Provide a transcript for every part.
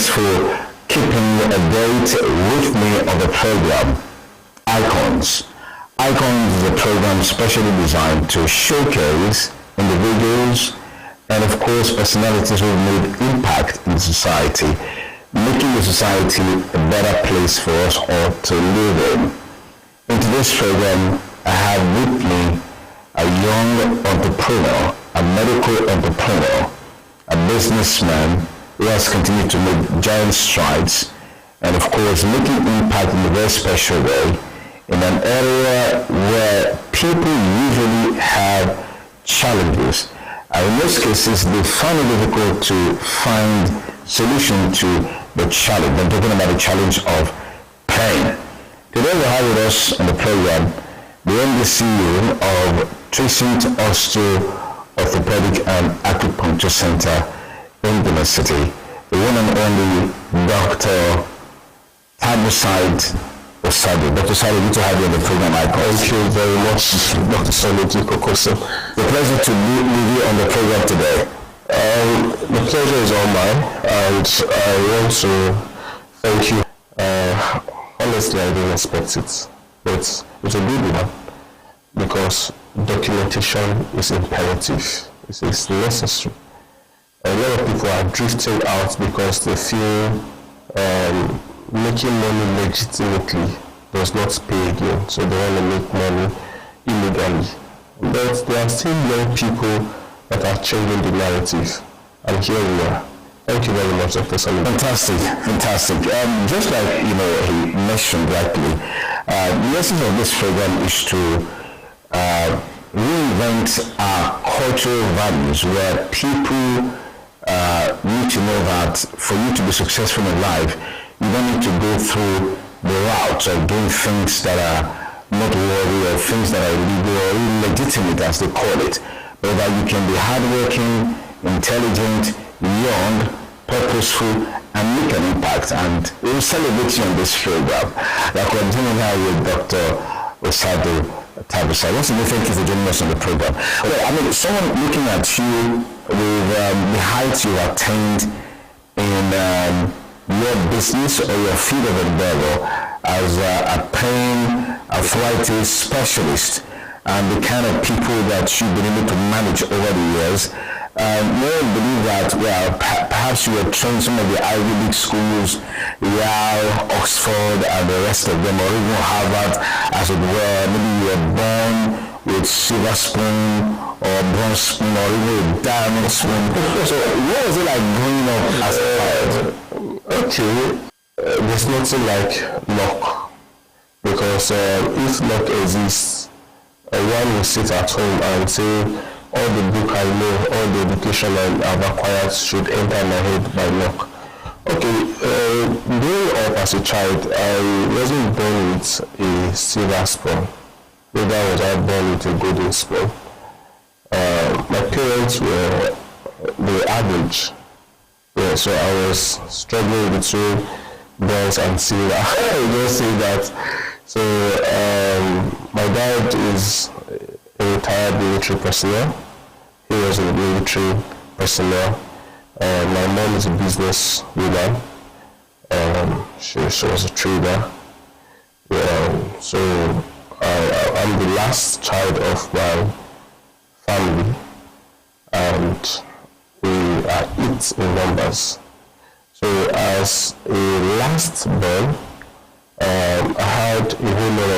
Thanks for keeping a date with me on the program. Icons. Icons is a program specially designed to showcase individuals and of course personalities who have made impact in society, making the society a better place for us all to live in. In today's program, I have with me a young entrepreneur, a medical entrepreneur, a businessman who has continued to make giant strides and of course making impact in a very special way in an area where people usually have challenges. And in most cases, they find it difficult to find solution to the challenge. I'm talking about the challenge of pain. Today we have with us on the program the MD CEO of Trecent Osteo Orthopedic and Acupuncture Center in Benin City, the one and only Dr. Tabusaid Osado. Dr. Osado, good to have you on the program. Thank you very much, Dr. Sonuji Kokoso. The pleasure to meet you on the program today. The pleasure is all mine, and I want to thank you. Honestly, I didn't expect it, but it's a good one because documentation is imperative. It's necessary. A lot of people are drifting out because they feel making money legitimately does not pay again, so they want to make money illegally. But there are still young people that are changing the narrative, and here we are. Thank you very much, Dr. Salim. Fantastic. Just like he mentioned rightly, the essence of this program is to reinvent our cultural values, where people need to know that for you to be successful in life, you don't need to go through the route of doing things that are not worthy or things that are illegal or illegitimate, as they call it, but that you can be hardworking, intelligent, young, purposeful, and make an impact. And we will celebrate you on this program. Like we're doing now with Dr. Osado Tabusaid. Once again, thank you for joining us on the program. Well, someone looking at you with the heights you attained in your business or your field of endeavor as a pain arthritis specialist and the kind of people that you've been able to manage over the years, more believe that, perhaps you were trained some of the Ivy League schools, Yale, Oxford, and the rest of them, or even Harvard, as it were. Maybe you were born with silver spoon or bronze spoon or even a diamond spoon. So what was it like growing up as a child? Okay, there's nothing like luck, because if luck exists, one will sit at home and say, all the book I know, all the education I have acquired should enter my head by luck. Okay, growing up as a child, I wasn't born with a silver spoon. Neither was I born with a golden spoon. My parents were the average. Yeah, so I was struggling between bronze and silver. I will just say that. So my dad is a retired military personnel. He was a military personnel. My mom is a business woman. She was a trader. So I'm the last child of my family, and we are 8 in numbers. So as a last born, I had a whole lot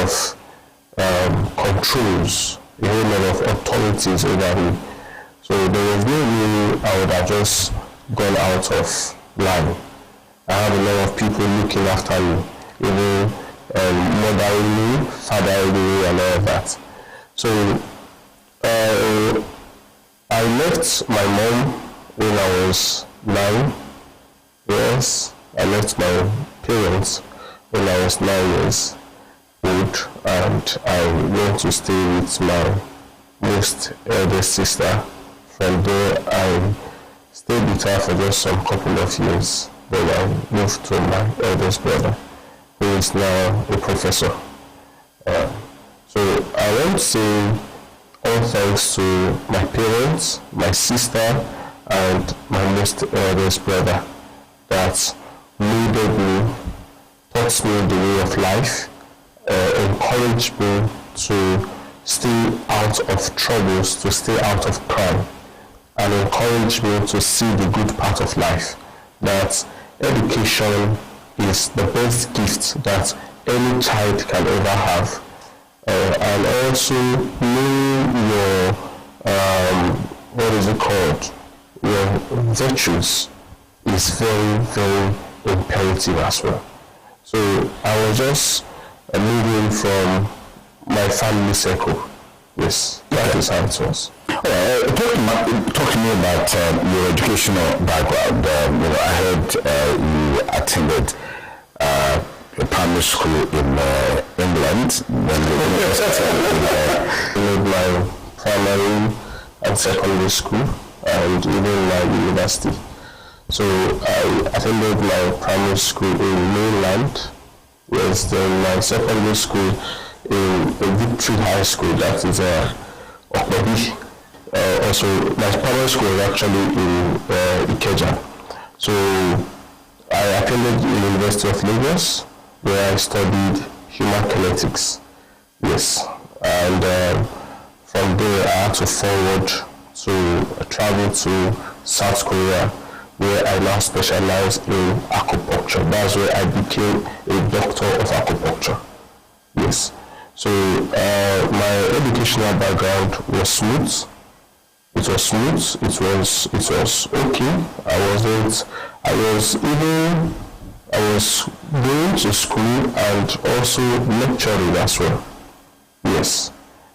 of controls, a whole lot of authorities over me. So there was no way I would have just gone out of line. I had a lot of people looking after me, even mothering me, fathering me, and all of that. So I left my mom when I was 9 years. I left my parents when I was 9 years old, and I went to stay with my most eldest sister. From there, I stayed with her for just some couple of years. Then I moved to my eldest brother, who is now a professor. So I want to say all thanks to my parents, my sister, and my most eldest brother, that guided me, taught me the way of life, encouraged me to stay out of troubles, to stay out of crime, and encouraged me to see the good part of life, that education is the best gift that any child can ever have, and also knowing your, what is it called, your virtues is very, very imperative as well. So I was just moving from my family circle. Yes, that is how it was. Talk to me about your educational background. I heard you attended a primary school in England. Then I made my primary and secondary school, and even my university. So I attended my primary school in mainland. Yes, then my secondary school in Victory High School, that is Okwabi. Also, my primary school was actually in Ikeja. So I attended the University of Lagos, where I studied human kinetics. Yes, and from there I had to forward to travel to South Korea, where I now specialize in acupuncture. That's where I became a doctor of acupuncture. Yes. So my educational background was smooth. It was smooth. It was okay. I was going to school and also lecturing as well. Yes.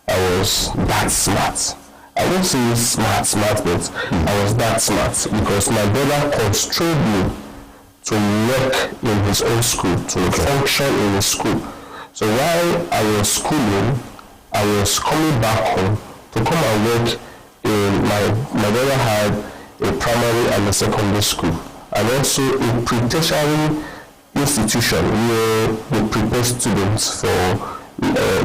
I was that smart. I won't say smart, but I was that smart because my brother constrained me to work in his own school, to function in his school. So while I was schooling, I was coming back home to come and work in my brother had a primary and a secondary school, and also a pre-tertiary institution where they prepare students for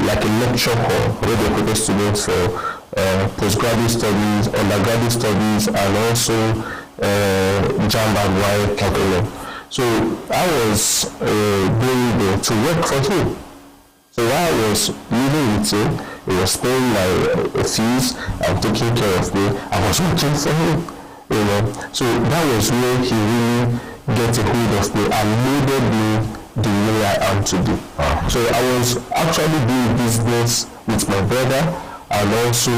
like a lecture hall, where they prepare students for postgraduate studies, undergraduate studies, and also JAMB and WAEC curriculum. So I was going there to work for him. So while I was living with him, he was paying my fees and taking care of me. I was working for him, So that was where he really got a hold of me and molded me the way I am today. So I was actually doing business with my brother and also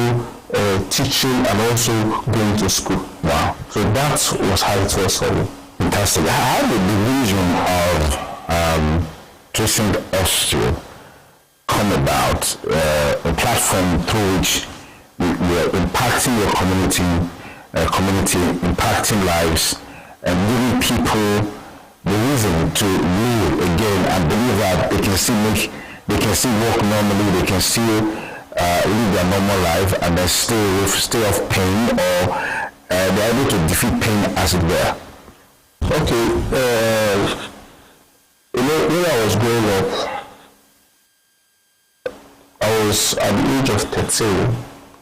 teaching and also going to school. Wow. So that was how it was for me. Fantastic. How did the vision of Tracing Osteo come about, a platform through which you're impacting your community, impacting lives, and giving people the reason to live again and believe that they can still work normally, they can still live their normal life and then stay off pain, or they're able to defeat pain as it were. Okay, when I was growing up, I was at the age of 13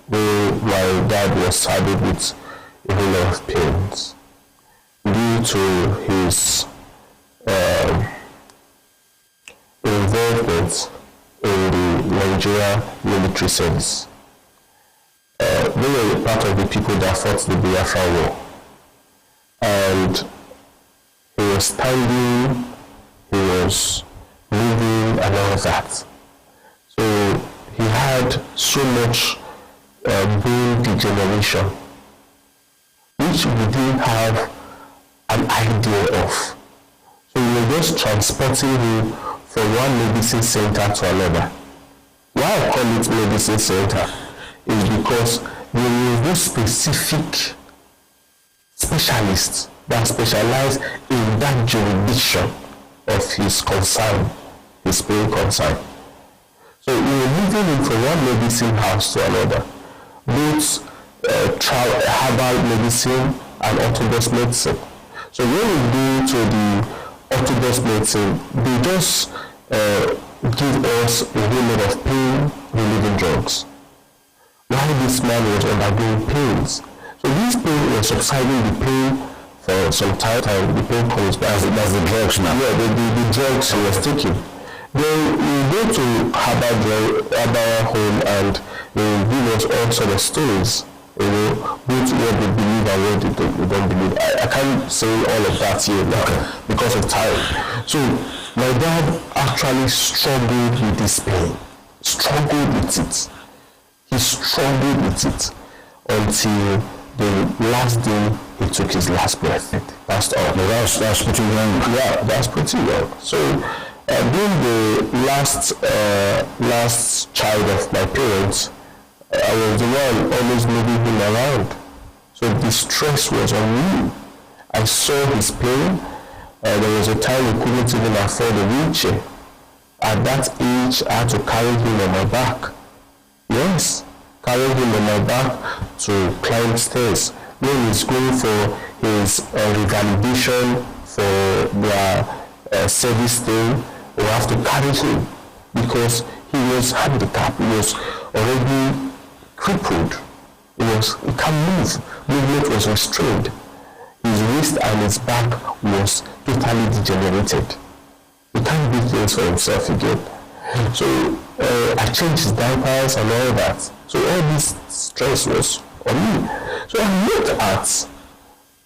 where my dad was saddled with a whole lot of pains due to his involvement in the Nigeria military service. They were part of the people that fought the Biafra War, and he was standing, he was moving and all of that. So he had so much brain degeneration, which we didn't have an idea of. So we were just transporting him from one medicine center to another. Why I call it medicine center is because there were no specific specialists that specialize in that jurisdiction of his concern, his pain concern. So we were moving him from one medicine house to another, both herbal medicine and orthodox medicine. So when we go to the orthodox medicine, they just give us a whole lot of pain relieving drugs. While this man was undergoing pains. So this pain was subsiding the pain for some time, the pain comes back. That's the drugs now. Yeah, the drugs he was taking. Then you go to Herbal Home and they will give us all sort of stories, you know, both what they believe and what they don't believe. I can't say all of that here now because of time. So my dad actually struggled with this pain, struggled with it. He struggled with it until the last day he took his last breath. Passed on. That's pretty young. Yeah, that's pretty young. So being the last child of my parents, I was the one always moving him around. So the stress was on me. I saw his pain. There was a time we couldn't even afford a wheelchair. At that age, I had to carry him on my back. Yes, carry him on my back to climb stairs. When he's going for his revalidation for their service thing, we have to carry him because he was handicapped. He was already crippled. He can't move. Movement was restrained. His wrist and his back was totally degenerated. He can't do things for himself again. So I changed his diapers and all that. So all this stress was on me. So I looked at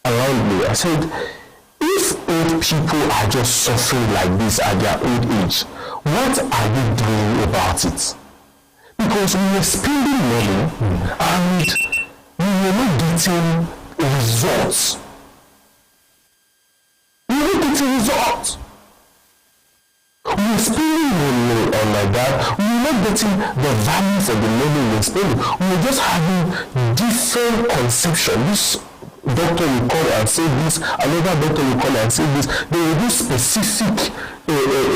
around me. I said, if old people are just suffering like this at their old age, what are we doing about it? Because we were spending money and we were not getting results. We were not getting results. We were spending money on like that. We were not getting the value for the money we were spending. We were just having different conceptions. This doctor will come and say this, another doctor will come and say this. They will do specific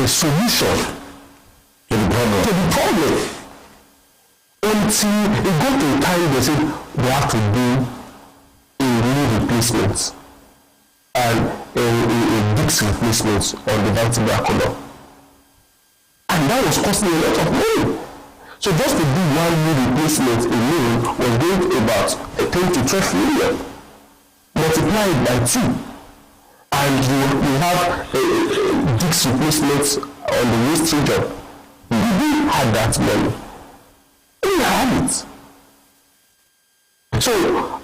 solution to the problem. Until it got to a time they said they have to do a knee replacement and a disc replacement on the vertebral column. And that was costing a lot of money. So just to do one knee replacement alone was going about 10 to 12 million. Multiply it by 2. And you have disc replacements on the waist region. We didn't have that money. We had it. So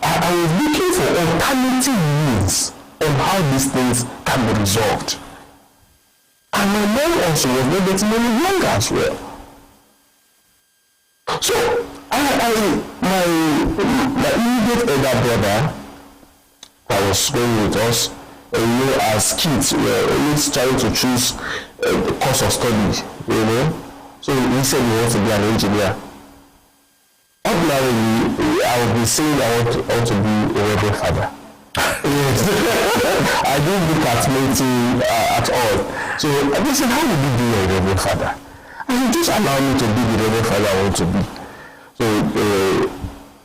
I was looking for alternative means on how these things can be resolved. And my mom also was not getting any younger as well. So my immediate elder brother that was going with us, as kids, we were always trying to choose the course of study, So he said he wants to be an engineer. Ordinarily, I would be saying I want to be a reverend father. I didn't look at medicine at all. So they said, how would you be a reverend father? I said, just allow me to be the reverend father I want to be. So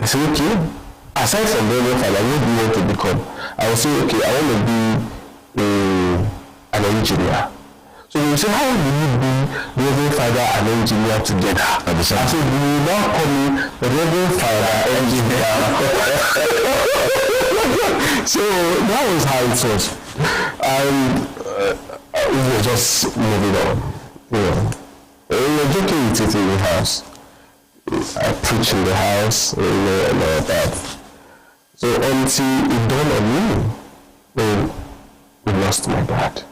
I said, okay. Aside from the reverend father, what do you want to become? I would say, okay, I want to be an engineer. So you say, how will you be Reverend Father and engineer together? I said, we will now call me Reverend Father engineer. So that was how it was. And we were just moving on. We were joking with it in the house. I preach in the house, and all that. So until it dawned on me, then we lost my dad.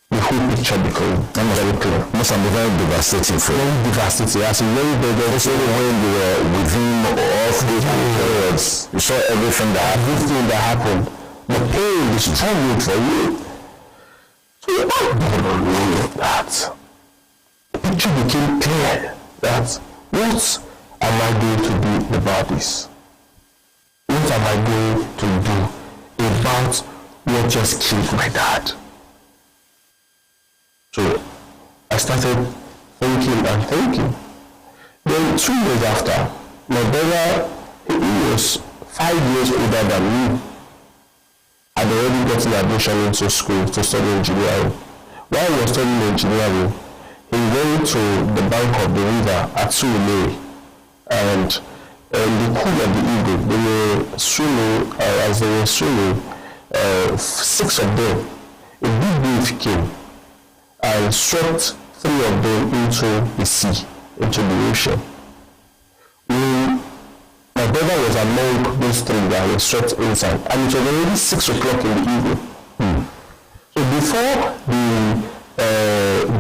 The whole picture became very clear. Must have been very devastating for you. Very devastating. As in very when you were with him off those periods, you saw everything that happened. The pain, the struggle for you. So I don't know that. The picture became clear that what am I going to do about this? What am I going to do about what just killed my dad? So I started thinking and thinking. Then 2 years after, my brother, he was 5 years older than me, had already gotten admission into school to study engineering. While he was studying engineering, he went to the bank of the river at Surulere, and the crew of the Eagle, they were swimming. As they were swimming, 6 of them, a big wave came and swept 3 of them into the sea, into the ocean. My brother was among those 3 that were swept inside, and it was already 6 o'clock in the evening. So before the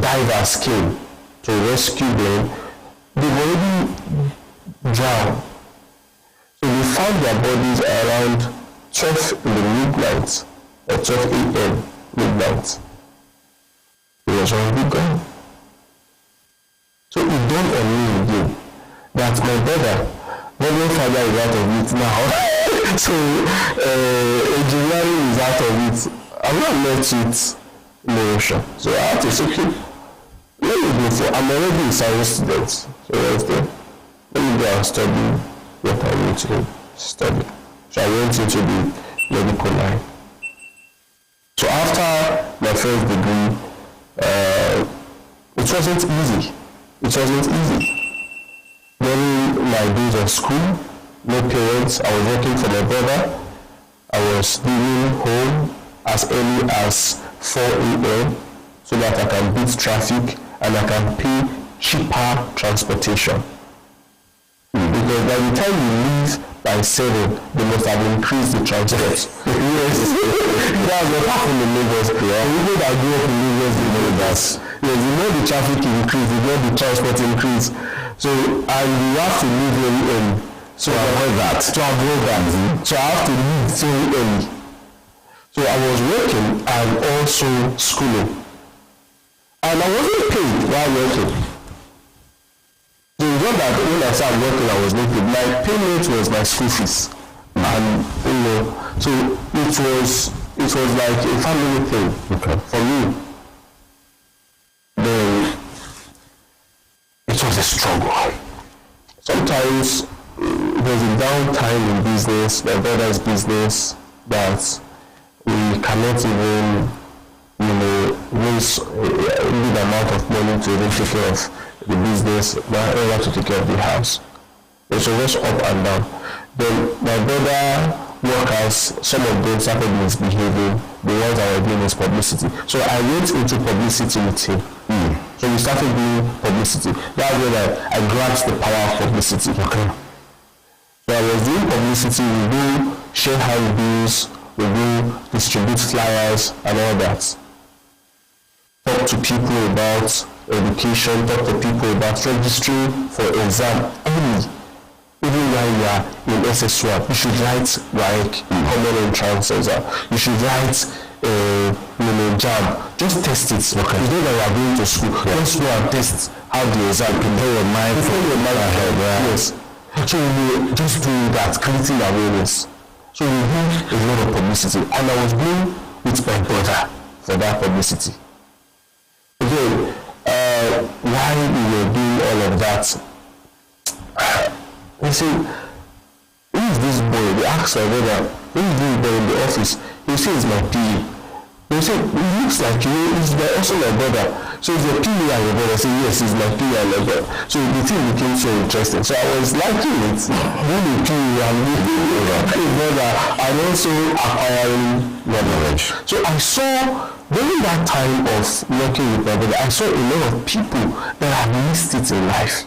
divers came to rescue them, they were already drowned. So we found their bodies around 12 in the midnight, or 12 a.m. midnight. It was already gone. So it dawned on me again that my brother, Reverend Father is out of it now. So engineering is out of it. I'm not left with no ocean. So I had to say, okay, let me go for, I'm already a science student. So what's there? Let me go and study what I need to study. So I went into the medical line. So after my first degree, it wasn't easy. It wasn't easy. During my days of school, no parents, I was working for my brother. I was leaving home as early as 4 a.m. so that I can beat traffic and I can pay cheaper transportation. Because by the time you leave by 7, they must have increased the transport. Yes, that's what happened in Lagos. Yeah. The people that grew up in Lagos, they know that. Yes, you know the traffic increase, you know the transport increase. So, and you have to leave very early. So to avoid that. So I have to leave very early. So I was working and also schooling. And I wasn't paid while working. So it's not that when I started working I was not paid. My payment was my school fees. And so it was like a family thing for me. Then it was a struggle. Sometimes there's a downtime in business, my brother's business, that we cannot even, raise a big amount of money to even take care of the business, in order to take care of the house. It's always up and down. Then my brother workers, some of them started misbehaving, the ones that were doing this publicity. So I went into publicity with him. So we started doing publicity. That's when I grasped the power of publicity. Okay. So I was doing publicity, we do share handbills, we do distribute flyers and all that. Talk to people about education, talk to people about registering for exam early. Even while you are in SS1, you should write like common entrance exam. You should write JAM. Just test it. Okay. You know that you are going to school. Just go and test how the exam can prepare your mind. Yes. So we just doing that, creating awareness. So we do a lot of publicity. And I was going with my brother for that publicity. Again, while we were doing all of that, they say, who is this boy? They asked my brother, who is this boy in the office? He says, my PA. They say, he looks like you, he's also my brother. So it's your PA and your brother. I say, yes, he's my PA and my brother. So the thing became so interesting. So I was liking it, really PA and really brother, and also acquiring knowledge. So I saw, during that time of working with my brother, I saw a lot of people that have missed it in life.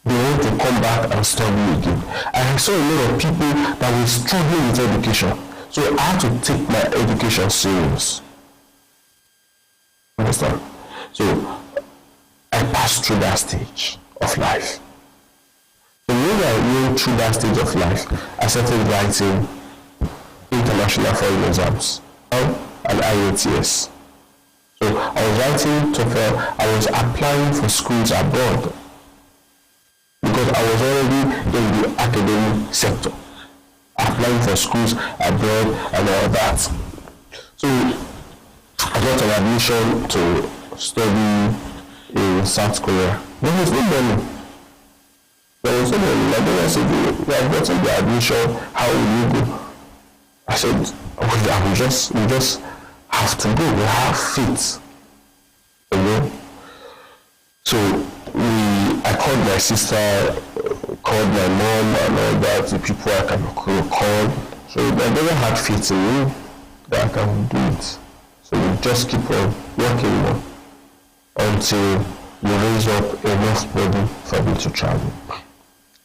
They want to come back and study again. And I saw a lot of people that were struggling with education. So I had to take my education serious. Understand? So I passed through that stage of life. So when I went through that stage of life, I started writing international foreign exams and IELTS. So I was writing TOEFL, I was applying for schools abroad, because I was already in the academic sector, applying for schools abroad and all that. So I got an admission to study in South Korea. There was no money. There was no money. My brother said, we have gotten the admission, how will you go? I said, we just have to go. We have faith. So I called my sister, called my mom and all that, the people I can call. So my brother had faith in me. that I can do it. So you just keep on working more until you raise up enough money for me to travel.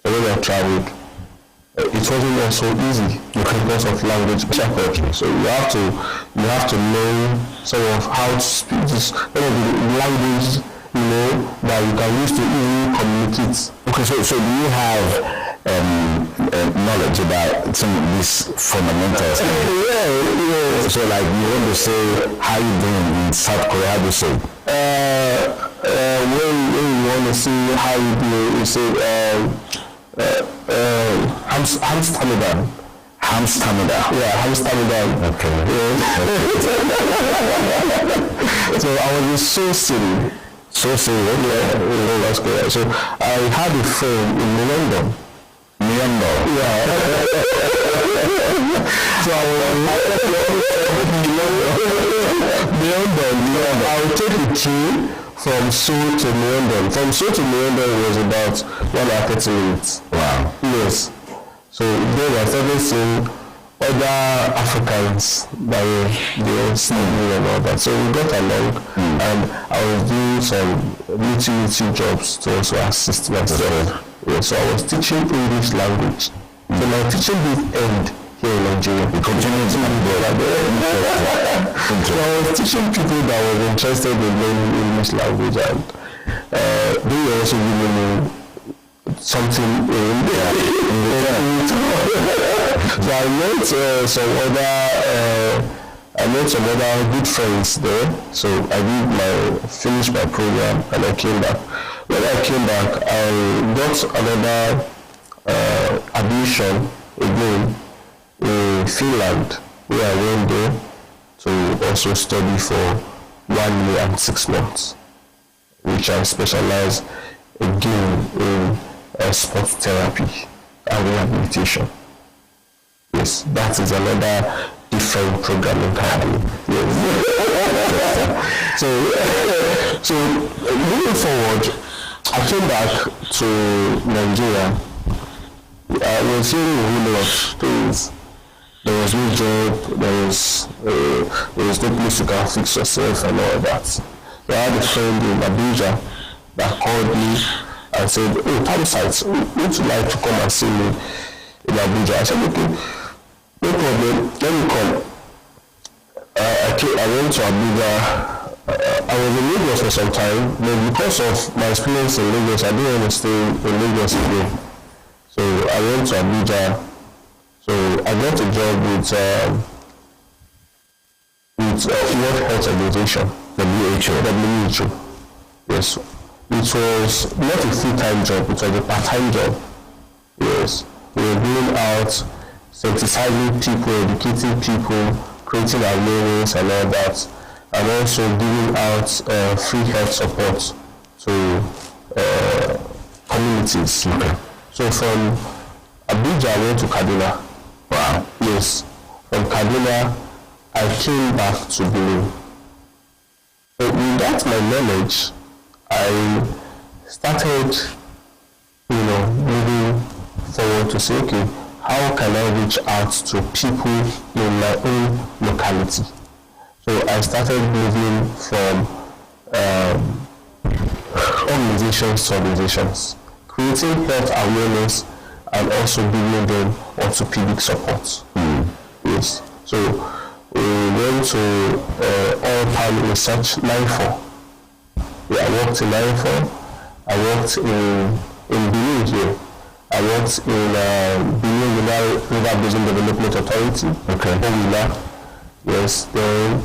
So when I traveled, it wasn't also easy because of language culture. So you have to learn some of how to speak this language, that you can use to easily communicate. Okay, so do you have knowledge about some of these fundamentals? Yeah. So like you want to say how you doing in South Korea, how do you say? When you want to see how you do, you say Hamsterdam. Hamsterdam. Yeah, Hamsterdam. Okay. Yeah. So I was in Seoul City. So That's correct. So I had a friend in London. Myanmar. Yeah. So I would take a train from Seoul to London. From Seoul to London was about 1 hour 30 minutes. Wow. Yes. So then I started seeing other Africans that were studying and all that. So we got along, and I was doing some utility jobs to also assist myself. Yeah, so I was teaching English language. So my teaching didn't end here in Nigeria. We continued to do that. So I was teaching people that were interested in learning English language, and they were also giving me something in return. So I met some other good friends there. So I finished my program, and I came back. When I came back, I got another admission again in Finland, where I went there to also study for 1 year and 6 months, which I specialize again in sports therapy and rehabilitation. Yes, that is another different program entirely. Yes. So moving forward, I came back to Nigeria. I was hearing a whole lot of things. There was no job, there was no place you can fix yourself and all that. So I had a friend in Abuja that called me and said, "Oh, Parasites, would you like to come and see me in Abuja?" I said, "Okay, no problem, let me come." I went to Abuja. I was in Lagos for some time, but because of my experience in Lagos, I didn't want to stay in Lagos again. So I went to Abuja. So I got a job with World Health Organization, WHO. Yes, it was not a full-time job, it was a part-time job. Yes, we were going out, sensitizing people, educating people, creating awareness and all that, and also giving out free health support to communities. Okay. So from Abuja, I went to Kaduna. Wow. Yes. From Kaduna, I came back to Benin. So without my knowledge, I started, moving forward to say, okay, how can I reach out to people in my own locality? So I started moving from organizations to organizations, creating health awareness and also giving them orthopedic support. Yes. So we went to All Palm Research 94. I worked in 94. I worked in Benin here. I worked in Benin River Basin Development Authority. Okay. Yes. Then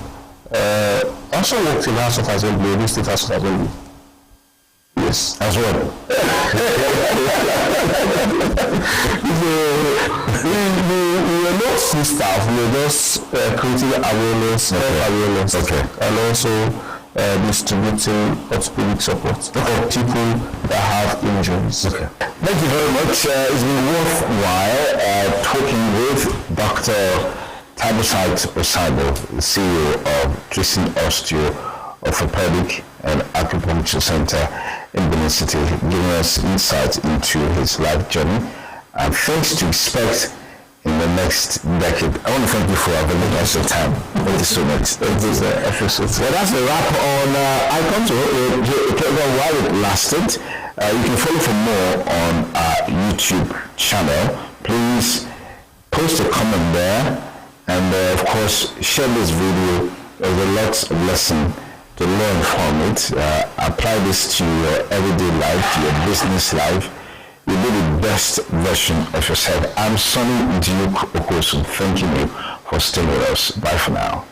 I also worked in House of Assembly, Edo State House of Assembly. Yes. As well. We were not full staff. We were just creating awareness, awareness, and also distributing orthopedic support for people that have injuries. Okay. Thank you very much. It's been worthwhile talking with Dr. Tabasite Osabo, the CEO of Tristan Osteo Orthopedic and Acupuncture Center in Benin City, giving us insight into his life journey and things to expect in the next decade. I want to thank you for availing us your time. Thank you so much. Thank you, sir. Well, that's a wrap on Icon. The program while it lasted. You can follow for more on our YouTube channel. Please post a comment there, and of course share this video. There's a lot of lesson to learn from it. Apply this to your everyday life, to your business life. You be the best version of yourself. I'm Sonny Duke Okosun, thanking you for staying with us. Bye for now.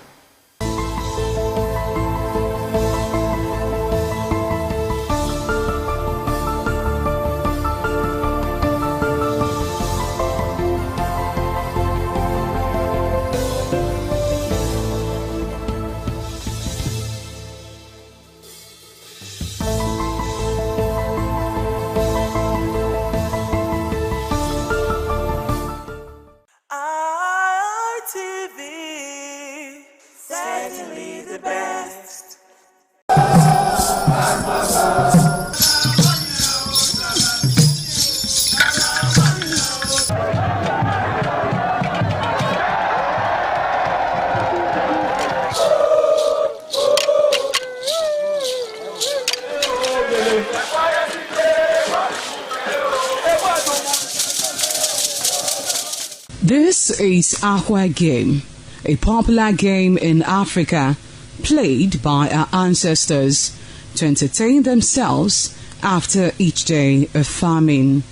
This is Aqua Game, a popular game in Africa played by our ancestors to entertain themselves after each day of farming.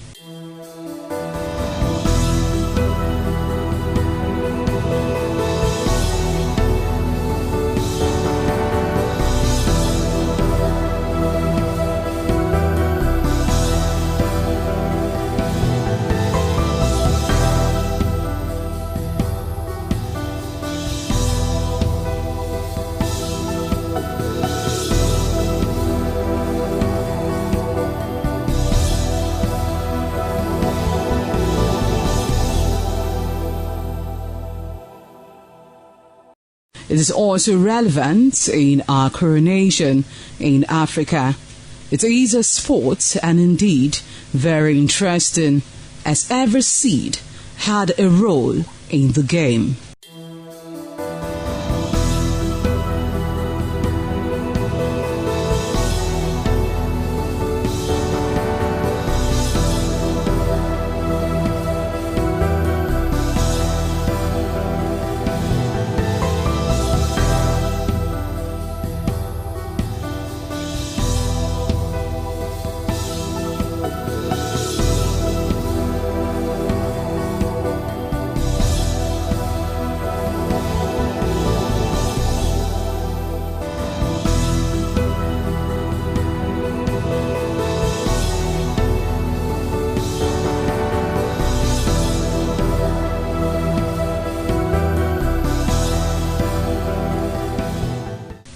It is also relevant in our coronation in Africa. It is a sport and indeed very interesting, as every seed had a role in the game.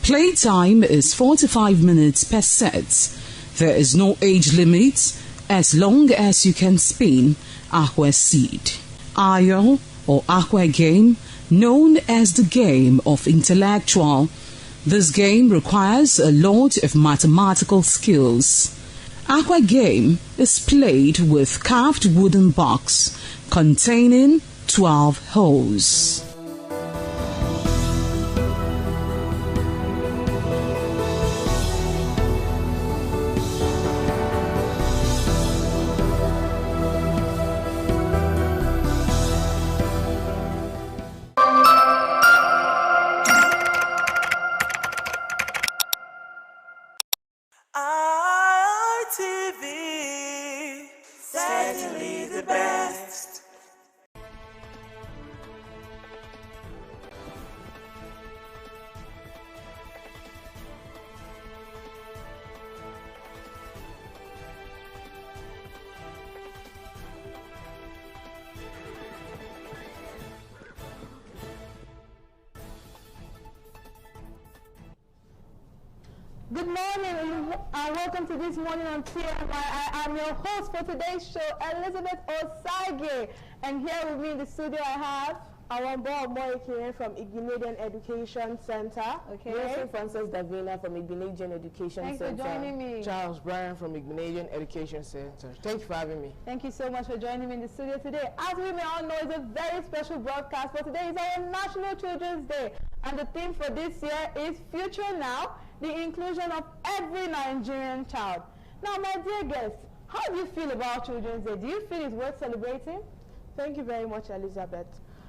Playtime is 45 minutes per set. There is no age limit as long as you can spin Aqua Seed. Ayo or Aqua Game, known as the game of intellectual. This game requires a lot of mathematical skills. Aqua Game is played with carved wooden box containing 12 holes. ITV, certainly the best. Good morning and welcome to This Morning on TMI. I am your host for today's show, Elizabeth Osage. And here with me in the studio I have Awambo Moikine from Igbinedian Education Center. Okay. Wilson Francis Davina from Igbinedian Education Thanks Center. for joining me. Charles Bryan from Igbinedian Education Center. Thank you for having me. Thank you so much for joining me in the studio today. As we may all know, it's a very special broadcast, for today is our National Children's Day. And the theme for this year is Future Now, the inclusion of every Nigerian child. Now, my dear guests, how do you feel about Children's Day? Do you feel it's worth celebrating? Thank you very much, Elizabeth.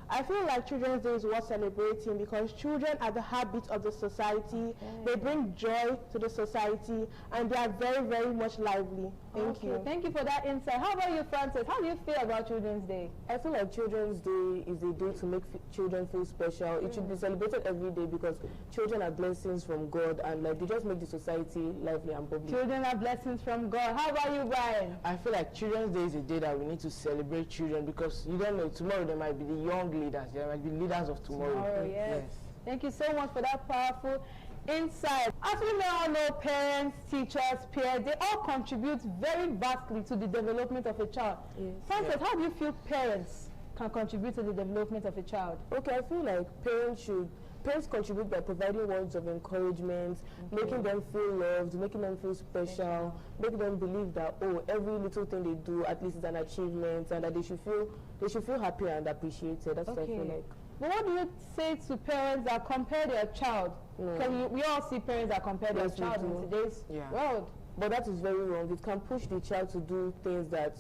I feel like Children's Day is worth celebrating because children are the heartbeat of the society. Okay. They bring joy to the society and they are very, very much lively. Thank you. Thank you for that insight. How about you, Francis? How do you feel about Children's Day? I feel like Children's Day is a day to make children feel special. It should be celebrated every day because children are blessings from God and like they just make the society lively and bubbly. Children are blessings from God. How about you, Brian? I feel like Children's Day is a day that we need to celebrate children because you don't know, tomorrow there might be the young leaders, there might be leaders of tomorrow. Yes. Thank you so much for that powerful insight. As we may all know, parents, teachers, peers, they all contribute very vastly to the development of a child. Yes. Francis, how do you feel parents can contribute to the development of a child? Okay, I feel like parents contribute by providing words of encouragement, making them feel loved, making them feel special, making them believe that, oh, every little thing they do at least is an achievement and that they should feel happy and appreciated. That's what I feel like. But what do you say to parents that compare their child? Because we all see parents that compare their child in today's world. But that is very wrong. It can push the child to do things that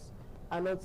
are not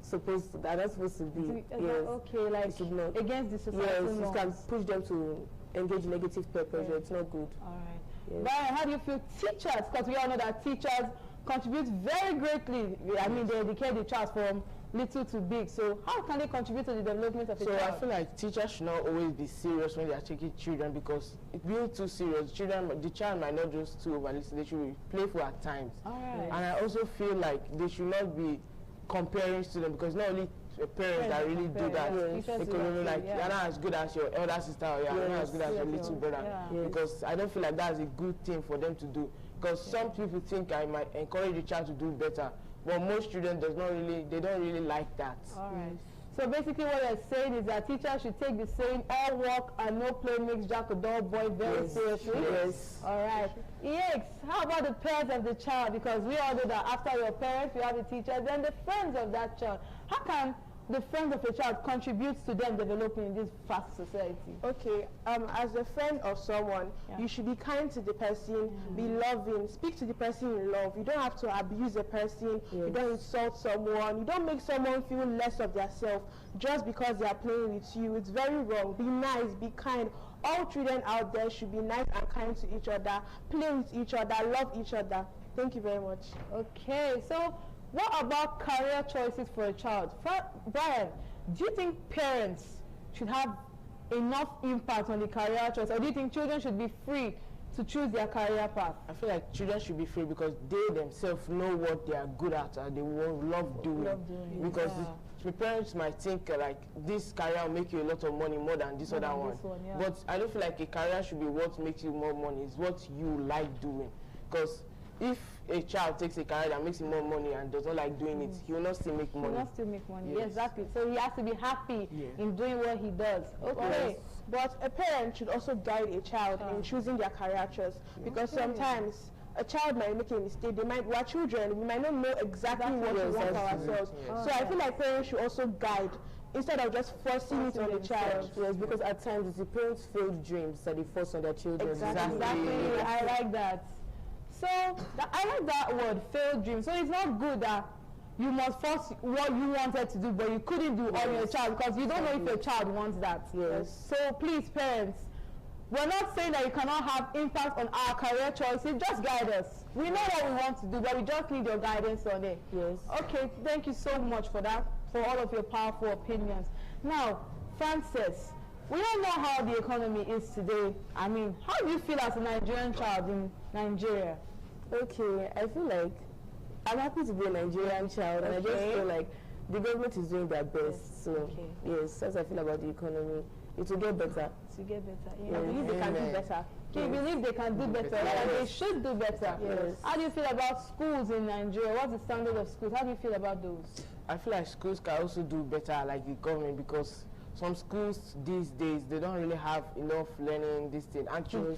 supposed to be. Yes. Okay, like against the society. Yes, it can push them to engage in negative peer pressure. It's not good. All right. Yes. Brian, how do you feel teachers? Because we all know that teachers contribute very greatly. I mean, they educate the child from little to big. So how can they contribute to the development of a child? So I feel like teachers should not always be serious when they are taking children because being too serious, the child might not just too over-listen. They should be playful at times. All right. And I also feel like they should not be comparing students because not only parents that really do that, they could really like, you're not as good as your elder sister or you're not as good as your little brother. Because I don't feel like that's a good thing for them to do. Because some people think I might encourage the child to do better, but most students they don't really like that. All right. So basically what you're saying is that teachers should take the saying, all work and no play makes Jack a dull boy very seriously. Yes. All right. EX, how about the parents of the child? Because we all know that after your parents, we have the teachers, then the friends of that child. How can the friends of a child contribute to them developing in this fast society? Okay, as a friend of someone, you should be kind to the person, be loving, speak to the person in love. You don't have to abuse the person, you don't insult someone, you don't make someone feel less of themselves just because they are playing with you. It's very wrong. Be nice, be kind. All children out there should be nice and kind to each other, play with each other, love each other. Thank you very much. Okay, so what about career choices for a child? Brian, do you think parents should have enough impact on the career choice, or do you think children should be free to choose their career path? I feel like children should be free because they themselves know what they are good at and they will love doing. Because the parents might think like this career will make you a lot of money more than this other one. But I don't feel like a career should be what makes you more money. It's what you like doing. Because if a child takes a career that makes him more money and does not like doing it, he will not still make money. He will not still make money. Yes, exactly. So he has to be happy in doing what he does. Okay. But a parent should also guide a child in choosing their career choice because sometimes a child might make a mistake. We're children, we might not know exactly what we want for ourselves. So I feel like parents should also guide instead of just forcing it on the child. Yes, because at times it's the parents' failed dreams that they force on their children. Exactly. I like that. So I like that word, failed dream. So it's not good that you must force what you wanted to do, but you couldn't do on your child because you don't know if your child wants that. Yes. So please, parents, we're not saying that you cannot have impact on our career choices. Just guide us. We know what we want to do, but we just need your guidance on it. Yes. Okay. Thank you so much for that, for all of your powerful opinions. Now, Francis, we don't know how the economy is today. I mean, how do you feel as a Nigerian child in Nigeria? Okay, I feel like I'm happy to be a Nigerian child, and I just feel like the government is doing their best. So, yes, that's how I feel about the economy. It will get better. It will get better. I believe they can do better. You believe they can do better, and they should do better. Yes. How do you feel about schools in Nigeria? What's the standard of schools? How do you feel about those? I feel like schools can also do better like the government because some schools these days, they don't really have enough learning this thing. And children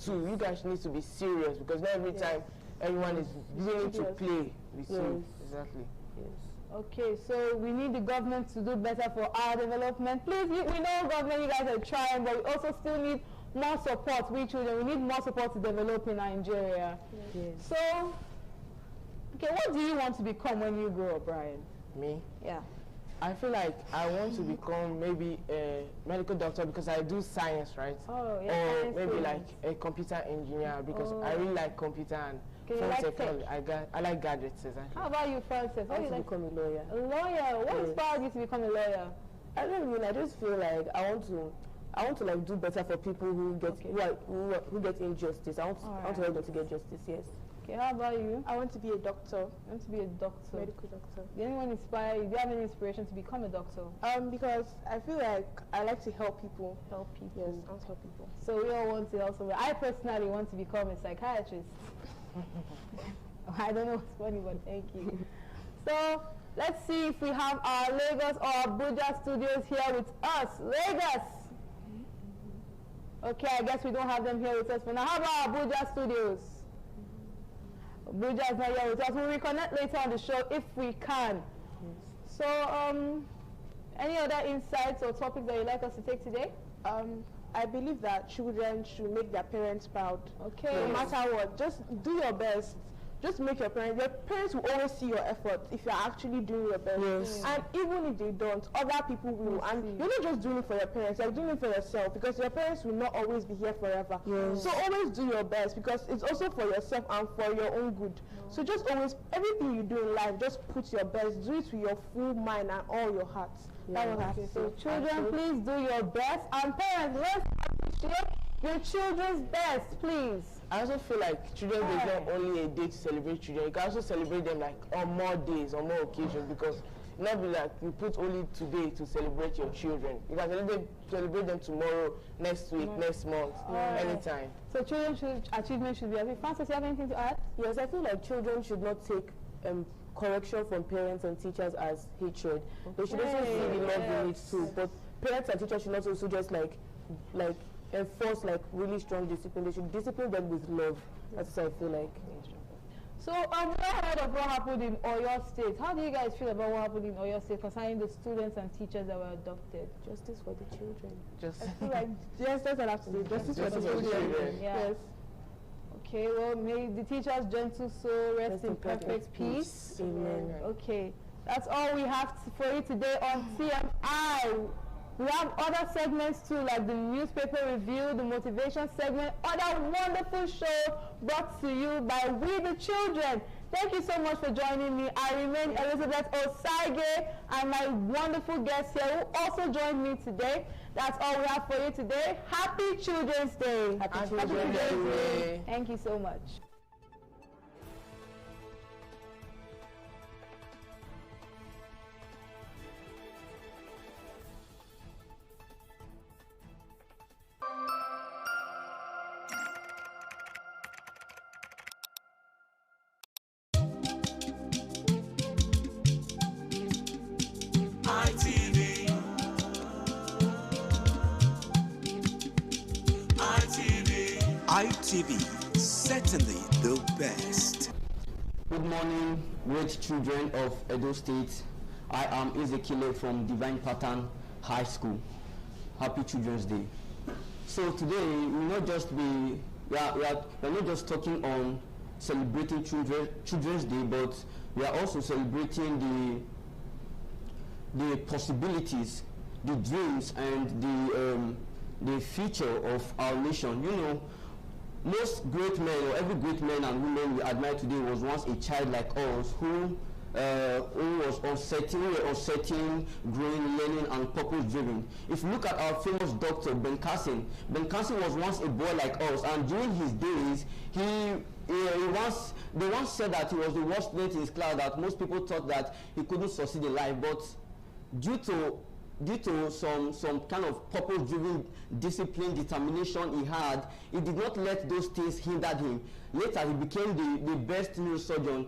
too, you guys need to be serious, because not every time everyone is willing to play with you. Exactly. Yes. Okay, so we need the government to do better for our development. Please, we know government, you guys are trying, but we also still need more support. We children, we need more support to develop in Nigeria. Yes. So, okay, what do you want to become when you grow up, Brian? Me? Yeah. I feel like I want to become maybe a medical doctor, because I do science, right? Oh, yeah. Or maybe like a computer engineer, because I really like computer and phone technology. I like gadgets, exactly. How about you, Francis? I want to become a lawyer. A lawyer? What inspired you to become a lawyer? I don't mean, I just feel like I want to like do better for people who get who get injustice. I want to help them to get justice. Yes. Okay, how about you? I want to be a doctor. I want to be a doctor. Medical doctor. Did anyone inspire you? Do you have any inspiration to become a doctor? Because I feel like I like to help people. Help people. Yes, I want to help people. So we all want to also. I personally want to become a psychiatrist. I don't know what's funny, but thank you. So let's see if we have our Lagos or Abuja studios here with us. Lagos. Okay, I guess we don't have them here with us for now. How about Abuja studios? Abuja is not here with us. We'll reconnect later on the show if we can. Yes. So, any other insights or topics that you'd like us to take today? I believe that children should make their parents proud. Okay. No matter what, just do your best. Just make your parents will always see your effort if you're actually doing your best. Yes. And even if they don't, other people will. And you're not just doing it for your parents, you're doing it for yourself, because your parents will not always be here forever. Yes. So always do your best, because it's also for yourself and for your own good. So just always, everything you do in life, just put your best, do it with your full mind and all your heart. That's what I have to say. So children, please do your best. And parents, let's appreciate your children's best, please. I also feel like Children's Day is not only a day to celebrate children. You can also celebrate them like on more days, on more occasions, because not be like you put only today to celebrate your children. You can celebrate them tomorrow, next week, next month, anytime. So children's achievement should be happy. Francis, you have anything to add? Yes, I feel like children should not take correction from parents and teachers as hatred. They should also see the love in it too. But parents and teachers should not also just like enforce like really strong discipline. They should discipline them with love. That's what I feel like. So I've heard of what happened in Oyo State. How do you guys feel about what happened in Oyo State concerning the students and teachers that were adopted? Justice for the children. I feel like Yes, that's what I have to say. Justice for the children. Yeah. Yes. Okay, well, may the teacher's gentle soul rest in perfect peace. Amen. Okay, that's all we have for you today on TMI. We have other segments too, like the newspaper review, the motivation segment, other wonderful shows brought to you by We the Children. Thank you so much for joining me. I remain Elizabeth Osage, and my wonderful guests here who also joined me today. That's all we have for you today. Happy Children's Day. Happy Children's Day. Thank you so much. ITV, certainly the best. Good morning, great children of Edo State. I am Ezekiel from Divine Pattern High School. Happy Children's Day. So today we're not just talking on celebrating Children's Day, but we are also celebrating the possibilities, the dreams, and the future of our nation. You know, most great men, or every great man and woman we admire today was once a child like us who was uncertain, growing, learning, and purpose-driven. If you look at our famous doctor, Ben Carson was once a boy like us, and during his days, they once said that he was the worst student in his class, that most people thought that he couldn't succeed in life, but due to some kind of purpose-driven discipline, determination he had, he did not let those things hinder him. Later, he became the best neurosurgeon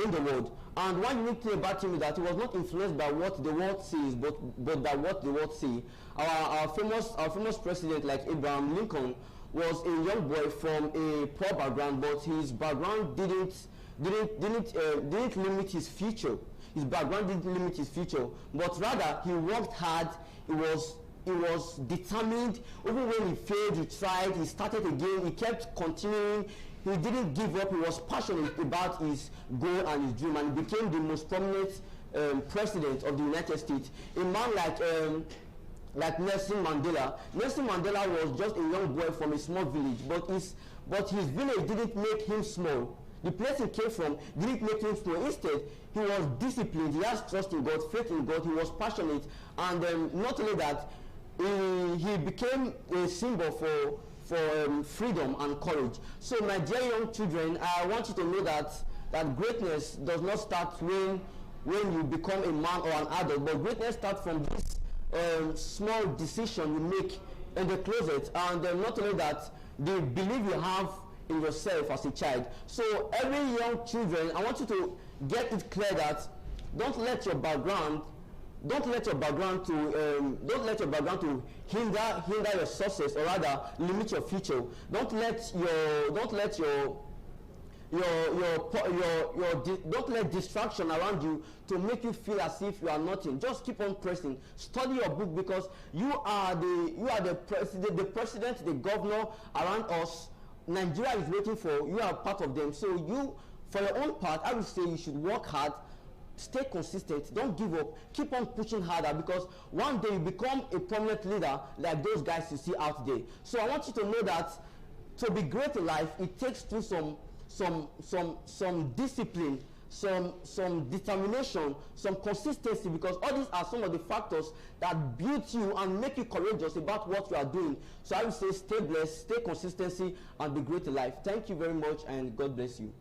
in the world. And one unique thing about him is that he was not influenced by what the world sees, but by what the world see. Our famous president, like Abraham Lincoln, was a young boy from a poor background, but his background didn't limit his future. His background didn't limit his future, but rather he worked hard. He was determined. Even when he failed, he tried, he started again, he kept continuing. He didn't give up. He was passionate about his goal and his dream, and he became the most prominent president of the United States. A man like Nelson Mandela. Nelson Mandela was just a young boy from a small village, but his village didn't make him small. The place he came from didn't make him small. Instead, he was disciplined. He has trust in God, faith in God. He was passionate, and not only that, he became a symbol for freedom and courage. So, my dear young children, I want you to know that greatness does not start when you become a man or an adult, but greatness starts from this small decision you make in the closet, and not only that, the belief you have in yourself as a child. So every young children, I want you to get it clear that don't let your background to hinder your success, or rather limit your future. Don't let distraction around you to make you feel as if you are nothing. Just keep on pressing. Study your book, because you are the president, the governor around us. Nigeria is waiting for you. You are part of them. So you, for your own part, I would say you should work hard, stay consistent, don't give up, keep on pushing harder, because one day you become a prominent leader like those guys you see out there. So I want you to know that to be great in life, it takes through some discipline, some determination, some consistency, because all these are some of the factors that build you and make you courageous about what you are doing. So I would say stay blessed, stay consistency, and be great in life. Thank you very much, and God bless you.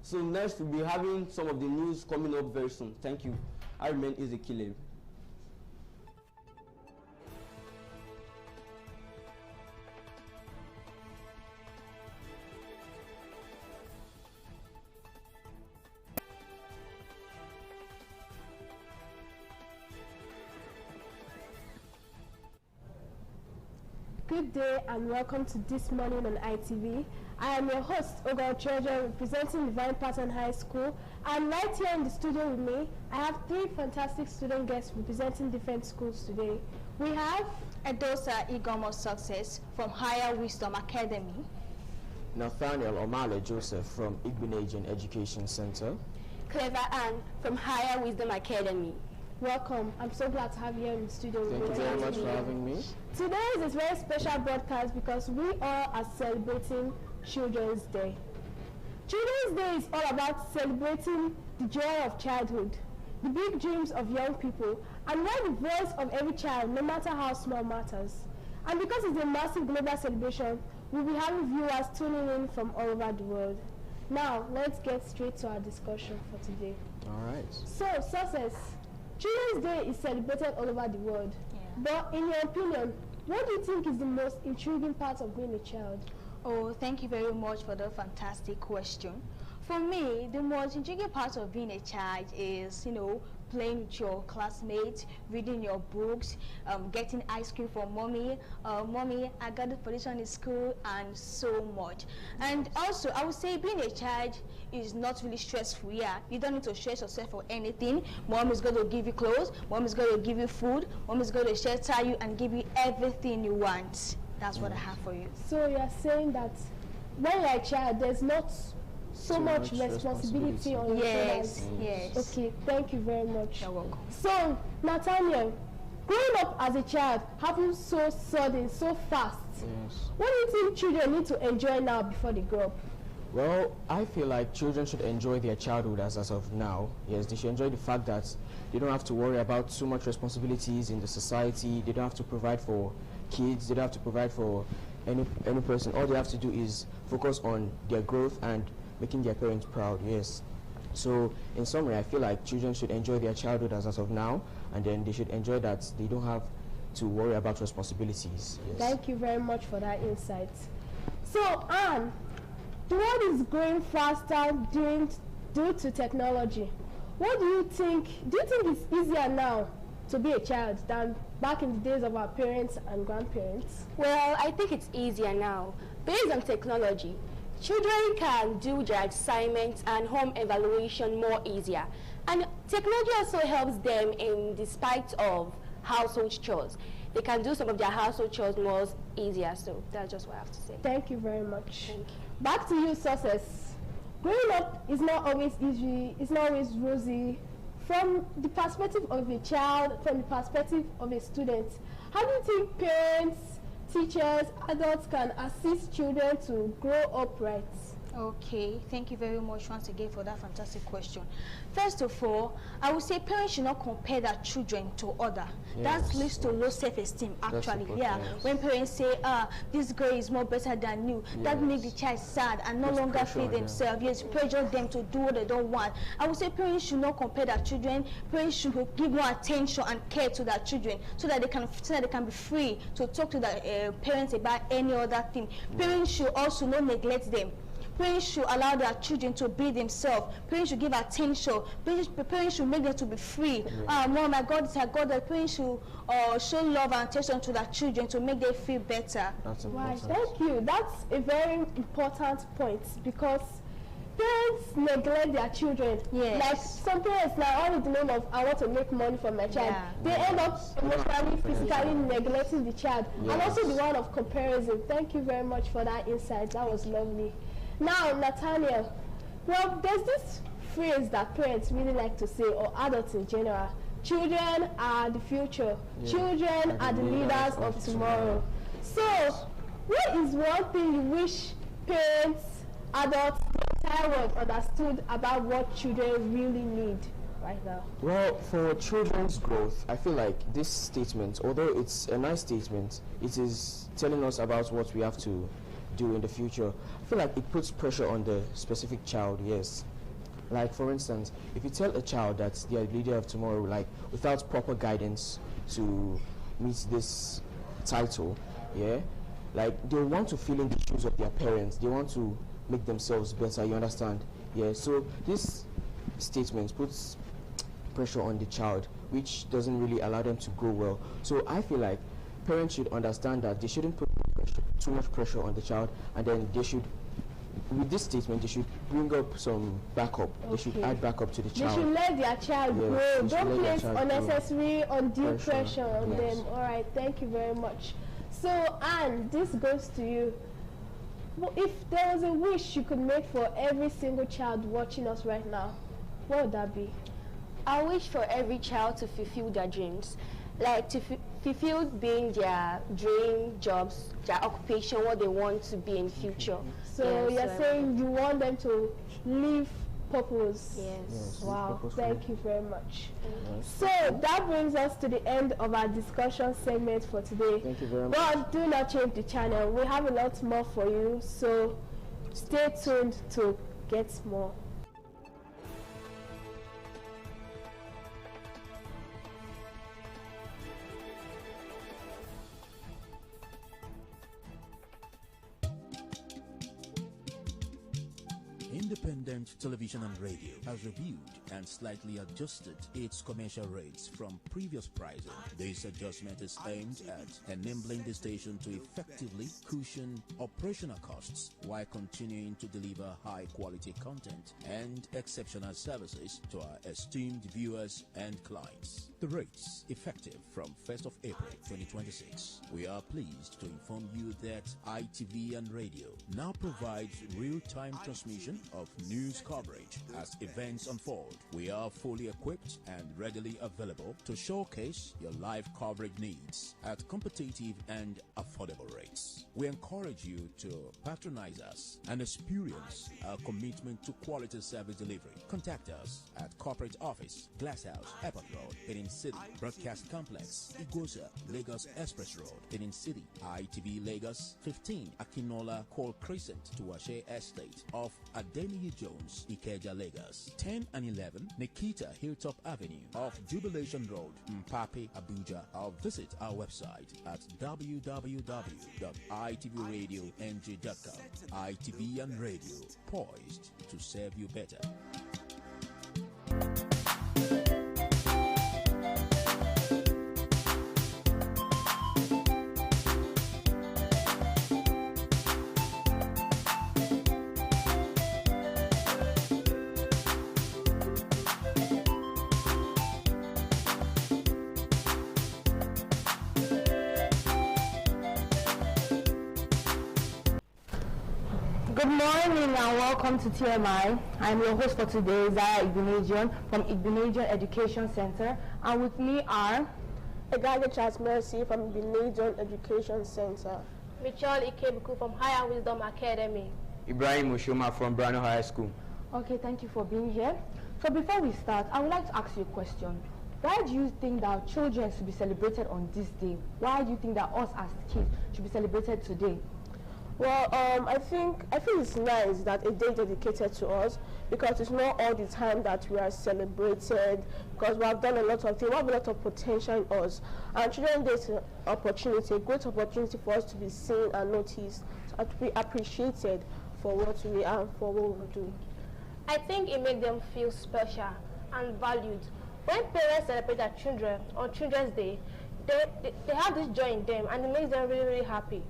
So next we'll be having some of the news coming up very soon. Thank you. I remain Ezekiel. Good day and welcome to This Morning on ITV. I am your host, Oga Treasure, representing Divine Pattern High School. And right here in the studio with me, I have three fantastic student guests representing different schools today. We have Edosa Igom of Success from Higher Wisdom Academy. Nathaniel Omale Joseph from Igbenegin Education Center. Clever Ann from Higher Wisdom Academy. Welcome. I'm so glad to have you here in the studio. Thank you very much for having me. Today is a very special broadcast because we all are celebrating Children's Day. Children's Day is all about celebrating the joy of childhood, the big dreams of young people, and why the voice of every child, no matter how small, matters. And because it's a massive global celebration, we'll be having viewers tuning in from all over the world. Now, let's get straight to our discussion for today. All right. So, Success. Children's Day is celebrated all over the world. Yeah. But in your opinion, what do you think is the most intriguing part of being a child? Oh, thank you very much for the fantastic question. For me, the most intriguing part of being a child is, playing with your classmates, reading your books, getting ice cream from mommy. Mommy, I got the position in school, and so much. And also, I would say being a child is not really stress-free. Yeah? You don't need to stress yourself for anything. Mom is going to give you clothes. Mom is going to give you food. Mom is going to shelter you and give you everything you want. That's what I have for you. So you're saying that when you're a child, there's not so much responsibility on your shoulders. Yes. Okay, thank you very much. You're welcome. So, Nathaniel, growing up as a child happens so sudden, so fast. Yes. What do you think children need to enjoy now before they grow up? Well, I feel like children should enjoy their childhood as of now. Yes, they should enjoy the fact that they don't have to worry about too much responsibilities in the society. They don't have to provide for kids. They don't have to provide for any person. All they have to do is focus on their growth and making their parents proud. Yes. So in summary, I feel like children should enjoy their childhood as of now, and then they should enjoy that they don't have to worry about responsibilities. Yes. Thank you very much for that insight. So, Anne, the world is growing faster during due to technology. What do you think? Do you think it's easier now to be a child than back in the days of our parents and grandparents? Well, I think it's easier now. Based on technology, children can do their assignments and home evaluation more easier. And technology also helps them in despite of household chores. They can do some of their household chores more easier. So that's just what I have to say. Thank you very much. Thank you. Back to you, Success. Growing up is not always easy, it's not always rosy. From the perspective of a child, from the perspective of a student, how do you think parents, teachers, adults can assist children to grow up right? Okay, thank you very much once again for that fantastic question. First of all, I would say parents should not compare their children to others. Yes. That leads to low self-esteem, actually. important, Yeah, yes. when parents say, this girl is more better than you, that makes the child sad and no There's longer pressure feel on them. themselves. Yes, pressure them to do what they don't want. I would say parents should not compare their children. Parents should give more attention and care to their children so that they can be free to talk to their parents about any other thing. Parents should also not neglect them. Parents should allow their children to be themselves. Parents should give attention. Parents should make them to be free. Mom, I got this, I got that. Parents should show love and attention to their children to make them feel better. That's Right, important. thank you. That's a very important point because parents neglect their children. Yes. Like some parents now, all in the name of I want to make money for my child. Yeah. They end up emotionally, physically neglecting the child. And Yes. also the one of comparison. Thank you very much for that insight. That was lovely. Now, Nathaniel, well, there's this phrase that parents really like to say, or adults in general. Children are the future. Yeah. Children are the leaders of tomorrow. So, what is one thing you wish parents, adults, the entire world understood about what children really need right now? Well, for children's growth, I feel like this statement, although it's a nice statement, it is telling us about what we have to do in the future. I feel like it puts pressure on the specific child, yes. Like, for instance, if you tell a child that they are the leader of tomorrow, like, without proper guidance to meet this title, yeah, like, they want to fill in the shoes of their parents. They want to make themselves better, you understand? Yeah, so this statement puts pressure on the child, which doesn't really allow them to grow well. So I feel like parents should understand that they shouldn't put too much pressure on the child, and then they should, with this statement, they should bring up some backup. They should add backup to the They child. should let their child Yes, grow. they should Don't let their place child grow. unnecessary, undue pressure on Yes. them. All right, thank you very much. So, Anne, this goes to you. Well, if there was a wish you could make for every single child watching us right now, what would that be? I wish for every child to fulfill their dreams, like to fulfill being their dream jobs, their occupation, what they want to be in future. So Yeah, you're saying you want them to live purpose. Yes. Wow, purposeful. thank you very much. So that brings us to the end of our discussion segment for today. Thank you very much. But do not change the channel. We have a lot more for you, so stay tuned to get more. Independent Television and Radio has reviewed and slightly adjusted its commercial rates from previous pricing. This adjustment is aimed at enabling the station to effectively cushion operational costs while continuing to deliver high-quality content and exceptional services to our esteemed viewers and clients. The rates effective from 1st of April 2026. We are pleased to inform you that ITV and Radio now provides real-time transmission of news coverage as events unfold. We are fully equipped and readily available to showcase your live coverage needs at competitive and affordable rates. We encourage you to patronize us and experience our commitment to quality service delivery. Contact us at Corporate Office, Glass House, Airport Road, Benin City, Broadcast Complex, Igosa, Lagos Express Road, Benin City, ITV Lagos, 15 Akinola Cole Crescent to Washe Estate off Adeniyi Jones, Ikeja, Lagos, 10 and 11 Nikita Hilltop Avenue off Jubilation Road, Mpape, Abuja, or visit our website at www.itvradio.ng.com. ITV and Radio, poised to serve you better. Good morning and welcome to TMI. I'm your host for today, Zara Igbinajian from Igbinajian Education Center, and with me are Egage Charles Mercy from Igbinajian Education Center, Michelle Ikebuku from Higher Wisdom Academy, Ibrahim Oshoma from Brano High School. Okay, thank you for being here. So before we start, I would like to ask you a question. Why do you think that children should be celebrated on this day? Why do you think that us as kids should be celebrated today? Well, I feel it's nice that a day dedicated to us, because it's not all the time that we are celebrated, because we have done a lot of things, we have a lot of potential in us. And Children's Day is an opportunity, a great opportunity for us to be seen and noticed, and to be appreciated for what we are and for what we do. I think it makes them feel special and valued. When parents celebrate their children on Children's Day, they have this joy in them, and it makes them really, really happy.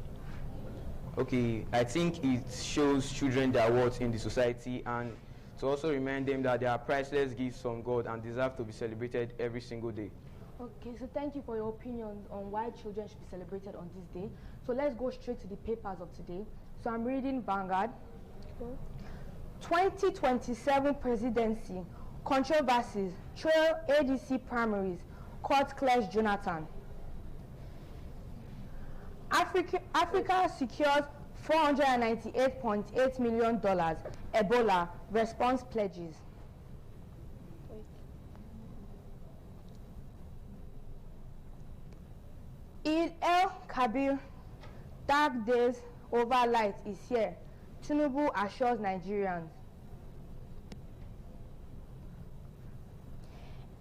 Okay, I think it shows children their worth in the society, and to also remind them that they are priceless gifts from God and deserve to be celebrated every single day. Okay, so thank you for your opinions on why children should be celebrated on this day. So let's go straight to the papers of today. So I'm reading Vanguard. 2027 presidency, controversies, trail ADC primaries, court clears Jonathan. Africa secures $498.8 million Ebola response pledges. Eid el-Kabir, dark days over light is here. Tinubu assures Nigerians.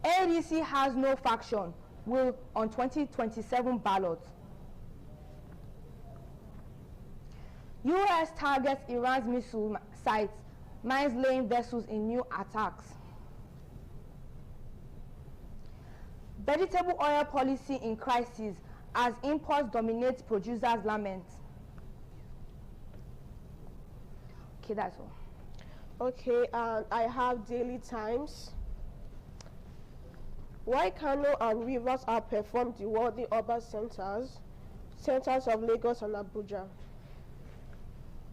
ADC has no faction, will on 2027 ballot. U.S. targets Iran's missile sites, mines laying vessels in new attacks. Vegetable oil policy in crisis as imports dominate producers' lament. Okay, that's all. Okay, and I have Daily Times. Why Kano and Rivers outperformed the worldly urban centers of Lagos and Abuja.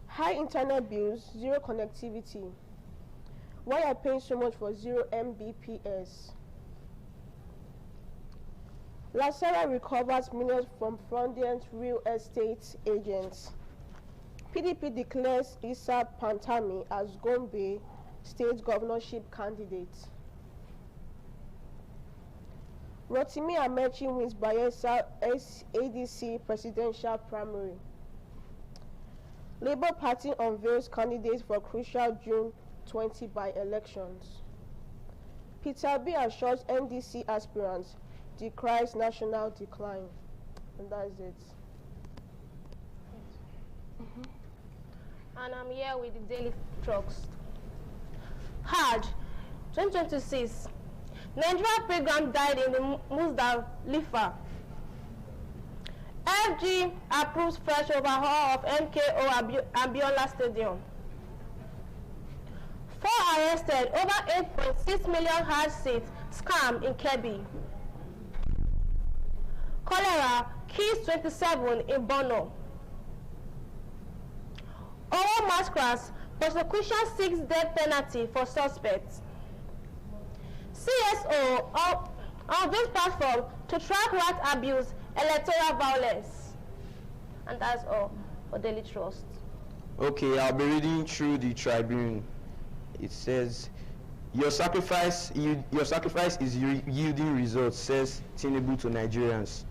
High internet bills, zero connectivity. Why are paying so much for 0 Mbps? Lasera recovers millions from fraudulent real estate agents. PDP declares Issa Pantami as Gombe state governorship candidate. Rotimi Amechi wins Bayelsa ADC presidential primary. Labour Party unveils candidates for crucial June 20 by-elections. Peter B assures NDC aspirants decries national decline. And that's it. And I'm here with the Daily Trust. Hajj 2026. Nigeria pilgrim died in the Muzdalifah. FG approves fresh overhaul of MKO Abiola Stadium. 4 arrested, over 8.6 million Hajj seats scam in Kebbi. Cholera kills 27 in Bono. Oral masquerades, prosecution seeks death penalty for suspects. CSO on this platform to track rat abuse, electoral violence. And that's all for Daily Trust. Okay, I'll be reading through the Tribune. It says, your sacrifice is yielding results, says Tinubu to Nigerians.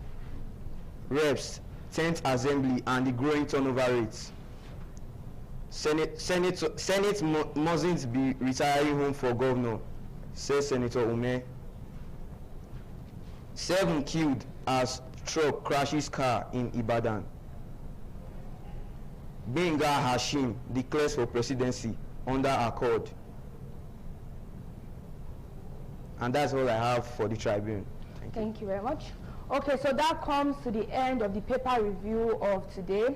Reps, 10th Assembly and the growing turnover rates. Senate mustn't be retiring home for governor, says Senator Ume. 7 killed as truck crashes car in Ibadan. Benga Hashim declares for presidency under accord. And that's all I have for the Tribune. Thank you very much. Okay, so that comes to the end of the paper review of today.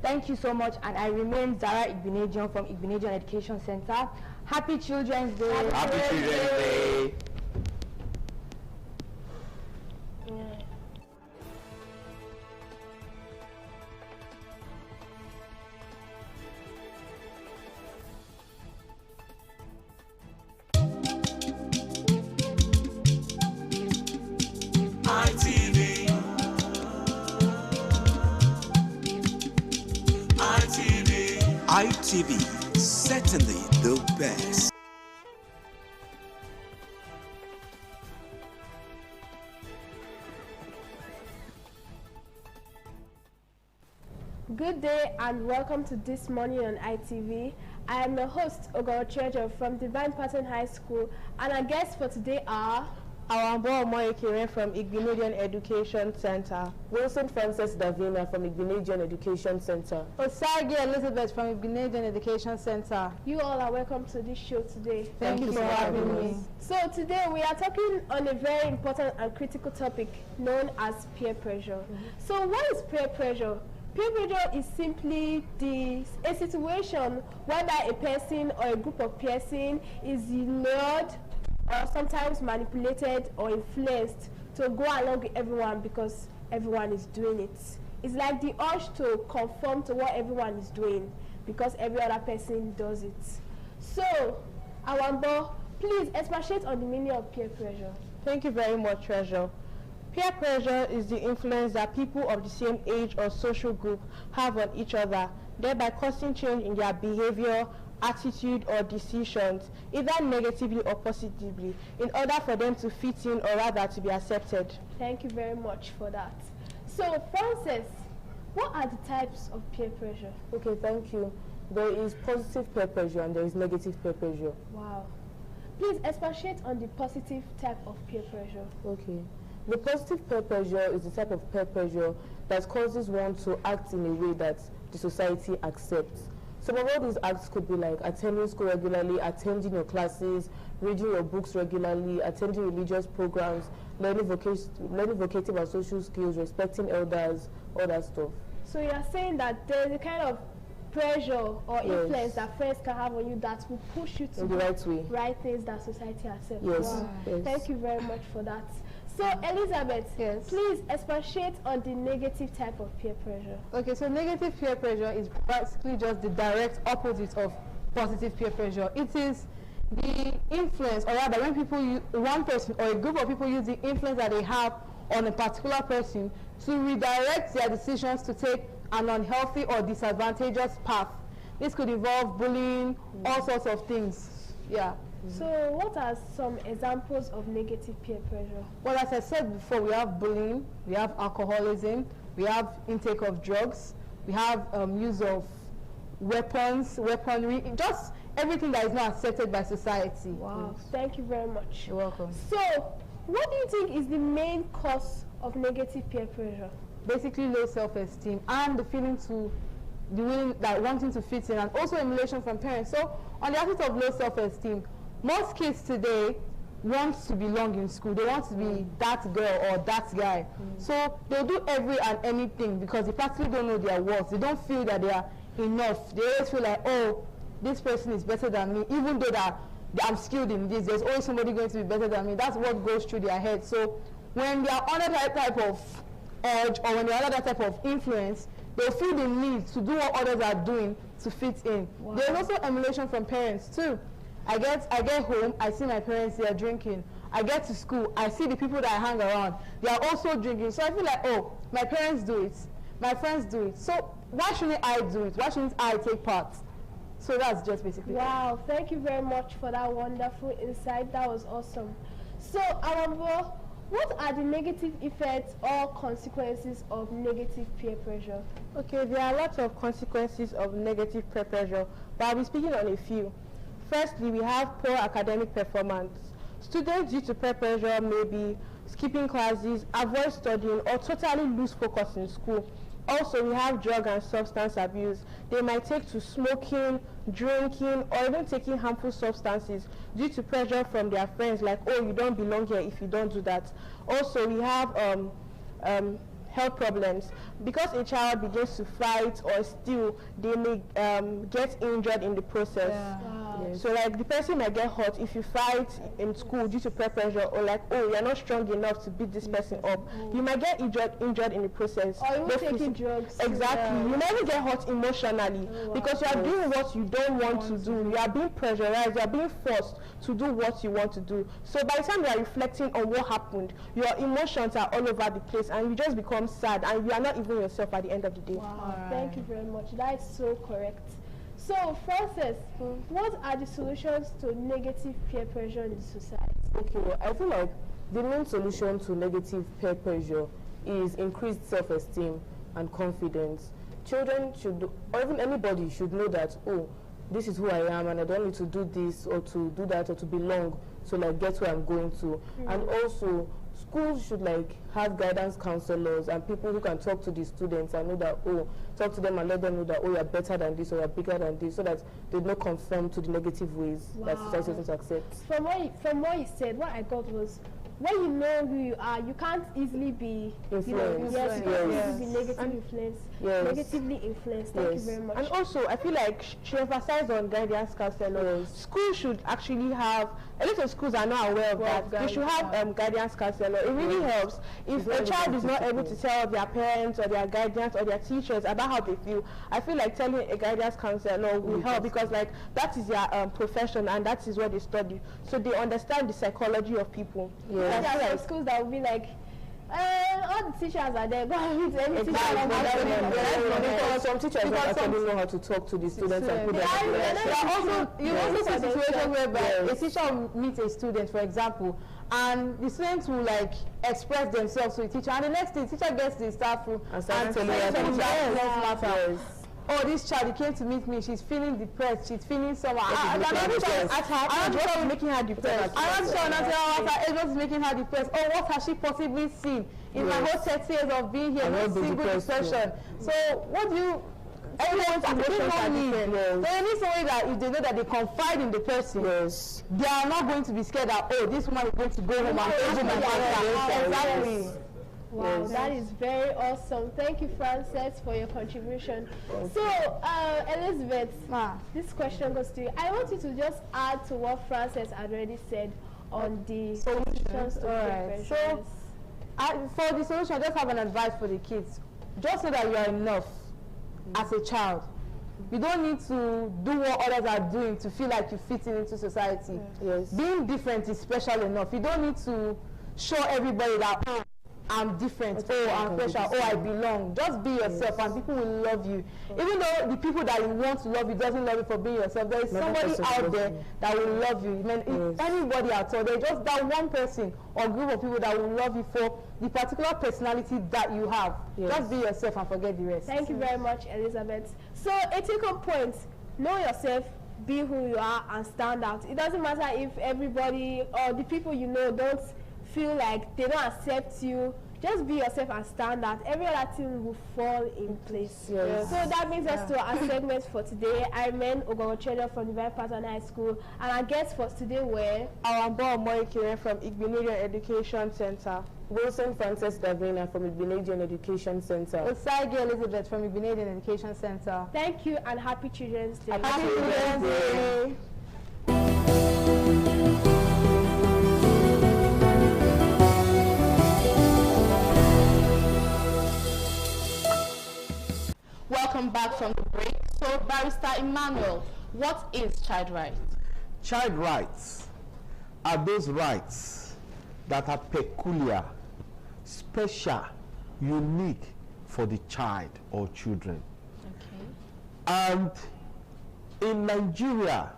Thank you so much, and I remain Zara Igbinajian from Igbinajian Education Center. Happy Children's Day. Happy Children's Day. ITV, certainly the best. Good day and welcome to This Morning on ITV. I am the host, Ogoro Treasure from Divine Pattern High School, and our guests for today are Awambo Omoyekere from Igbinedian Education Center, Wilson Francis Davina from Igbinedian Education Center, Osagi Elizabeth from Igbinedian Education Center. You all are welcome to this show today. Thank you for having me. So today we are talking on a very important and critical topic known as peer pressure. So what is peer pressure? Peer pressure is simply a situation whereby a person or a group of persons is lured or sometimes manipulated or influenced to go along with everyone because everyone is doing it. It's like the urge to conform to what everyone is doing because every other person does it. So, Awambo, please expatiate on the meaning of peer pressure. Thank you very much, Treasure. Peer pressure is the influence that people of the same age or social group have on each other, thereby causing change in their behavior, attitude, or decisions, either negatively or positively, in order for them to fit in or rather to be accepted. Thank you very much for that. So, Francis, what are the types of peer pressure? Okay, thank you. There is positive peer pressure and there is negative peer pressure. Wow. Please expatiate on the positive type of peer pressure. Okay. The positive peer pressure is the type of peer pressure that causes one to act in a way that the society accepts. Some of all these acts could be like attending school regularly, attending your classes, reading your books regularly, attending religious programs, learning vocative and social skills, respecting elders, all that stuff. So you are saying that there is a kind of pressure or influence that friends can have on you that will push you to in the right way, right things that society accepts. Yes. Wow. Yes. Thank you very much for that. So, Elizabeth, please expatiate on the negative type of peer pressure. Okay, so negative peer pressure is basically just the direct opposite of positive peer pressure. It is the influence, or rather when people use, one person or a group of people use the influence that they have on a particular person to redirect their decisions to take an unhealthy or disadvantageous path. This could involve bullying, all sorts of things. Yeah. So what are some examples of negative peer pressure? Well, as I said before, we have bullying, we have alcoholism, we have intake of drugs, we have use of weaponry, just everything that is not accepted by society. Wow, thank you very much. You're welcome. So, what do you think is the main cause of negative peer pressure? Basically low self-esteem and the feeling to the willing that wanting to fit in, and also emulation from parents. So on the aspect of low self-esteem, most kids today want to belong in school. They want to be that girl or that guy. So they'll do every and anything because they practically don't know their worth. They don't feel that they are enough. They always feel like, oh, this person is better than me, even though that I'm skilled in this. There's always somebody going to be better than me. That's what goes through their head. So when they are under that type of urge or when they are under that type of influence, they'll feel the need to do what others are doing to fit in. Wow. There's also emulation from parents too. I get home, I see my parents, they are drinking. I get to school, I see the people that I hang around, they are also drinking. So I feel like, oh, my parents do it, my friends do it. So why shouldn't I do it? Why shouldn't I take part? So that's just basically Wow, thank you very much for that wonderful insight. That was awesome. So, Awambo, what are the negative effects or consequences of negative peer pressure? Okay, there are lots of consequences of negative peer pressure, but I'll be speaking on a few. Firstly, we have poor academic performance. Students due to peer pressure may be skipping classes, avoid studying, or totally lose focus in school. Also, we have drug and substance abuse. They might take to smoking, drinking, or even taking harmful substances due to pressure from their friends, like, oh, you don't belong here if you don't do that. Also, we have health problems. Because a child begins to fight or steal, they may get injured in the process. Yeah. Wow. Yes. So like the person might get hurt if you fight in school due to peer pressure, or like, oh, you're not strong enough to beat this person up. You might get injured in the process. Or even taking drugs. Exactly. You might even get hurt emotionally because you are doing what you don't want to do. You are being pressurized. You are being forced to do what you want to do. So by the time you are reflecting on what happened, your emotions are all over the place and you just become sad and you are not even yourself at the end of the day. Wow. Thank you very much. That is so correct. So, Frances, what are the solutions to negative peer pressure in the society? Okay, well, I feel like the main solution to negative peer pressure is increased self-esteem and confidence. Children should, or even anybody should know that, oh, this is who I am and I don't need to do this or to do that or to belong to like get where I'm going to. And also, schools should like have guidance counselors and people who can talk to the students and know that, oh, talk to them and let them know that, oh, you're better than this or you're bigger than this, so that they don't conform to the negative ways that society doesn't accept. From what you said, what I got was, when you know who you are, you can't easily be influenced. Yes, you can't easily be negatively influenced. Thank you very much. And also, I feel like she emphasized on guidance counselors. Schools should actually have, a lot of schools are not aware of that. They should have guidance counselor. It really helps. If a child is not able to tell their parents or their guardians or their teachers about how they feel, I feel like telling a guidance counselor will help, because like that is their profession and that is what they study. So they understand the psychology of people. There are some schools that will be like, all the teachers are there, go and meet any teacher. Some teachers don't actually know how to talk to the students and put them in. There are also, you also see situations whereby a teacher will meet a student, for example, and the students will like express themselves to the teacher, and the next day the teacher gets to the staff room and tells them, oh, this child, he came to meet me, she's feeling depressed, she's feeling somehow. Another child is making her depressed. Another child is making her depressed. Oh, what has she possibly seen in my whole 30 years of being here? No single depression. So, what do you... Everyone's emotions are different. So they need somebody that if they know that they confide in the person, they are not going to be scared that, oh, this woman is going to go home and tell my father. Exactly. Wow, that is very awesome. Thank you, Frances, for your contribution. So, Elizabeth, this question goes to you. I want you to just add to what Frances had already said on the solutions to peer pressure. So, for the solution, I just have an advice for the kids. Just know that you are enough as a child. You don't need to do what others are doing to feel like you fit into society. Being different is special enough. You don't need to show everybody that, oh, I'm different, oh, I'm special, oh, I belong. Just be yourself and people will love you. Even though the people that you want to love you doesn't love you for being yourself, there is somebody out there that will love you. Anybody at all, there's just that one person or group of people that will love you for the particular personality that you have. Just be yourself and forget the rest. Thank you very much, Elizabeth. So, a take-home point, know yourself, be who you are, and stand out. It doesn't matter if everybody or the people you know don't feel like they don't accept you. Just be yourself and stand out. Every other thing will fall in place. So that brings us to our segment for today. I'm Ogorochedo from Divine Pattern High School, and our guests for today were Awambo Moikire from Igbinedion Education Center, Wilson Frances Davina from Igbinedion Education Center, Osagi Elizabeth from Igbinedion Education Center. Thank you and happy Children's Day. Happy Children's Day. Welcome back from the break. So, Barrister Emmanuel, what is child rights? Child rights are those rights that are peculiar, special, unique for the child or children. And in Nigeria,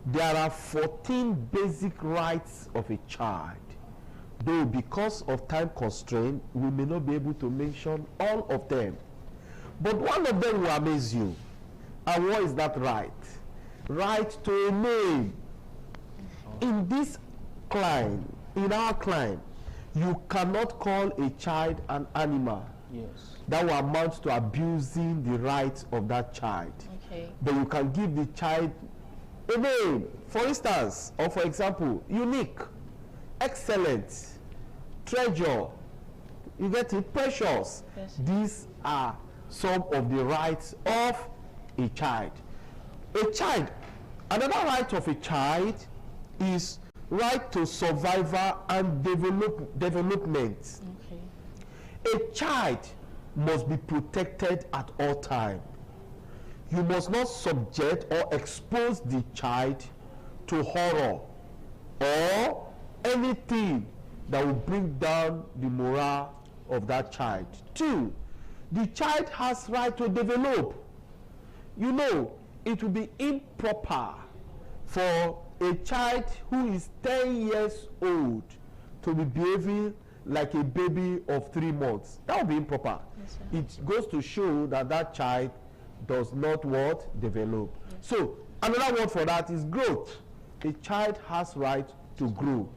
there are 14 basic rights of a child. Though because of time constraint, we may not be able to mention all of them. But one of them will amaze you. And what is that right? Right to a name. In this climb, in our climb, you cannot call a child an animal. That will amount to abusing the rights of that child. But you can give the child a name. For instance, or for example, unique, excellent, treasure, you get it, precious. These are some of the rights of a child. A child, another right of a child is right to survival and development. A child must be protected at all times. You must not subject or expose the child to horror or anything that will bring down the morale of that child. 2, the child has right to develop. You know, it will be improper for a child who is 10 years old to be behaving like a baby of 3 months. That would be improper. Yes, it goes to show that that child does not what? Develop. Yes. So another word for that is growth. A child has right to grow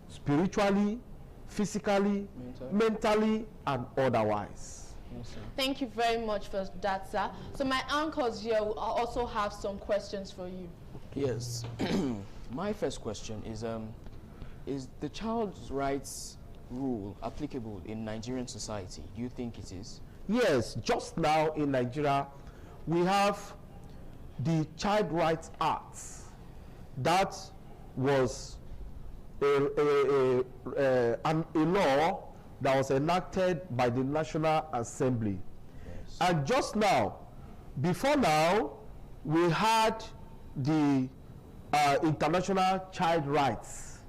spiritually, physically, mentally, and otherwise. Yes, thank you very much for that, sir. So my uncles here will also have some questions for you. Yes. My first question is the child's rights rule applicable in Nigerian society? Do you think it is? Yes, just now in Nigeria, we have the Child Rights Act. That was a law that was enacted by the National Assembly. Yes. And just now, before now, we had the International Child Rights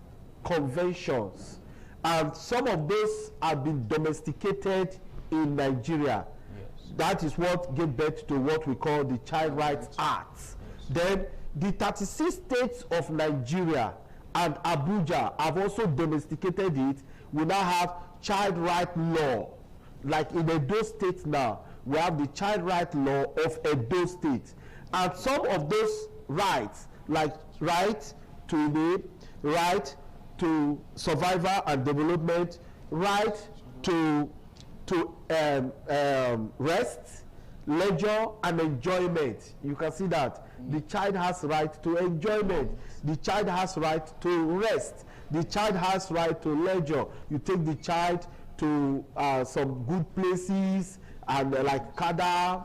Conventions, and some of those have been domesticated in Nigeria. Yes. That is what gave birth to what we call the Child Rights Act. Yes. Then the 36 states of Nigeria and Abuja have also domesticated it. We now have child right law. Like in Edo State now, we have the child right law of Edo State. And some of those rights, like right to name, right to survival and development, right to rest, leisure, and enjoyment. You can see that the child has right to enjoyment. The child has right to rest. The child has right to leisure. You take the child to some good places and like Kada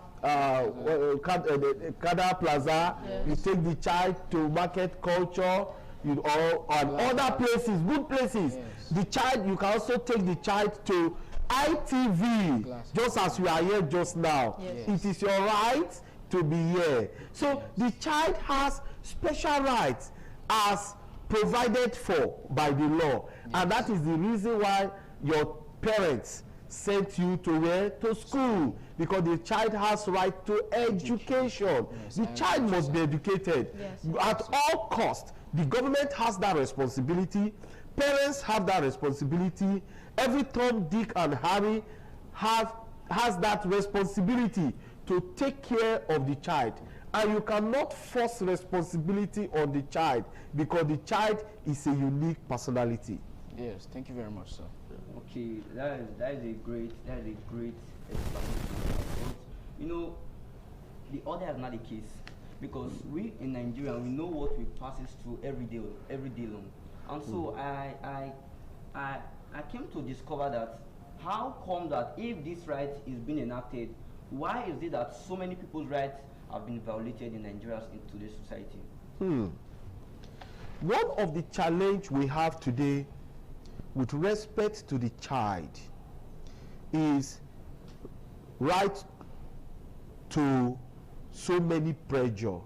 Plaza. Yes. You take the child to Market Culture, and other places, good places. Yes. The child, you can also take the child to ITV, just as you are here just now. Yes. It is your right to be here. So the child has special rights as provided for by the law. Yes. And that is the reason why your parents sent you to where? To school. Because the child has right to education. Yes. The child must be educated. Yes. At all costs. The government has that responsibility. Parents have that responsibility. Every Tom, Dick, and Harry has that responsibility to take care of the child. And you cannot force responsibility on the child because the child is a unique personality. Yes, thank you very much, sir. Okay, that is a great explanation. But, you know, the other is not the case, because we in Nigeria, we know what we passes through every day long. And so I came to discover that how come that if this right is being enacted, why is it that so many people's rights have been violated in Nigeria in today's society? One of the challenge we have today with respect to the child is right to so many pressure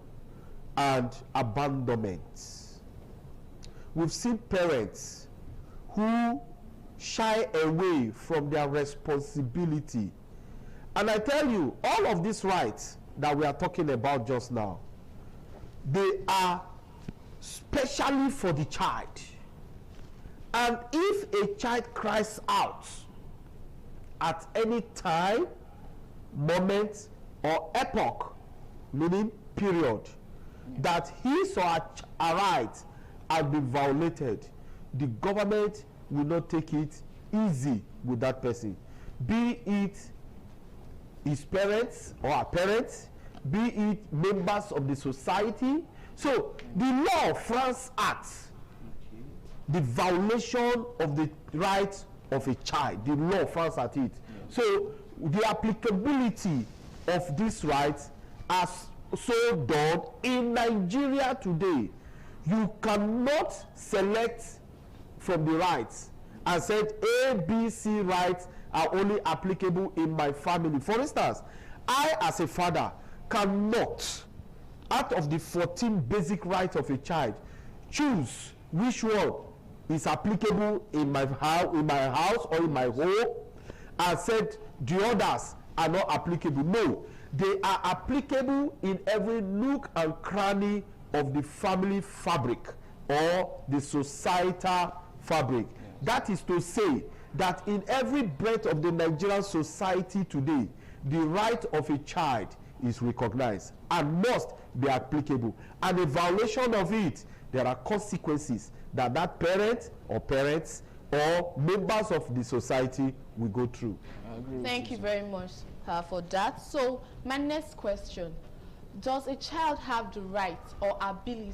and abandonment. We've seen parents who shy away from their responsibility. And I tell you, all of these rights that we are talking about just now, they are specially for the child. And if a child cries out at any time, moment, or epoch, meaning period, that his or her right has been violated, the government will not take it easy with that person. Be it his parents or her parents, be it members of the society. So the law of France Act, the violation of the rights of a child, the law of France at it. So the applicability of these rights as so done in Nigeria today. You cannot select from the rights and say A, B, C rights are only applicable in my family. For instance, I as a father cannot, out of the 14 basic rights of a child, choose which one is applicable in my house or in my home, and said the others are not applicable. No, They are applicable in every nook and cranny of the family fabric or the societal fabric. That is to say that in every breadth of the Nigerian society today, the right of a child is recognized and must be applicable. And a violation of it, there are consequences that that parent or parents or members of the society will go through. Thank you very much for that. So my next question, does a child have the right or ability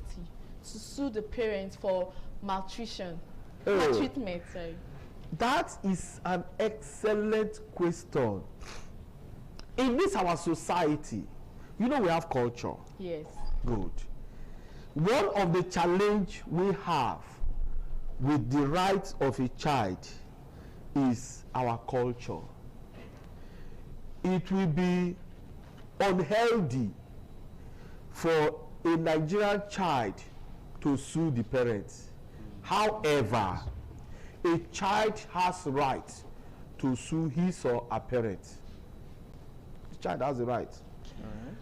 to sue the parents for maltreatment? Sorry. That is an excellent question. In this our society, you know we have culture. Yes. Good. One of the challenge we have with the rights of a child is our culture. It will be unhealthy for a Nigerian child to sue the parents. However, a child has right to sue his or her parents. The child has the right.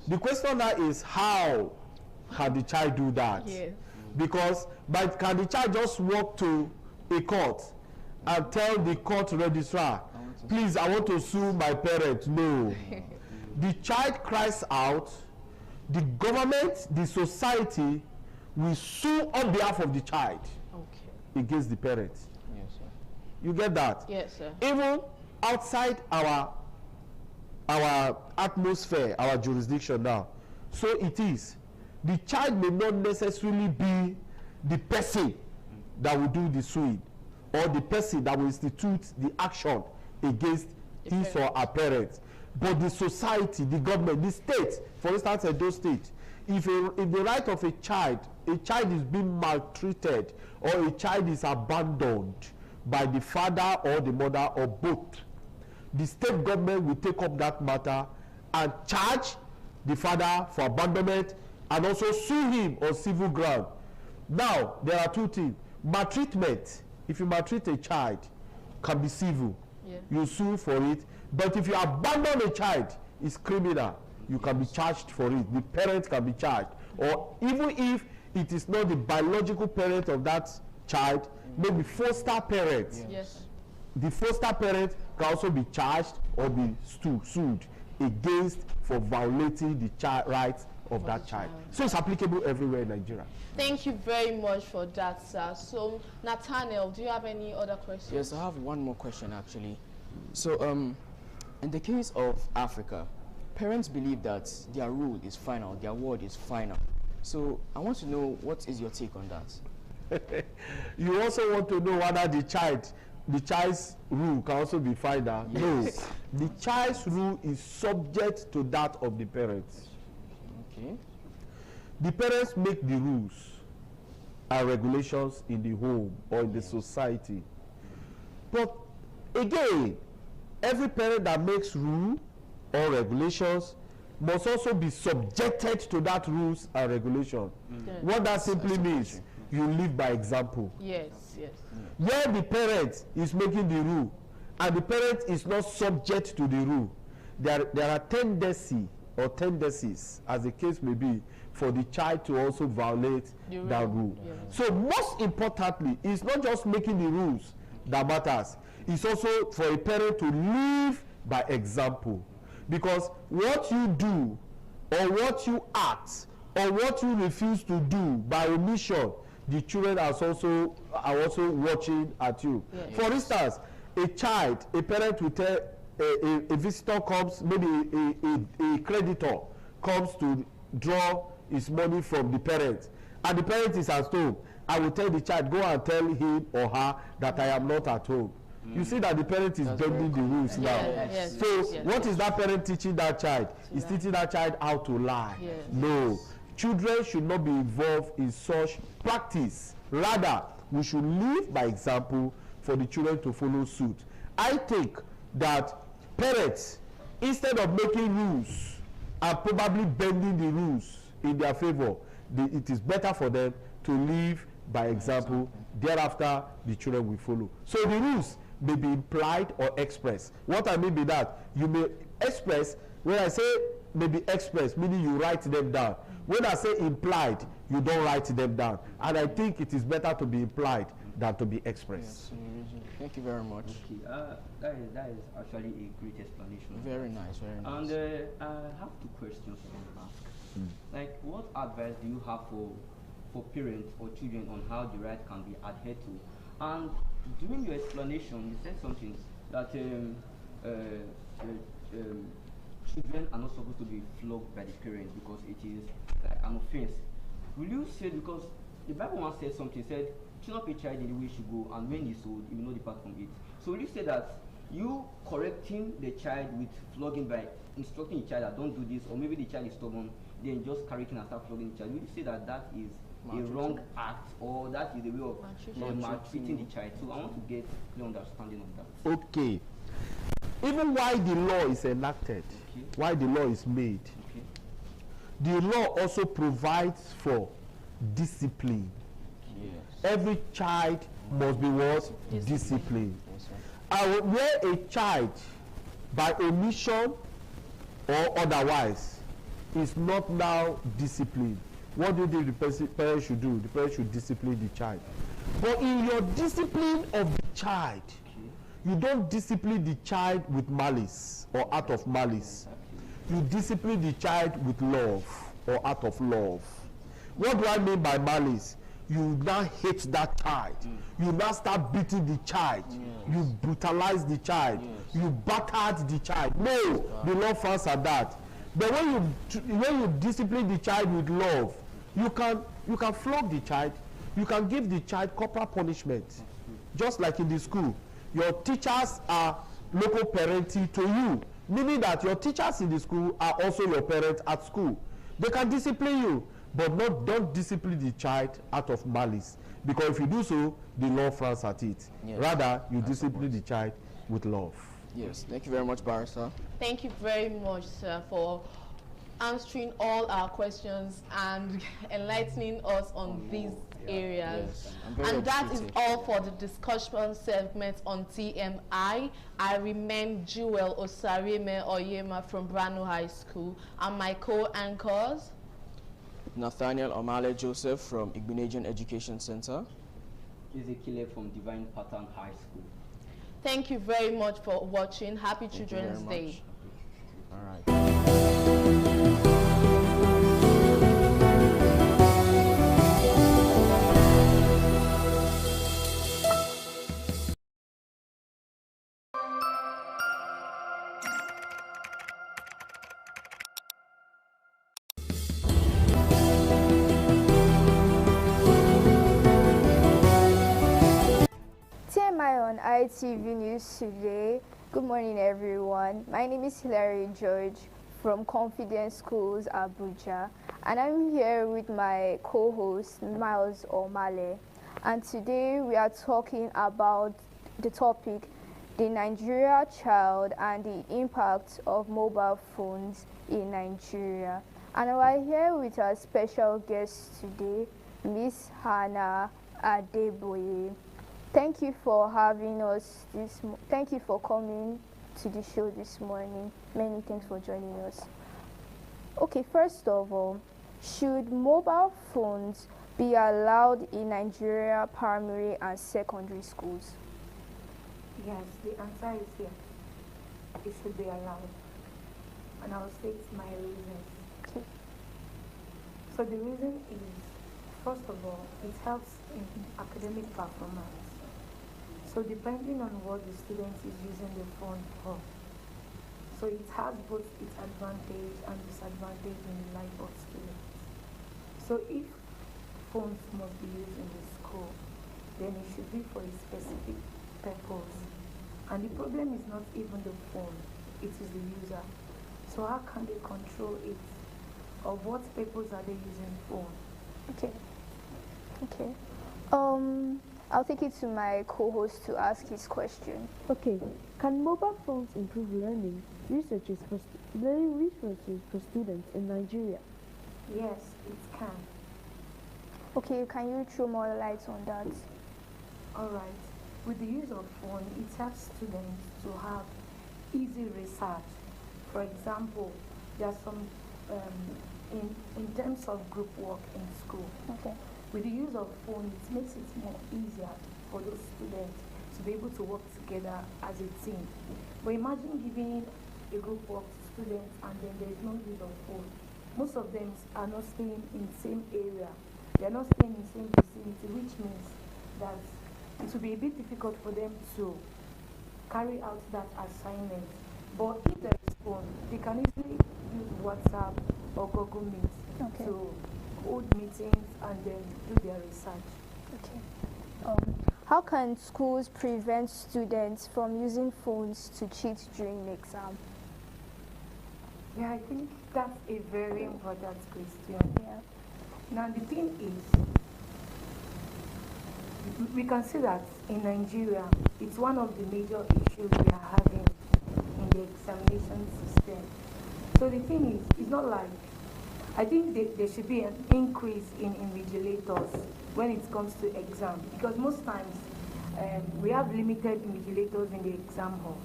The question now is, how can the child do that? Yes. Because can the child just walk to a court and tell the court registrar, please, I want to sue my parents? No. The child cries out, the government, the society will sue on behalf of the child against the parents. Yes, sir. You get that? Yes, sir. Even outside our atmosphere, our jurisdiction now, so it is. The child may not necessarily be the person that will do the suing or the person that will institute the action against his or her parents, but the society, the government, the state. For instance, Edo State, if the right of a child is being maltreated or a child is abandoned by the father or the mother or both, the state government will take up that matter and charge the father for abandonment and also sue him on civil ground. Now, there are two things. Maltreatment, if you maltreat a child, can be civil. Yeah. You sue for it. But if you abandon a child, it's criminal. You can be charged for it. The parent can be charged. Or even if it is not the biological parent of that child, maybe foster parents. Yes. The foster parent can also be charged or be sued against for violating the child rights of that child. So it's applicable everywhere in Nigeria. Thank you very much for that, sir. So, Nathaniel, do you have any other questions? Yes, I have one more question actually. So, in the case of Africa, parents believe that their rule is final, their word is final. So, I want to know, what is your take on that? You also want to know whether the child's rule can also be final. Yes. No, the child's rule is subject to that of the parents. Okay. The parents make the rules and regulations in the home or in the society. But again, every parent that makes rule or regulations must also be subjected to that rules and regulation. What that simply means, you live by example. Yes, yes. Where the parent is making the rule and the parent is not subject to the rule, there are tendencies, as the case may be, for the child to also violate that rule. Yeah. So most importantly, it's not just making the rules that matters. It's also for a parent to live by example. Because what you do or what you act or what you refuse to do by omission, the children are also watching at you. Yes. For instance, a parent will tell a visitor comes, maybe a creditor comes to draw his money from the parent, and the parent is at home. I will tell the child, go and tell him or her that I am not at home. You see that the parent is bending the rules now. Yes, so what is that parent teaching that child? He's teaching that child how to lie. Yes. No, children should not be involved in such practice. Rather, we should live by example for the children to follow suit. I think that parents, instead of making rules and probably bending the rules in their favor, it is better for them to live by example. Thereafter, the children will follow. So the rules may be implied or expressed. What I mean by that, you may express, when I say may be expressed, meaning you write them down. When I say implied, you don't write them down. And I think it is better to be implied than to be expressed. Yes, thank you very much. Okay, that is actually a great explanation. Very nice, very nice. And I have two questions I want to ask. Like, what advice do you have for parents or children on how the right can be adhered to? And during your explanation, you said something that children are not supposed to be flogged by the parents because it is like an offense. Will you say, because the Bible once said something, said, "Train up a child in the way he should go, and when he's old, he will not depart from it." So will you say that you correcting the child with flogging by instructing the child that don't do this, or maybe the child is stubborn, then just correcting and start flogging the child, will you say that that is a wrong act, or that is a way of maltreating the child? So I want to get the understanding of that. Okay. Even why the law is enacted, why the law is made, the law also provides for discipline. Yes. Every child must be what? Disciplined. And where a child, by omission or otherwise, is not now disciplined, what do you think the parent should do? The parent should discipline the child. But in your discipline of the child, you don't discipline the child with malice or out of malice. You discipline the child with love or out of love. What do I mean by malice? You now hate that child. You now start beating the child. You brutalize the child. You battered the child. No, the law frowns at that. But when you discipline the child with love, you can flog the child. You can give the child corporal punishment. Just like in the school, your teachers are local parenting to you, meaning that your teachers in the school are also your parents at school. They can discipline you, but don't discipline the child out of malice, because if you do so, the law frowns at it. Yes. Rather, you discipline the child with love. Yes, thank you very much, Barrister. Thank you very much, sir, for answering all our questions and enlightening us on these areas. Yes, and that is all for the discussion segment on TMI. I remain Jewel Osarime Oyema from Brano High School, and my co-anchors Nathaniel Omale Joseph from Igbinedian Education Center. Ezekiel from Divine Pattern High School. Thank you very much for watching. Happy Children's Day. All right. On ITV News today. Good morning, everyone. My name is Hilary George from Confidence Schools, Abuja, and I'm here with my co-host Miles Omale. And today we are talking about the topic, the Nigeria child and the impact of mobile phones in Nigeria. And we're here with our special guest today, Miss Hannah Adeboye. Thank you for having us thank you for coming to the show this morning. Many thanks for joining us. Okay, first of all, should mobile phones be allowed in Nigeria primary and secondary schools? Yes, the answer is yes. It should be allowed. And I'll state my reasons. Okay. So the reason is, first of all, it helps in academic performance. So depending on what the student is using the phone for, so it has both its advantage and disadvantage in the life of students. So if phones must be used in the school, then it should be for a specific purpose. And the problem is not even the phone, it is the user. So how can they control it? Or what purpose are they using phone? Okay. I'll take it to my co-host to ask his question. Okay, can mobile phones improve learning researches for students in Nigeria? Yes, it can. Okay, can you throw more light on that? Alright, with the use of phone, it helps students to have easy research. For example, there are some, in terms of group work in school, with the use of phone, it makes it more easier for those students to be able to work together as a team. But imagine giving a group work to students and then there is no use of phone. Most of them are not staying in the same area. They are not staying in the same vicinity, which means that it will be a bit difficult for them to carry out that assignment. But if there is phone, they can easily use WhatsApp or Google Meet to hold meetings and then do their research. How can schools prevent students from using phones to cheat during the exam? Yeah, I think that's a very important question. Yeah. Now the thing is, we can see that in Nigeria, it's one of the major issues we are having in the examination system. So the thing is, it's not like, I think there should be an increase in invigilators when it comes to exam, because most times we have limited invigilators in the exam hall.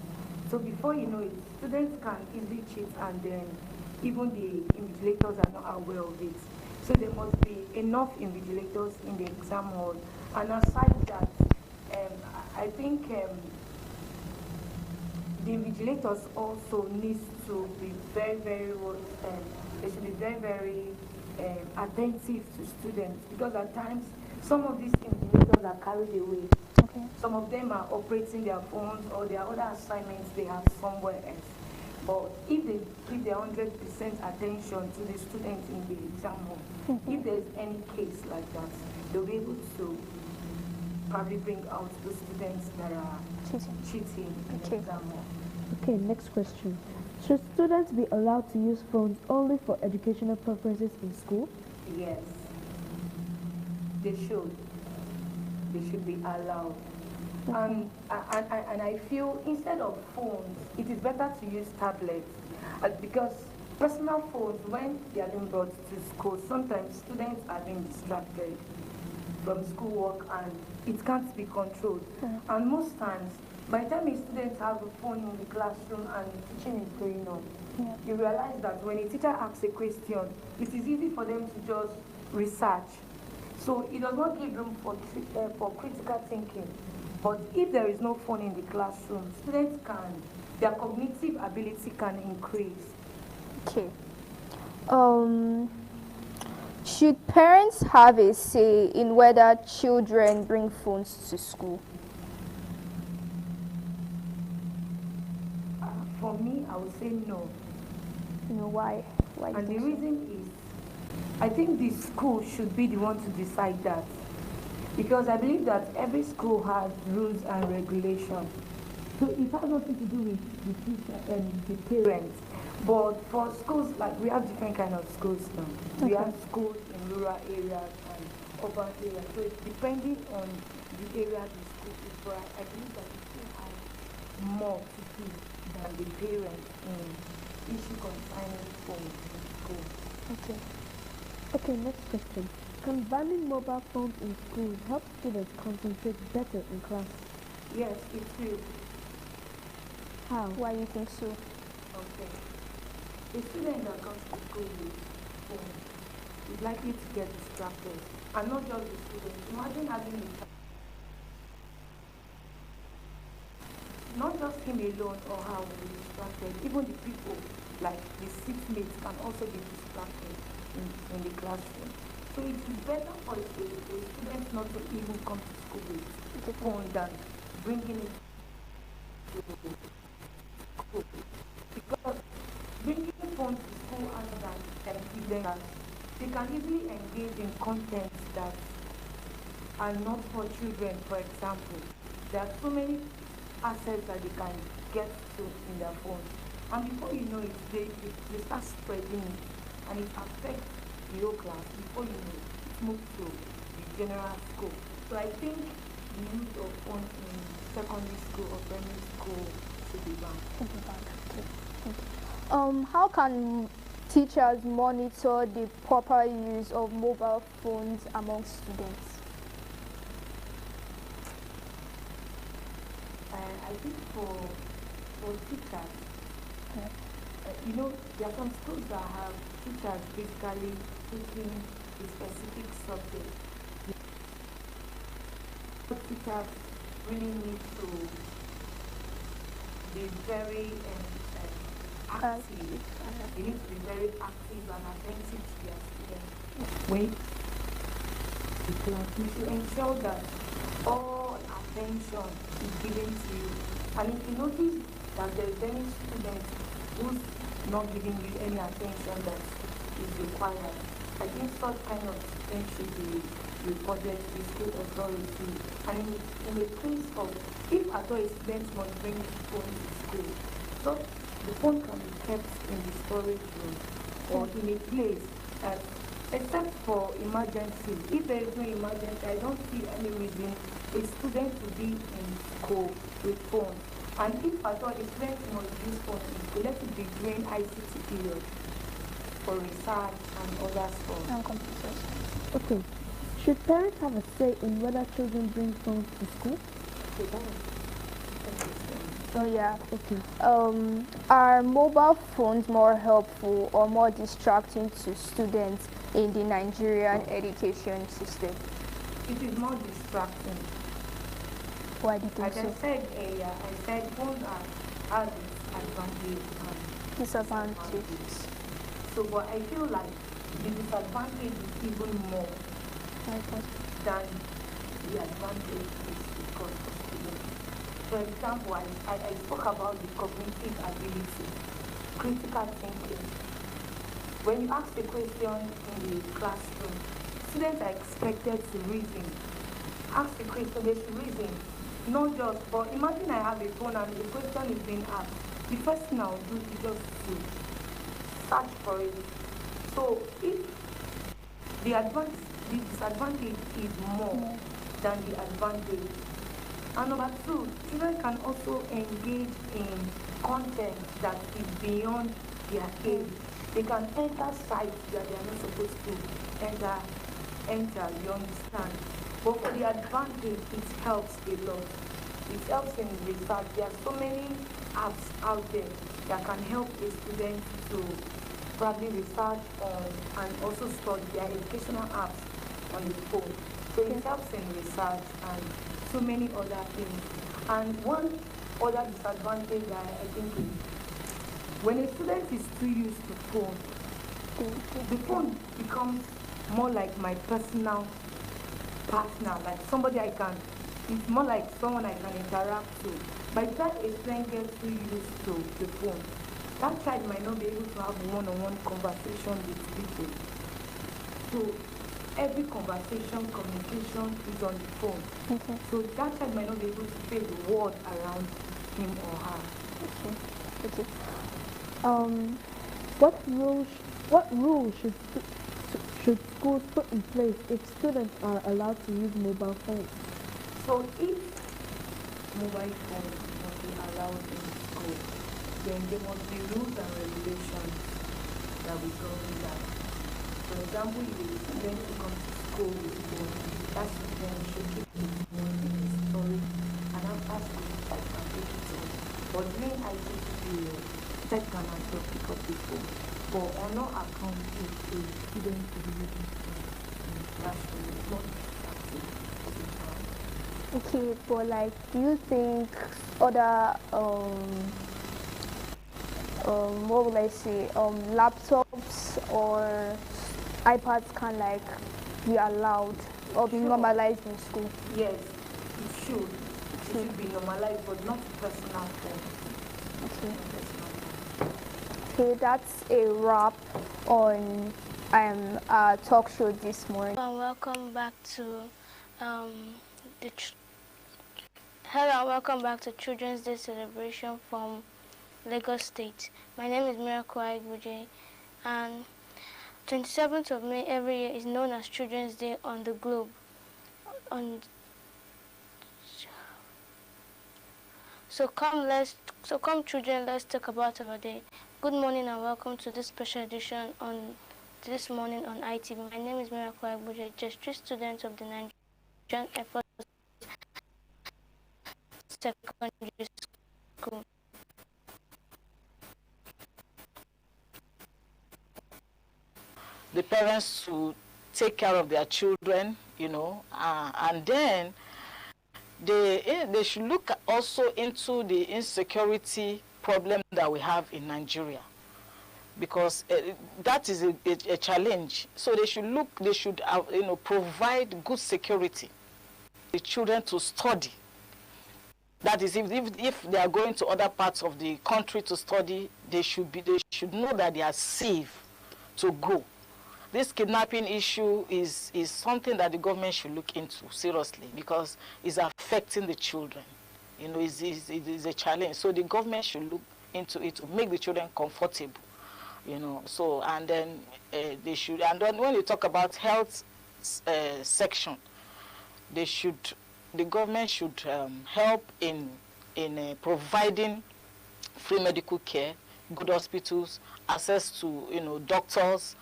So before you know it, students can easily cheat and then even the invigilators are not aware of it. So there must be enough invigilators in the exam hall. And aside that, I think the invigilators also needs to be very, very well, they should be very, very attentive to students, because at times some of these invigilators are carried away. Some of them are operating their phones or their other assignments they have somewhere else. But if they give their 100% attention to the students in the exam hall, if there's any case like that, they'll be able to probably bring out the students that are cheating in the exam hall. Okay, next question. Should students be allowed to use phones only for educational purposes in school? Yes, they should. They should be allowed. And I feel instead of phones, it is better to use tablets, because personal phones, when they are being brought to school, sometimes students are being distracted from schoolwork and it can't be controlled. And most times, by the time a student has a phone in the classroom and teaching is going on, you realize that when a teacher asks a question, it is easy for them to just research. So it does not give room for critical thinking. But if there is no phone in the classroom, students their cognitive ability can increase. Should parents have a say in whether children bring phones to school? For me, I would say no. No, why? And the reason is, I think the school should be the one to decide that. Because I believe that every school has rules and regulations. So it has nothing to do with the teacher and the parents. But for schools, like we have different kind of schools now. We have schools in rural areas and urban areas. So it's depending on the area the school is. But I believe that the school has more to do than the parents in issue concerning phones in school. Okay, next question. Can banning mobile phones in schools help students concentrate better in class? Yes, it will. How? Why do you think so? Okay. A student that comes to school with phone is likely to get distracted. And not just the student. Imagine having a child. Not just him alone or her will be distracted. Even the people, like the seatmates, can also be distracted in the classroom. So it is better for the students not to even come to school with the phone than bringing it to school. Because bringing the phone to school other than giving them, they can easily engage in content that are not for children, for example. There are so many assets that they can get to in their phone. And before you know it, they start spreading it and it affects the whole class. Before you know it moves to the general school. So I think the use of phone in secondary school or primary school should be banned. How can teachers monitor the proper use of mobile phones among students? I think for teachers, You know, there are some schools that have teachers basically teaching a specific subject. Teachers really need to be very active. They need to be very active and attentive to their students. Wait. You should ensure that all attention is given to you. And if you notice that there is any student who's not giving you any attention that is required, I think such kind of thing should be reported to the school authority. And in the case of, if at all a student must bring his phone to school, so the phone can be kept in the storage room or in a place that, except for emergency. If there is no emergency, I don't see any reason a student to be in school with phone. And if at all a student must use phone in school, let it be during ICT period for research and other stuff. And computers. Okay. Should parents have a say in whether children bring phones to school? Oh yeah, okay. Are mobile phones more helpful or more distracting to students in the Nigerian education system? It is more distracting. Why do you think As so? I said earlier, I said phones have advantage and Disadvantages. So, but I feel like the disadvantage is even more than the advantage is because of students. For example, I spoke about the cognitive ability, critical thinking. When you ask a question in the classroom, students are expected to reason. Ask a question, they should reason. Not just, but imagine I have a phone and the question is being asked. The first thing I'll do is just to search for it. So if the disadvantage is more than the advantage. And number two, children can also engage in content that is beyond their age. They can enter sites that they are not supposed to enter, you understand? But for the advantage, it helps a lot. It helps in research. There are so many apps out there that can help a student to probably research on and also study their educational apps on the phone. So it helps in research and so many other things. And one other disadvantage that I think is when a student is too used to phone, the phone becomes more like my personal partner, like somebody it's more like someone I can interact to. By the time a student gets too used to the phone, that child might not be able to have one-on-one conversation with people. So every conversation, communication is on the phone. Okay. So that child might not be able to say the word around him or her. Okay. What rules should schools put in place if students are allowed to use mobile phones? So if mobile phones must be allowed in school, then there must be rules and regulations that will govern that. For example, if a student who comes to school with phone, that student should keep his phone in his storage and after school that can take it home. But during ICT period, that can also pick up the phone. But on no account if a student is using phone in the classroom, it's not distracting to the child. Okay, but like, do you think other what will I say, laptops or iPads can like be allowed or be normalized in school? Yes, it should. It should be normalized, but not personal phone. Okay, that's a wrap on our talk show this morning. Welcome back to Hello, welcome back to Children's Day celebration from Lagos State. My name is Miracle Aigbuje, and 27th of May every year is known as Children's Day on the globe. So come children, let's talk about our day. Good morning and welcome to this special edition on this morning on ITV. My name is Miracle Aigbuje, Gestury student of the Nigerian Air Force Secondary School. the parents to take care of their children, you know, and then they should look also into the insecurity problem that we have in Nigeria, because that is a challenge. So they should you know, provide good security for the children to study. That is, if they are going to other parts of the country to study, they should know that they are safe to go. This kidnapping issue is something that the government should look into seriously, because it's affecting the children. You know, it is a challenge. So the government should look into it to make the children comfortable. You know, so and then they should. And then when you talk about health section, the government should help in providing free medical care, good hospitals, access to, you know, doctors.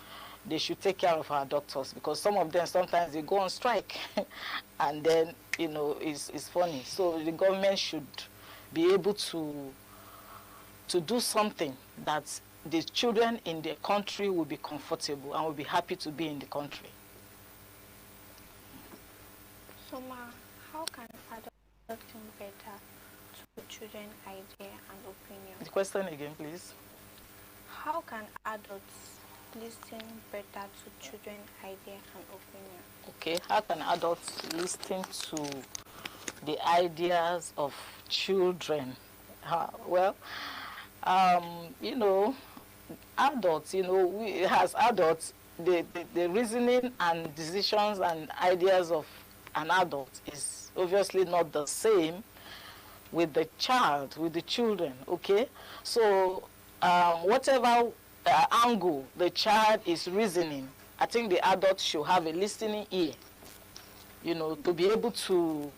They should take care of our doctors, because some of them sometimes they go on strike and then, you know, it's funny. So the government should be able to do something that the children in the country will be comfortable and will be happy to be in the country. So Ma, how can adults think better to children's idea and opinion? The question again, please. How can adults listen better to children's idea and opinion? Okay, how can adults listen to the ideas of children? Well, you know, adults, you know, as adults, the reasoning and decisions and ideas of an adult is obviously not the same with the child, with the children, okay? So whatever angle the child is reasoning, I think the adult should have a listening ear, you know, to be able to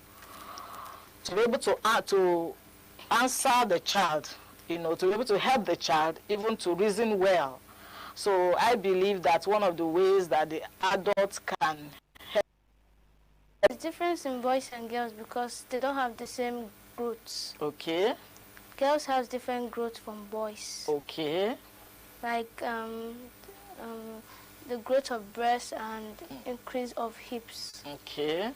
answer the child, you know, to be able to help the child even to reason well. So I believe that one of the ways that the adults can help. There's a difference in boys and girls because they don't have the same growths. Okay. Girls have different growth from boys. Okay. Like the growth of breasts and increase of hips. Okay.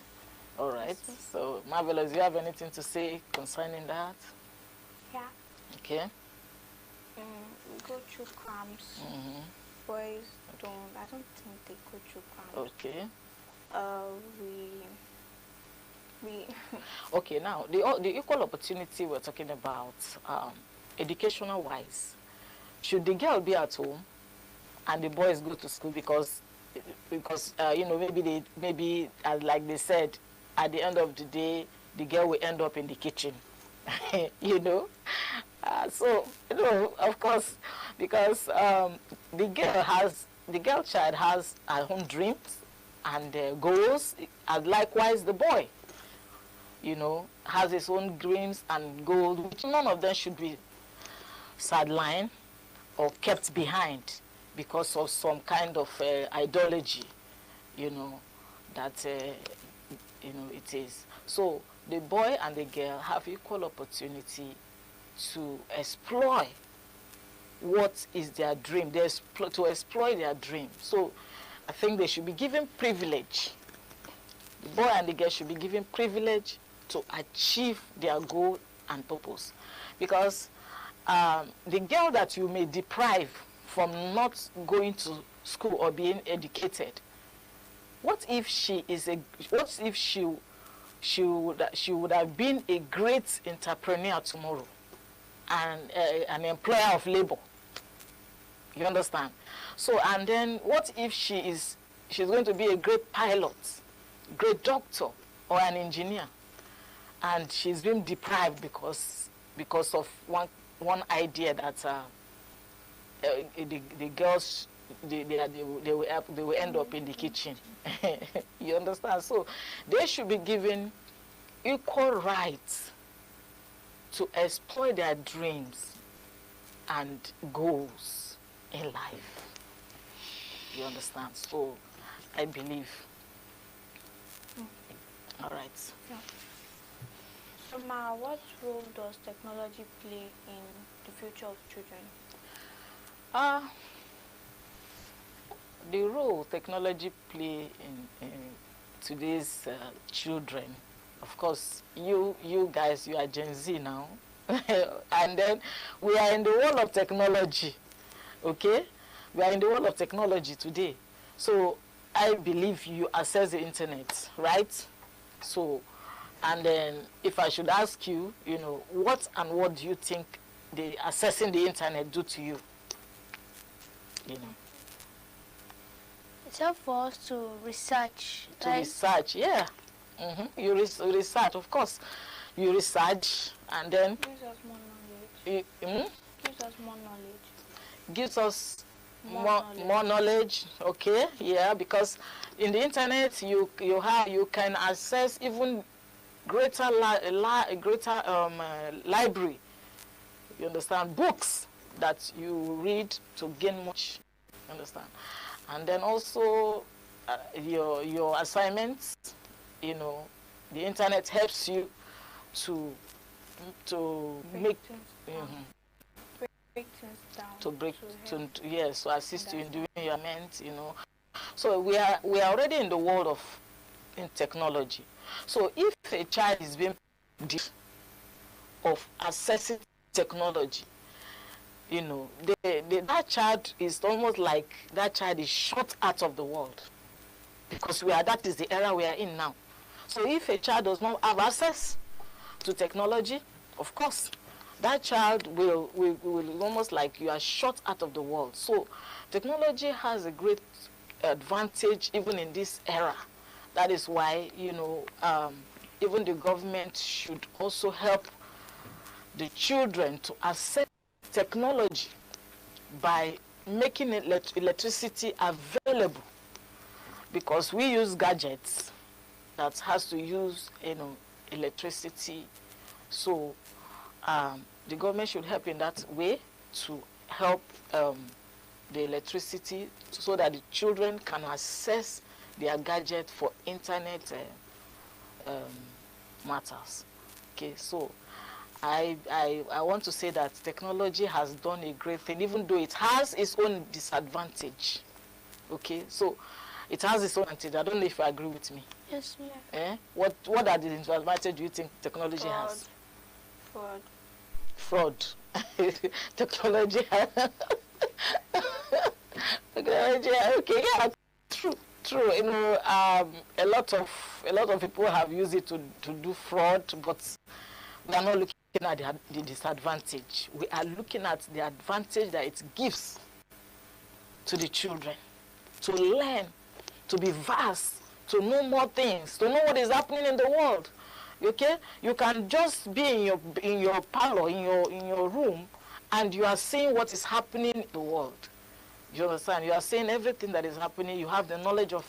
All right. So, Marvelous, do you have anything to say concerning that? Yeah. Okay. We go through cramps. Boys don't. I don't think they go through cramps. Okay. We Okay, now the equal opportunity we're talking about, educational wise, should the girl be at home and the boys go to school because you know, maybe like they said, at the end of the day the girl will end up in the kitchen. You know, so you know, of course, because the girl child has her own dreams and goals, and likewise the boy, you know, has his own dreams and goals, which none of them should be sidelined or kept behind because of some kind of ideology, you know, that you know, it is. So the boy and the girl have equal opportunity to exploit what is their dream, to exploit their dream. So I think they should be given privilege. The boy and the girl should be given privilege to achieve their goal and purpose. Because the girl that you may deprive from not going to school or being educated, what if she would have been a great entrepreneur tomorrow and an employer of labor? You understand? So, and then what if she's going to be a great pilot, great doctor, or an engineer, and she's been deprived because of one idea that the girls they will end up in the kitchen. You understand? So they should be given equal rights to exploit their dreams and goals in life. You understand? So I believe. All right. Yeah. So Ma, what role does technology play in the future of children? the role technology play in today's children, of course, you guys, you are Gen Z now, and then we are in the world of technology, okay? We are in the world of technology today. So I believe you access the internet, right? So, and then if I should ask you, you know, what do you think the accessing the internet do to you? You know. It's helpful for us to research. To research, yeah. You research, of course. You research, and then gives us more knowledge. Gives us more knowledge. Gives us more knowledge. Okay, yeah, because in the internet you can access even greater library. You understand, books that you read to gain much. You understand, and then also your assignments. You know, the internet helps you to make break things down. To assist you in doing your assignments. You know, so we are already in the world of technology. So if a child is being of accessing technology, you know, that child is almost like that child is shut out of the world, because that is the era we are in now. So if a child does not have access to technology, of course, that child will almost like you are shut out of the world. So technology has a great advantage even in this era. That is why, you know, even the government should also help the children to access technology by making electricity available, because we use gadgets that has to use, you know, electricity. So the government should help in that way to help the electricity so that the children can access their gadget for internet matters. Okay, so I want to say that technology has done a great thing, even though it has its own disadvantage. Okay, so it has its own advantage. I don't know if you agree with me. Yes, ma'am. Eh? What are the disadvantages do you think technology has? Fraud. Technology. Technology. Okay, yeah, true. You know, a lot of people have used it to do fraud, but we are not looking at the disadvantage. We are looking at the advantage that it gives to the children to learn, to be vast, to know more things, to know what is happening in the world. Okay, you can just be in your parlor, in your room, and you are seeing what is happening in the world. You understand? You are seeing everything that is happening. You have the knowledge of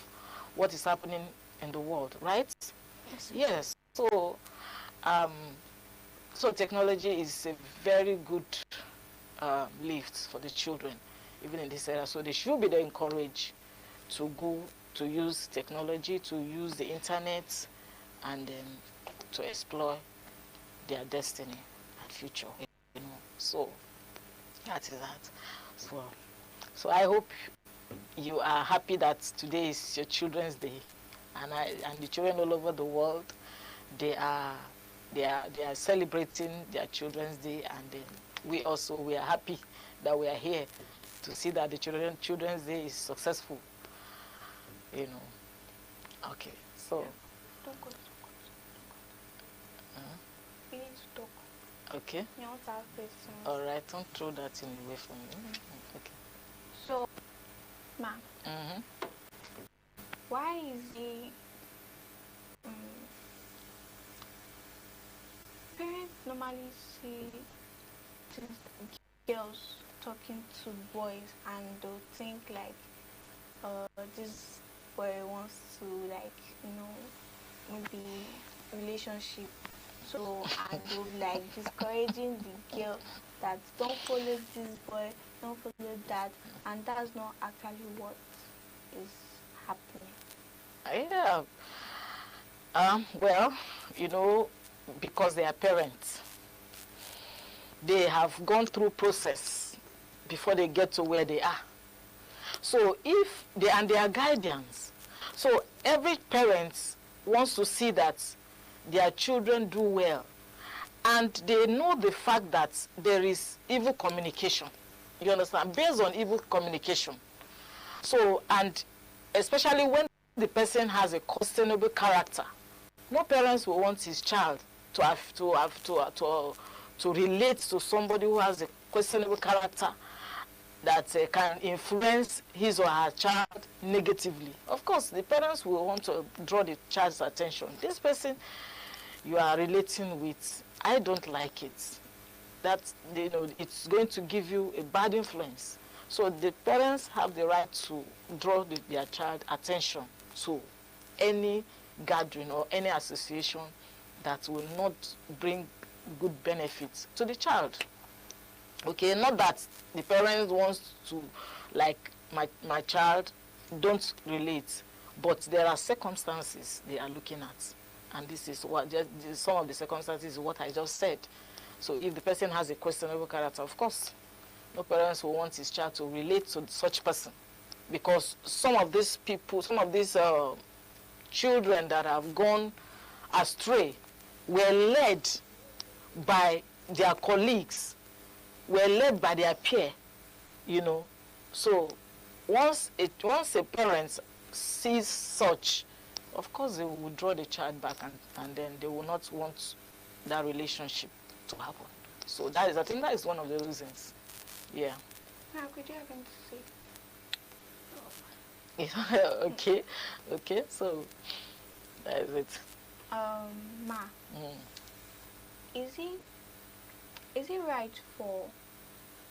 what is happening in the world, right? Yes. So, so technology is a very good lift for the children, even in this era. So they should be encouraged to go to use technology, to use the internet, and to explore their destiny and future. You know. So that is that. So I hope you are happy that today is your Children's Day, and the children all over the world, they are celebrating their Children's Day, and we are happy that we are here to see that the Children's Day is successful. You know. Okay. So. Don't go. We need to talk. Okay. You want to ask questions. All right. Don't throw that in away from me. Okay. So, ma'am, why is the parents normally see girls talking to boys and they'll think like this boy wants to, like, you know, maybe relationship, so and they'll like discouraging the girl that don't follow this boy, don't follow that, and that's not actually what is happening. Yeah. Well, you know, because they are parents, they have gone through process before they get to where they are. So if they are guardians, so every parent wants to see that their children do well, and they know the fact that there is evil communication. You understand? Based on evil communication. So, and especially when the person has a questionable character, no parents will want his child to relate to somebody who has a questionable character that can influence his or her child negatively. Of course, the parents will want to draw the child's attention. This person you are relating with, I don't like it. That, you know, it's going to give you a bad influence. So the parents have the right to draw their child attention to any gathering or any association that will not bring good benefits to the child. Okay, not that the parents wants to, like, my child, don't relate, but there are circumstances they are looking at. And this is what, some of the circumstances is what I just said. So if the person has a questionable character, of course, no parents will want his child to relate to such person. Because some of these people, some of these children that have gone astray were led by their colleagues, were led by their peer, you know. So once a parent sees such, of course they will draw the child back, and then they will not want that relationship to happen. So that is, I think that is one of the reasons. Yeah. Now, could you have to say? Okay, okay, so that is it. Ma, is it right for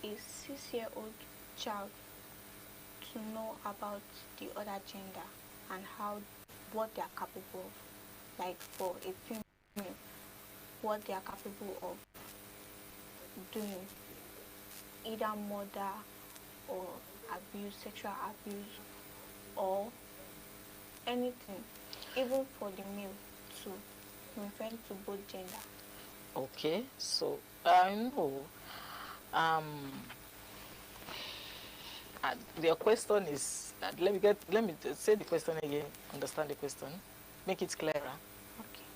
a 6-year-old child to know about the other gender and what they are capable of? Like for a female, what they are capable of doing, either murder or abuse, sexual abuse, or anything, even for the male too, referring to both gender. Okay, so I know. The question is, let me say the question again. Understand the question. Make it clearer. Okay.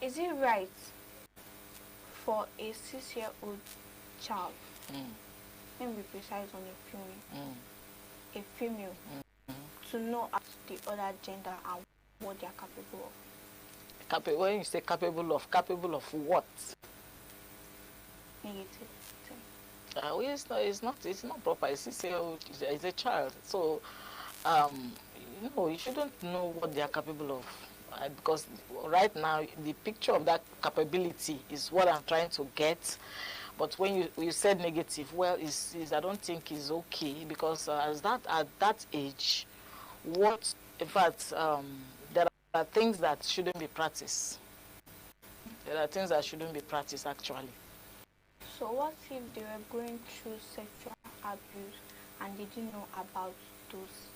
Is it right for a 6-year-old child, let me be precise on a female, to know the other gender and what they are capable of? When you say capable of what? Negative. It's not proper. It's a child. So, you shouldn't know what they are capable of. Because right now, the picture of that capability is what I'm trying to get. But when you said negative, well, I don't think is okay, because at that age, in fact, there are things that shouldn't be practiced. There are things that shouldn't be practiced, actually. So what if they were going through sexual abuse and they didn't know about those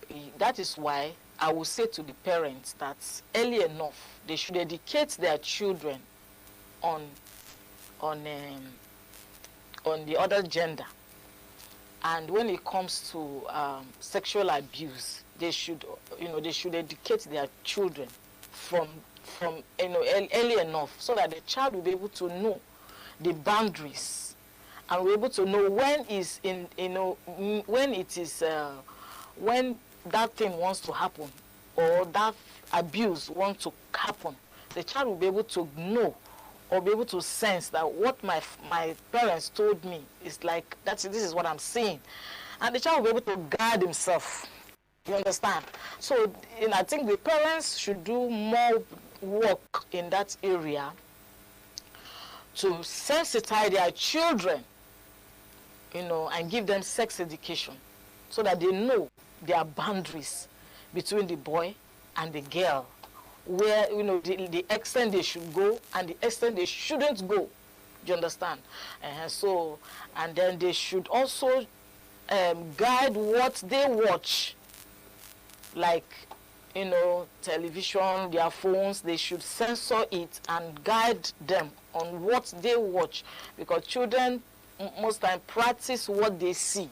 things? That is why I will say to the parents that early enough they should educate their children on the other gender. And when it comes to sexual abuse, they should educate their children from early enough, so that the child will be able to know the boundaries and will be able to know when that thing wants to happen or that abuse wants to happen. The child will be able to know or be able to sense that what my parents told me is like, this is what I'm seeing. And the child will be able to guard himself. You understand? So I think the parents should do more work in that area to sensitize their children, and give them sex education so that they know their boundaries between the boy and the girl, where the extent they should go and the extent they shouldn't go. Do you understand? And then they should also guide what they watch, like television, their phones. They should censor it and guide them on what they watch, because children most time practice what they see.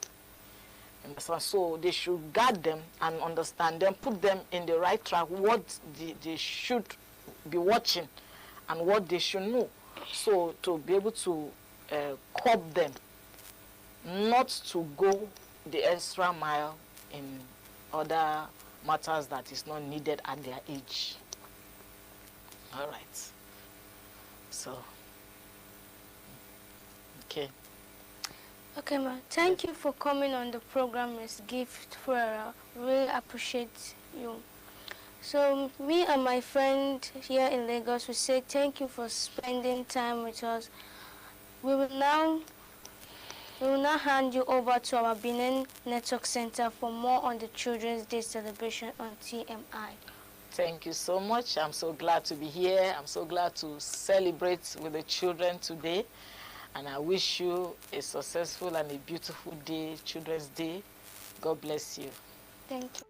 So they should guide them and understand them, put them in the right track, what they should be watching and what they should know. So to be able to curb them, not to go the extra mile in other matters that is not needed at their age. All right. So, okay. Okay, ma. Thank you for coming on the program, Ms. Gift Fuera. Really appreciate you. So, me and my friend here in Lagos, we say thank you for spending time with us. We will now hand you over to our Benin Network Center for more on the Children's Day celebration on TMI. Thank you so much. I'm so glad to be here. I'm so glad to celebrate with the children today. And I wish you a successful and a beautiful day, Children's Day. God bless you. Thank you.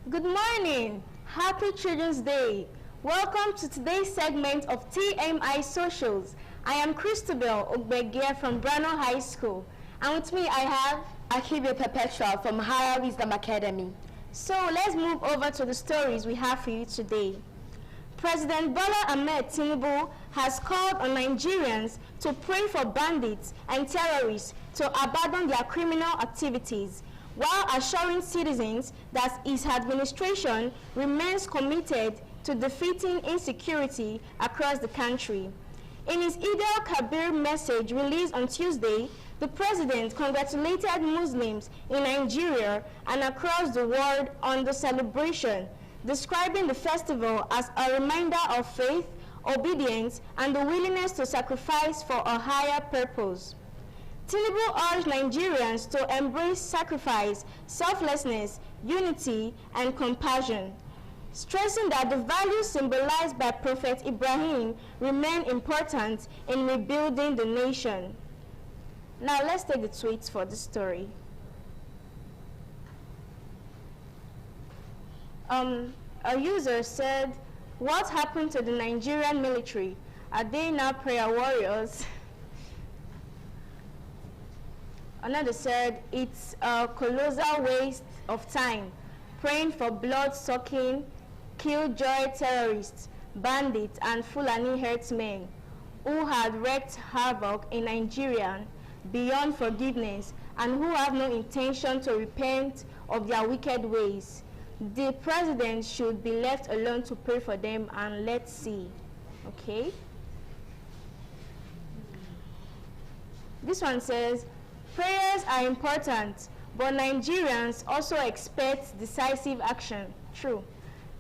Good morning. Happy Children's Day. Welcome to today's segment of TMI Socials. I am Christabel Ogbegia from Brano High School. And with me I have Akibe Perpetua from Higher Wisdom Academy. So let's move over to the stories we have for you today. President Bola Ahmed Tinubu has called on Nigerians to pray for bandits and terrorists to abandon their criminal activities, while assuring citizens that his administration remains committed to defeating insecurity across the country. In his Eid al-Kabir message released on Tuesday, the president congratulated Muslims in Nigeria and across the world on the celebration, describing the festival as a reminder of faith, obedience, and the willingness to sacrifice for a higher purpose. Tinubu urged Nigerians to embrace sacrifice, selflessness, unity, and compassion, stressing that the values symbolized by Prophet Ibrahim remain important in rebuilding the nation. Now let's take the tweets for the story. A user said, "What happened to the Nigerian military? Are they now prayer warriors?" Another said, "It's a colossal waste of time praying for blood-sucking, killjoy terrorists, bandits, and Fulani herdsmen who had wreaked havoc in Nigeria beyond forgiveness and who have no intention to repent of their wicked ways. The president should be left alone to pray for them, and let's see." Okay. This one says, "Prayers are important, but Nigerians also expect decisive action." True.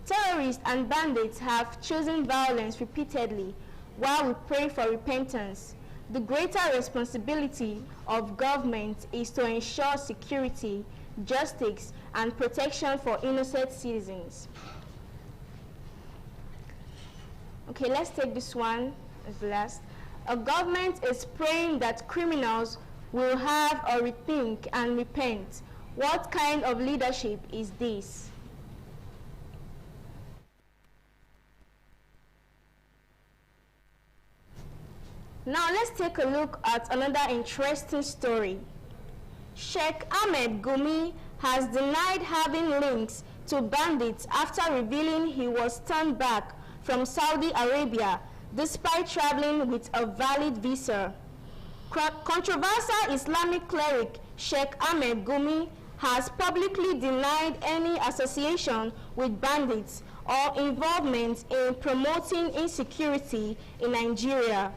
Terrorists and bandits have chosen violence repeatedly while we pray for repentance. The greater responsibility of government is to ensure security, justice, and protection for innocent citizens. Okay, let's take this one as the last. A government is praying that criminals will have a rethink and repent. What kind of leadership is this? Now let's take a look at another interesting story. Sheikh Ahmed Gumi has denied having links to bandits after revealing he was turned back from Saudi Arabia despite traveling with a valid visa. Controversial Islamic cleric Sheikh Ahmed Gumi has publicly denied any association with bandits or involvement in promoting insecurity in Nigeria,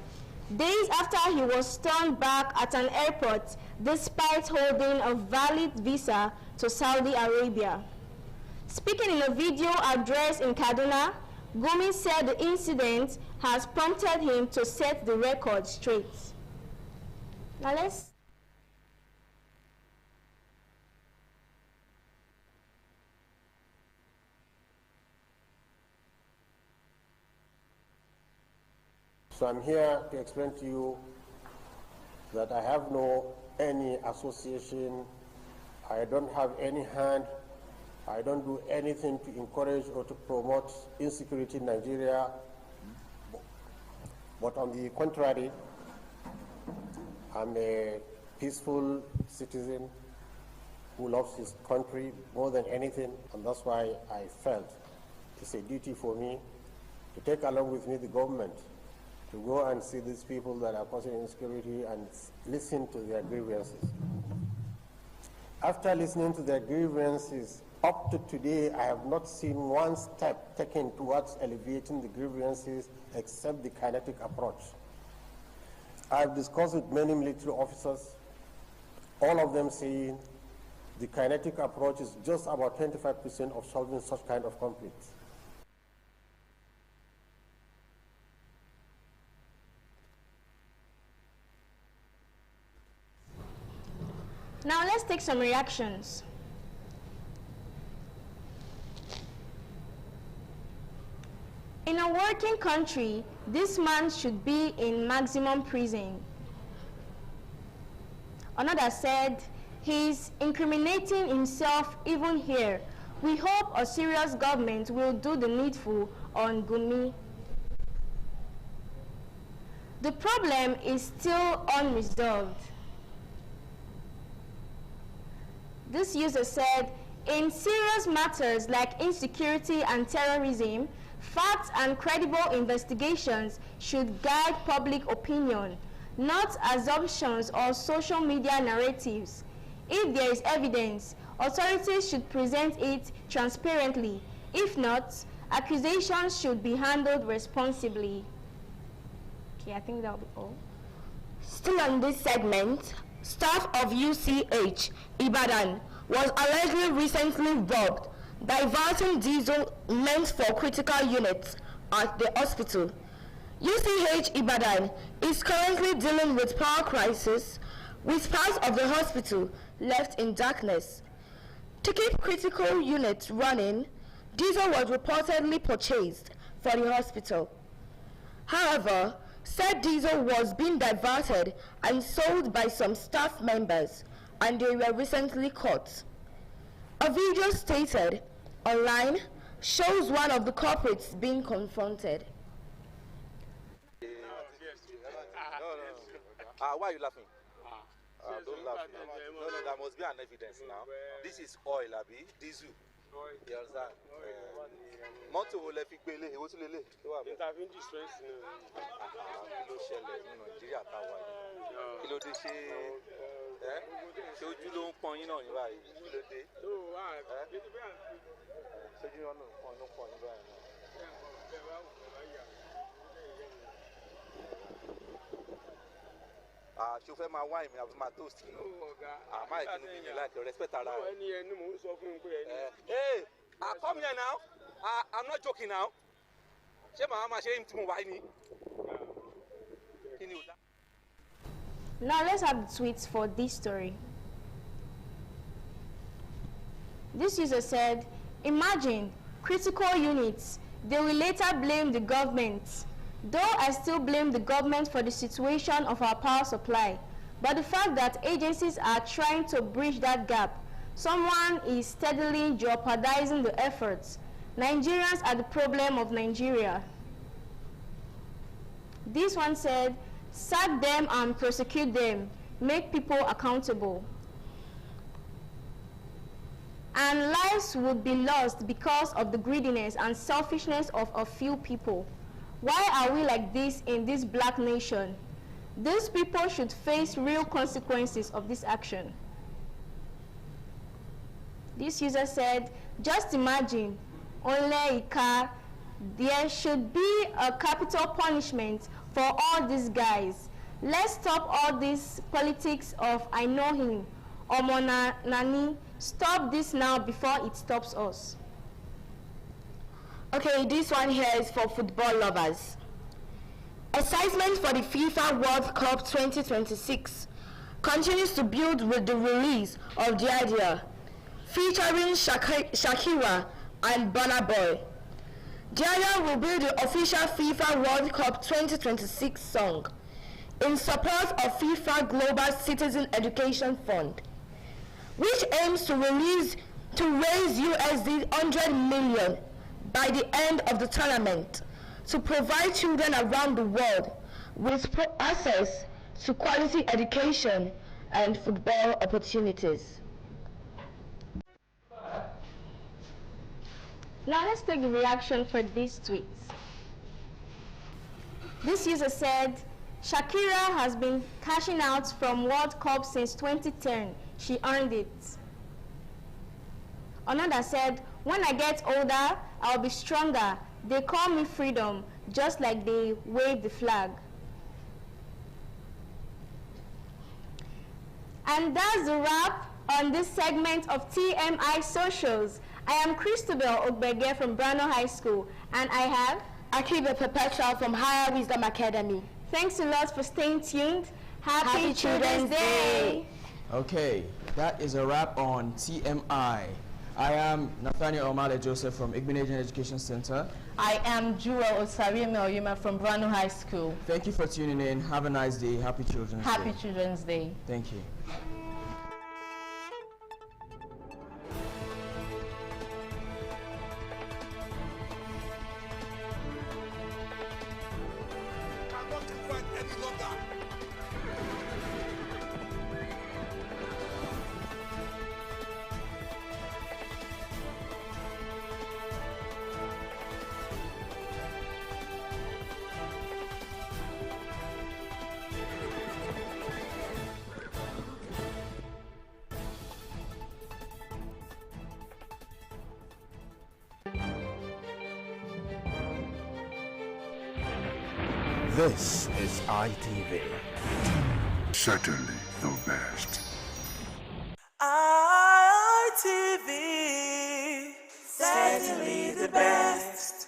days after he was turned back at an airport despite holding a valid visa to Saudi Arabia. Speaking in a video address in Kaduna, Gumi said the incident has prompted him to set the record straight. Now let's... So I'm here to explain to you that I have any association, I don't have any hand, I don't do anything to encourage or to promote insecurity in Nigeria. But on the contrary, I'm a peaceful citizen who loves his country more than anything, and that's why I felt it's a duty for me to take along with me the government to go and see these people that are causing insecurity and listen to their grievances. After listening to their grievances, up to today, I have not seen one step taken towards alleviating the grievances except the kinetic approach. I've discussed with many military officers, all of them saying the kinetic approach is just about 25% of solving such kind of conflicts. Now let's take some reactions. In a working country, this man should be in maximum prison. Another said, he's incriminating himself even here. We hope a serious government will do the needful on Gumi. The problem is still unresolved. This user said, in serious matters like insecurity and terrorism, facts and credible investigations should guide public opinion, not assumptions or social media narratives. If there is evidence, authorities should present it transparently. If not, accusations should be handled responsibly. Okay, I think that'll be all. Still on this segment, staff of UCH Ibadan was allegedly recently robbed, diverting diesel meant for critical units at the hospital. UCH Ibadan is currently dealing with power crisis, with parts of the hospital left in darkness. To keep critical units running, diesel was reportedly purchased for the hospital. However, said diesel was being diverted and sold by some staff members, and they were recently caught. A video stated online shows one of the culprits being confronted. Why are you laughing? Don't laugh. No, there must be an evidence now. This is oil, Abi. Diesel. You understand? Mọ́tò wo lẹ fi gbé ilé? Èwo tún lélẹ̀? Intervene distress. Kí ló ṣẹlẹ̀ ní Nàìjíríà táwa yìí? Kí ló dé ṣe ojú ló ń pọ́n yín náà ní báyìí? Kí ló dé? Ṣojú ló ń pọ́n yín báyìí náà. Ṣé o fẹ́ máa wá ìmì àbí máa toast ni? Máa kí ni bí mi láìpẹ́ respect ara rẹ̀. Ẹni ẹni mò ń sọ fún un pé ẹni. Hey, come here now. I'm not joking now. Ṣé màá máa ṣe é tí mo wáyé ni? Kí ni o dá? Now let's have the tweets for this story. This user said, imagine critical units. They will later blame the government. Though I still blame the government for the situation of our power supply, but the fact that agencies are trying to bridge that gap, someone is steadily jeopardizing the efforts. Nigerians are the problem of Nigeria. This one said, sack them and prosecute them, make people accountable. And lives would be lost because of the greediness and selfishness of a few people. Why are we like this in this black nation? These people should face real consequences of this action. This user said, just imagine, Onleika, there should be a capital punishment for all these guys. Let's stop all this politics of I know him, Omona Nani. Stop this now before it stops us. Okay, this one here is for football lovers. Excitement for the FIFA World Cup 2026 continues to build with the release of The Idea, featuring Shakira and Burna Boy. The Idea will be the official FIFA World Cup 2026 song in support of FIFA Global Citizen Education Fund, which aims to raise USD 100 million by the end of the tournament to provide children around the world with access to quality education and football opportunities. Now let's take the reaction for these tweets. This user said, Shakira has been cashing out from World Cup since 2010. She earned it. Another said, when I get older, I'll be stronger. They call me freedom, just like they wave the flag. And that's the wrap on this segment of TMI Socials. I am Christabel Ogbege from Brano High School, and I have Akiba Perpetual from Higher Wisdom Academy. Thanks a lot for staying tuned. Happy Children's Day! Okay, that is a wrap on TMI. I am Nathaniel Omale Joseph from Igbenedian Education Center. I am Jewel Osarieme Oyema from Brano High School. Thank you for tuning in. Have a nice day. Happy Children's Day. Happy Children's Day. Thank you. This is ITV. Certainly the best. ITV. Certainly the best.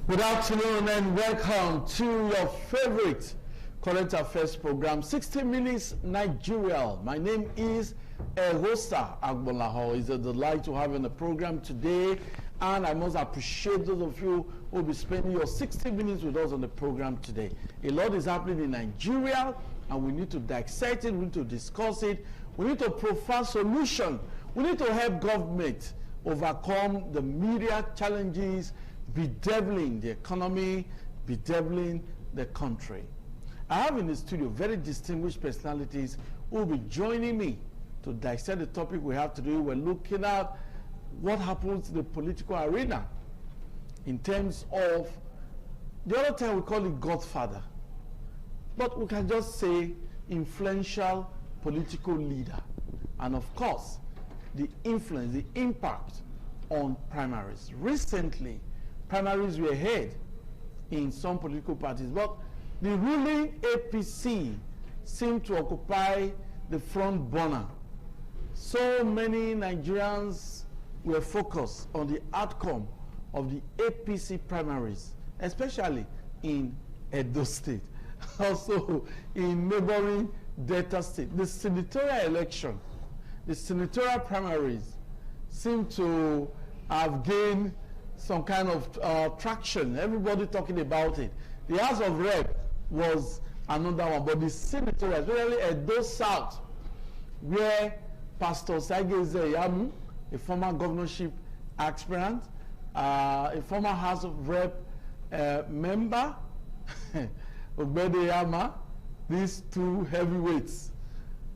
Good afternoon and welcome to your favorite current affairs program, 60 Minutes Nigeria. My name is Erosa Agbolaho. It's a delight to have you on the program today, and I must appreciate those of you who will be spending your 60 minutes with us on the program today. A lot is happening in Nigeria, and we need to dissect it, we need to discuss it, we need to provide solution, we need to help government overcome the media challenges bedeviling the economy, bedeviling the country. I have in the studio very distinguished personalities who will be joining me to dissect the topic we have today. We're looking at what happens in the political arena in terms of, the other time we call it Godfather, but we can just say influential political leader. And of course, the influence, the impact on primaries. Recently, primaries were held in some political parties, but the ruling APC seemed to occupy the front burner. So many Nigerians were focused on the outcome of the APC primaries, especially in Edo State, also in neighboring Delta State. The senatorial election, the senatorial primaries seem to have gained some kind of traction. Everybody talking about it. The House of Rep was another one, but the senatorial, especially Edo South, where Pastor Sageze Yamu, a former governorship aspirant, a former House of Rep member, Obede Yama, these two heavyweights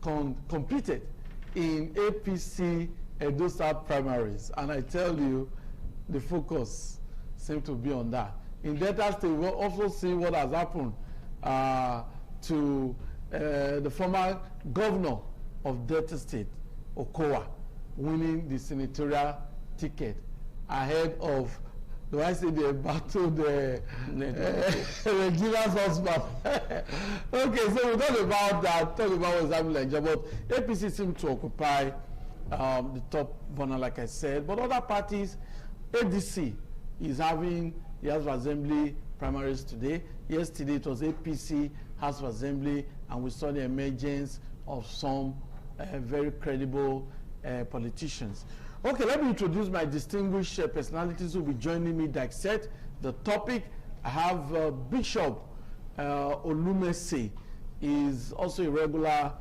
competed in APC Edo South primaries, and I tell you, the focus seems to be on that. In Delta State, we'll also see what has happened to the former governor of Delta State, Okowa, winning the senatorial ticket ahead of, do I say the battle, the Regina's husband? Okay, so we talk about that, talk about what's happening in Nigeria, but APC seems to occupy the top corner, like I said, but other parties, ADC is having the House of Assembly primaries today. Yesterday it was APC House of Assembly, and we saw the emergence of some very credible politicians. Okay, let me introduce my distinguished personalities who will be joining me dissect the topic. I have Bishop Olumese, is also a regular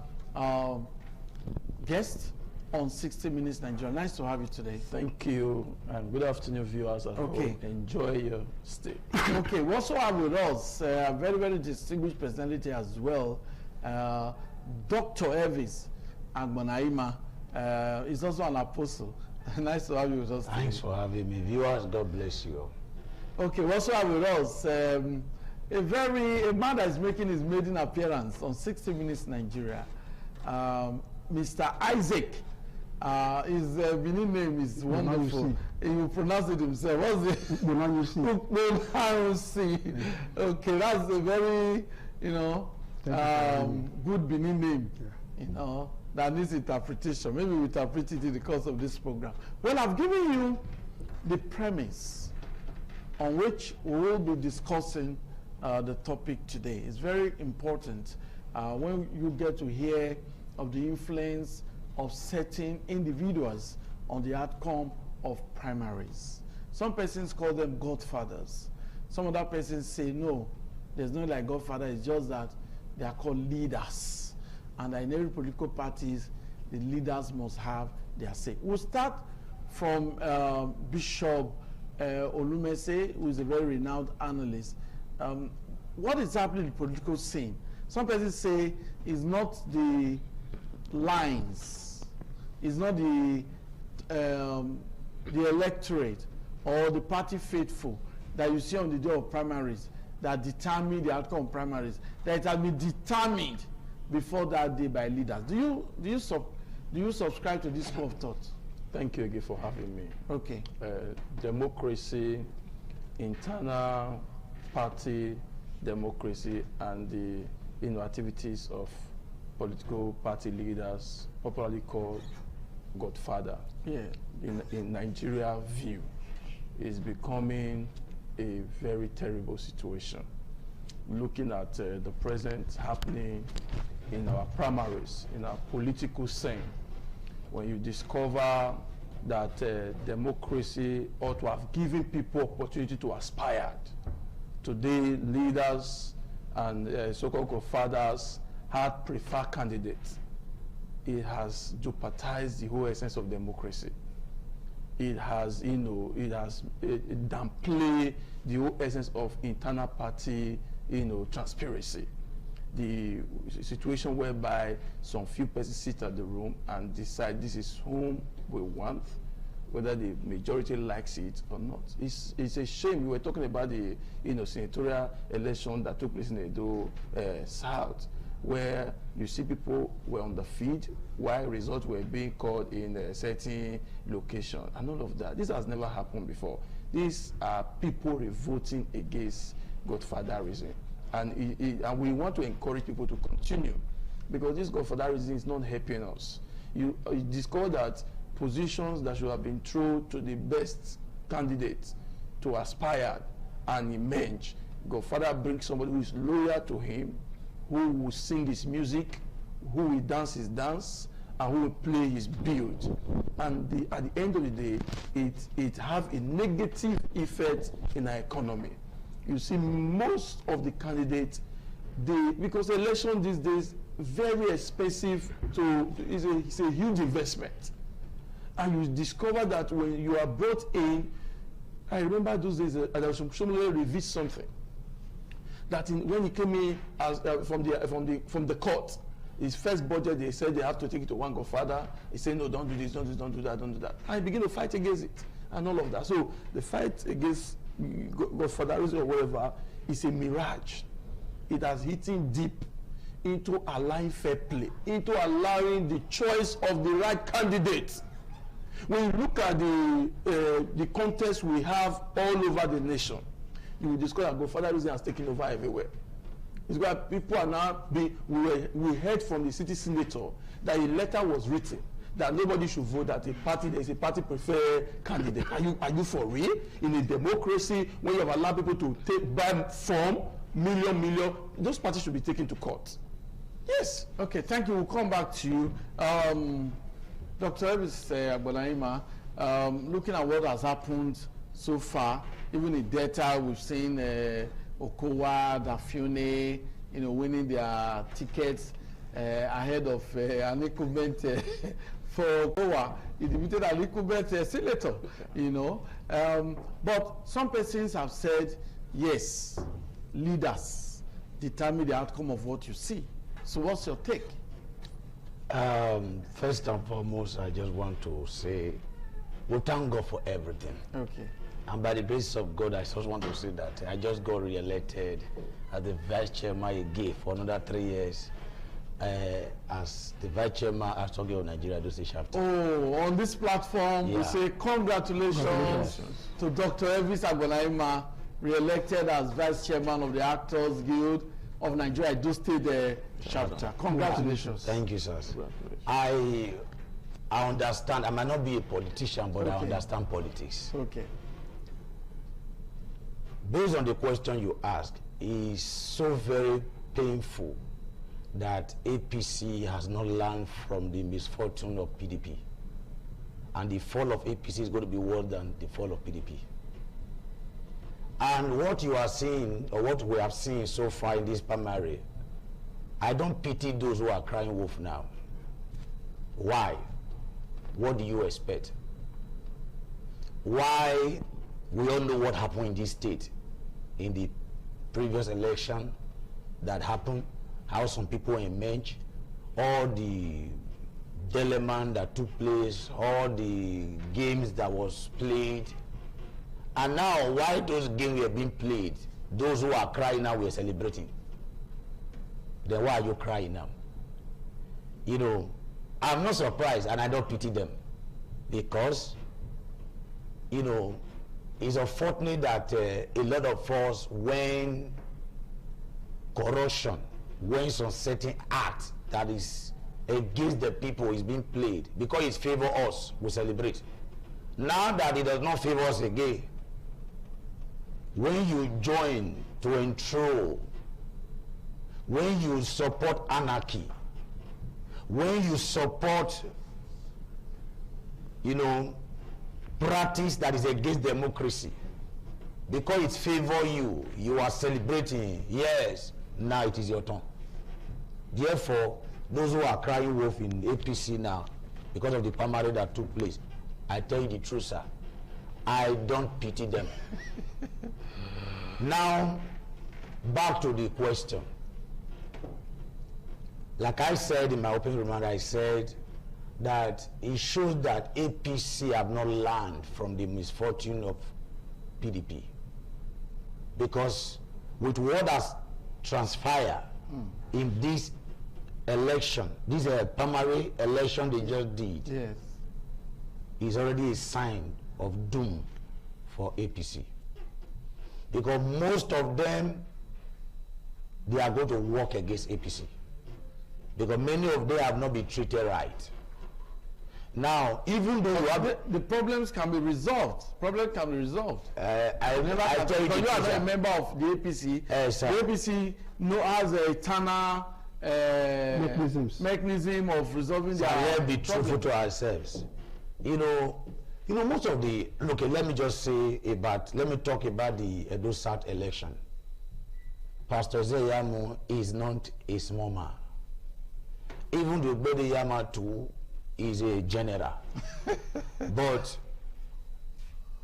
guest on 60 Minutes Nigeria. Nice to have you today. Thank you, and good afternoon, viewers. Okay. Enjoy your stay. Okay, we also have with us a very, very distinguished personality as well, Dr. Elvis Agbanaima. He's also an apostle. Nice to have you with us today. Thanks for having me. Viewers, God bless you. Okay, we also have with us a man that is making his maiden appearance on 60 Minutes Nigeria, Mr. Isaac. His Benin name is wonderful. He will pronounce it himself. What's it? Bonarusi. Okay, that's a very, good Benin name. That needs interpretation. Maybe we interpret it in the course of this program. Well, I've given you the premise on which we will be discussing the topic today. It's very important when you get to hear of the influence of certain individuals on the outcome of primaries. Some persons call them godfathers. Some other persons say, no, there's no like godfather, it's just that they are called leaders. And in every political parties, the leaders must have their say. We'll start from Bishop Olumese, who is a very renowned analyst. What is happening in the political scene? Some persons say it's not the lines, it's not the electorate or the party faithful that you see on the day of primaries that determine the outcome of primaries, that it has been determined before that day by leaders. Do you subscribe to this school of thought? Thank you again for having me. Okay. Democracy, internal party democracy, and the activities of political party leaders, popularly called godfather, in Nigeria view, is becoming a very terrible situation. Looking at the present happening in our primaries, in our political scene, when you discover that democracy ought to have given people opportunity to aspire. Today, leaders and so-called godfathers had preferred candidates. It has jeopardized the whole essence of democracy. It has, it has downplayed the whole essence of internal party, transparency. The situation whereby some few persons sit at the room and decide this is whom we want, whether the majority likes it or not. It's a shame. We were talking about the senatorial election that took place in Edo South, where you see people were on the field while results were being called in a certain location and all of that. This has never happened before. These are people revolting against godfatherism. And we want to encourage people to continue, because this godfatherism is not helping us. You discover that positions that should have been thrown to the best candidates to aspire and emerge, godfather brings somebody who is loyal to him, who will sing his music, who will dance his dance, and who will play his build. And at the end of the day, it have a negative effect in our economy. You see, most of the candidates, because election these days, very expensive it's a huge investment. And you discover that when you are brought in, I remember those days, Shomole revealed something. That when he came in as, from the court, his first budget, they said they have to take it to one godfather. He said, no, don't do this, don't do this, don't do that, don't do that. And he began to fight against it and all of that. So the fight against godfatherism or whatever is a mirage. It has hit him deep into allowing fair play, into allowing the choice of the right candidate. When you look at the contest we have all over the nation, you will discover that godfatherism has taken over everywhere. It's why people are now we heard from the city senator that a letter was written that nobody should vote, that there is a party preferred candidate. Are you for real? In a democracy, when you have allowed people to buy form, million, those parties should be taken to court. Yes. Okay, thank you. We'll come back to you. Dr. Elvis Agbolaima, looking at what has happened so far, even in Delta, we've seen Okowa, Dafune, winning their tickets ahead of an incumbent for Okowa. He defeated an incumbent senator, But some persons have said, yes, leaders determine the outcome of what you see. So what's your take? First and foremost, I just want to say, we thank God for everything. Okay. And by the grace of God, I just want to say that I just got re-elected as the vice chairman again for another 3 years as the vice chairman at Asogio Nigeria Dose chapter. Oh, on this platform, we say congratulations to Dr. Elvis Agbolaima, re-elected as vice chairman of the Actors Guild of Nigeria Edo State chapter. Congratulations. Thank you, sir. I understand. I might not be a politician, but I understand politics. Okay. Based on the question you asked, it's so very painful that APC has not learned from the misfortune of PDP. And the fall of APC is going to be worse than the fall of PDP. And what you are seeing, or what we have seen so far in this primary, I don't pity those who are crying wolf now. Why? What do you expect? Why? We all know what happened in this state in the previous election that happened, how some people emerged, all the dilemma that took place, all the games that was played. And now, why those games were being played, those who are crying now were celebrating. Then why are you crying now? I'm not surprised, and I don't pity them, because, it's unfortunate that a lot of us, when corruption, when some certain act that is against the people is being played, because it favors us, we celebrate. Now that it does not favor us again, when you join to enthrone, when you support anarchy, when you support, practice that is against democracy, because it favors you, you are celebrating. Yes, now it is your turn. Therefore, those who are crying wolf in APC now, because of the primary that took place, I tell you the truth, sir, I don't pity them. Now, back to the question. Like I said in my opening remark, I said that it shows that APC have not learned from the misfortune of PDP. Because with what has transpired in this election, this primary election they just did, is already a sign of doom for APC. Because most of them, they are going to work against APC. Because many of them have not been treated right. Now, even though you have the problems can be resolved. Problems can be resolved. I tell you, you are not a member of the APC. The APC has a eternal mechanism of resolving so their let's be truthful to ourselves. You know, most of the, okay, let me talk about the Edo South election. Pastor Zeyamo is not a small man. Even the Bede Yama too is a general. But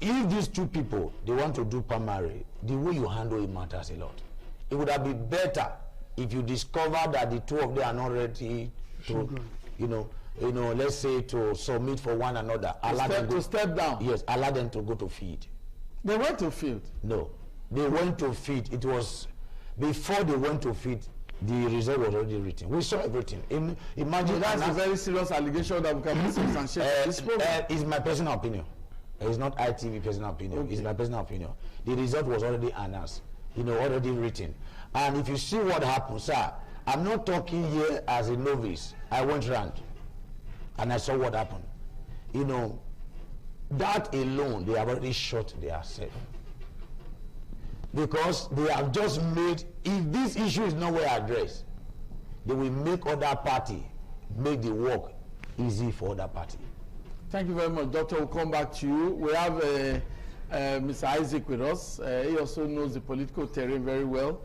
if these two people, they want to do primary, the way you handle it matters a lot. It would have been better if you discover that the two of them are not ready to, let's say to submit for one another. To step down. Yes, allow them to go to field. They went to field? No, they went to field. It was before they went to field. The result was already written. We saw everything. Imagine that's a very serious allegation that we can miss and share. It's my personal opinion. It's not ITV personal opinion. Okay. It's my personal opinion. The result was already announced. Already written. And if you see what happened, sir, I'm not talking here as a novice. I went round and I saw what happened. That alone, they have already shot themselves. Because they have just made, if this issue is not well addressed, they will make other party make the work easy for other party. Thank you very much, Doctor. We'll come back to you. We have Mr. Isaac with us. He also knows the political terrain very well.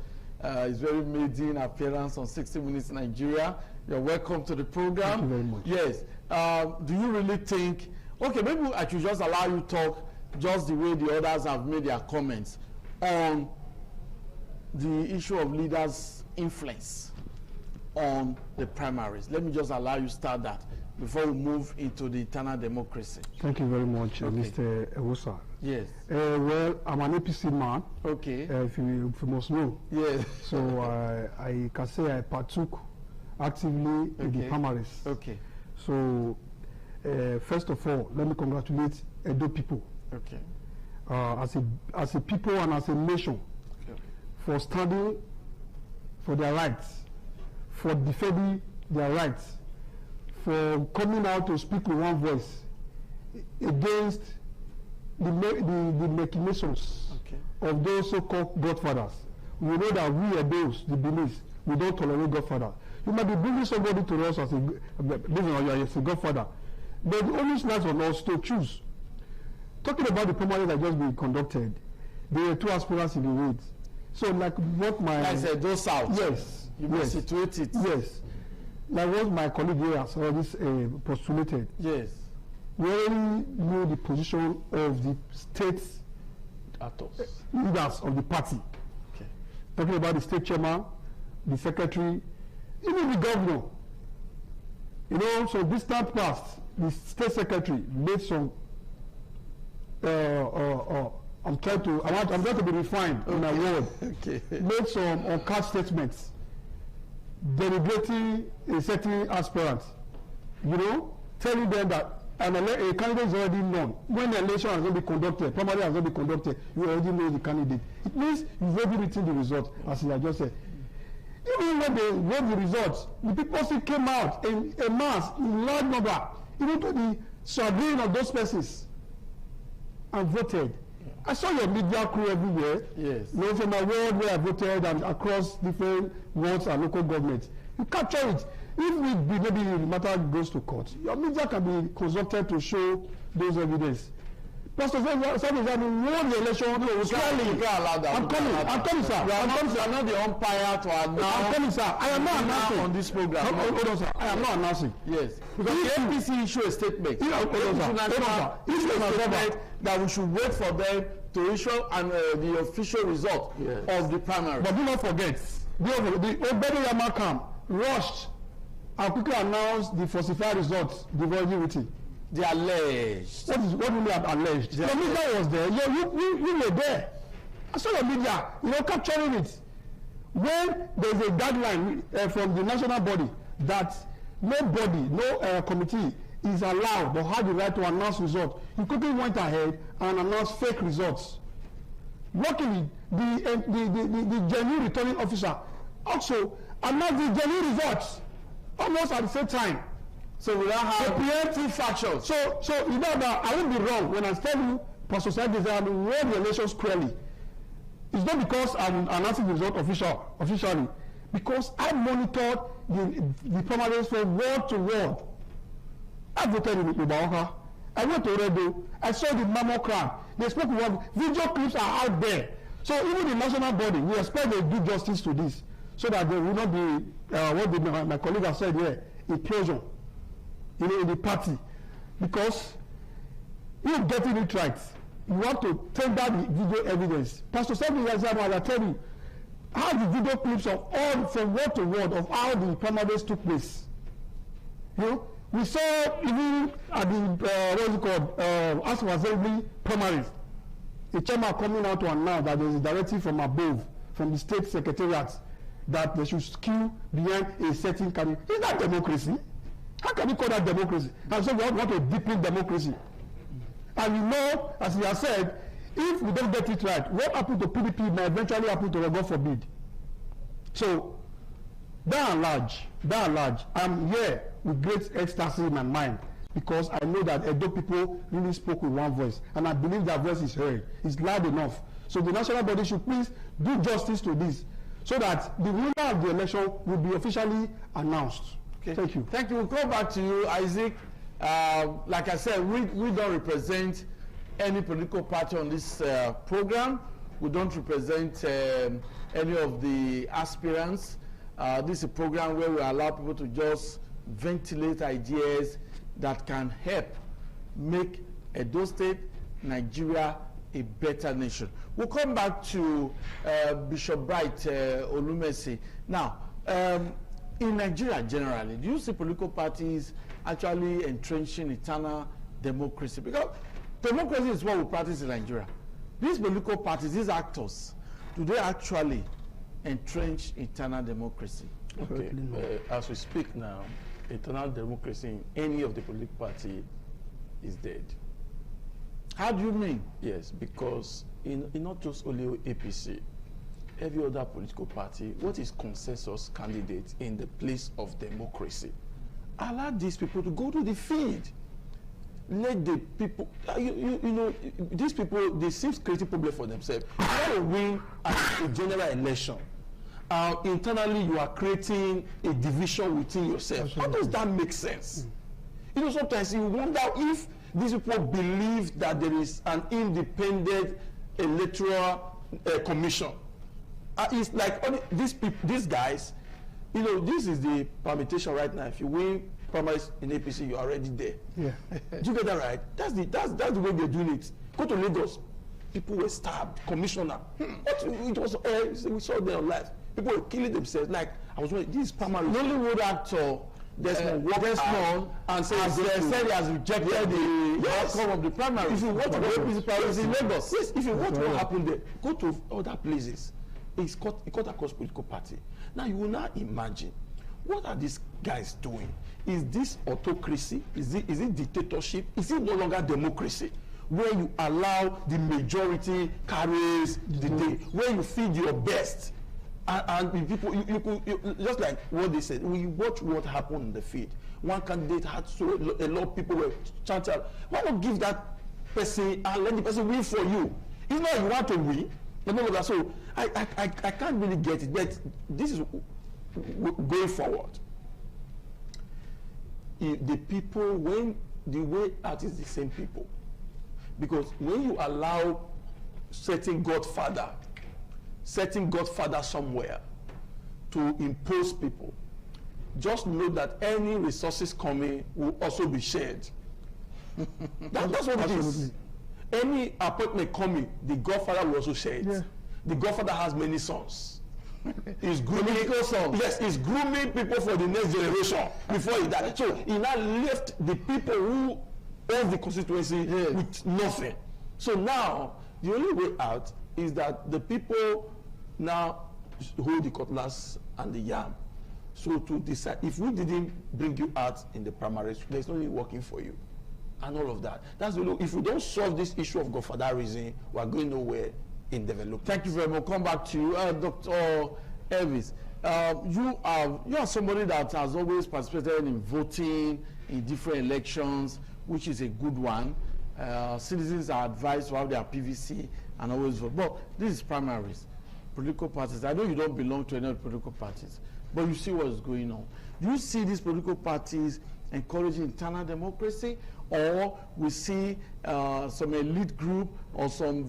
He's very maiden appearance on 60 Minutes Nigeria. You're welcome to the program. Thank you very much. Yes. Do you really think, okay, maybe I should just allow you to talk just the way the others have made their comments on the issue of leaders' influence on the primaries. Let me just allow you to start that before we move into the internal democracy. Thank you very much, Mr. Ewosa. Yes. Well, I'm an APC man. Okay. If you must know. Yes. So I can say I partook actively in the primaries. Okay. So first of all, let me congratulate Edo people. Okay. As a people and as a nation, for standing for their rights, for defending their rights, for coming out to speak with one voice against the machinations of those so-called godfathers. We know that we are those, the beliefs, we don't tolerate godfather. You might be bringing somebody to us as a godfather, but the only chance on us to choose. Talking about the primary that just been conducted, there were two aspirants in the race. So like what my... I said those out. Yes. You must situate it. Yes. Like what my colleague here has already postulated. Yes. We already know the position of the state leaders of the party. Okay. Talking about the state chairman, the secretary, even the governor. So this time past, the state secretary made some I'm trying to be refined in my word. Okay. Made some uncast statements denigrating a certain aspirant, telling them that a candidate is already known. When the election has not been conducted, primary has not been conducted, you already know the candidate. It means you've already written the result, as I just said. Even when they wrote the results, the people still came out in a mass, in large number, even to the chagrin of those persons, and voted. I saw your media crew everywhere. Yes. From my ward where I voted and across different wards and local governments. You capture it. If maybe the matter goes to court, your media can be consulted to show those evidence. Pastor said, won the election. I'm coming, sir. I'm not the umpire to announce. I'm coming, sir. I am not announcing on this program. Hold on, sir. I am not announcing. Yes. Because the NPC issue a statement. Hold on, sir. Issue a statement that we should wait for them to issue the official result of the primary. But do not forget, the Obedi Yamakam rushed and quickly announced the falsified results, the validity. The alleged. What do you have alleged? The media was there. You were there. I saw the media, capturing it. When there is a guideline from the national body that nobody, no committee is allowed or had the right to announce results, you quickly went ahead and announced fake results. Luckily, the genuine returning officer also announced the genuine results almost at the same time. So we don't have preemptive factions. So that I won't be wrong when I tell you, Pastor Said, I won the elections clearly. It's not because I'm announcing the result officially, because I monitored the primaries from ward to ward. I voted in Ubaoka. I went to Redo. I saw the mammogram. They spoke with video clips are out there. So even the national body, we expect they do justice to this, so that there will not be what my colleague has said here, implosion, in the party, because you're getting it right. You want to tender the video evidence. Pastor Samuel Yazama, I tell you, how the video clips of all from word to word of how the primaries took place. You know, we saw even at the House of Assembly primaries, the chairman coming out to announce that there is a directive from above, from the state secretariat, that they should skew behind a certain candidate. Is that democracy? How can you call that democracy? And so we want to deepen democracy. And you know, as he has said, if we don't get it right, what happened to PDP may eventually happen to God forbid. So, by and large, I'm here with great ecstasy in my mind, because I know that Edo people really spoke with one voice, and I believe their voice is heard. It's loud enough. So the national body should please do justice to this, so that the winner of the election will be officially announced. Okay. Thank you. Thank you. We'll go back to you, Isaac. Like I said, we don't represent any political party on this program. We don't represent any of the aspirants. This is a program where we allow people to just ventilate ideas that can help make Edo State, Nigeria, a better nation. We'll come back to Bishop Bright Olumesi. Now, in Nigeria generally, do you see political parties actually entrenching eternal democracy? Because democracy is what we practice in Nigeria. These political parties, these actors, do they actually entrench eternal democracy? Okay. As we speak now, eternal democracy in any of the political party is dead. How do you mean? Yes, because in not just only APC, every other political party, what is consensus candidate in the place of democracy? Allow these people to go to the field. Let the people, you know, these people, they seem creating problem for themselves. You want to win a general election. Internally, you are creating a division within yourself. How does that make sense? You know, sometimes you wonder if these people believe that there is an independent electoral commission. It's like these guys, you know, this is the permutation right now. If you win primaries in APC, you're already there. Yeah. Do you get that right? That's the way they're doing it. Go to Lagos, people were stabbed. Commissioner, it was we saw them on live. People were killing themselves. Like I was wondering, this primary Nollywood actor Desmond and said he has rejected the outcome of the primary. If you watch what APC primaries in Lagos, yes, if you watch what happened there, go to other places. It cut across political party. Now you will now imagine, what are these guys doing? Is this autocracy? Is it dictatorship? Is it no longer democracy? Where you allow the majority carries the day, where you feed your best, and the people, you just like what they said, we watch what happened in the field. One candidate had a lot of people were chanting. Why not give that person and let the person win for you? It's not you want to win. So I can't really get it, but this is going forward. The people, when the way out is the same people, because when you allow certain godfather somewhere to impose people, just know that any resources coming will also be shared. That's what it is. Any appointment coming, the godfather will also share it. Yeah. The godfather has many sons. He's grooming sons. Yes, he's grooming people for the next generation before he died. So he now left the people who own the constituency with nothing. So now the only way out is that the people now hold the cutlass and the yam. So to decide, if we didn't bring you out in the primaries, there's no working for you. And all of that. That's the only, if we don't solve this issue of godfatherism, we're going nowhere in development. Thank you very much. Come back to you, Dr. Elvis. You are somebody that has always participated in voting in different elections, which is a good one. Citizens are advised to have their PVC and always vote. But this is primaries, political parties. I know you don't belong to any of the political parties, but you see what is going on. Do you see these political parties encouraging internal democracy, or we see some elite group or some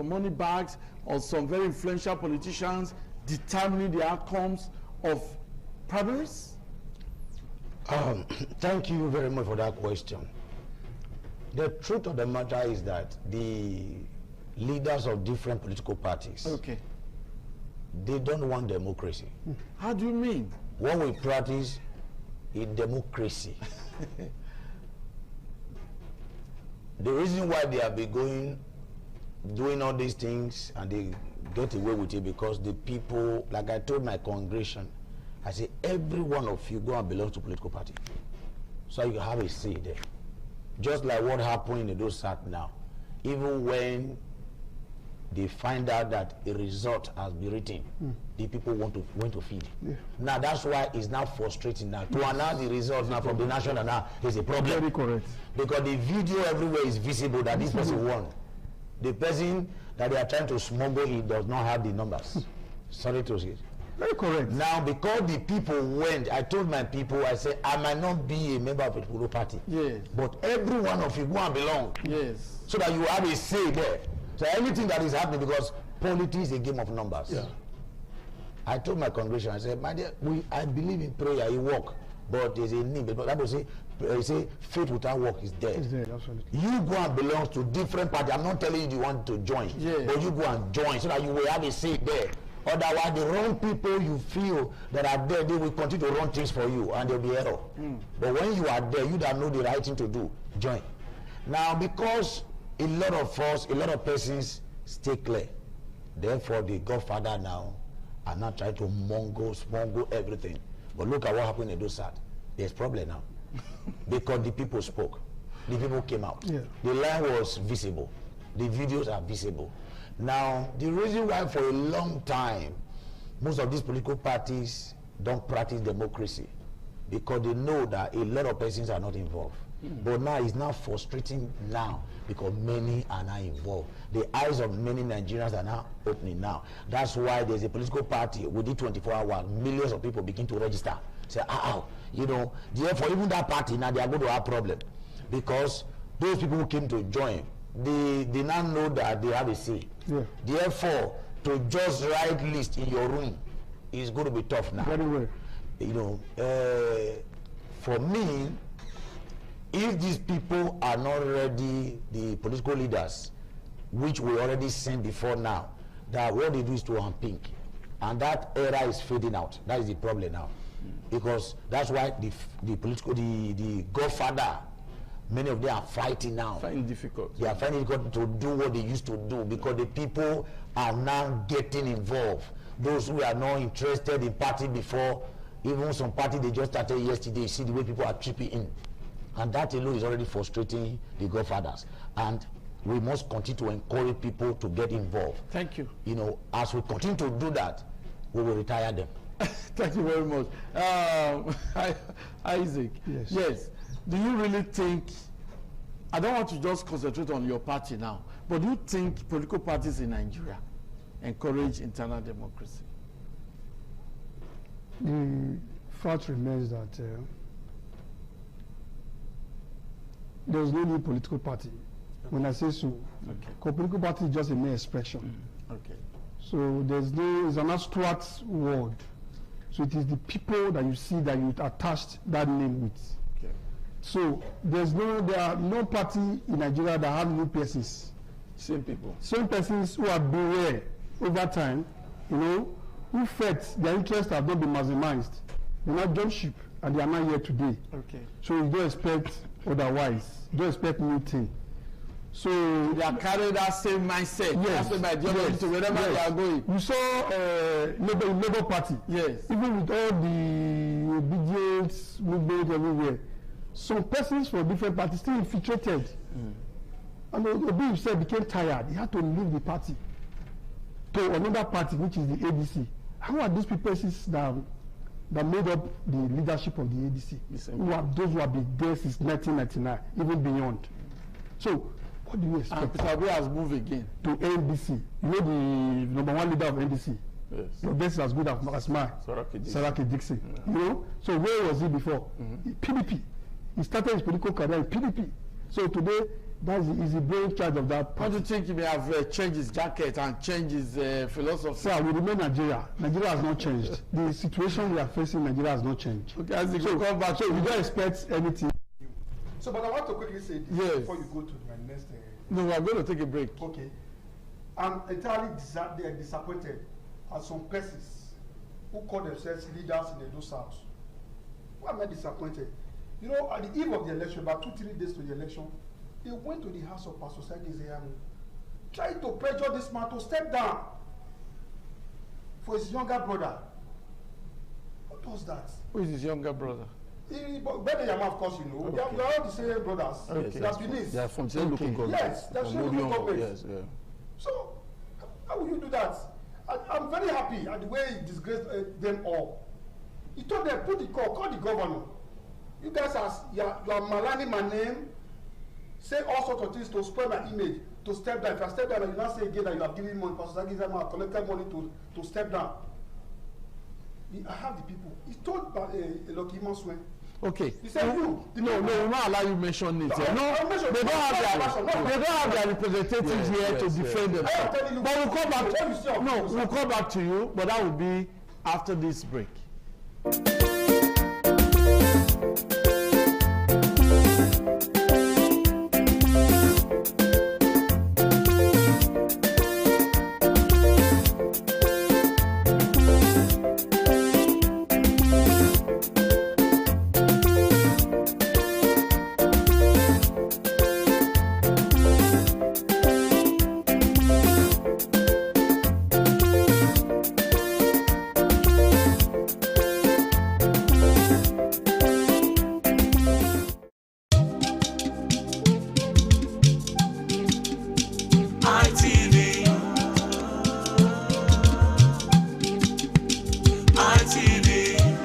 money bags or some very influential politicians determining the outcomes of primaries? Thank you very much for that question. The truth of the matter is that the leaders of different political parties, they don't want democracy. How do you mean? What we practice is democracy. The reason why they have been doing all these things and they get away with it because the people, like I told my congregation, I say every one of you go and belong to political party, so you have a say there. Just like what happened in Edo-South now, even when they find out that a result has been written, the people want to feed. Now that's why it's now frustrating now to announce the results now from the national now is a problem. Very correct. Because the video everywhere is visible that this person won. The person that they are trying to smuggle, he does not have the numbers. Sorry to say. Very correct. Now, because the people went, I told my people, I said, I might not be a member of a political party. Yes. But every one of you go and belong. Yes. So that you have a say there. So anything that is happening, because politics is a game of numbers. Yeah. I told my congregation, I said, my dear, I believe in prayer, you work. But there's a need. But that will say faith without work is dead. It's dead, absolutely. You go and belong to different parties. I'm not telling you want to join. Yeah. But you go and join so that you will have a say there. Otherwise, the wrong people you feel that are there, they will continue to run things for you and there will be error. But when you are there, you don't know the right thing to do, join. Now, because a lot of us, a lot of persons stay clear, therefore the Godfather now are not trying to smuggle everything. But look at what happened in Edo-South. There's problem now. Because the people spoke. The people came out. Yeah. The line was visible. The videos are visible. Now, the reason why for a long time, most of these political parties don't practice democracy, because they know that a lot of persons are not involved. But now it's now frustrating now, because many are now involved. The eyes of many Nigerians are now opening now. That's why there's a political party within 24 hours, millions of people begin to register. Say, you know, therefore even that party now they are going to have problem, because those people who came to join, they now know that they have a say. Yeah. Therefore, to just write list in your room is going to be tough now. Very well. You know, for me, if these people are not ready, the political leaders, which we already seen before now, that what they do is to unpink, and that era is fading out. That is the problem now, because that's why the Godfather, many of them are fighting now. Finding difficult. They are finding it difficult to do what they used to do, because the people are now getting involved. Those who are not interested in party before, even some party they just started yesterday, you see the way people are chipping in. And that alone is already frustrating the Godfathers. And we must continue to encourage people to get involved. Thank you. You know, as we continue to do that, we will retire them. Thank you very much. Isaac, yes. Do you really think, I don't want to just concentrate on your party now, but do you think political parties in Nigeria encourage internal democracy? The fact remains that there is no new political party. When I say so, because political party is just a mere expression. So it's an abstract word. So it is the people that you see that you attached that name with. So there are no party in Nigeria that have new persons. Same people. Same persons who have been there over time, you know, who felt their interests have not been maximized. They now jump ship and they are not here today. So you don't expect otherwise. You don't expect new thing. So they are carrying that same mindset. Yes. Same ideology to wherever they are going. You saw Labour Party. Yes. Even with all the obedience movement everywhere, some persons from different parties still infiltrated. And Obi himself became tired. He had to leave the party to another party, which is the ADC. How are these people that made up the leadership of the ADC? Who are those who have been there since 1999, even beyond? So, what do you expect? And Peter Obi has moved again to NDC. You know the #1 leader of NDC, Yes. Your best is as good as mine. Saraki Dixon. You know, so where was he before? PDP. He started his political career in PDP. So today, he's the brain charge of that party. Don't you think he may have changed his jacket and changed his philosophy? Sir, we remain Nigeria. Nigeria has not changed. The situation we are facing in Nigeria has not changed. Okay, as you come back, so we don't expect anything. So, but I want to quickly say this before you go to my next. No, we are going to take a break. Okay. I'm entirely disappointed at some persons who call themselves leaders in Edo South. Why am I disappointed? You know, at the eve of the election, about 2-3 days to the election, they went to the house of Pastor Sergei Zeyamu, trying to pressure this man to step down for his younger brother. What was that? Who is his younger brother? Benyama, of course, you know. Okay. They are all the same brothers. Okay. They are Benin. They are from the same local government. Yes, they are same local government. Yes, yeah. So, how will you do that? I'm very happy at the way he disgraced them all. He told them, call the governor. You guys you are maligning my name, say all sorts of things to spoil my image, to step down. If I step down, you now say again that you have given money, Pastor Sergei Zeyamu collected money to step down. I have the people. He told Lucky Monswen. Okay. He said no, we will not allow you mention it. They don't have their representatives here to defend themselves. But we'll come back. We'll come back to you. But that will be after this break.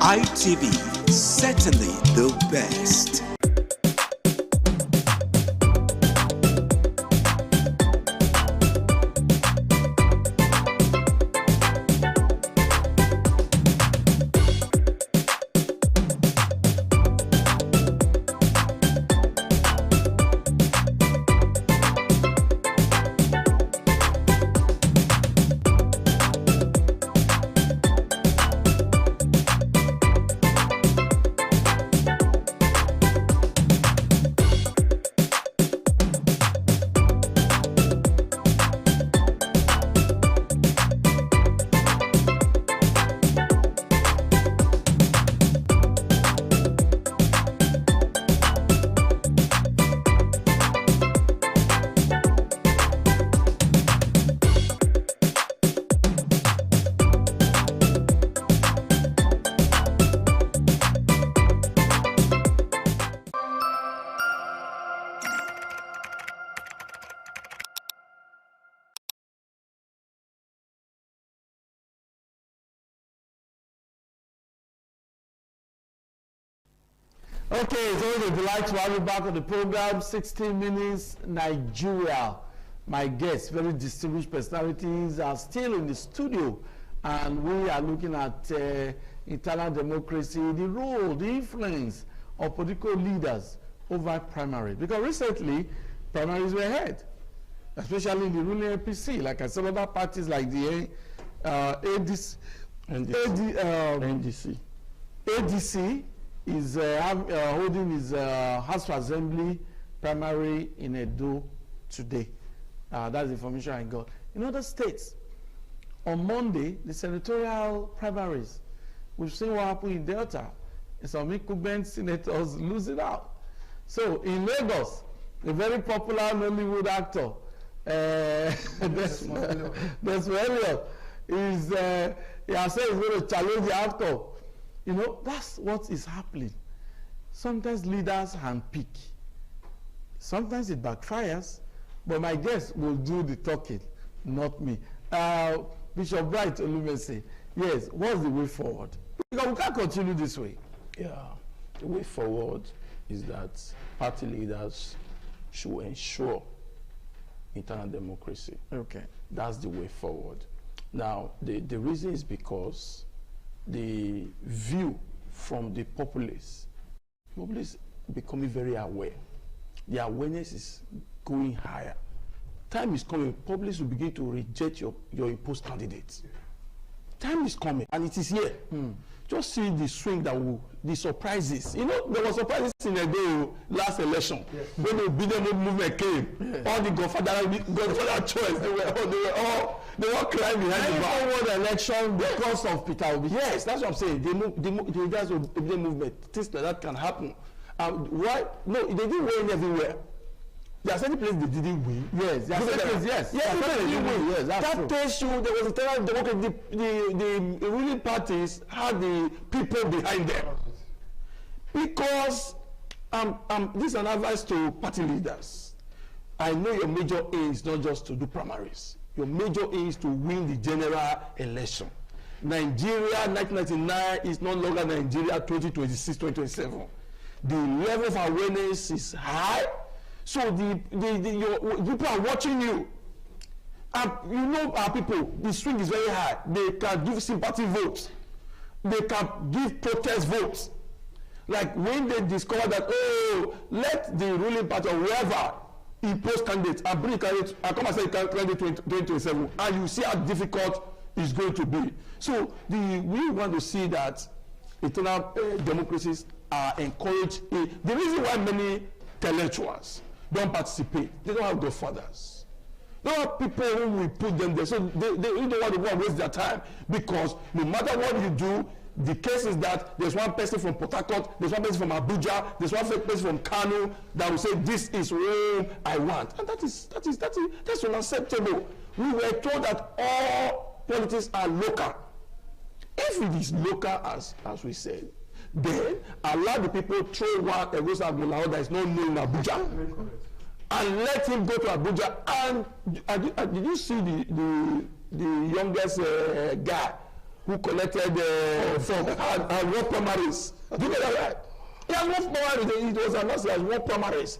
ITV, certainly the best. Okay, it's always a delight to have you back on the program. 16 Minutes Nigeria. My guests, very distinguished personalities, are still in the studio, and we are looking at internal democracy, the role, the influence of political leaders over primary. Because recently, primaries were held, especially in the ruling APC. Like I said, other parties like the ADC is holding his House of Assembly primary in Edo today. That's the information I got. In other states, on Monday, the senatorial primaries, we've seen what happened in Delta. Some incumbent senators losing out. So in Lagos, a very popular Nollywood actor, Desmond Elliott, he has said he's going to challenge the actor. You know, that's what is happening. Sometimes leaders handpick. Sometimes it backfires, but my guest will do the talking, not me. Bishop Bright Olumese, yes, what's the way forward? Because we can't continue this way. Yeah, the way forward is that party leaders should ensure internal democracy. Okay. That's the way forward. Now, the reason is because the view from the populace becoming very aware. The awareness is going higher. Time is coming, populace will begin to reject your imposed candidates. Time is coming, and it is here. Just see the swing that will, the surprises. You know, there were surprises in the day last election. Yes. When the Biden movement came, all the Godfather choice, they were all crying behind the bar. Won the election because of Peter Obi. Yes, that's what I'm saying. The leaders of the movement, things like that can happen. Why? No, they didn't win everywhere. There are certain places they didn't win. Yes, there are certain places, yes. Yes, they didn't win. Yes, that's that true. tells you there was a terrible democracy. The ruling parties had the people behind them. Because this is an advice to party leaders. I know your major aim is not just to do primaries. Your major aim is to win the general election. Nigeria 1999 is no longer Nigeria 2026, 2027. The level of awareness is high. So your people are watching you. You know our people, the swing is very high. They can give sympathy votes. They can give protest votes. Like when they discover that, oh, let the ruling party or whoever impose candidates and bring candidates and come and say candidate 2027, and you see how difficult it's going to be. So we want to see that internal democracies are encouraged. The reason why many intellectuals don't participate, they don't have godfathers. They don't have people who will put them there. So they don't want to go and waste their time, because no matter what you do, the case is that there's one person from Port Harcourt, there's one person from Abuja, there's one person from Kano that will say, this is whom I want. And that's unacceptable. We were told that all politics are local. If it is local, as we said, then allow the people throw one Egosa Agbonlahor that is not known in Abuja, and let him go to Abuja. And did you see the youngest guy who collected from and won primaries? Do you know that right? He has won primaries. It was announced as won primaries.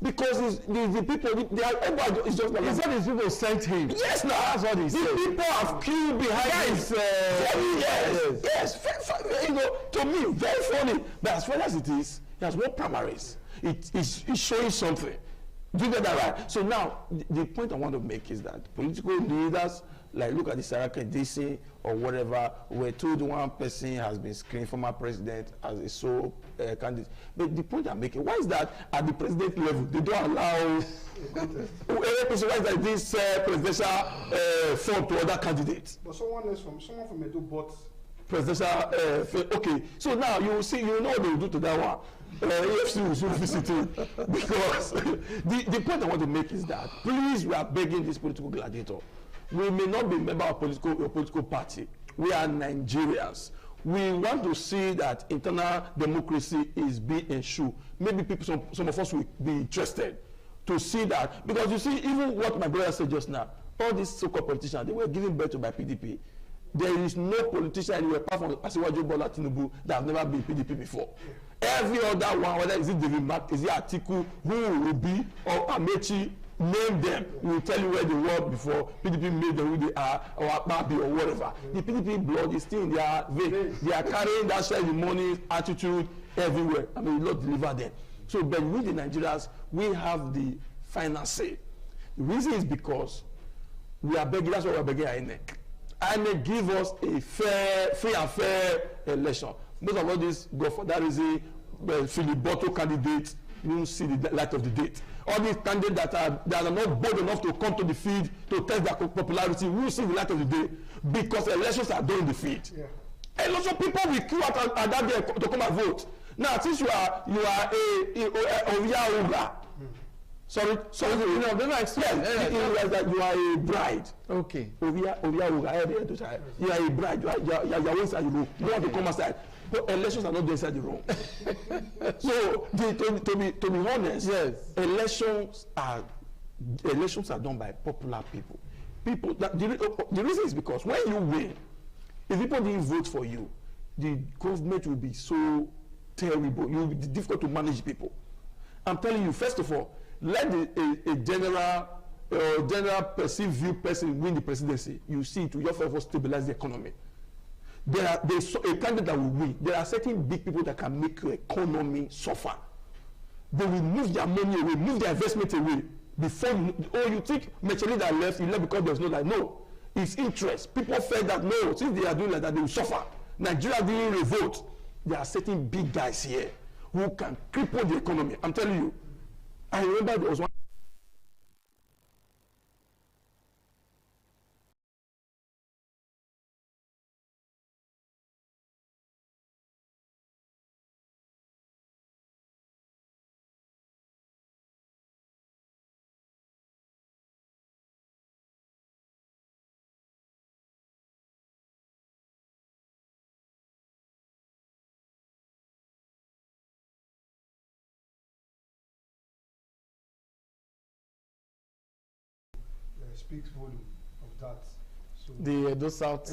Because the people, everybody is just like... He said his people sent him. Yes, now. That's what he said. The people have queued behind him. Yes. You know, to me, very funny. But as far as it is, he has won primaries. It's showing something. Do you get that right? So now, the point I want to make is that political leaders, like look at the Saraki DC or whatever, we're told one person has been screened, former president, as a sole candidate. But the point I'm making, why is that at the president level, they don't allow whoever person why is that this presidential form to other candidates? But someone from Edo bought presidential, okay. So now you see, you know what they will do to that one. AFC will soon visit him, because the point I want to make is that, please, we are begging this political gladiator. We may not be a member of a political party. We are Nigerians. We want to see that internal democracy is being ensured. Maybe people, some of us will be interested to see that, because you see, even what my brother said just now, all these so-called politicians, they were given birth to by PDP. There is no politician anywhere apart from Asiwaju Bola Tinubu that have never been PDP before. Every other one, whether is it David Mark, is it Atiku, who will be, or Amechi, name them. We will tell you where they were before PDP made them who they are, or Akpabi or whatever. The PDP blood is still in their vein. They are carrying that share the money attitude everywhere. I mean, Lord deliver them. So, but we the Nigerians, we have the final say. The reason is because we are begging. That's why we are begging INEC. INEC give us a free and fair election. Most of all this go for that is a Philip Botto candidates. You don't see the light of the day. All these candidates that are not bold enough to come to the field to test their popularity, we will see the light of the day, because elections are done in the field. Yeah. And lots of people will queue out at that day to come and vote. Now, since you are a Oya. Sorry, you know, they don't explain. Yes, that you are a bride. Okay. You are a bride. You are inside the room. You don't have to come outside. But elections are not inside the room. So, to be honest, yes, elections are done by popular people. The reason is because when you win, if people didn't vote for you, the government will be so terrible. It will be difficult to manage people. I'm telling you, first of all, let a general general perceived view person win the presidency, you see it will just for stabilize the economy. There's a candidate that will win. There are certain big people that can make your economy suffer. They will move their money away, move their investment away. Before you think Mecheli that left, he left because there's no like, no. It's interest. People felt that no, since they are doing like that, they will suffer. Nigeria didn't revolt. There are certain big guys here who can cripple the economy. I'm telling you. I remember there was one. Speaks volume of that. So the Edo South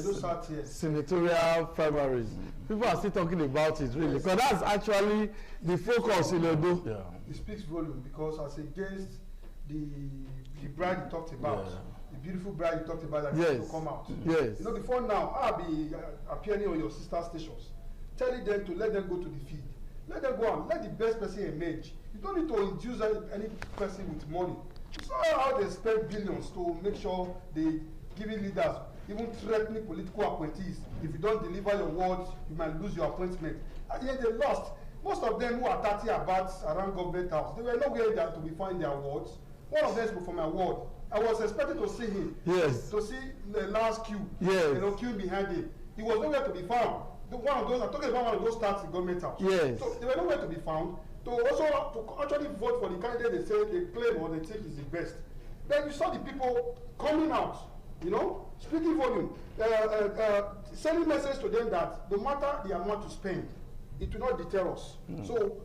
yes. senatorial primaries. People are still talking about it, really, because that's actually the focus in Edo. Yeah. It speaks volume because as against the bride you talked about, the beautiful bride you talked about that yes. to come out. Yes. You know, before now, I'll be appearing on your sister stations, telling them to let them go to the field. Let them go and let the best person emerge. You don't need to induce any person with money. You saw how they spend billions to make sure they giving leaders, even threatening political appointees. If you don't deliver your words, you might lose your appointment. At the end, they lost. Most of them who are 30 about around government house, they were nowhere there to be found their wards. One of them spoke from my ward. I was expecting to see him. Yes. To see the last queue. Yes. You know, queue behind him. He was nowhere to be found. One of those, I'm talking about one of those starts in government house. Yes. So they were nowhere to be found. To actually vote for the candidate they say they claim or they think is the best. Then you saw the people coming out, you know, speaking volume, sending message to them that no matter the amount to spend, it will not deter us. So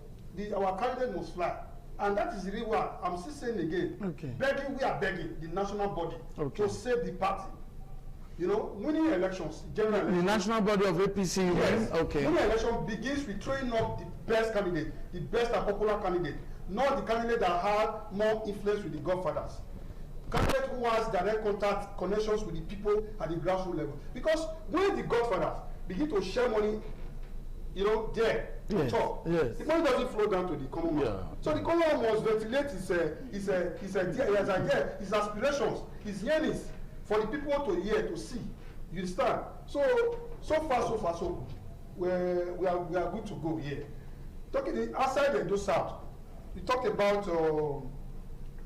our candidate must fly. And that is really what I'm still saying again. Okay. Begging, we are begging the national body to save the party. You know, winning elections, general elections. The national body of APC, yes. Okay. Winning election begins with throwing up the best candidate, the best and popular candidate, not the candidate that had more influence with the godfathers. Candidate who has direct contact, connections with the people at the grassroots level. Because when the godfathers begin to share money, you know, there, yes. top, yes. the money doesn't flow down to the common man. So the common man must ventilate his aspirations, his yearnings for the people to hear, to see. You understand? So far, so we are good to go here. Talking outside the South, you talked about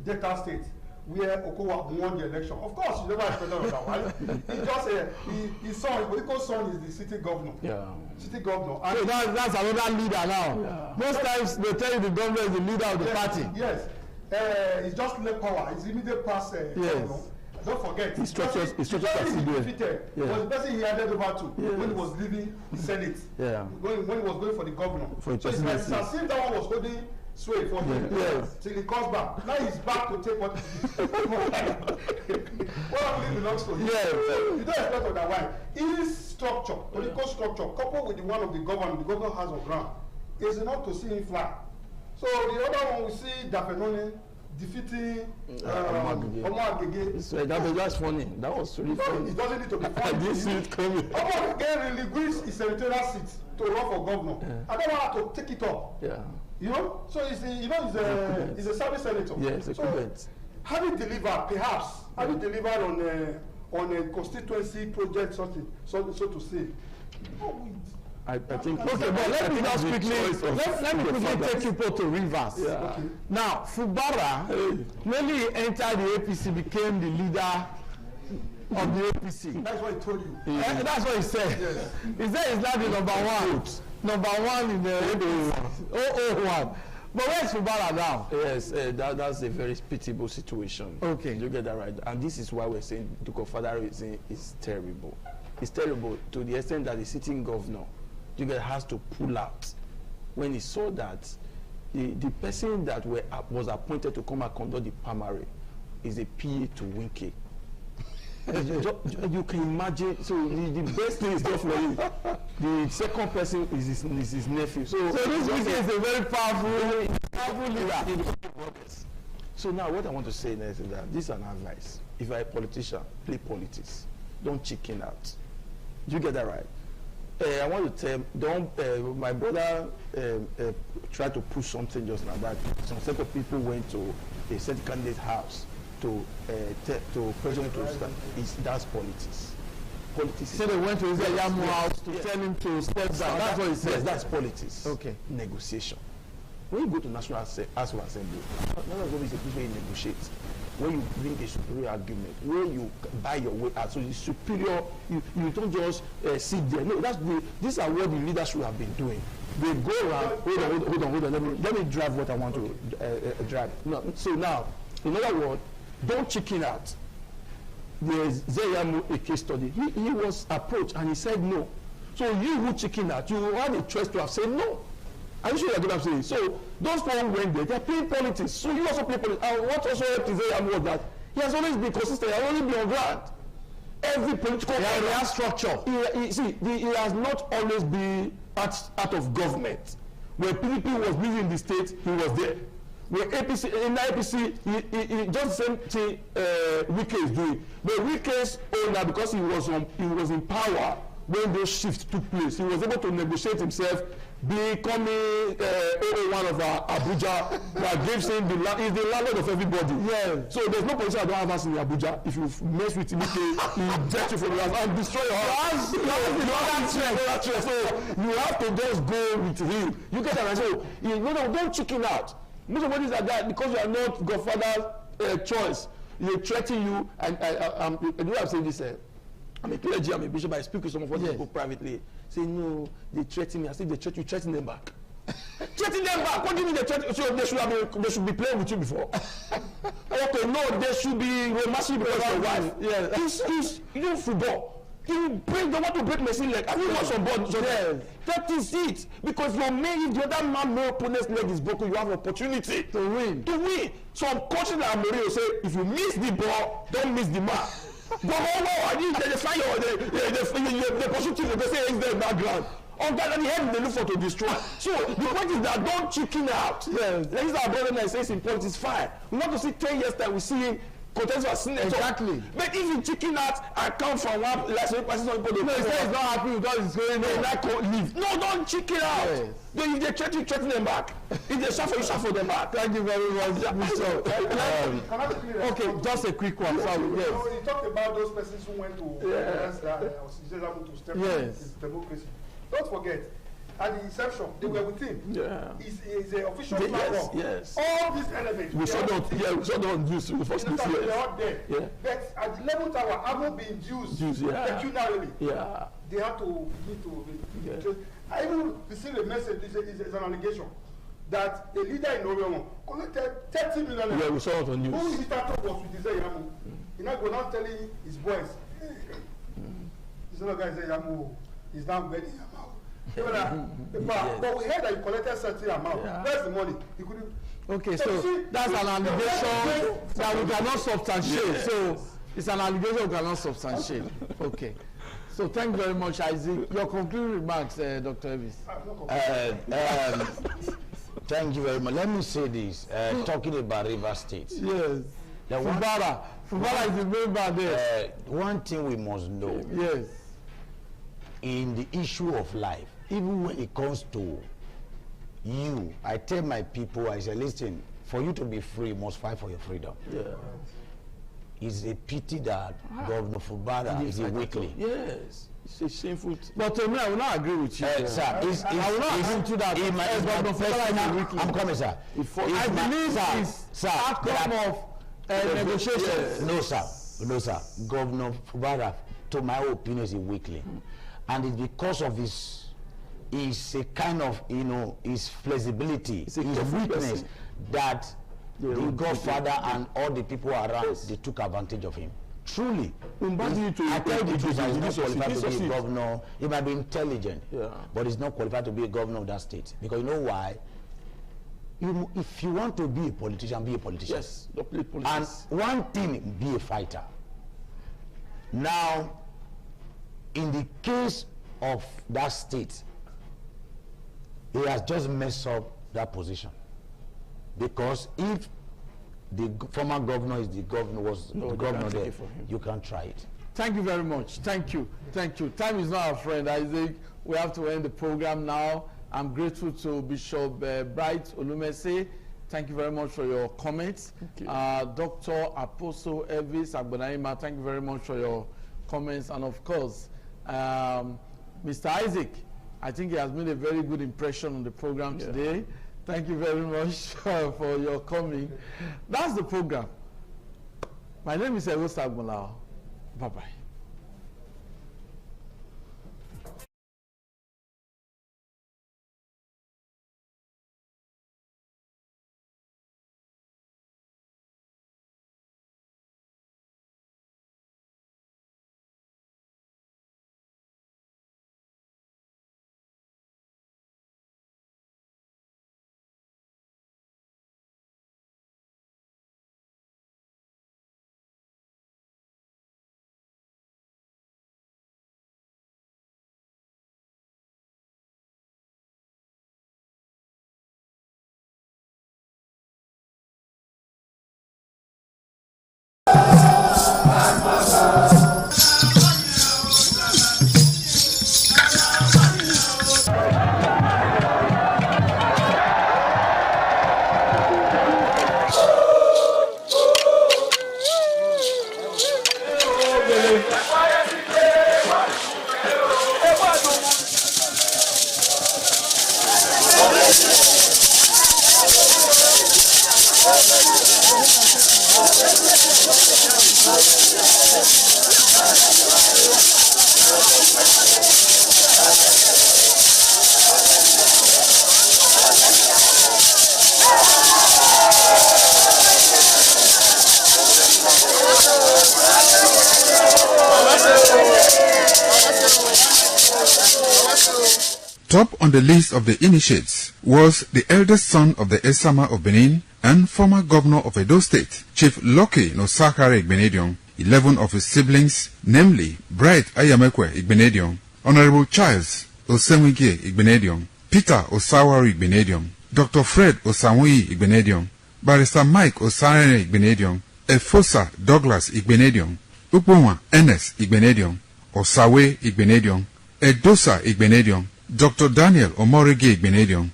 Delta State, where Okowa won the election. Of course, you never expected that, right? His son, his political son, is the city governor. Yeah. City governor. And so that's another leader now. Yeah. Most times they tell you the governor is the leader of the party. Yes. He's just left power. He's immediate past governor. Don't forget. His structures defeated. Was the person he handed over to when he was leaving the Senate. Yeah. When he was going for the governor. For so it's as if that one was holding sway for him till he comes back. Now he's back to take what really belongs to him. You don't expect otherwise. His structure, political structure, coupled with the one of the governor has on ground, is enough to see him fly. So the other one we see Dafenone defeating Omo Agege. That was just funny. That was really funny. It doesn't need to be funny. I didn't see it coming. Omo Agege relinquished his senatorial seat to run for governor. I don't want to take it up. Yeah. You know, so he's a service senator. Yes, so having delivered, perhaps having delivered on a constituency project, so to say. I think. Okay, but let me just quickly let me quickly take you to Rivers. Yeah. Okay. Now, Fubara, when he entered the APC, became the leader of the APC. That's what he told you. That's what he said. Yes. He said he's now the number one in the 001. But where's Fubara now? Yes, that's a very pitiable situation. Okay. You get that right. And this is why we're saying the Confederation is terrible. It's terrible to the extent that the sitting governor has to pull out when he saw that the person that was appointed to come and conduct the primary is a PA to Winky. You can imagine. So the best thing is just for him. The second person is his nephew. So this Winky is a very powerful leader. So now what I want to say next is that this is an advice. If you're a politician, play politics. Don't chicken out. Do you get that right? I want to tell, my brother tried to push something just now that some set of people went to a certain candidate's house to president to start. That's politics. Politics. So they went to his Yamu house to tell him to step down. That's what he said. Yes, that's politics. Okay. Negotiation. When you go to National Assembly, National Assembly is a place where you negotiate, where you bring a superior argument, where you buy your way out. So the superior, you don't just sit there. No, these are what the leaders should have been doing. They go around. Hold on. Let me drive what I want to drive. No, so now, in other words, don't chicken out. There's Zeyamu, a case study. He was approached and he said no. So you who chicken out, you had a choice to have said no. Are you sure you get what I'm saying? So those people went there, they're playing politics. So you also play politics. And what also helped Zeyamu was that he has always been consistent, he has always been on ground. Every political he has structure. He has not always been out of government. When PDP was busy in the state, he was there. When APC, in APC, he just the same thing Wike is doing. But Wike's owner, because he was in power when those shifts took place, he was able to negotiate himself, becoming one of Abuja that gives him he's the landlord of everybody. Yeah. So there's no position I don't have us in Abuja. If you mess with Wike, he gets you from your house and destroy your house. So you have to just go with him. You get that? So don't chicken out. Most of what is like that because you are not Godfather's choice. They threaten you, and I do have said this. I'm a clergy, I'm a bishop. I speak with some of these people privately. Say no, they threaten me. I say they threaten them back. Threaten them back. What do you mean they threaten? So they should be playing with you before. Okay, no, they should be romancing because your wife. Yeah, it's football. You don't want to break machine leg. I mean, what's on board? So that is it. Because your main, the other man, no opponent's leg is broken, you have an opportunity to win. Some coaches like Amorio say, if you miss the ball, don't miss the man. Go I need they find the positive, they say it's the background. On that, the head they look for to destroy. So the point is that don't chicken out. That is our brother that says in politics, fine. We want to see 10 years that we see him contest for senator. Exactly. But if you chicken out and come from one last week, person some people he's not happy with what is going on. That can't leave. No, don't chicken out. Then if they threaten them back. If they shuffle, you shuffle them back. Thank you very much. Okay, just a quick one. Sorry. Yes. You talked about those persons who went to step in democracy. Don't forget, at the inception, they were with him. Yeah. He's an official platform. Yes. All these elements. We saw don't use the first place. They're not there. Yeah. But at the 11th hour, haven't been used pecuniarily. Yeah. They have to need to. I even received a message. It's an allegation that a leader in Orion collected 30 million. Yeah, we saw it on news. Who he started was with Zeyamu. He now go now telling his boys, this other guy Zeyamu is now ready. But we heard that you collected certain amount. Where's the money? You couldn't. Okay, so that's an allegation that we cannot substantiate. So it's an allegation we cannot substantiate. Okay. So thank you very much, Isaac. Your concluding remarks, Dr. Evis. Thank you very much. Let me say this, talking about River State. Yes. Fubara is the member there. One thing we must know. Yes. In the issue of life, even when it comes to you, I tell my people, I say, listen, for you to be free, you must fight for your freedom. Yeah. It's a pity that Governor Fubara is a weakling. Yes. It's a shameful. But to me, I will not agree with you. Sir, I will not agree to that. Governor Fubara is a weakling. I'm coming, sir. I believe it's outcome of negotiations. No, sir. No, sir. Governor Fubara, to my opinion, is a weakling. And it's because of his a kind of, his flexibility, his weakness, that the Godfather and all the people around, they took advantage of him. Truly. I tell you the truth, he's not qualified to be a governor. He might be intelligent, but he's not qualified to be a governor of that state. Because you know why? If you want to be a politician, be a politician. Yes, don't play And politics. one thing, be a fighter. Now, in the case of that state, he has just messed up that position. Because if the former governor is the governor, was No, the they governor can't take there. it for him. You can try it. Thank you very much. Thank you. Thank you. Time is not our friend, Isaac. We have to end the program now. I'm grateful to Bishop Bright Olumese. Thank you very much for your comments. Dr. Apostle Elvis Agbonaima, thank you very much for your comments. And of course, Mr. Isaac, I think he has made a very good impression on the program today. Thank you very much for your coming. That's the program. My name is Ego Sagbonlao. Bye-bye. Top on the list of the initiates was the eldest son of the Esama of Benin and former governor of Edo State, Chief Lucky Nosakare Igbenedion. 11 of his siblings, namely Bright Ayamekwe Igbenedion, Honorable Charles Osenwike Igbenedion, Peter Osawari Igbenedion, Dr. Fred Osanwi Igbenedion, Barrister Mike Osarene Igbenedion, Efosa Douglas Igbenedion, Upoma Enes Igbenedion, Osawe Igbenedion, Edosa Igbenedion, Dr. Daniel Omorige Igbenedion,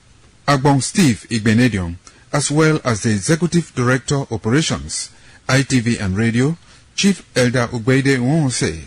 Agbong Steve Igbenedion, as well as the Executive Director Operations, ITV and Radio, Chief Elder Ugbeide Nwonse.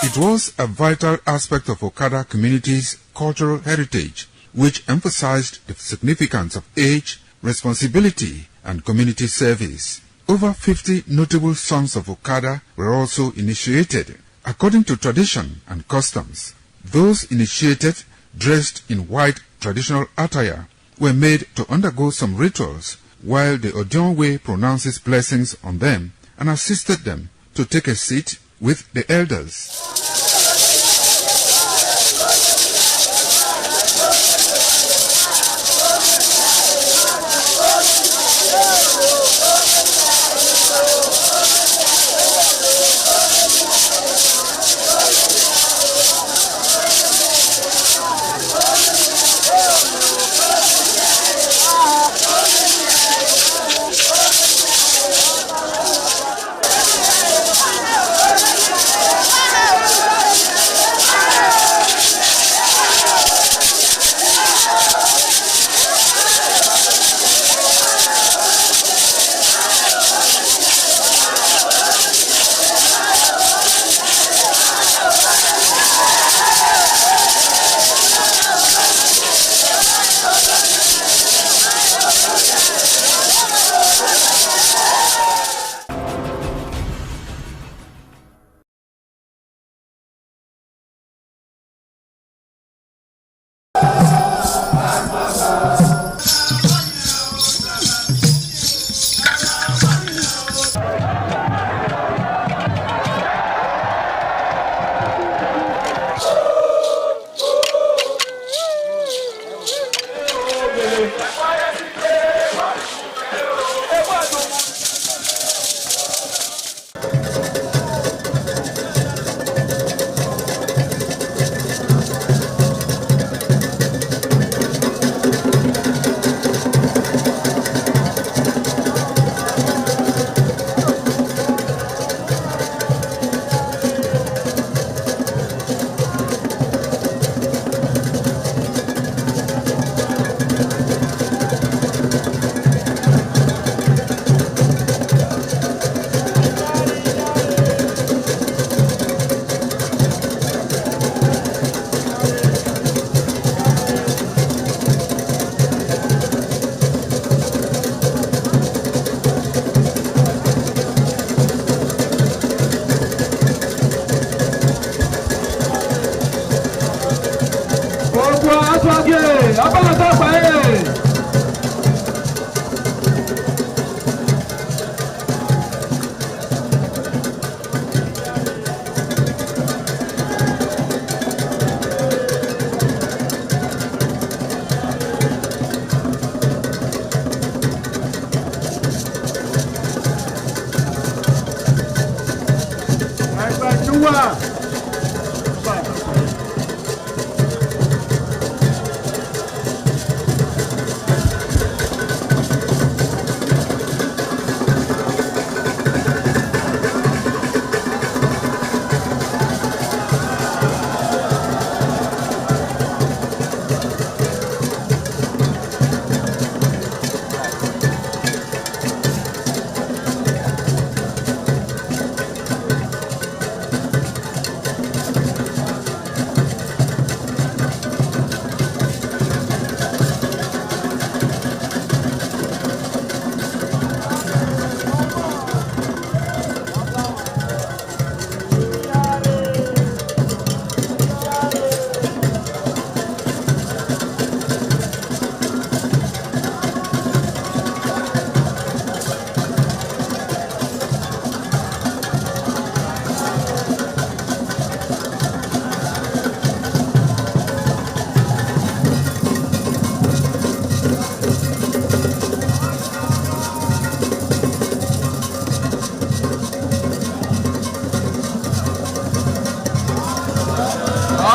It was a vital aspect of Okada community's cultural heritage, which emphasized the significance of age, responsibility, and community service. Over 50 notable sons of Okada were also initiated. According to tradition and customs, those initiated, dressed in white traditional attire, were made to undergo some rituals, while the Odionwe pronounces blessings on them and assisted them to take a seat with the elders. Ojo Aswage, Abáàtọ́pẹ́.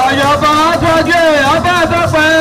Ayọ̀bá Aswage, Abáàtọ́pẹ́.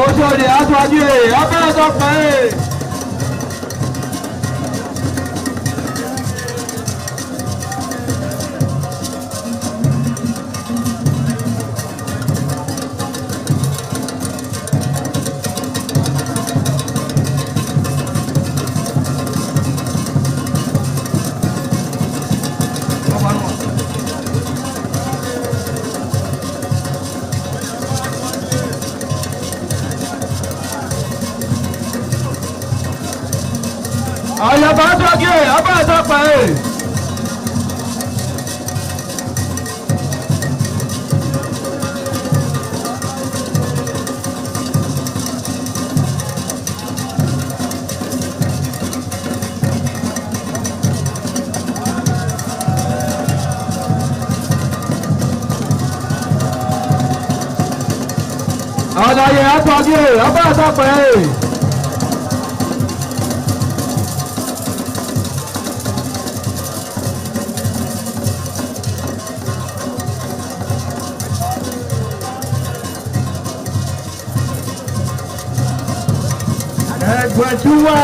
Ojo Aswage, Abáàtọ́pẹ́. Ayọ̀bá Aswage, Abáàtọ́pẹ́. Anaye Aswage, Abáàtọ́pẹ́. Ẹgbẹ̀júwà.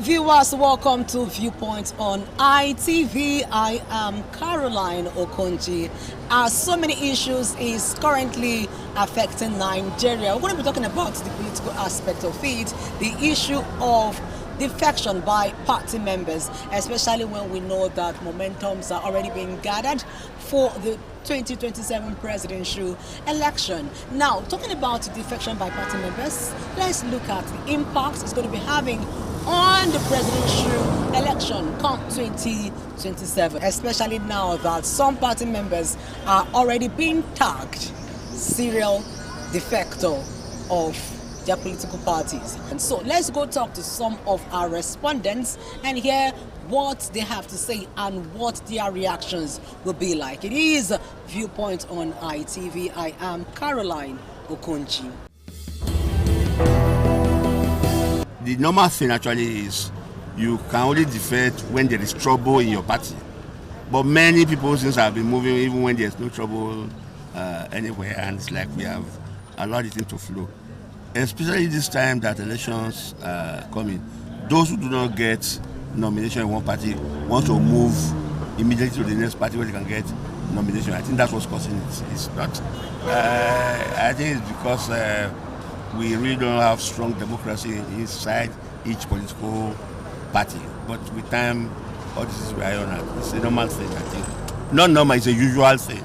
Viewers, welcome to Viewpoint on ITV. I am Caroline Okonji. So many issues is currently affecting Nigeria. We're going to be talking about the political aspect of it, the issue of defection by party members, especially when we know that momentums are already being gathered for the 2027 presidential election. Now, talking about defection by party members, let's look at the impact it's going to be having on the presidential election come 2027, especially now that some party members are already being tagged serial defector of their political parties. And so let's go talk to some of our respondents and hear what they have to say and what their reactions will be like. It is Viewpoint on ITV. I am Caroline Okonji. The normal thing actually is you can only defect when there is trouble in your party. But many people since have been moving even when there's no trouble anywhere, and it's like we have allowed it to flow. Especially this time that elections coming, those who do not get nomination in one party want to move immediately to the next party where they can get nomination. I think that's what's causing it. It's not. I think it's because we really don't have strong democracy inside each political party. But with time, all this is rely on it. It's a normal thing, I think. Not normal, it's a usual thing.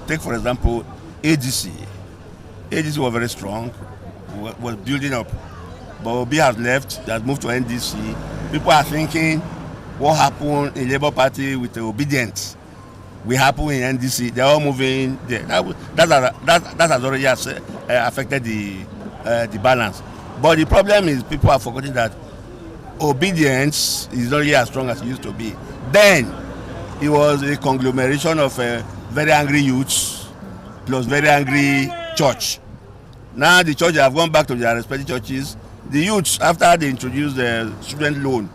Take, for example, ADC. ADC was very strong, was building up. But Obi has left, has moved to NDC. People are thinking what happened in Labour Party with the obedience will happen in NDC. They're all moving there. That has already affected the balance. But the problem is people are forgetting that obedience is not really as strong as it used to be. Then it was a conglomeration of very angry youths plus very angry church. Now the churches have gone back to their respective churches. The youths, after they introduced the student loan,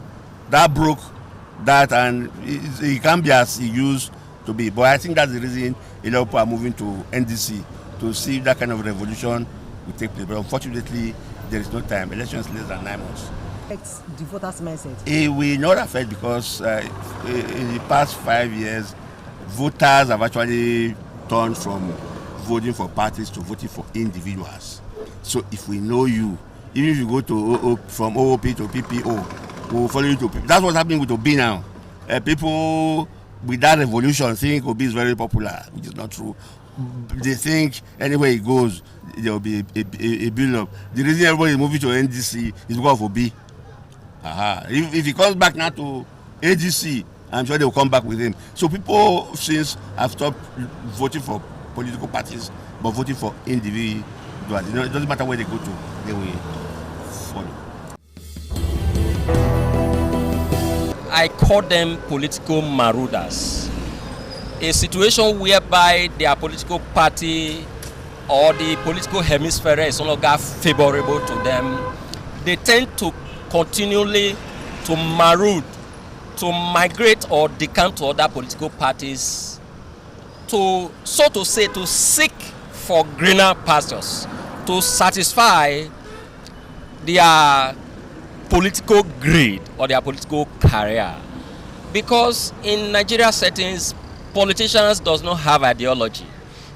that broke that, and it can't be as it used to be. But I think that's the reason a lot of people are moving to NDC to see if that kind of revolution will take place. But unfortunately, there is no time. Elections less than 9 months. It's the voters' mindset. It will not affect because in the past 5 years, voters have actually turned from voting for parties to voting for individuals. So if we know you, even if you go to from OOP to PPO, we will follow you to PPO. That's what's happening with Obi now. People with that revolution think Obi is very popular, which is not true. They think anywhere he goes, there will be a build-up. The reason everybody is moving to NDC is because of Obi. If he comes back now to ADC, I'm sure they will come back with him. So people since have stopped voting for political parties, but voting for individuals. It doesn't matter where they go to, they will follow. I call them political marauders. A situation whereby their political party or the political hemisphere is no longer favorable to them, they tend to continually to maraud, to migrate or decamp to other political parties, to, so to say, to seek for greener pastures, to satisfy their political greed or their political career. Because in Nigeria settings, politicians does not have ideology.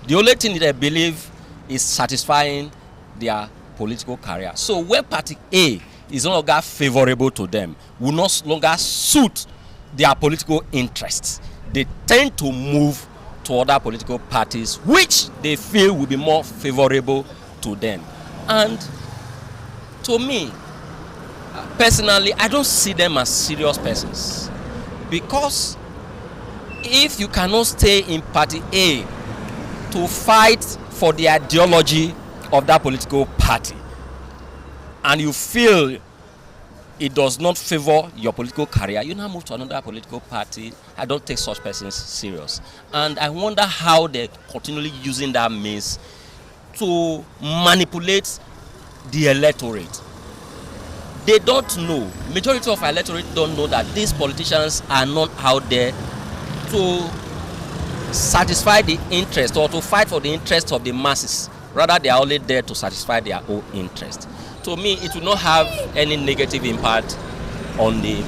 The only thing they believe is satisfying their political career. So when party A is no longer favorable to them, will no longer suit their political interests, they tend to move to other political parties which they feel will be more favorable to them. And to me, personally, I don't see them as serious persons, because if you cannot stay in party A to fight for the ideology of that political party and you feel it does not favor your political career, you now move to another political party. I don't take such persons serious. And I wonder how they're continually using that means to manipulate the electorate. They don't know, majority of electorate don't know that these politicians are not out there to satisfy the interest or to fight for the interest of the masses. Rather, they are only there to satisfy their own interest. To me, it will not have any negative impact on the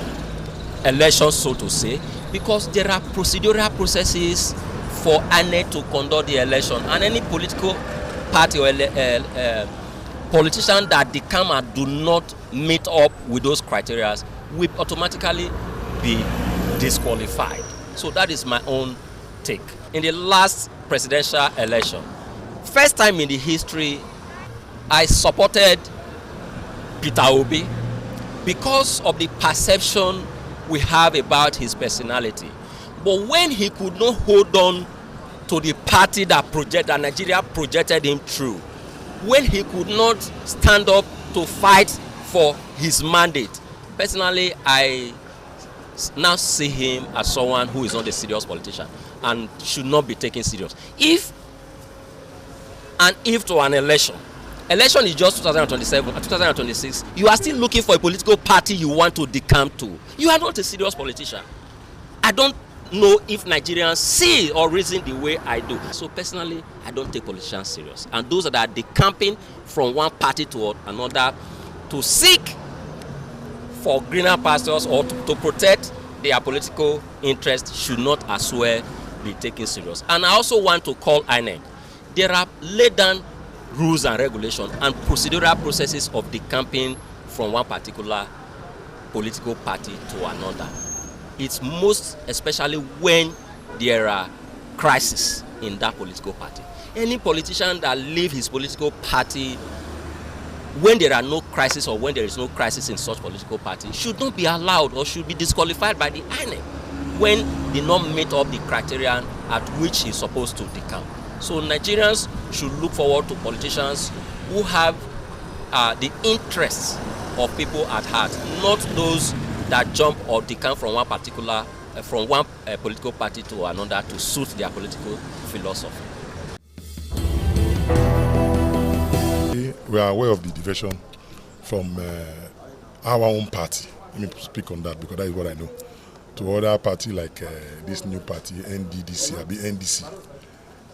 election, so to say, because there are procedural processes for INEC to conduct the election, and any political party or politician that decamp and do not meet up with those criteria will automatically be disqualified. So that is my own take. In the last presidential election, first time in the history, I supported Peter Obi because of the perception we have about his personality. But when he could not hold on to the party that Nigeria projected him through, when he could not stand up to fight for his mandate, personally, I now see him as someone who is not a serious politician and should not be taken serious. If to an election is just 2027 and 2026, you are still looking for a political party you want to decamp to. You are not a serious politician. I don't know if Nigerians see or reason the way I do. So personally, I don't take politicians serious. And those that are decamping from one party to another to seek for greener pastures or to protect their political interests should not as well be taken serious. And I also want to call INEC. There are laid down rules and regulations and procedural processes of decamping from one particular political party to another. It's most especially when there are crises in that political party. Any politician that leaves his political party when there are no crisis or when there is no crisis in such political party should not be allowed or should be disqualified by the INEC when they not meet up the criterion at which he's supposed to decamp. So Nigerians should look forward to politicians who have the interests of people at heart, not those that jump or decamp from one particular, political party to another to suit their political philosophy. We are aware of the defection from our own party. Let me speak on that because that is what I know. To other party like this new party, NDDC, NDC.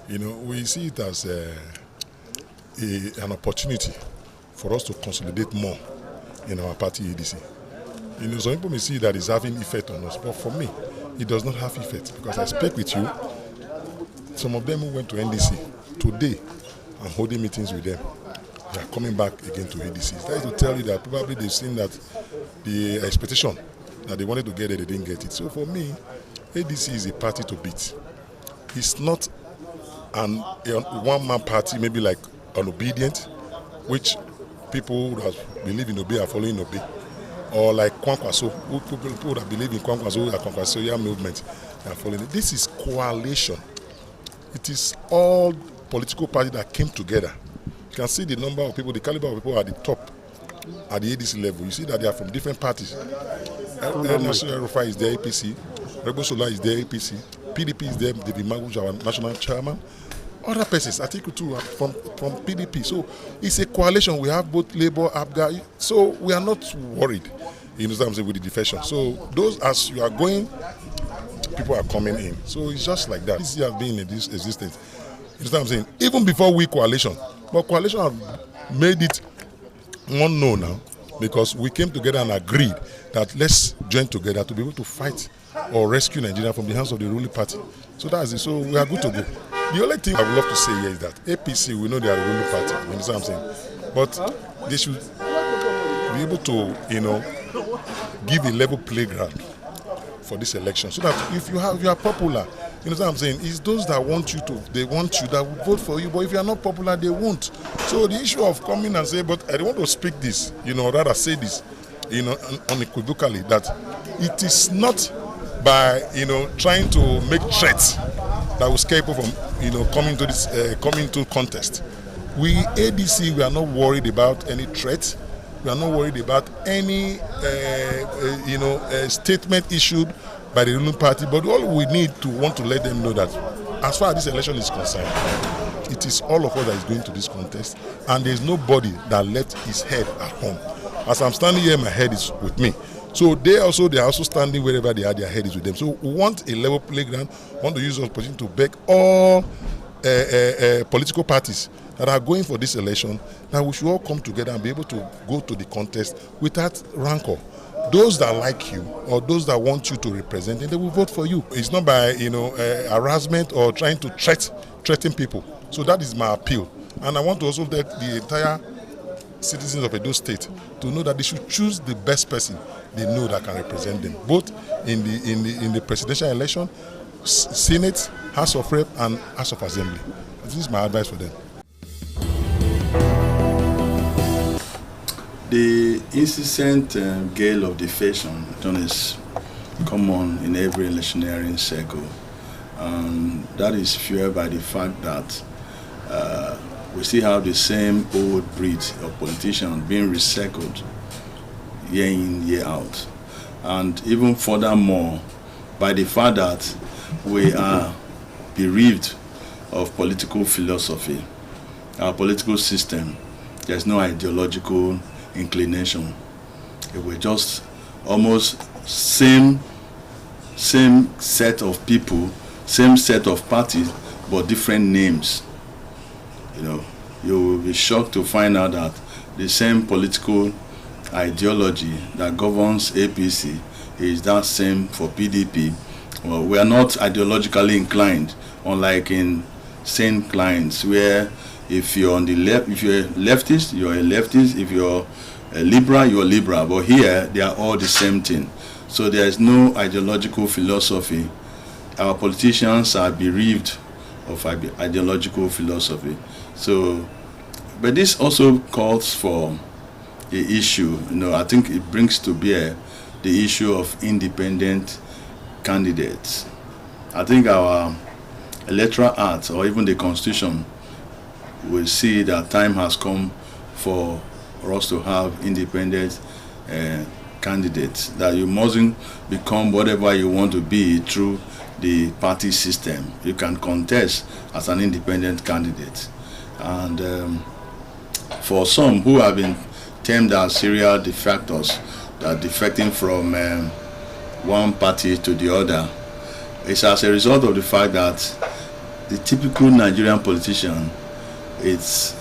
You know, we see it as an opportunity for us to consolidate more in our party ADC. You know, some people may see that it's having effect on us, but for me, it does not have effect because I speak with you. Some of them who went to NDC today, I'm holding meetings with them. They are coming back again to ADC. That is to tell you that probably they've seen that the expectation that they wanted to get it, they didn't get it. So for me, ADC is a party to beat. It's not a one-man party, maybe like an obedient, which people who believe in Obi are following Obi. Or like Kwankwaso, people that believe in Kwankwaso, the Kwankwasoya movement, they are following it. This is coalition. It is all political parties that came together. You can see the number of people, the caliber of people at the top, at the ADC level. You see that they are from different parties. National Rufai is there, APC. Rebo Sola is there, APC. PDP is there, David Maguj, our national chairman. Other persons, Atiku too, from PDP. So it's a coalition. We have both Labour, APGA. So we are not worried, you know what I'm saying, with the defection. So those, as you are going, people are coming in. So it's just like that. This year has been in this existence. You know what I'm saying? Even before we coalition. But coalition have made it unknown now because we came together and agreed that let's join together to be able to fight or rescue Nigeria from the hands of the ruling party. So that's it. So we are good to go. The only thing I would love to say here is that APC, we know they are a ruling party. You understand what I'm saying? But they should be able to, you know, give a level playground for this election so that if you are popular, you know what I'm saying, it's those that want you to, they want you, that will vote for you, but if you are not popular, they won't. So the issue of coming and say, but I don't want to speak this, you know, rather say this, you know, unequivocally, that it is not by, you know, trying to make threats that will scare people from, you know, coming to this, coming to contest. We, ADC, we are not worried about any threats. We are not worried about any, you know, statement issued by the ruling party. But all we need to want to let them know that, as far as this election is concerned, it is all of us that is going to this contest, and there is nobody that left his head at home. As I'm standing here, my head is with me. So they are also standing wherever they are, their head is with them. So we want a level playground. We want to use this opportunity to beg all political parties that are going for this election that we should all come together and be able to go to the contest without rancor. those that like you or those that want you to represent them, they will vote for you. It's not by harassment or trying to threaten people. So that is my appeal. And I want to also let the entire citizens of Edo State to know that they should choose the best person they know that can represent them, both in the presidential election, Senate, House of Rep, and House of Assembly. This is my advice for them. The incessant gale of defection is common in every electioneering circle, and that is fueled by the fact that we still have the same old breed of politicians being recycled year in, year out. And even furthermore, by the fact that we are bereaved of political philosophy, our political system, there's no ideological inclination. It was just almost same set of people, same set of parties, but different names. You will be shocked to find out that the same political ideology that governs APC is that same for PDP. Well, we are not ideologically inclined, unlike in St. Clients, where if you're on the left, if you're a leftist, you're a leftist. If you're a liberal, you're a liberal. But here, they are all the same thing. So there is no ideological philosophy. Our politicians are bereaved of ideological philosophy. So, but this also calls for the issue. I think it brings to bear the issue of independent candidates. I think our electoral act or even the Constitution will see that time has come for us to have independent candidates, that you mustn't become whatever you want to be through the party system. You can contest as an independent candidate. And for some who have been termed as serial defectors, that defecting from one party to the other, it's as a result of the fact that the typical Nigerian politician is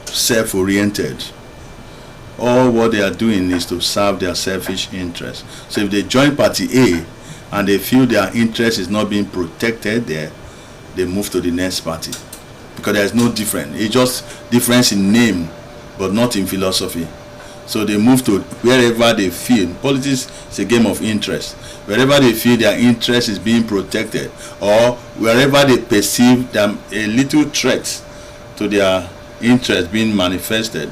self-oriented. All what they are doing is to serve their selfish interests. So if they join party A and they feel their interest is not being protected there, they move to the next party. Because there is no difference. It's just difference in name, but not in philosophy. So they move to wherever they feel. Politics is a game of interest. Wherever they feel their interest is being protected, or wherever they perceive them a little threat to their interest being manifested,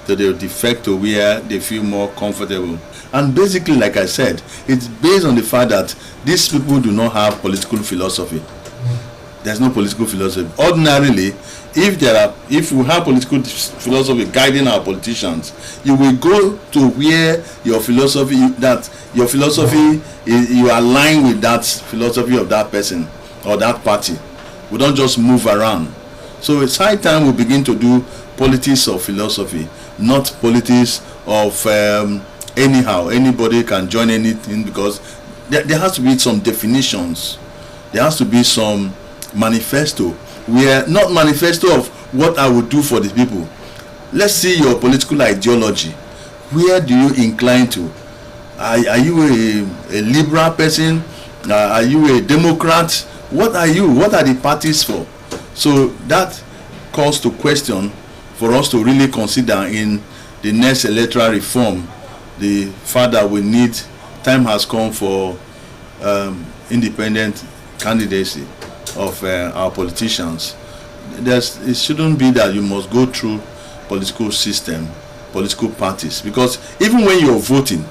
so they'll defect to where they feel more comfortable. And basically, like I said, it's based on the fact that these people do not have political philosophy. There's no political philosophy. Ordinarily, if we have political philosophy guiding our politicians, you will go to where your philosophy you align with that philosophy of that person or that party. We don't just move around. So it's high time we begin to do politics of philosophy, not politics of anyhow. Anybody can join anything, because there has to be some definitions. There has to be some manifesto. We are not manifesto of what I would do for the people. Let's see your political ideology. Where do you incline to? Are you a liberal person? Are you a Democrat? What are you? What are the parties for? So that calls to question for us to really consider in the next electoral reform the fact that we need, time has come for independent candidacy of our politicians. It shouldn't be that you must go through political system, political parties, because even when you're voting,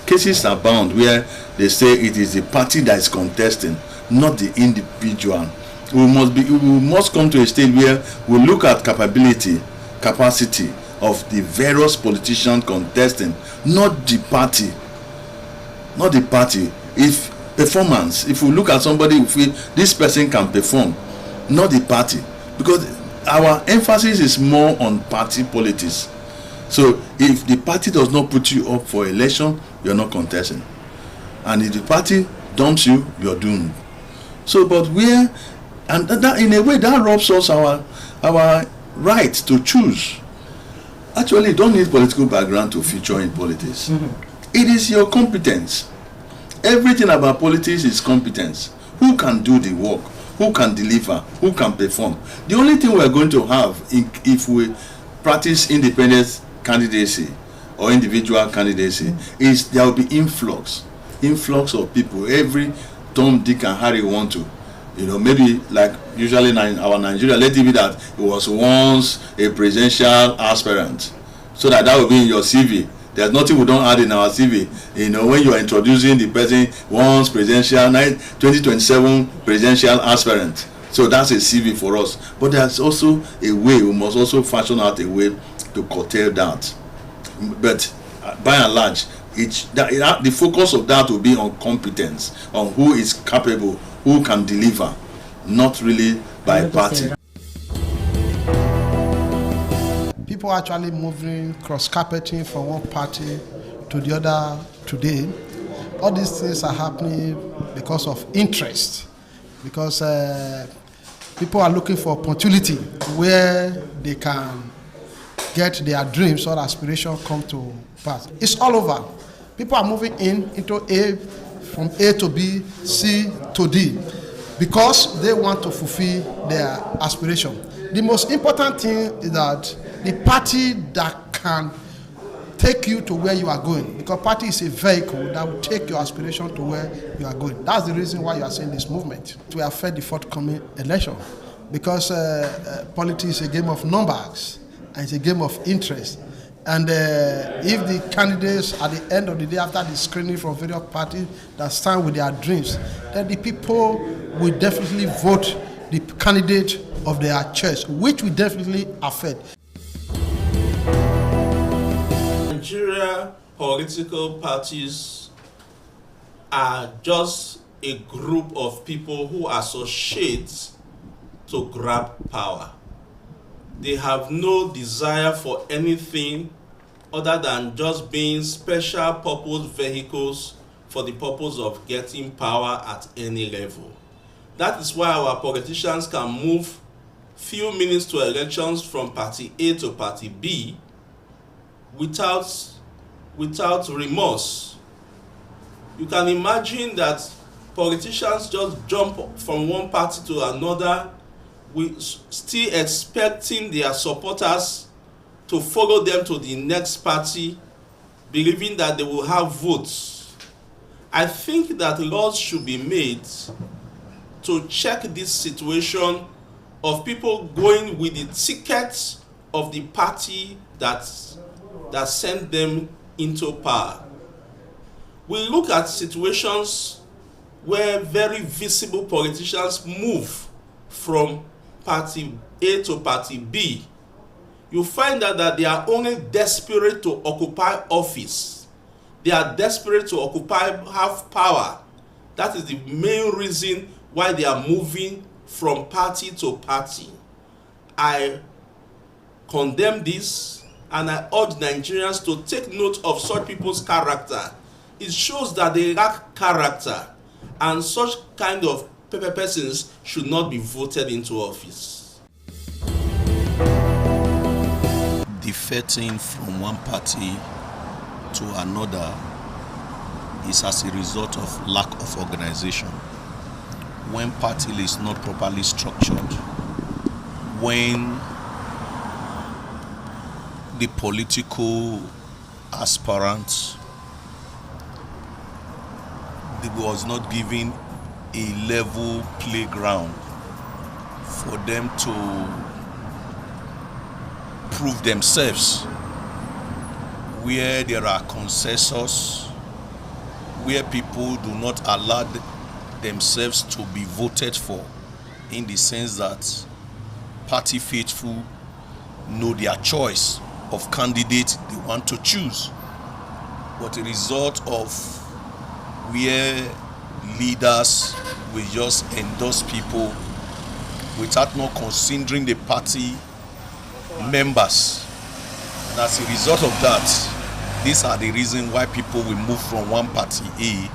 cases are bound where they say it is the party that is contesting, not the individual. We must come to a stage where we look at capacity of the various politicians contesting, not the party. Not the party. If we look at somebody, this person can perform, not the party, because our emphasis is more on party politics. So if the party does not put you up for election, you're not contesting, and if the party dumps you, you're doomed. So, but and that in a way that robs us our right to choose. Actually, you don't need political background to feature in politics. It is your competence. Everything about politics is competence. Who can do the work? Who can deliver? Who can perform? The only thing we are going to have if we practice independent candidacy or individual candidacy is there will be influx of people. Every Tom, Dick and Harry want to, maybe like usually in our Nigeria, let it be that it was once a presidential aspirant, so that will be in your CV. There's nothing we don't add in our CV. When you are introducing the person, once presidential, 2027 presidential aspirant. So that's a CV for us. But there's also a way, we must also fashion out a way to curtail that. But by and large, the focus of that will be on competence, on who is capable, who can deliver, not really by party. People are actually moving, cross-carpeting from one party to the other today. All these things are happening because of interest, because people are looking for opportunity where they can get their dreams or aspirations come to pass. It's all over. People are moving into A, from A to B, C to D, because they want to fulfill their aspiration. The most important thing is that the party that can take you to where you are going, because party is a vehicle that will take your aspiration to where you are going. That's the reason why you are seeing this movement to affect the forthcoming election, because politics is a game of numbers and it's a game of interest. And if the candidates at the end of the day, after the screening from various parties that stand with their dreams, then the people will definitely vote the candidate of their choice, which will definitely affect. Nigeria political parties are just a group of people who associate to grab power. They have no desire for anything other than just being special purpose vehicles for the purpose of getting power at any level. That is why our politicians can move few minutes to elections from party A to party B without remorse. You can imagine that politicians just jump from one party to another, still expecting their supporters to follow them to the next party, believing that they will have votes. I think that laws should be made to check this situation of people going with the ticket of the party that sent them into power. We look at situations where very visible politicians move from party A to party B. You find that they are only desperate to occupy office. They are desperate to have power. That is the main reason why they are moving from party to party. I condemn this, and I urge Nigerians to take note of such people's character. It shows that they lack character, and such kind of persons should not be voted into office. Defecting from one party to another is as a result of lack of organization. When party is not properly structured, when the political aspirant was not given a level playground for them to prove themselves, where there are consensus, where people do not allow themselves to be voted for, in the sense that party faithful know their choice of candidate they want to choose. But a result of where leaders will just endorse people without not considering the party members. And as a result of that, these are the reasons why people will move from one party A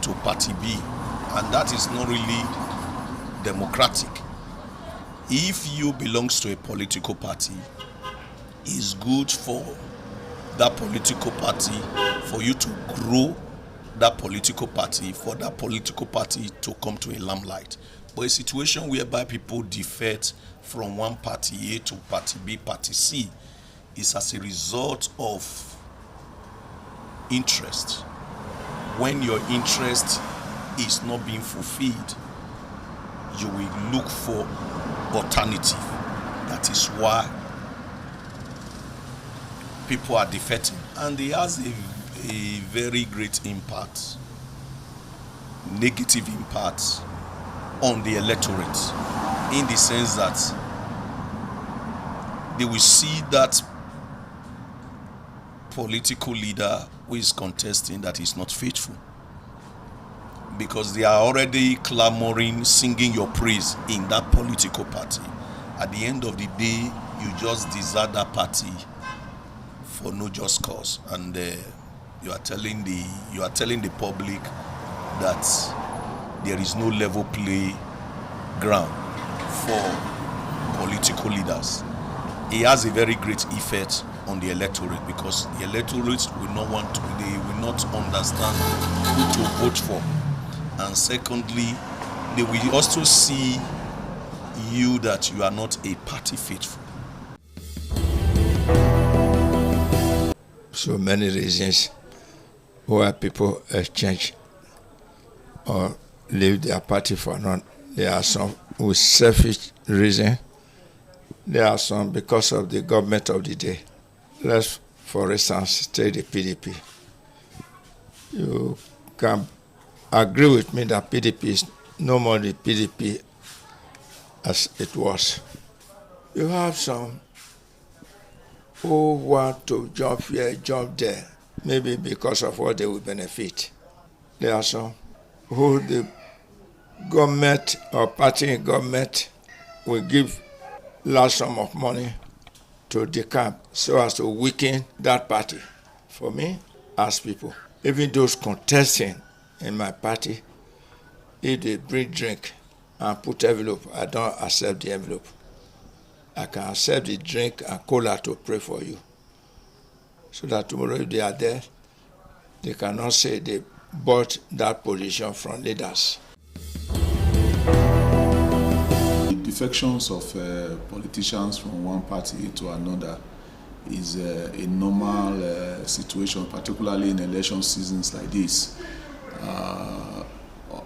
to party B. And that is not really democratic. If you belong to a political party, is good for that political party, for you to grow that political party, for that political party to come to a limelight. But a situation whereby people defect from one party A to party B, party C, is as a result of interest. When your interest is not being fulfilled, you will look for alternative. That is why people are defecting, and it has a very great impact, negative impact on the electorate, in the sense that they will see that political leader who is contesting that is not faithful, because they are already clamoring, singing your praise in that political party. At the end of the day, you just desert that party for no just cause, and you are telling the public that there is no level play ground for political leaders. It has a very great effect on the electorate, because the electorate will not understand who to vote for, and secondly, they will also see you that you are not a party faithful. So many reasons why people exchange or leave their party for none. There are some with selfish reason. There are some because of the government of the day. Let's, for instance, take the PDP. You can agree with me that PDP is no more the PDP as it was. You have some who want to jump here, jump there, maybe because of what they will benefit. There are some who the government or party in government will give large sum of money to the camp so as to weaken that party. For me, as people, even those contesting in my party, if they bring drink and put envelope, I don't accept the envelope. I can accept the drink and cola to pray for you. So that tomorrow if they are there, they cannot say they bought that position from leaders. Defections of politicians from one party to another is a normal situation, particularly in election seasons like this.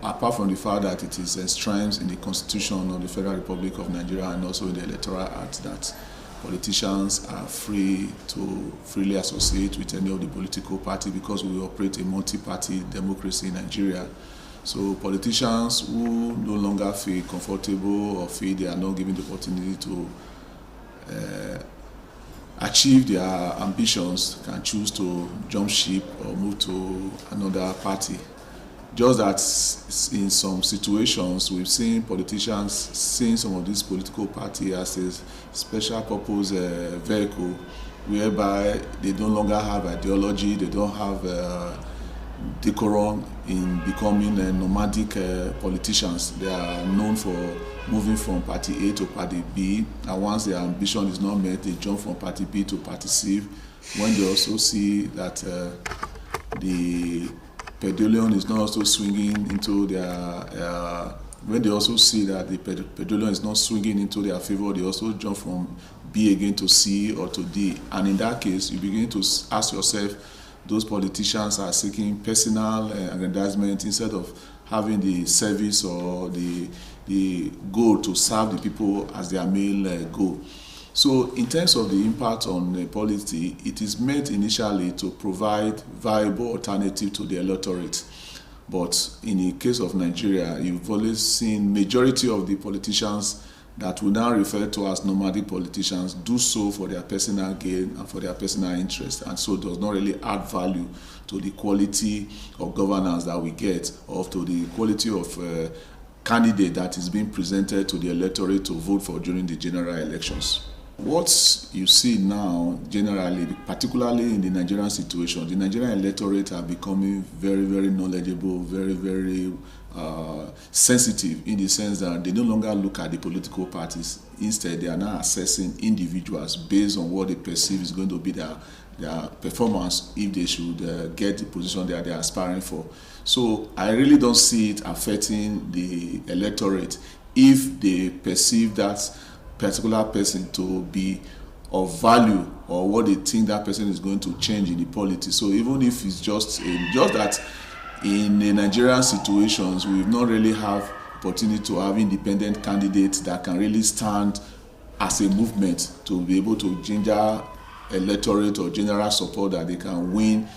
Apart from the fact that it is enshrined in the Constitution of the Federal Republic of Nigeria and also in the Electoral Act that politicians are free to freely associate with any of the political party, because we operate a multi-party democracy in Nigeria. So politicians who no longer feel comfortable or feel they are not given the opportunity to achieve their ambitions can choose to jump ship or move to another party. Just that in some situations we've seen politicians seeing some of these political parties as a special purpose vehicle, whereby they no longer have ideology, they don't have decorum in becoming nomadic politicians. They are known for moving from party A to party B, and once their ambition is not met, they jump from party B to party C, when they also see that the pendulum is not also swinging into their when they also see that the pendulum is not swinging into their favor, they also jump from B again to C or to D. And in that case, you begin to ask yourself, those politicians are seeking personal aggrandizement instead of having the service or the goal to serve the people as their main goal. So in terms of the impact on polity, it is meant initially to provide viable alternative to the electorate. But in the case of Nigeria, you've always seen majority of the politicians that we now refer to as nomadic politicians do so for their personal gain and for their personal interest, and so does not really add value to the quality of governance that we get, or to the quality of candidate that is being presented to the electorate to vote for during the general elections. What you see now, generally, particularly in the Nigerian situation, the Nigerian electorate are becoming very, very knowledgeable, very, very sensitive in the sense that they no longer look at the political parties. Instead, they are now assessing individuals based on what they perceive is going to be their performance if they should get the position that they are aspiring for. So I really don't see it affecting the electorate if they perceive that particular person to be of value or what they think that person is going to change in the politics. So even if it's just that in the Nigerian situations, we've not really have opportunity to have independent candidates that can really stand as a movement to be able to ginger electorate or general support that they can win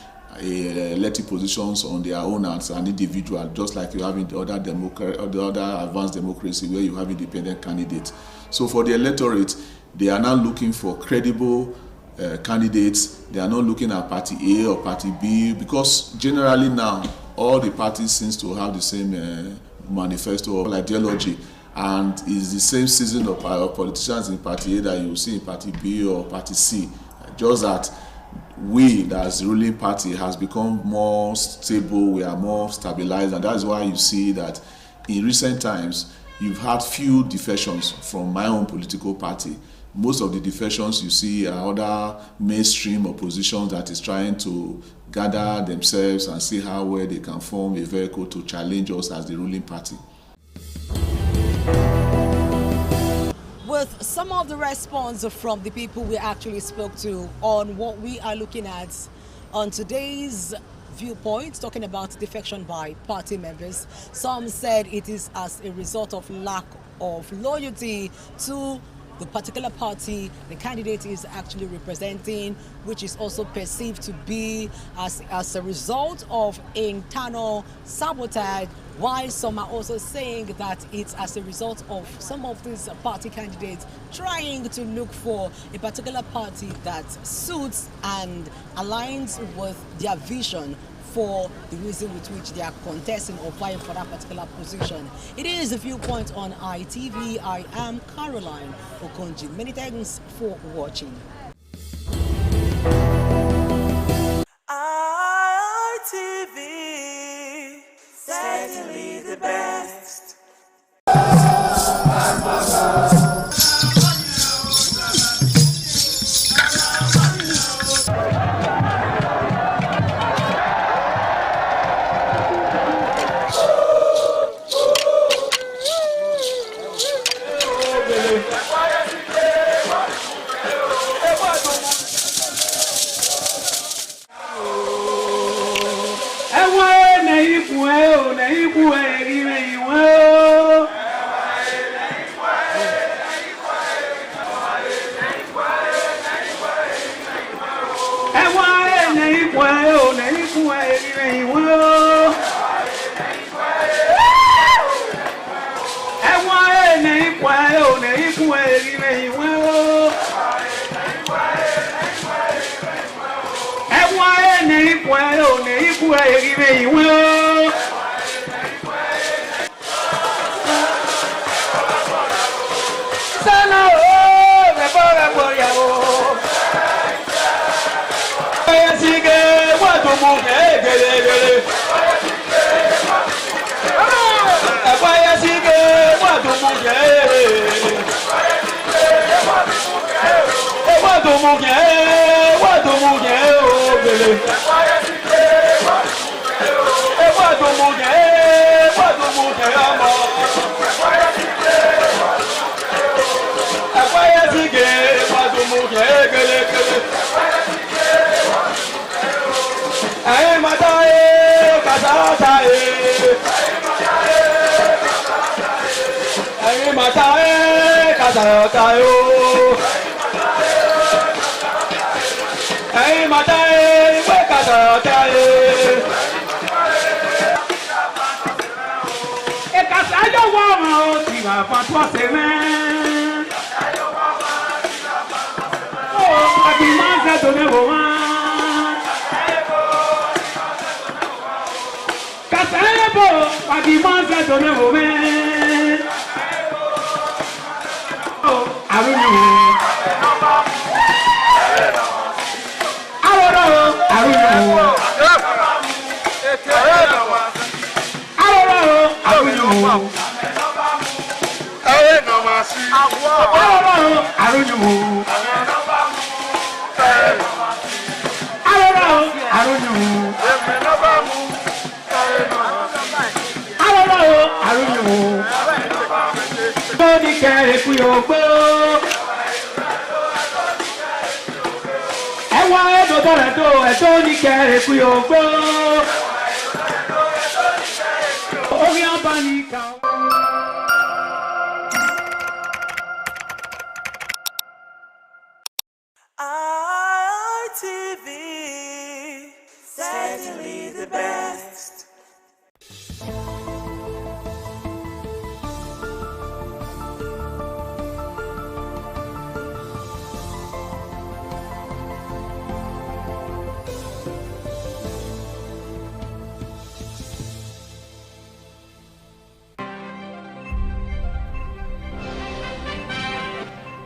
elected positions on their own as an individual, just like you have in the other advanced democracy where you have independent candidates. So for the electorate, they are now looking for credible candidates. They are not looking at party A or party B, because generally now all the parties seems to have the same manifesto or ideology, and it's the same season of politicians in party A that you see in party B or party C. Just that we, as the ruling party, has become more stable, we are more stabilized, and that's why you see that in recent times you've had few defections from my own political party. Most of the defections you see are other mainstream oppositions that is trying to gather themselves and see how well they can form a vehicle to challenge us as the ruling party. With some of the response from the people we actually spoke to on what we are looking at on today's viewpoint, talking about defection by party members, some said it is as a result of lack of loyalty to the particular party the candidate is actually representing, which is also perceived to be as a result of internal sabotage, while some are also saying that it's as a result of some of these party candidates trying to look for a particular party that suits and aligns with their vision for the reason with which they are contesting or vying for that particular position. It is a viewpoint on ITV. I am Caroline Okonji. Many thanks for watching. ITV, certainly the best. ITV, certainly the best.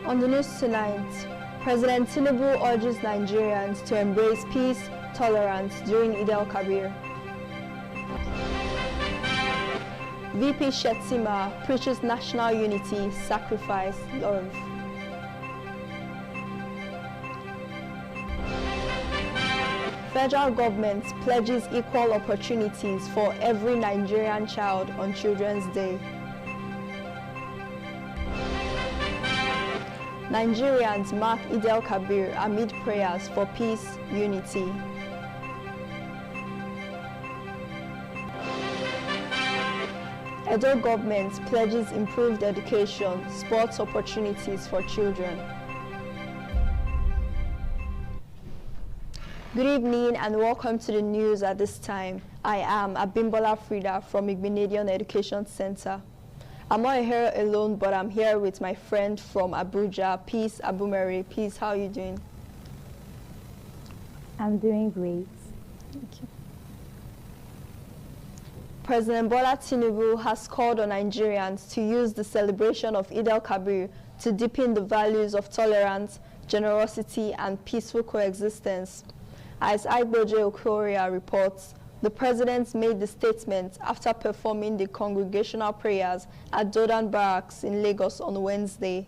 On the news tonight, President Tinubu urges Nigerians to embrace peace, tolerance during Eid al-Kabir. VP Shettima preaches national unity, sacrifice, love. Federal government pledges equal opportunities for every Nigerian child on Children's Day. Nigerians mark Eid al-Kabir amid prayers for peace, unity. Edo government pledges improved education, sports opportunities for children. Good evening and welcome to the news at this time. I am Abimbola Frida from Igbinedion Education Center. I'm not here alone, but I'm here with my friend from Abuja, Peace Abumere. Peace, how are you doing? I'm doing great. Thank you. President Bola Tinubu has called on Nigerians to use the celebration of Eid al-Kabir to deepen the values of tolerance, generosity, and peaceful coexistence. As Aigboje Okoria reports, the president made the statement after performing the congregational prayers at Dodan Barracks in Lagos on Wednesday.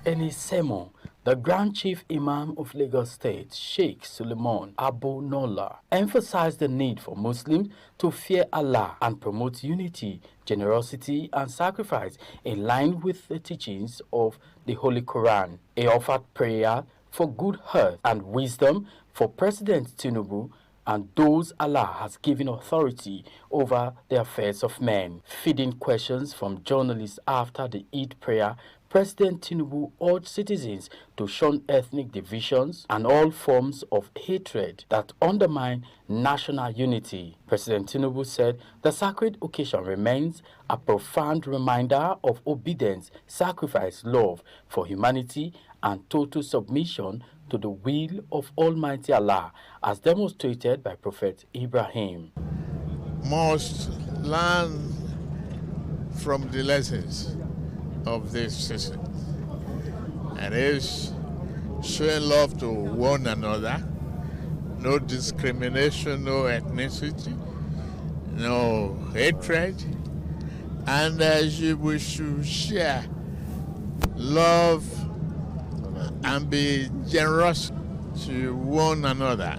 In his sermon, the Grand Chief Imam of Lagos State, Sheikh Suleiman Abu Nola, emphasized the need for Muslims to fear Allah and promote unity, generosity, and sacrifice in line with the teachings of the Holy Quran. He offered prayer for good health and wisdom for President Tinubu and those Allah has given authority over the affairs of men. Feeding questions from journalists after the Eid prayer, President Tinubu urged citizens to shun ethnic divisions and all forms of hatred that undermine national unity. President Tinubu said the sacred occasion remains a profound reminder of obedience, sacrifice, love for humanity, and total submission to the will of Almighty Allah, as demonstrated by Prophet Ibrahim. Must learn from the lessons of this season, and is showing love to one another, no discrimination, no ethnicity, no hatred, and we should share love and be generous to one another.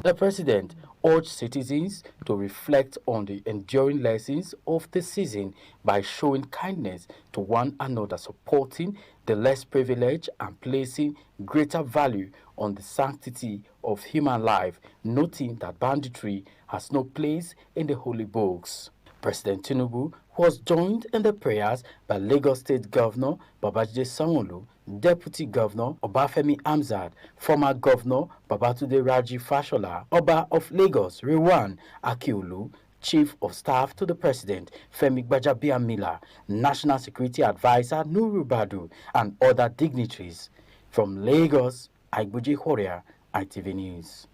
The president urged citizens to reflect on the enduring lessons of the season by showing kindness to one another, supporting the less privileged, and placing greater value on the sanctity of human life, noting that banditry has no place in the holy books. President Tinubu was joined in the prayers by Lagos State Governor Babajide Sanwo-Olu, Deputy Governor Obafemi Hamzat, former Governor Babatunde Raji Fashola, Oba of Lagos Rewan Akiolu, Chief of Staff to the President Femi Gbajabiamila, National Security Advisor Nuru Badu, and other dignitaries. From Lagos, Aigboje Horia, ITV News.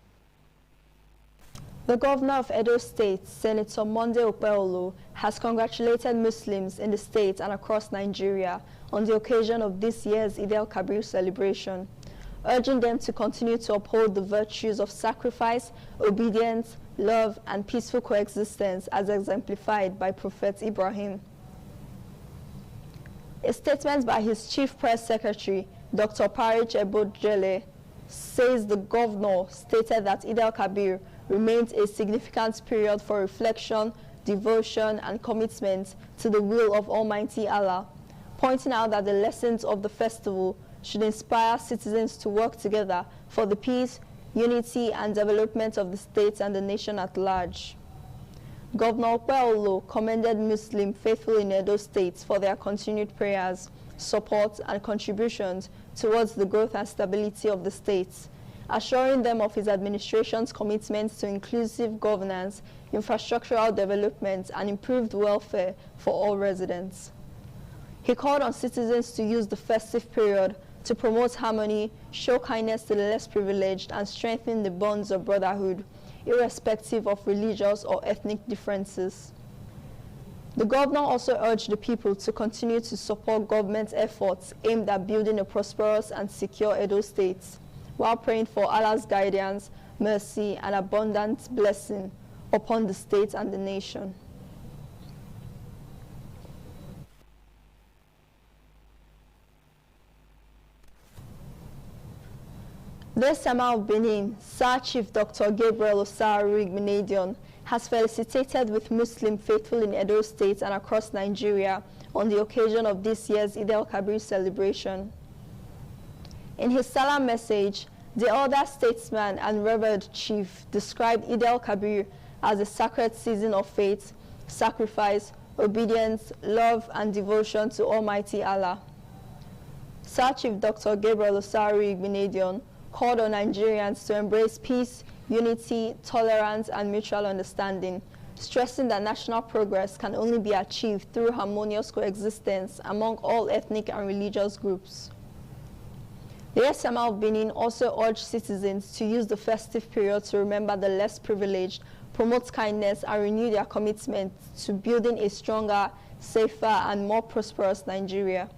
The governor of Edo State, Senator Monday Okpebholo, has congratulated Muslims in the state and across Nigeria on the occasion of this year's Eid al-Kabir celebration, urging them to continue to uphold the virtues of sacrifice, obedience, love, and peaceful coexistence as exemplified by Prophet Ibrahim. A statement by his chief press secretary, Dr. Parich Ebojele, says the governor stated that Eid al-Kabir remains a significant period for reflection, devotion, and commitment to the will of Almighty Allah, pointing out that the lessons of the festival should inspire citizens to work together for the peace, unity, and development of the state and the nation at large. Governor Okpebholo commended Muslim faithful in Edo State for their continued prayers, support, and contributions towards the growth and stability of the state, assuring them of his administration's commitment to inclusive governance, infrastructural development, and improved welfare for all residents. He called on citizens to use the festive period to promote harmony, show kindness to the less privileged, and strengthen the bonds of brotherhood, irrespective of religious or ethnic differences. The governor also urged the people to continue to support government efforts aimed at building a prosperous and secure Edo State, while praying for Allah's guidance, mercy, and abundant blessing upon the state and the nation. The Esama of Benin, Sir Chief Dr. Gabriel Osaru Igbenedion, has felicitated with Muslim faithful in Edo State and across Nigeria on the occasion of this year's Eid al-Kabir celebration. In his salam message, the elder statesman and revered chief described Eid al-Kabir as a sacred season of faith, sacrifice, obedience, love, and devotion to Almighty Allah. Sir Chief Dr. Gabriel Osaru Igbenedion called on Nigerians to embrace peace, unity, tolerance, and mutual understanding, stressing that national progress can only be achieved through harmonious coexistence among all ethnic and religious groups. The Esama of Benin also urged citizens to use the festive period to remember the less privileged, promote kindness, and renew their commitment to building a stronger, safer, and more prosperous Nigeria.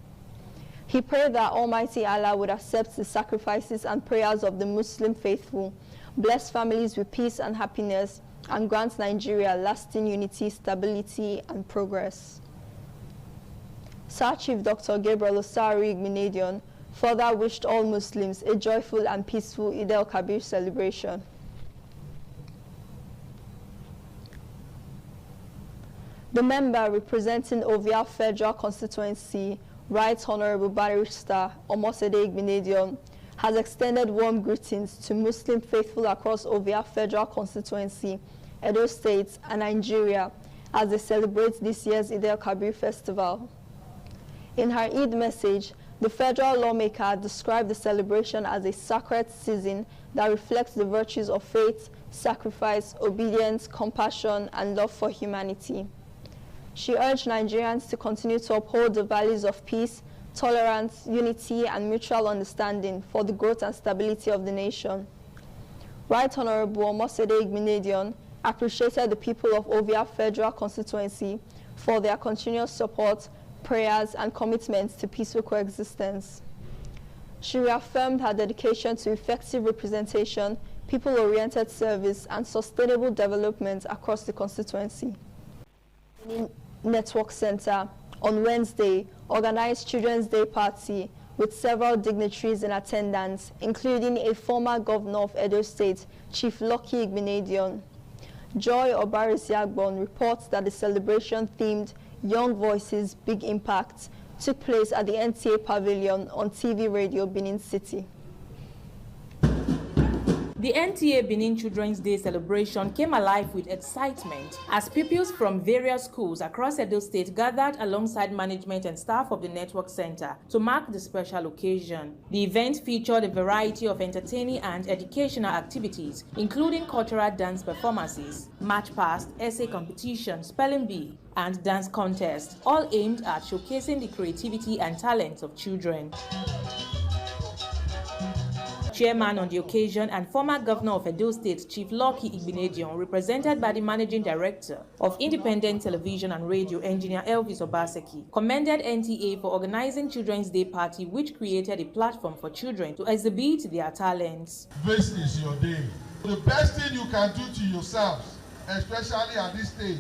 He prayed that Almighty Allah would accept the sacrifices and prayers of the Muslim faithful, bless families with peace and happiness, and grant Nigeria lasting unity, stability, and progress. Sir Chief Dr. Gabriel Osaru Igbenedion further wished all Muslims a joyful and peaceful Eid al-Kabir celebration. The member representing Ovia Federal Constituency, Right Honorable Barrister Omosede Igbenedion, has extended warm greetings to Muslim faithful across Ovia Federal Constituency, Edo State, and Nigeria as they celebrate this year's Eid al-Kabir festival. In her Eid message, the federal lawmaker described the celebration as a sacred season that reflects the virtues of faith, sacrifice, obedience, compassion, and love for humanity. She urged Nigerians to continue to uphold the values of peace, tolerance, unity, and mutual understanding for the growth and stability of the nation. Right Honorable Omosede Igbenedion appreciated the people of Ovia Federal Constituency for their continuous support, prayers, and commitments to peaceful coexistence. She reaffirmed her dedication to effective representation, people-oriented service, and sustainable development across the constituency. Network Center on Wednesday organized Children's Day party with several dignitaries in attendance, including a former governor of Edo State, Chief Lucky Igbenedion. Joy Obarisiagbon reports that the celebration themed Young Voices, Big Impact took place at the NTA Pavilion on TV Radio Benin City. The NTA Benin Children's Day celebration came alive with excitement as pupils from various schools across Edo State gathered alongside management and staff of the Network Center to mark the special occasion. The event featured a variety of entertaining and educational activities, including cultural dance performances, match past, essay competition, spelling bee, and dance contest, all aimed at showcasing the creativity and talents of children. Chairman on the occasion and former Governor of Edo State, Chief Lucky Igbenedion, represented by the Managing Director of Independent Television and Radio, Engineer Elvis Obaseki, commended NTA for organizing Children's Day Party, which created a platform for children to exhibit their talents. This is your day. The best thing you can do to yourselves, especially at this stage,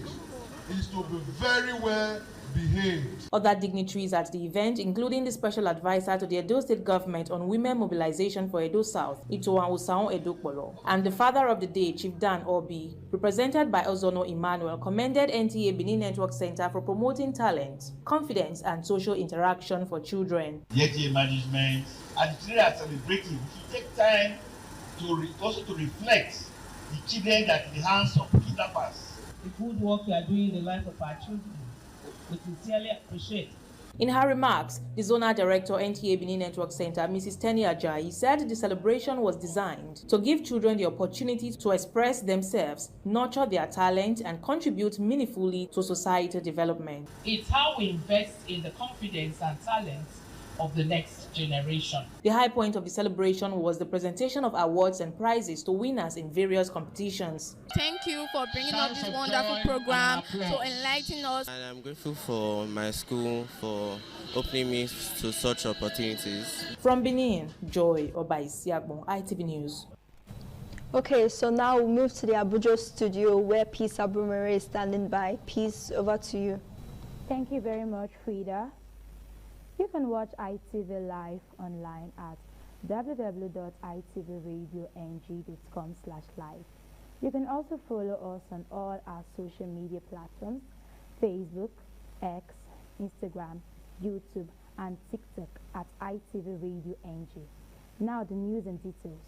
is to be very well behaved. Other dignitaries at the event, including the special advisor to the Edo State government on women mobilization for Edo South, Itoan Osaon Edokpolo, and the father of the day, Chief Dan Obi, represented by Ozono Emmanuel, commended NTA Benin Network Center for promoting talent, confidence, and social interaction for children. The NTA management and the children are celebrating. We should take time to also to reflect the children that in the hands of kidnappers. The good work you are doing in the life of our children, we sincerely appreciate. In her remarks, the Zonal Director, NTA Benin Network Center, Mrs. Tenny Ajayi, said the celebration was designed to give children the opportunity to express themselves, nurture their talent, and contribute meaningfully to society development. It's how we invest in the confidence and talent of the next generation. The high point of the celebration was the presentation of awards and prizes to winners in various competitions. Thank you for bringing up this wonderful program to enlighten us. And I'm grateful for my school for opening me to such opportunities. From Benin, Joy Obaisiagbon, ITV News. Okay, so now we'll move to the Abuja studio where Peace Abrumere is standing by. Peace, over to you. Thank you very much, Frida. You can watch ITV live online at www.itvradioNG.com/live. You can also follow us on all our social media platforms, Facebook, X, Instagram, YouTube, and TikTok at ITV Radio NG. Now the news and details.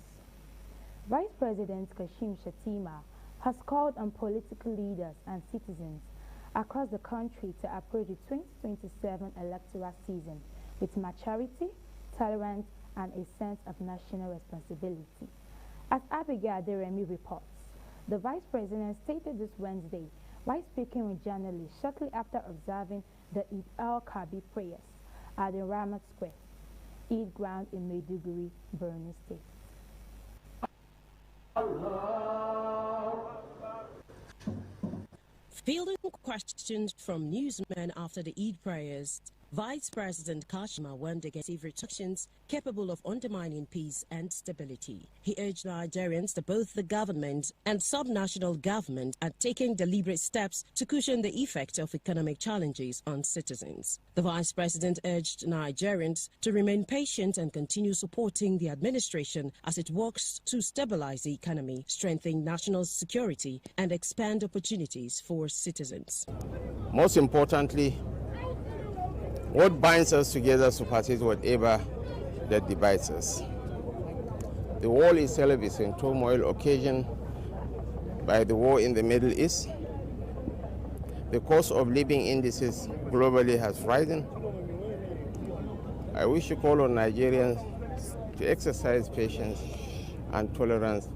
Vice President Kashim Shettima has called on political leaders and citizens across the country to approach the 2027 electoral season with maturity, tolerance, and a sense of national responsibility. As Abigail Aderemi reports, the Vice President stated this Wednesday while speaking with journalists shortly after observing the Eid al-Kabir prayers at the Ramat Square, Eid ground in Maiduguri, Borno State. Fielding questions from newsmen after the Eid prayers, Vice President Kashima warned against restrictions capable of undermining peace and stability. He urged Nigerians that both the government and subnational government are taking deliberate steps to cushion the effect of economic challenges on citizens. The Vice President urged Nigerians to remain patient and continue supporting the administration as it works to stabilize the economy, strengthen national security, and expand opportunities for citizens. Most importantly, what binds us together supersedes whatever that divides us. The world itself is in turmoil occasioned by the war in the Middle East. The cost of living indices globally has risen. I wish to call on Nigerians to exercise patience and tolerance.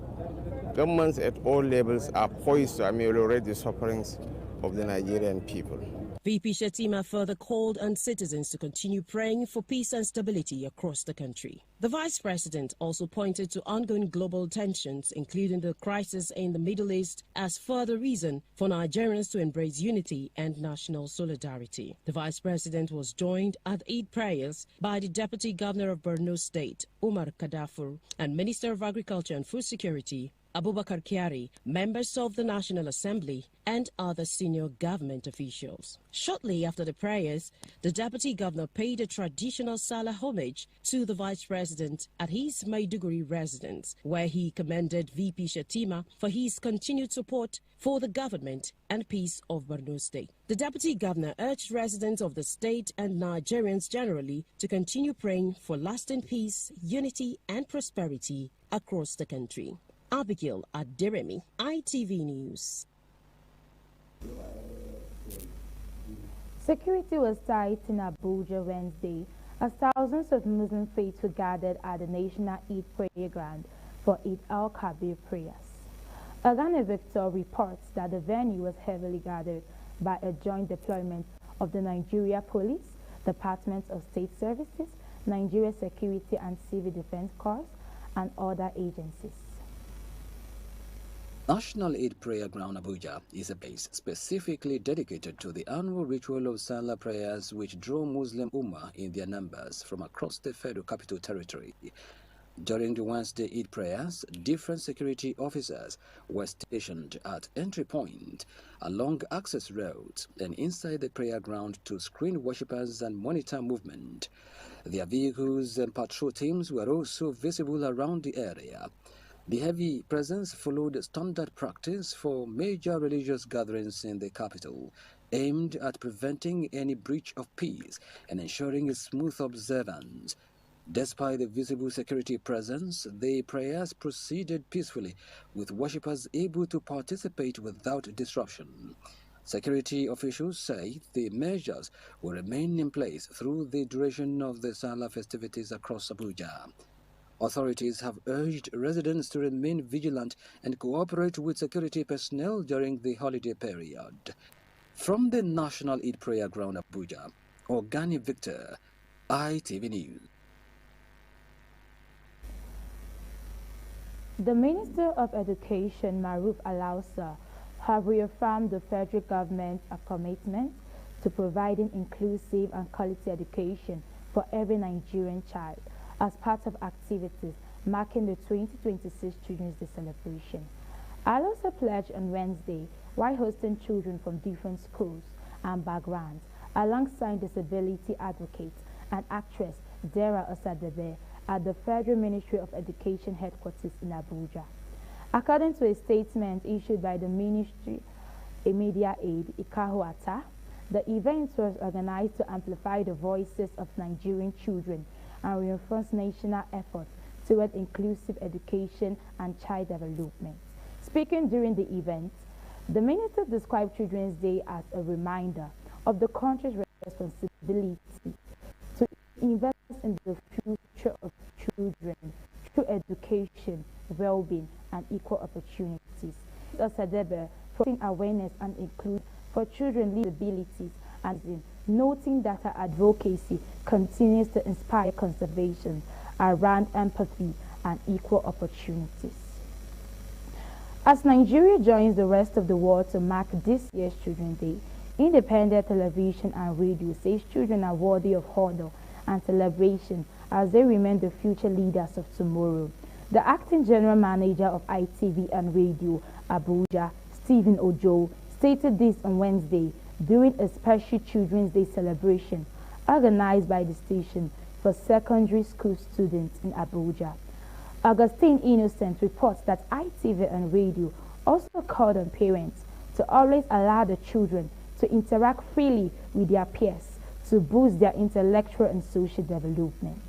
Governments at all levels are poised to ameliorate the sufferings of the Nigerian people. VP Shettima further called on citizens to continue praying for peace and stability across the country. The Vice President also pointed to ongoing global tensions, including the crisis in the Middle East, as further reason for Nigerians to embrace unity and national solidarity. The Vice President was joined at Eid prayers by the Deputy Governor of Borno State, Umar Kadafur, and Minister of Agriculture and Food Security, Abubakar Kyari, members of the National Assembly, and other senior government officials. Shortly after the prayers, the Deputy Governor paid a traditional Salah homage to the Vice President at his Maiduguri residence, where he commended VP Shettima for his continued support for the government and peace of Borno State. The Deputy Governor urged residents of the state and Nigerians generally to continue praying for lasting peace, unity, and prosperity across the country. Abigail Aderemi, ITV News. Security was tight in Abuja Wednesday as thousands of Muslim faithful gathered at the National Eid Prayer Ground for Eid al-Kabir prayers. Agane Victor reports that the venue was heavily guarded by a joint deployment of the Nigeria Police, Department of State Services, Nigeria Security and Civil Defense Corps, and other agencies. National Eid Prayer Ground Abuja is a base specifically dedicated to the annual ritual of Salah prayers which draw Muslim Ummah in their numbers from across the Federal Capital Territory. During the Wednesday Eid prayers, different security officers were stationed at entry point, along access roads, and inside the prayer ground to screen worshippers and monitor movement. Their vehicles and patrol teams were also visible around the area. The heavy presence followed standard practice for major religious gatherings in the capital, aimed at preventing any breach of peace and ensuring a smooth observance. Despite the visible security presence, the prayers proceeded peacefully, with worshippers able to participate without disruption. Security officials say the measures will remain in place through the duration of the Salah festivities across Abuja. Authorities have urged residents to remain vigilant and cooperate with security personnel during the holiday period. From the National Eid Prayer Ground Abuja, Organi Victor, ITV News. The Minister of Education, Maruf Alausa, have reaffirmed the federal government's commitment to providing inclusive and quality education for every Nigerian child as part of activities marking the 2026 Children's Day celebration. Alausa pledged on Wednesday while hosting children from different schools and backgrounds alongside disability advocate and actress Dera Osadebe at the Federal Ministry of Education headquarters in Abuja. According to a statement issued by the Ministry Media Aide Ikaho Atta, the event was organized to amplify the voices of Nigerian children and reinforce national efforts toward inclusive education and child development. Speaking during the event, the minister described Children's Day as a reminder of the country's responsibility to invest in the future of children through education, well-being, and equal opportunities. Osadebe promoting awareness and inclusion for children with disabilities, and noting that her advocacy continues to inspire conservation around empathy and equal opportunities. As Nigeria joins the rest of the world to mark this year's Children's Day, independent television and radio says children are worthy of honor and celebration as they remain the future leaders of tomorrow. The acting general manager of ITV and Radio Abuja, Stephen Ojo, stated this on Wednesday during a special Children's Day celebration organized by the station for secondary school students in Abuja. Augustine Innocent reports that ITV and Radio also called on parents to always allow the children to interact freely with their peers to boost their intellectual and social development.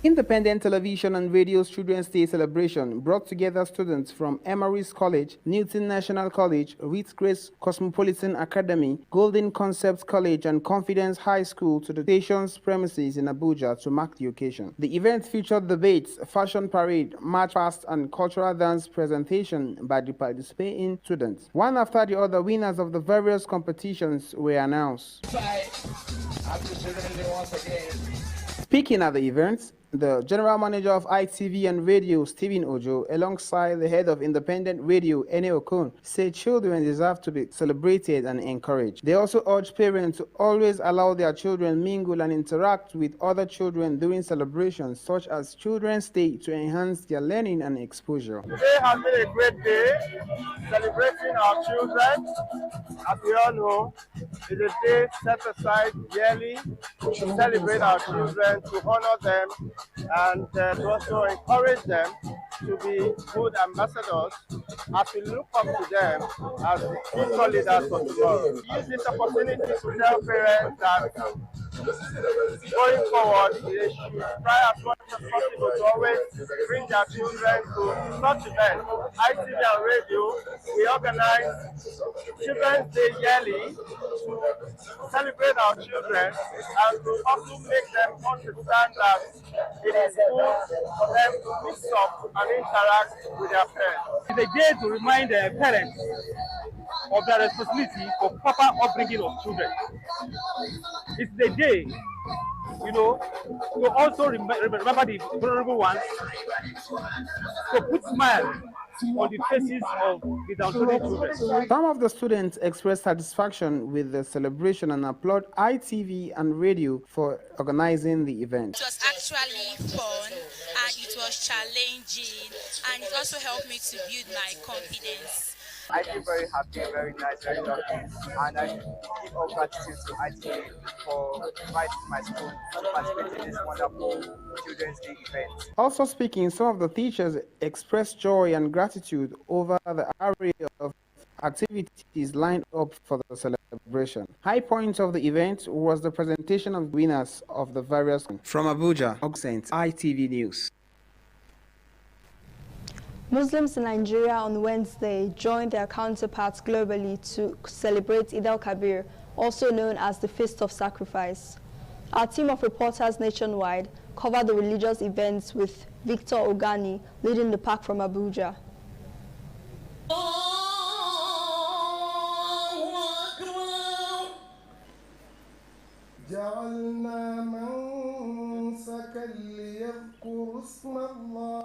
Independent Television and Radio's Children's Day celebration brought together students from Emory's College, Newton National College, Ruth Grace Cosmopolitan Academy, Golden Concepts College, and Confidence High School to the station's premises in Abuja to mark the occasion. The event featured debates, fashion parade, march past, and cultural dance presentation by the participating students. One after the other, winners of the various competitions were announced. Speaking at the event, the general manager of ITV and Radio, Stephen Ojo, alongside the head of independent radio, Ene Okon, said children deserve to be celebrated and encouraged. They also urged parents to always allow their children mingle and interact with other children during celebrations such as Children's Day to enhance their learning and exposure. Today has been a great day, celebrating our children. As we all know, it's a day set aside yearly to celebrate our children, to honor them, and to also encourage them to be good ambassadors as we look up to them as future leaders for tomorrow. Use this opportunity to tell parents that going forward, they should try as much as possible to always bring their children to such events. ITV and Radio, we organize Children's Day yearly to celebrate our children and to also make them understand that it is good for them to mix up and interact with their parents. It's a day to remind parents of their responsibility for proper upbringing of children. It's the day to also remember the vulnerable ones, to put smiles on the faces of the downtrodden children. Some of the students expressed satisfaction with the celebration and applaud ITV and radio for organizing the event. It was actually fun and it was challenging, and it also helped me to build my confidence. I feel very happy, very nice, very lucky, and I give all gratitude to ITV for inviting my school to participate in this wonderful Children's Day event. Also speaking, some of the teachers expressed joy and gratitude over the array of activities lined up for the celebration. High point of the event was the presentation of winners of the various. From Abuja, Oxent, ITV News. Muslims in Nigeria on Wednesday joined their counterparts globally to celebrate Eid al-Kabir, also known as the Feast of Sacrifice. Our team of reporters nationwide covered the religious events with Victor Ogani leading the pack from Abuja.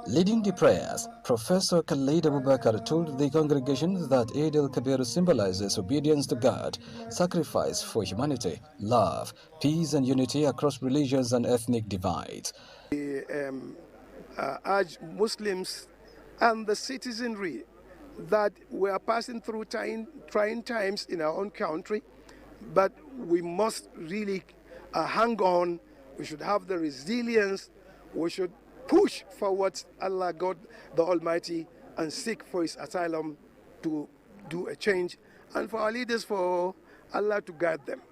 Leading the prayers, Professor Khalid Abubakar told the congregation that Eid al-Kabir symbolizes obedience to God, sacrifice for humanity, love, peace and unity across religions and ethnic divides. We urge Muslims and the citizenry that we are passing through trying times in our own country, but we must really hang on. We should have the resilience. We should push forward Allah, God the Almighty, and seek for His asylum to do a change, and for our leaders, for Allah to guide them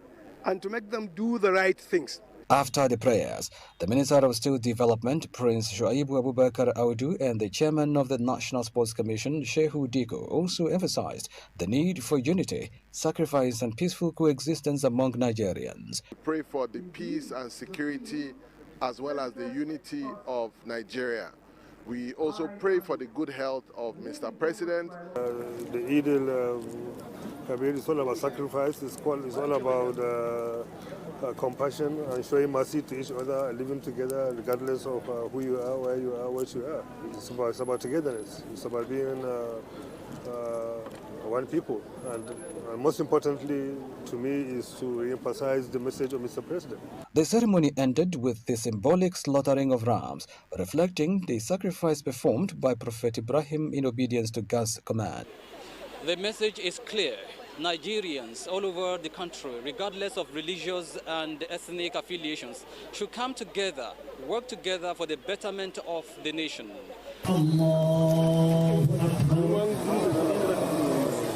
and to make them do the right things. After the prayers, the Minister of State Development, Prince Shuaibu Abubakar Audu, and the Chairman of the National Sports Commission, Shehu Diko, also emphasized the need for unity, sacrifice, and peaceful coexistence among Nigerians. Pray for the peace and security as well as the unity of Nigeria. We also pray for the good health of Mr. President. The Eid al-Kabir is all about sacrifice. It's all about compassion and showing mercy to each other and living together regardless of who you are, where you are, what you are. It's about togetherness. It's about being one people. And most importantly to me is to re-emphasize the message of Mr. President. The ceremony ended with the symbolic slaughtering of rams, reflecting the sacrifice performed by Prophet Ibrahim in obedience to God's command. The message is clear. Nigerians all over the country, regardless of religious and ethnic affiliations, should come together, work together for the betterment of the nation.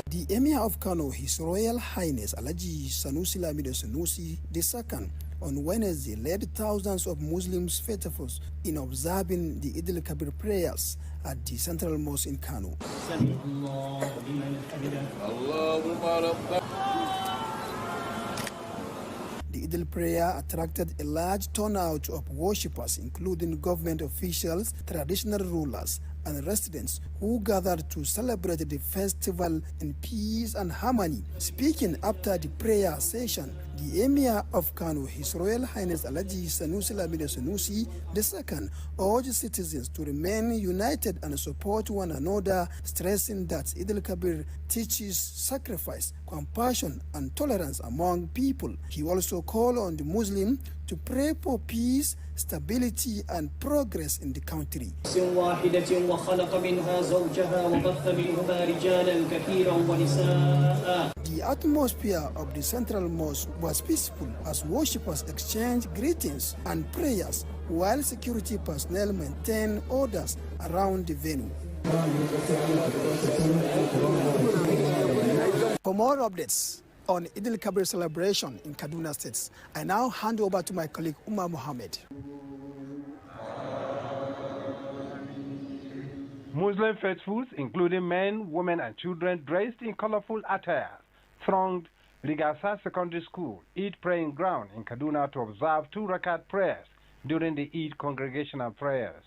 The Emir of Kano, His Royal Highness Alhaji Sanusi Lamido Sanusi II, on Wednesday led thousands of Muslims faithfuls in observing the Eid al-Kabir prayers at the Central Mosque in Kano. The Eid al-prayer attracted a large turnout of worshippers, including government officials, traditional rulers, and residents who gathered to celebrate the festival in peace and harmony. Speaking after the prayer session, the Emir of Kano, His Royal Highness Alhaji Sanusi Lamido Sanusi II, urged citizens to remain united and support one another, stressing that Eid al-Kabir teaches sacrifice, compassion, and tolerance among people. He also called on the Muslim to pray for peace, stability, and progress in the country. The atmosphere of the Central Mosque was peaceful as worshippers exchanged greetings and prayers while security personnel maintained orders around the venue. For more updates on Eid al-Kabir celebration in Kaduna State, I now hand over to my colleague Umar Mohammed. Muslim faithfuls, including men, women, and children dressed in colorful attire, thronged Rigasa Secondary School, Eid Praying Ground in Kaduna to observe 2 rakat prayers during the Eid congregational prayers.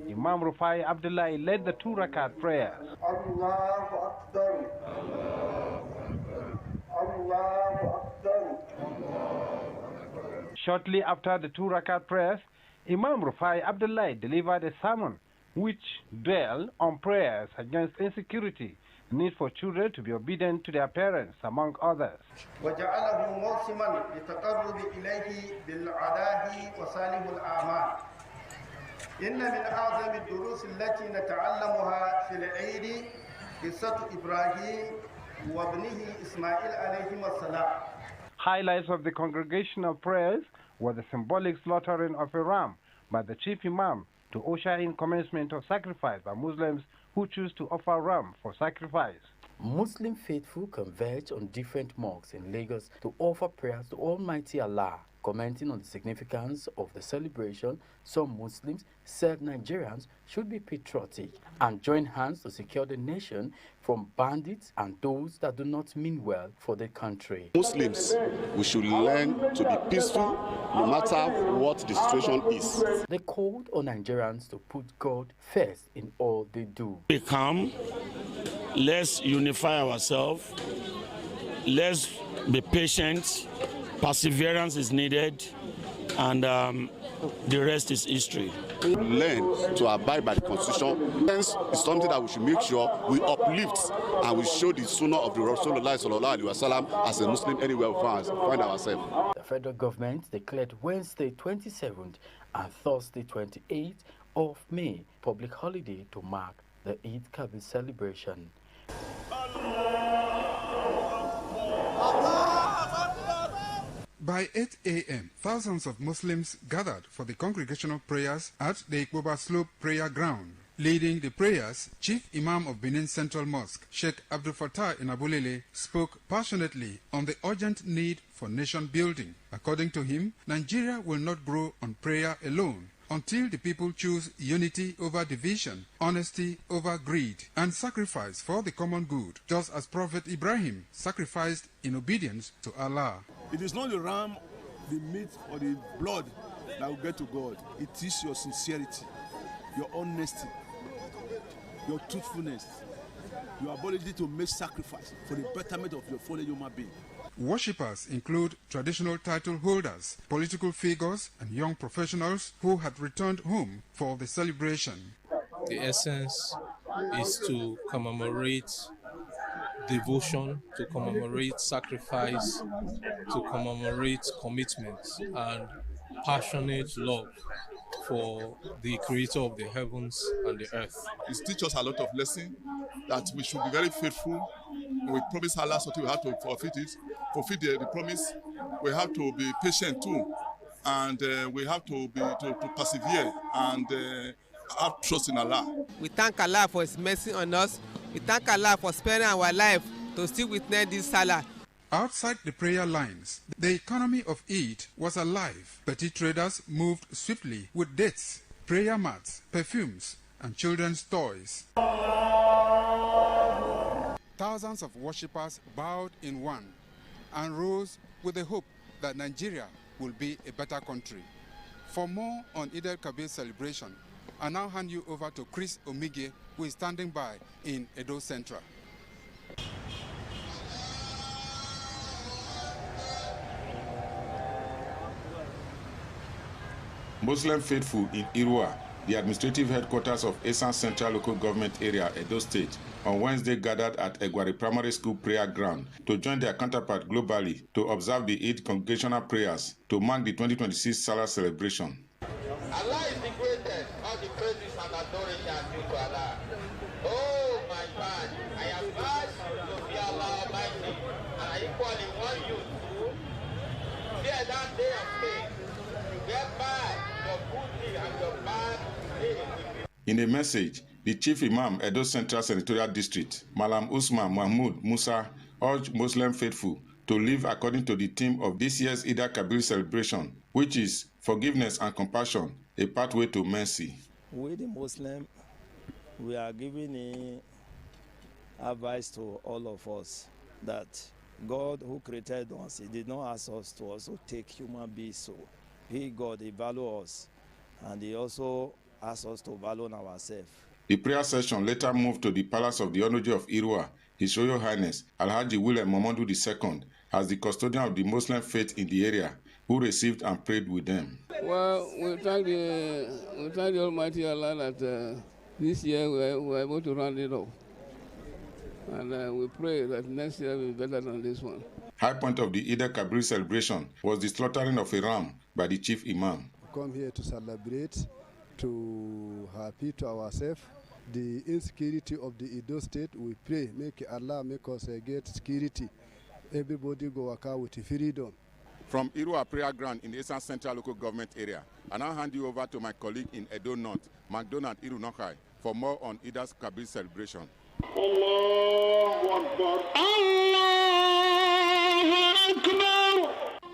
Imam Rufai Abdullahi led the 2 rakat prayers. Allahu Akbar. Allahu Akbar. Shortly after the 2 rakat prayers, Imam Rufai Abdullah delivered a sermon which dwelled on prayers against insecurity, need for children to be obedient to their parents, among others. وجعله موسما للتقرب إليه بالعداء وصالح الأعمال. إن من أعظم الدروس التي نتعلمها في العيد قصة إبراهيم وابنه إسماعيل عليهما السلام. Highlights of the congregational prayers were the symbolic slaughtering of a ram by the chief imam to usher in commencement of sacrifice by Muslims who choose to offer ram for sacrifice. Muslim faithful converge on different mosques in Lagos to offer prayers to Almighty Allah. Commenting on the significance of the celebration, some Muslims said Nigerians should be patriotic and join hands to secure the nation from bandits and those that do not mean well for the country. Muslims, we should learn to be peaceful no matter what the situation is. They called on Nigerians to put God first in all they do. Be calm, let's unify ourselves, let's be patient. Perseverance is needed, and the rest is history. Learn to abide by the Constitution. Hence, it's something that we should make sure we uplift and we show the sunnah of the Rasulullah sallallahu alaihi wasallam as a Muslim anywhere we find ourselves. The federal government declared Wednesday 27th and Thursday 28th of May public holiday to mark the Eid Kabir celebration. By 8 a.m., thousands of Muslims gathered for the congregational prayers at the Ikboba Slope Prayer Ground. Leading the prayers, Chief Imam of Benin Central Mosque, Sheikh Abdul Fattah Inabulele, spoke passionately on the urgent need for nation building. According to him, Nigeria will not grow on prayer alone until the people choose unity over division, honesty over greed, and sacrifice for the common good, just as Prophet Ibrahim sacrificed in obedience to Allah. It is not the ram, the meat, or the blood that will get to God. It is your sincerity, your honesty, your truthfulness, your ability to make sacrifice for the betterment of your fellow human being. Worshippers include traditional title holders, political figures, and young professionals who had returned home for the celebration. The essence is to commemorate devotion, to commemorate sacrifice, to commemorate commitment and passionate love for the creator of the heavens and the earth. It teaches us a lot of lessons that we should be very faithful. We promise Allah something, we have to fulfill the promise. We have to be patient too, and we have to persevere and have trust in Allah. We thank Allah for His mercy on us. We thank Allah for sparing our life to still witness this Salah. Outside the prayer lines, the economy of Eid was alive. Petty traders moved swiftly with dates, prayer mats, perfumes, and children's toys. Thousands of worshippers bowed in one and rose with the hope that Nigeria will be a better country. For more on Eid al-Kabir celebration, I now hand you over to Chris Omige, who is standing by in Edo Central. Muslim faithful in Irua, the administrative headquarters of Esan Central Local Government Area, Edo State, on Wednesday gathered at Egwari Primary School Prayer Ground to join their counterpart globally to observe the Eid congregational prayers to mark the 2026 Salah celebration. Allah is the greatest. All the praises and adoration are due to Allah. Oh my God, I am glad to be Allah Almighty, and I equally want you to fear that day of faith. Get back your good deed and your bad deed. In a message, the Chief Imam, Edo Central Senatorial District, Malam Usman Mahmoud Musa, urged Muslim faithful to live according to the theme of this year's Eid al-Kabir celebration, which is forgiveness and compassion, a pathway to mercy. We the Muslim, we are giving advice to all of us that God who created us, He did not ask us to also take human beings. So He, God, He values us, and He also asks us to value ourselves. The prayer session later moved to the Palace of the Onoji of Irua, His Royal Highness Alhaji William Momodu II, as the custodian of the Muslim faith in the area, who received and prayed with them. Well, we thank the Almighty Allah that this year we were able to round it off. And we pray that next year will be better than this one. High point of the Eid al-Kabir celebration was the slaughtering of a ram by the chief imam. We come here to celebrate, to happy to ourselves. The insecurity of the Edo state, we pray, make Allah make us get security. Everybody go work out with freedom. From Irua Prayer Ground in the Eastern Central Local Government Area, I now hand you over to my colleague in Edo North, McDonald Irunokai, for more on Eid al-Kabir celebration.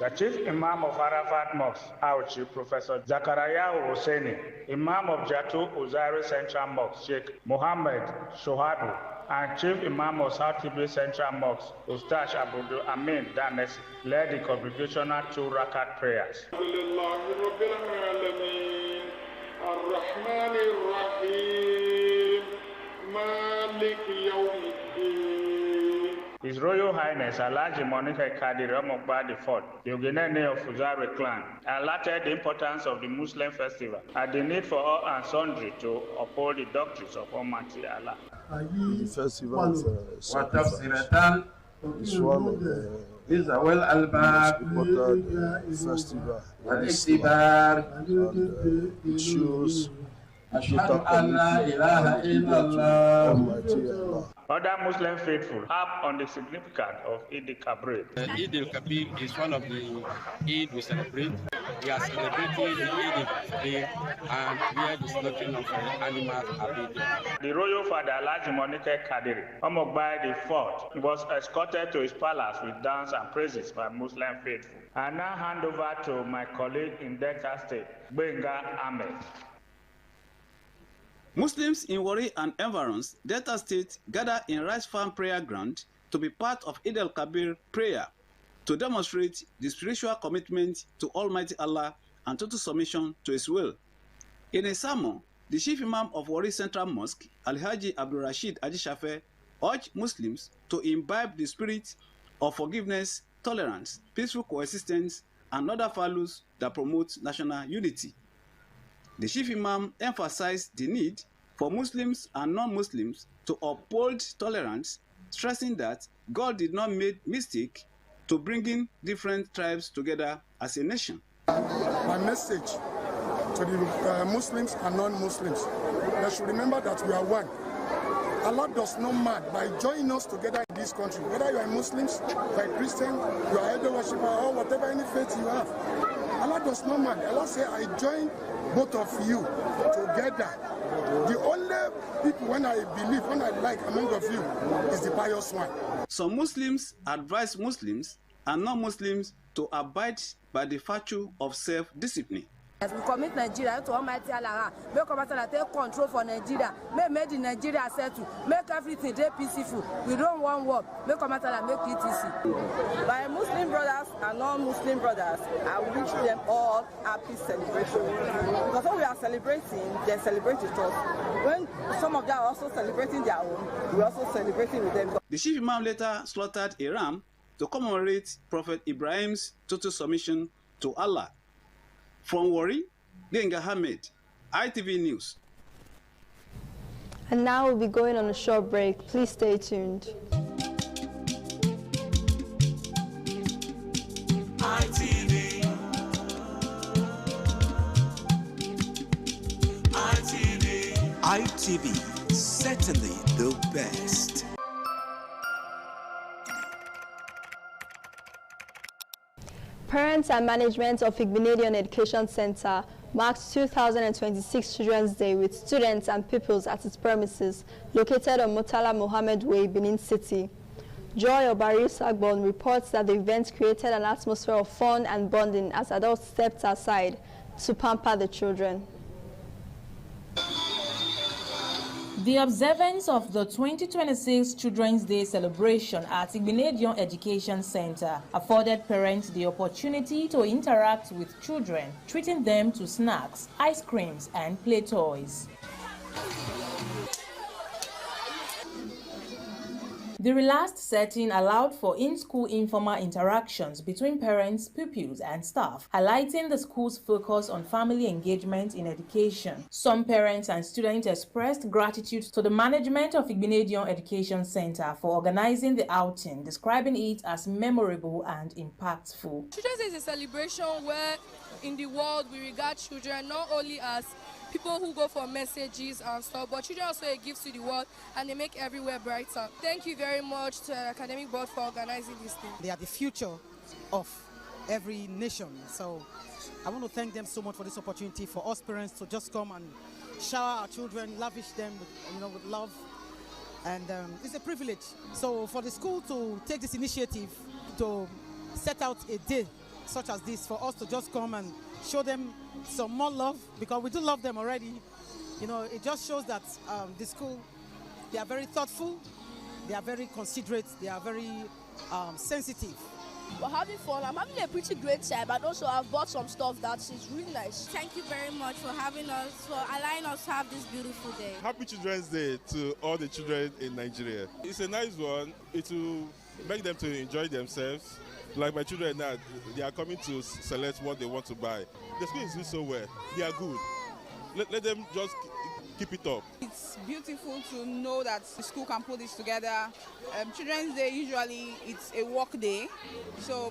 The Chief Imam of Arafat Mosque, Auchi, Professor Zakaria Hosseini, Imam of Jatu Uzairi Central Mosque, Sheikh Mohammed Shohabu, and Chief Imam of South Tibet Central Mosque, Ustash Abdul Amin Danes, led the congregational 2 rakat prayers. His Royal Highness Alhaji Monica Kadiri Omogba IV, the Ogenene of Uzairi clan, alerted the importance of the Muslim festival and the need for all and sundry to uphold the doctrines of Almighty Allah. The festival is sacrifice. It's one of the most important festival in Islam, and it shows total commitment to Almighty Allah. Other Muslim faithful harp on the significance of Eid al-Kabir. Eid al-Kabir is one of the Eid we celebrate. We are celebrating the Eid al-Kabir and where the slaughtering of animals are being done. The royal father Alhaji Monica Kadiri Omogba IV was escorted to his palace with dance and praises by Muslim faithful. I now hand over to my colleague in Delta State, Benga Ahmed. Muslims in Warri and environs, Delta State, gather in Rice Farm Prayer Ground to be part of Eid al-Kabir prayer to demonstrate the spiritual commitment to Almighty Allah and total submission to His will. In a sermon, the Chief Imam of Warri Central Mosque, Alhaji Abdul Rashid Ajishafe, urged Muslims to imbibe the spirit of forgiveness, tolerance, peaceful coexistence, and other values that promote national unity. The Chief Imam emphasized the need for Muslims and non-Muslims to uphold tolerance, stressing that God did not make mistake to bringing different tribes together as a nation. My message to the Muslims and non-Muslims, they should remember that we are one. Allah does not mad by joining us together in this country. Whether you are Muslims, you are Christian, you are idol worshiper, or whatever any faith you have. Allah does not mad. Allah says, I join both of you together. The only people when I believe, when I like among of you is the pious one. Some Muslims advise Muslims and non-Muslims to abide by the virtue of self-discipline. As we commit Nigeria to Almighty Allah, make Almighty Allah take control for Nigeria, make the Nigeria settle, make everything very peaceful. We don't want war, make Almighty Allah make it easy. My Muslim brothers and non-Muslim brothers, I wish them all happy celebration. Because when we are celebrating, they celebrate with us. When some of them are also celebrating their own, we are also celebrating with them. The Chief Imam later slaughtered a ram to commemorate Prophet Ibrahim's total submission to Allah. From Warri, Genga Ahmed, ITV News. And now we'll be going on a short break. Please stay tuned. ITV. ITV. ITV, certainly the best. Parents and management of Igbinedion Education Center marks 2026 Children's Day with students and pupils at its premises located on Murtala Mohammed Way, Benin City. Joy Obari Sagbon reports that the event created an atmosphere of fun and bonding as adults stepped aside to pamper the children. The observance of the 2026 Children's Day celebration at Igbinedion Education Center afforded parents the opportunity to interact with children, treating them to snacks, ice creams, and play toys. The relaxed setting allowed for in-school informal interactions between parents, pupils, and staff, highlighting the school's focus on family engagement in education. Some parents and students expressed gratitude to the management of Igbenedion Education Center for organizing the outing, describing it as memorable and impactful. Children's Day is a celebration where in the world we regard children not only as people who go for messages and stuff, but children also a gift to the world and they make everywhere brighter. Thank you very much to the Academic Board for organizing this thing. They are the future of every nation, so I want to thank them so much for this opportunity for us parents to just come and shower our children, lavish them with love, and it's a privilege. So for the school to take this initiative to set out a day such as this for us to just come and show them some more love, because we do love them already. It just shows that the school, they are very thoughtful, they are very considerate, they are very sensitive. We're having fun. I'm having a pretty great time, and also I've bought some stuff that is really nice. Thank you very much for having us, for allowing us to have this beautiful day. Happy Children's Day to all the children in Nigeria. It's a nice one. It will make them to enjoy themselves. Like my children now, they are coming to select what they want to buy. The school is doing so well. They are good. Let them just keep it up. It's beautiful to know that the school can put this together. Children's Day, usually it's a work day,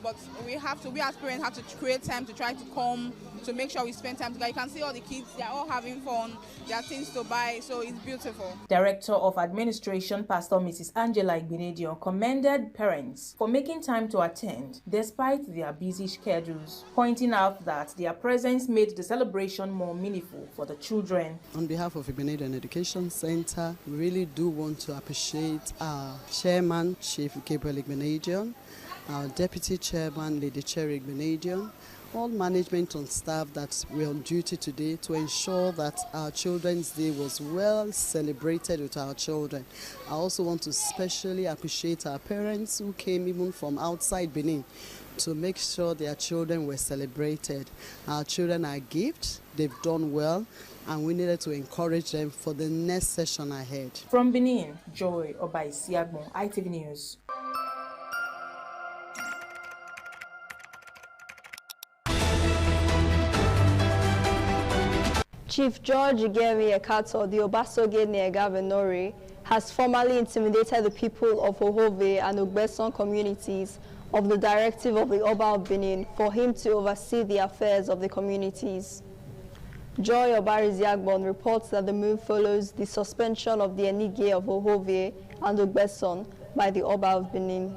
but we as parents have to create time to try to come, to make sure we spend time together. You can see all the kids, they're all having fun, there are things to buy, so it's beautiful. Director of Administration, Pastor Mrs. Angela Igbenedion, commended parents for making time to attend despite their busy schedules, pointing out that their presence made the celebration more meaningful for the children. On behalf of Igbenedion Education Center, we really do want to appreciate our chairman, Chief Gabriel Igbenedion, our deputy chairman, Lady Cherry Igbenedion, all management and staff that were on duty today to ensure that our Children's Day was well celebrated with our children. I also want to especially appreciate our parents who came even from outside Benin to make sure their children were celebrated. Our children are gifts, they've done well, and we needed to encourage them for the next session ahead. From Benin, Joy Obaisiagbon, ITV News. Chief George Igemi Ekato, the Obasoge Niega Venori, has formally intimidated the people of Ohove and Ogbeson communities of the directive of the Oba of Benin for him to oversee the affairs of the communities. Joy Obariziagbon reports that the move follows the suspension of the Enige of Ohove and Ogbeson by the Oba of Benin.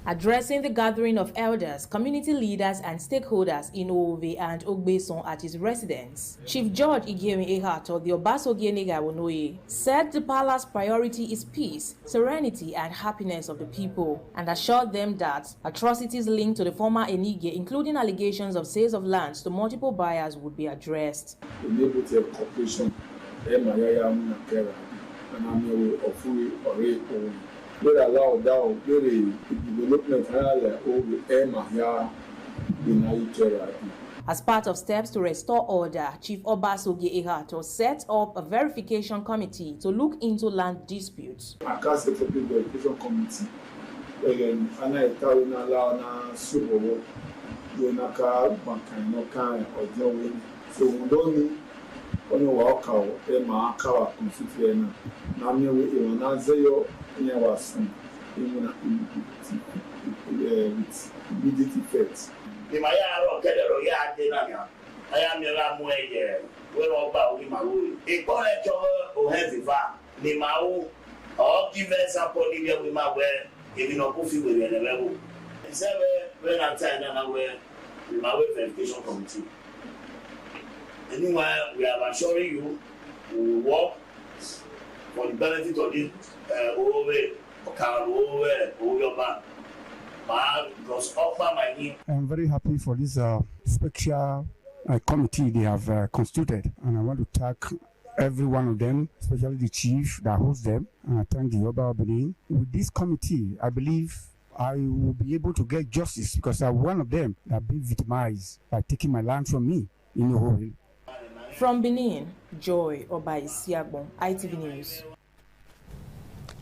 Addressing the gathering of elders, community leaders, and stakeholders in Ohove and Ogbeson at his residence, Chief George Igemi Ekato, the Obasoge Niega Venori, said the palace priority is peace, serenity, and happiness of the people, and assured them that atrocities linked to the former Enige, including allegations of sales of lands to multiple buyers, would be addressed. As part of steps to restore order, Chief Obasoge Ekato set up a verification committee to look into land disputes. Immediate effects. Verification committee. Anyway, we are assuring you we will work for the benefit of this I'm very happy for this special committee they have constituted, and I want to thank every one of them, especially the chief that hosts them, and I thank the Oba of Benin. With this committee, I believe I will be able to get justice, because I'm one of them that have been victimized by taking my land from me in Ohove. From Benin, Joy Obaisiagbon, ITV News.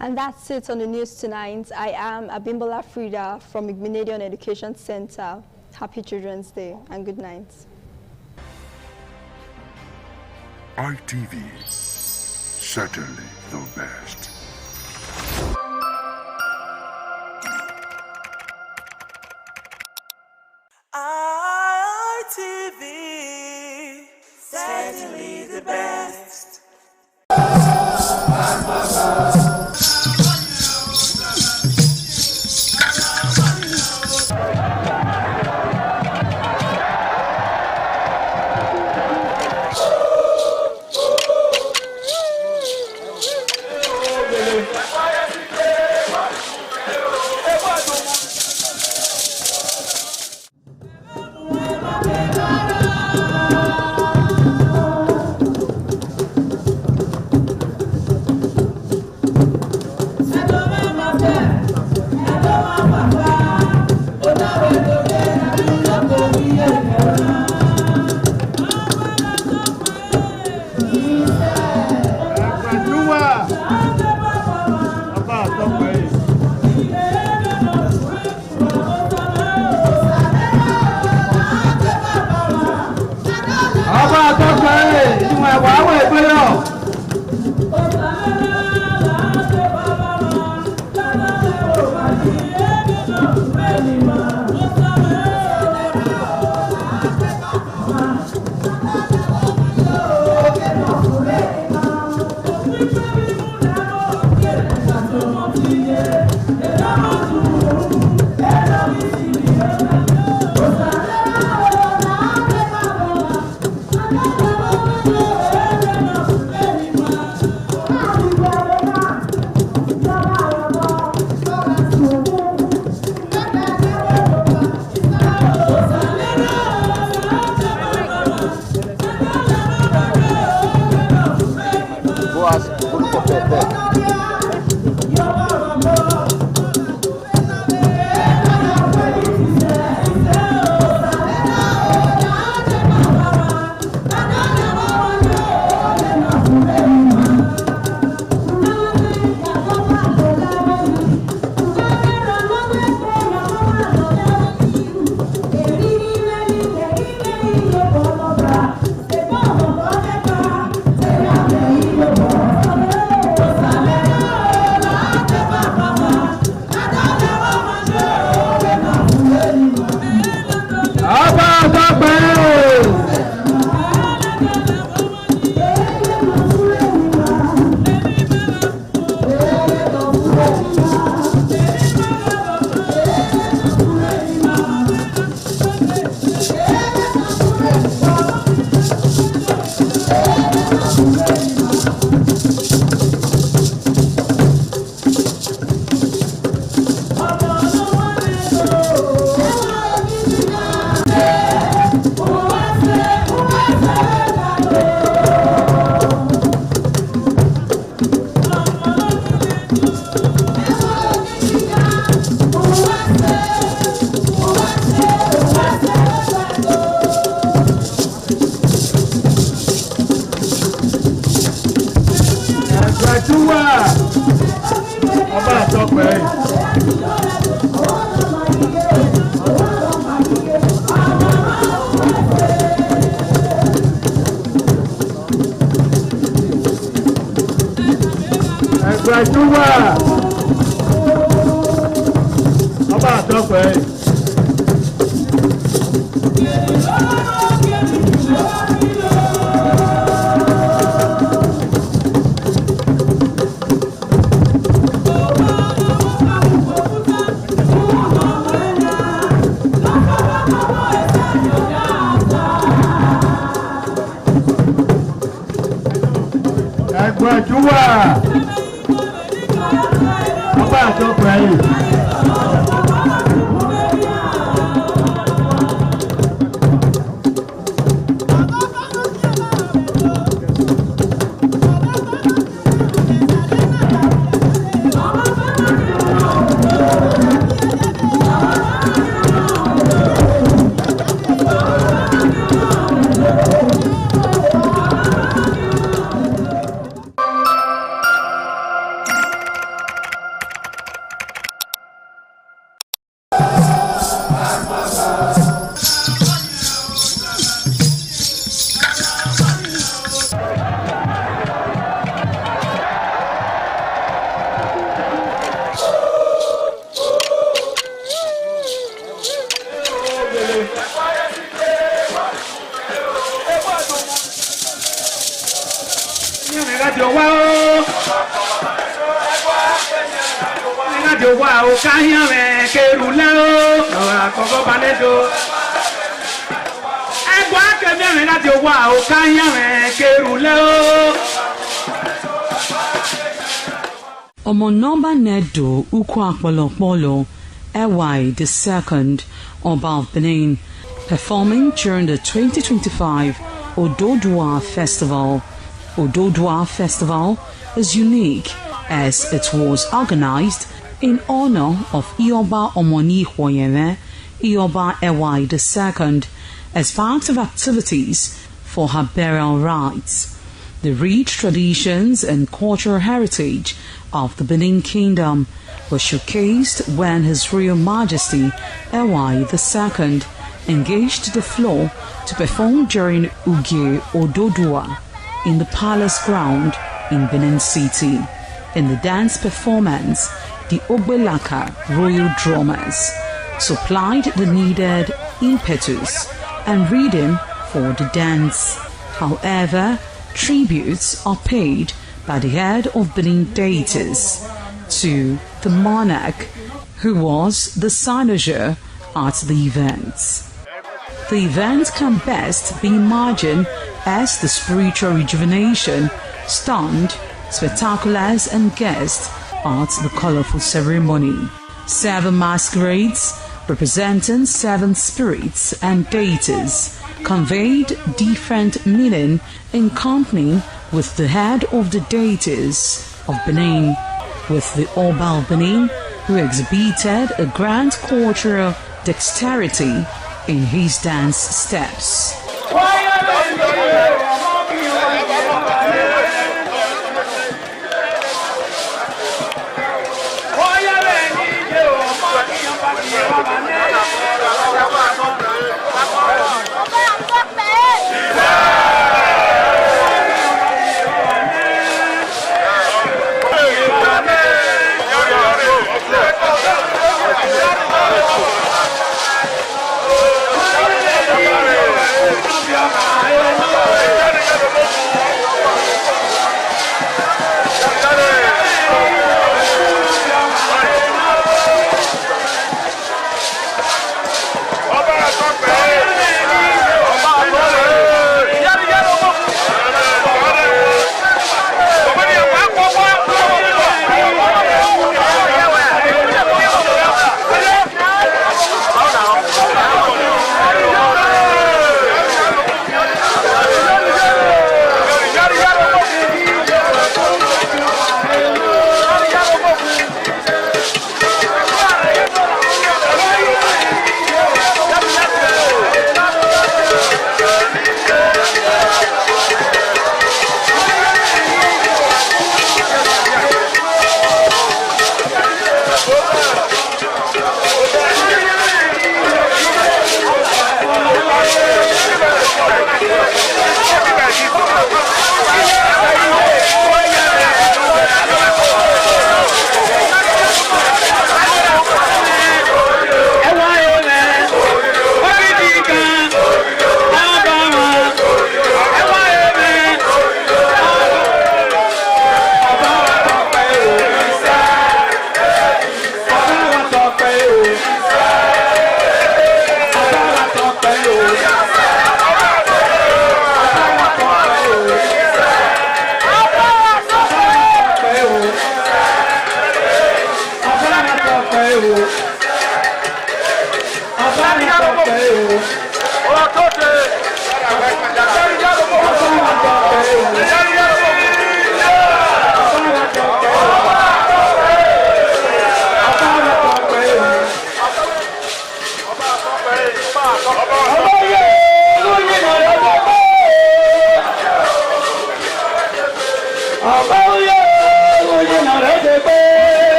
And that's it on the news tonight. I am Abimbola Frida from Igbenedion Education Center. Happy Children's Day and good night. ITV, certainly the best. ITV, certainly the best. láti wá o káyán rẹ̀ kẹrù lẹ́wọ́ ọ̀rọ̀ àkọ́kọ́ balẹ̀ tó. Ẹgbọ́n akẹ́bẹ̀rẹ̀ láti wá o káyán rẹ̀ kẹrù lẹ́wọ́. Ọmọ nọmba Nedo Ukwu Akpolokpolo Ewai II, Oba of Benin, performing during the 2025 Ododua Festival. Ododua Festival is unique as it was organized in honor of Ioba Omoni Hwoyeme, Ioba Ewai II, as part of activities for her burial rites. The rich traditions and cultural heritage of the Benin Kingdom was showcased when His Royal Majesty Ewai II engaged the floor to perform during Uge Ododua in the palace ground in Benin City. In the dance performance, the Ogbelaka royal drummers supplied the needed impetus and rhythm for the dance. However, tributes are paid by the head of Benin deities to the monarch, who was the cynosure at the event. The event can best be imagined as the spiritual rejuvenation, stunned, spectaculars and guests at the colorful ceremony. 7 masquerades representing 7 spirits and deities conveyed different meaning in company with the head of the deities of Benin, with the Oba of Benin, who exhibited a grand cultural dexterity in his dance steps.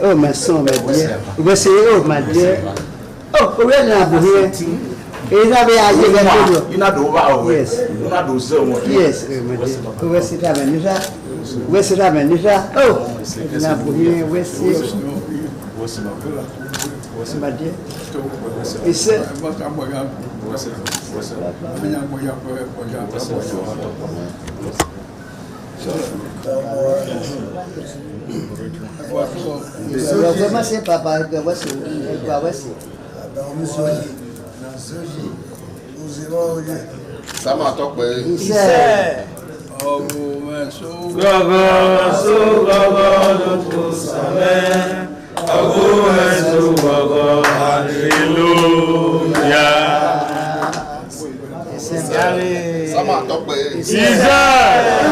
Oh, my son, my dear. We say, oh, my dear. Oh, we're not here. Is that where you not over? Yes. You not do so much. Yes, where's it happening? Where's it happening? Oh, now here, where's it? What's my dear? He said, comment c'est papa que voici quoi voici ça m'a toqué ici oh mais Sama tope.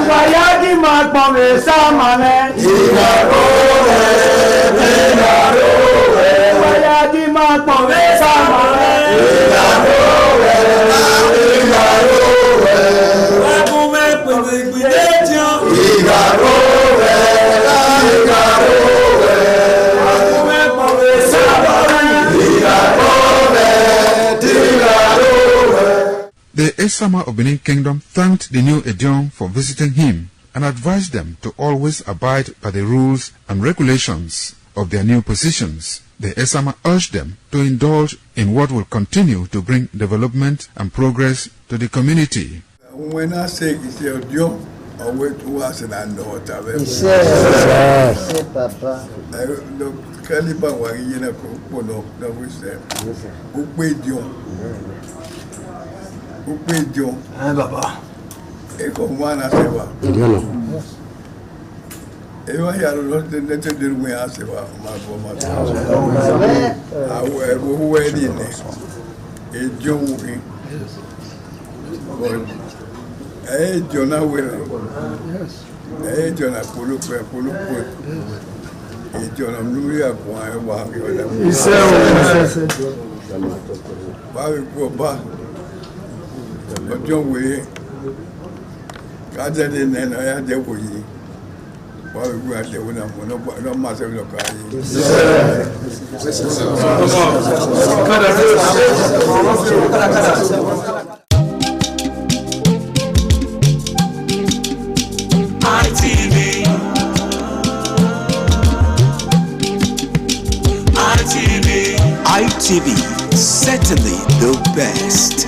Wayagi makpome samane. Igarowe. Wayagi makpome samane. Igarowe. Wakume pwedekwedejo. Igarowe. Wakume pwede samane. Igarowe. The Esama of Benin Kingdom thanked the new Edion for visiting him and advised them to always abide by the rules and regulations of their new positions. The Esama urged them to indulge in what will continue to bring development and progress to the community. When I say it's your Edion, I wait to us and I know what I will. Yes, Papa. Caliban was in a coupon of which who paid you. Who paid you? Baba. Ekomwana sewa. Ewa ya lote nete dirwe asewa maboma. Awe buwe dine. Ejonwi. Ejona wele. Ejona pulupe. Ejona mluya kwa ewa. Bawi kwa ba. Ojo we kaje de nena ya de ko yi wa we ate wona mo no ma se lo ka yi ITV, certainly the best.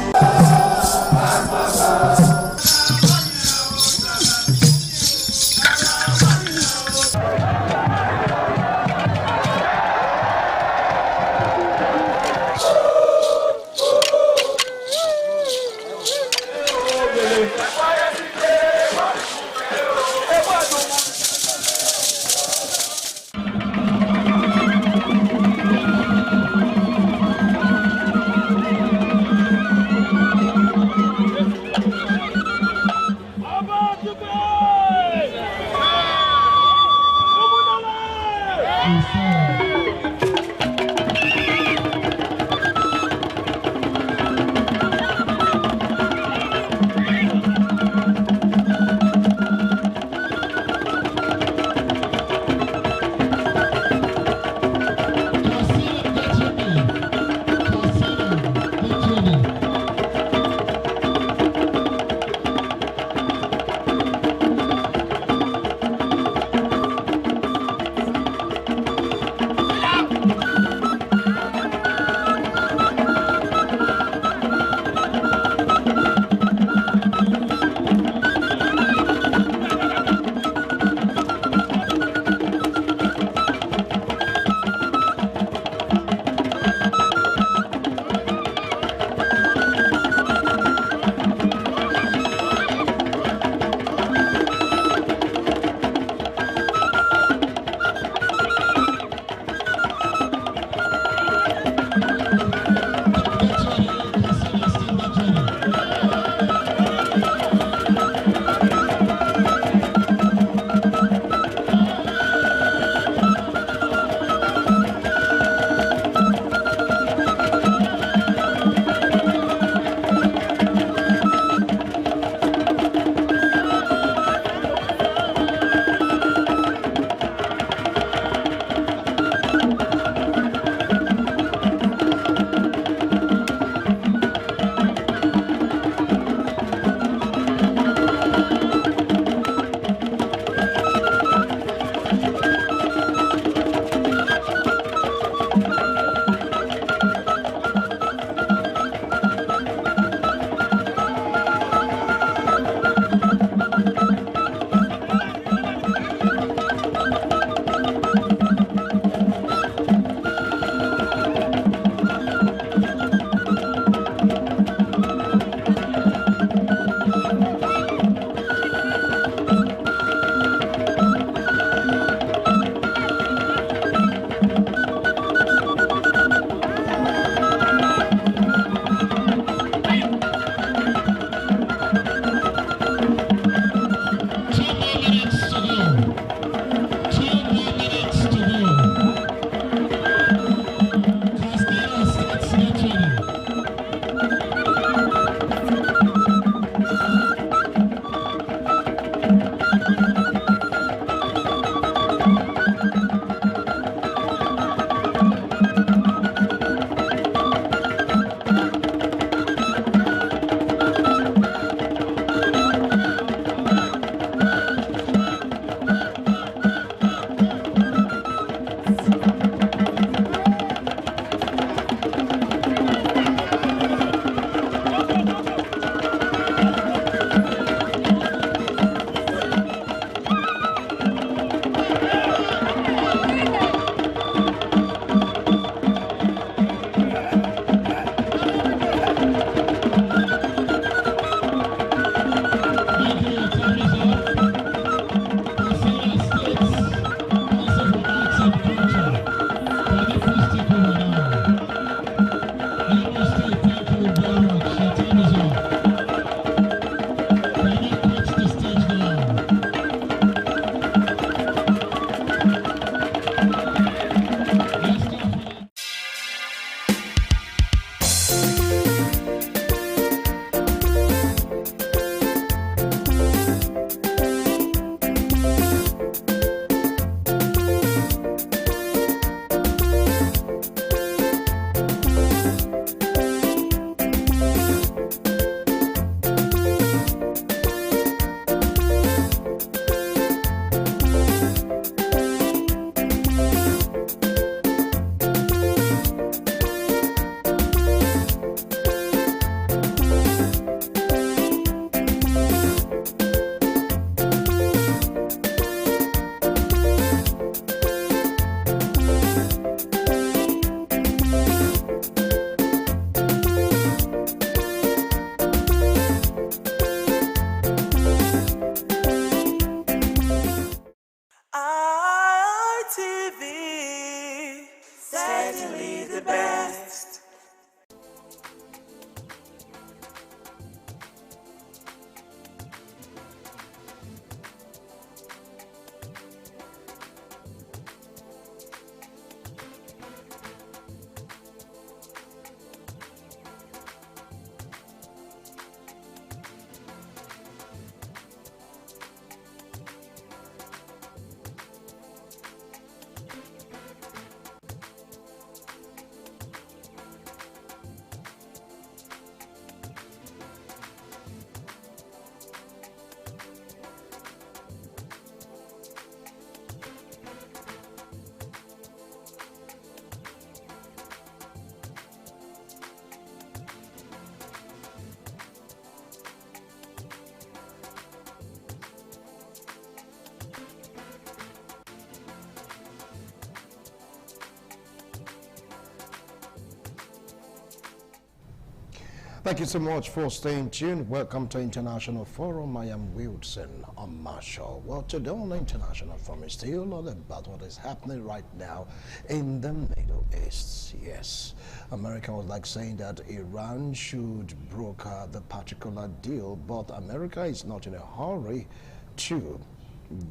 Thank you so much for staying tuned. Welcome to International Forum. I am Wilson Marshall. Well, today on the International Forum is still all about what is happening right now in the Middle East. Yes, America was like saying that Iran should broker the particular deal, but America is not in a hurry to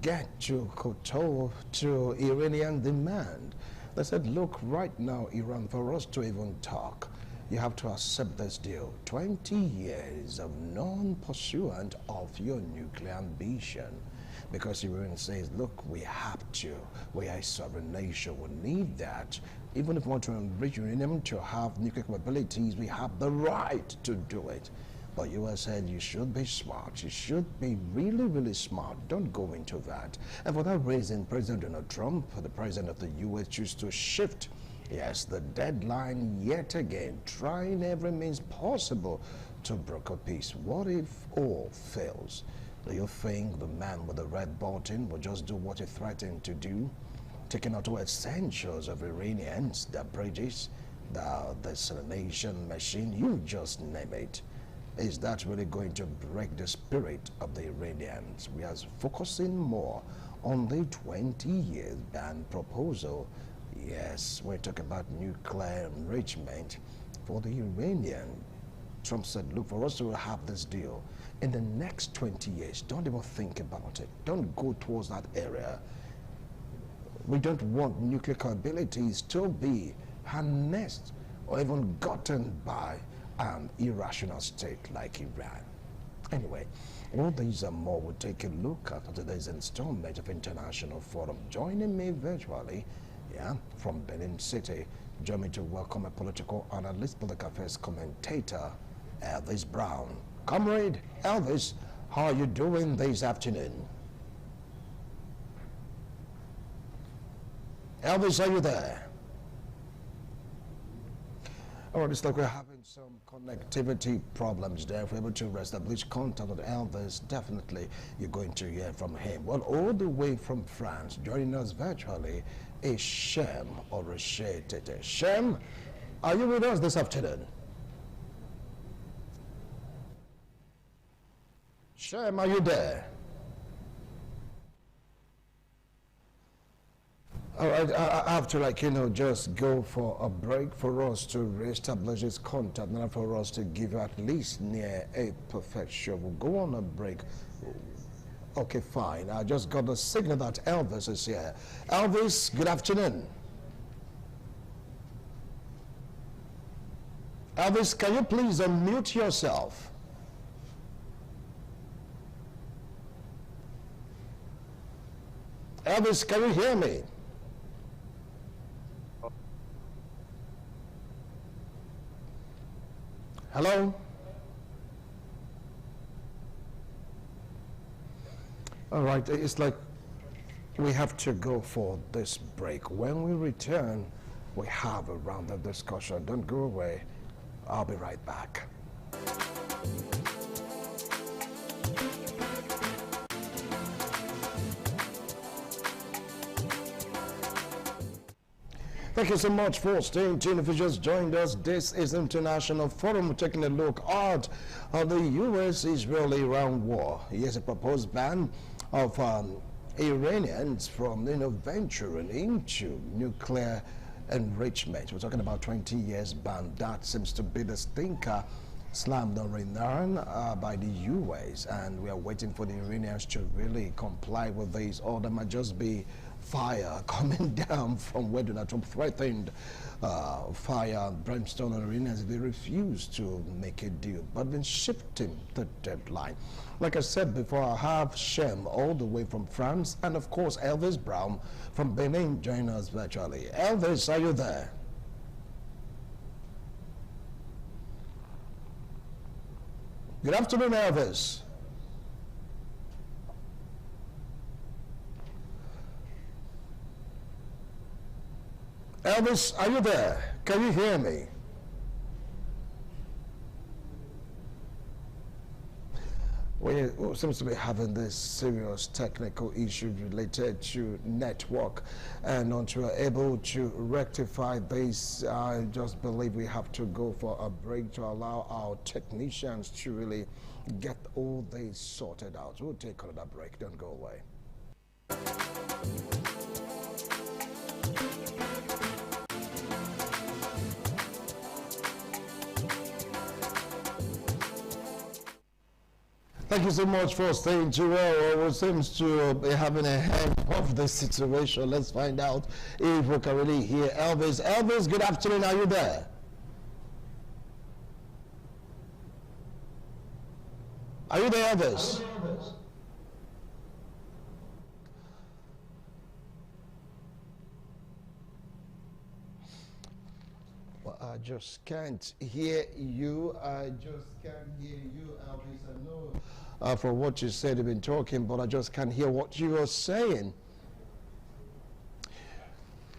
get to kowtow to Iranian demand. They said, look, right now, Iran, for us to even talk, you have to accept this deal. 20 years of non-pursuant of your nuclear ambition. Because Iran says, look, we have to. We are a sovereign nation. We need that. Even if we want to enrich uranium to have nuclear capabilities, we have the right to do it. But U.S. said you should be smart. You should be really, really smart. Don't go into that. And for that reason, President Donald Trump, the president of the U.S., chose to shift, yes, the deadline yet again, trying every means possible to broker peace. What if all fails? Do you think the man with the red button will just do what he threatened to do? Taking out all essentials of Iranians, their bridges, the desalination machine, you just name it. Is that really going to break the spirit of the Iranians? We are focusing more on the 20-year ban proposal. Yes, we're talking about nuclear enrichment for the Iranian. Trump said, look, for us to have this deal in the next 20 years, don't even think about it. Don't go towards that area. We don't want nuclear capabilities to be harnessed or even gotten by an irrational state like Iran. Anyway, all these and more we'll take a look at today's installment of International Forum. Joining me virtually, from Benin City, join me to welcome a political analyst, political affairs commentator, Elvis Brown. Comrade Elvis, how are you doing this afternoon? Elvis, are you there? All right, it's like we're having some connectivity problems there. If we're able to establish contact with Elvis, definitely you're going to hear from him. Well, all the way from France, joining us virtually is Shem or Rashay Tete. Shem, are you with us this afternoon? Shem, are you there? All right, I have to, just go for a break for us to reestablish this contact, and for us to give you at least near a perfect show. We'll go on a break. Okay, fine. I just got the signal that Elvis is here. Elvis, good afternoon. Elvis, can you please unmute yourself? Elvis, can you hear me? Hello? All right, it's like we have to go for this break. When we return, we have a round of discussion. Don't go away. I'll be right back. Thank you so much for staying tuned. If you just joined us, this is International Forum. We're taking a look at the U.S.-Israel-Iran war. Here's a proposed ban of Iranians from venturing into nuclear enrichment. We're talking about 20 years ban. That seems to be the stinker slammed on Iran by the U.S. and we are waiting for the Iranians to really comply with this, or there might just be fire coming down from where Donald Trump threatened fire and brimstone on Iranians if they refuse to make a deal, but then shifting the deadline. Like I said before, I have Shem all the way from France, and of course Elvis Brown from Benin joining us virtually. Elvis, are you there? Good afternoon, Elvis. Elvis, are you there? Can you hear me? We seems to be having this serious technical issue related to network, and until we're able to rectify this, I just believe we have to go for a break to allow our technicians to really get all this sorted out. We'll take another break. Don't go away. Thank you so much for staying too well. We seems to be having a hand of the situation. Let's find out if we can really hear Elvis. Elvis, good afternoon. Are you there? Are you there, Elvis? Well, I just can't hear you. I just can't hear you, Elvis. I know for what you said, you've been talking, but I just can't hear what you are saying.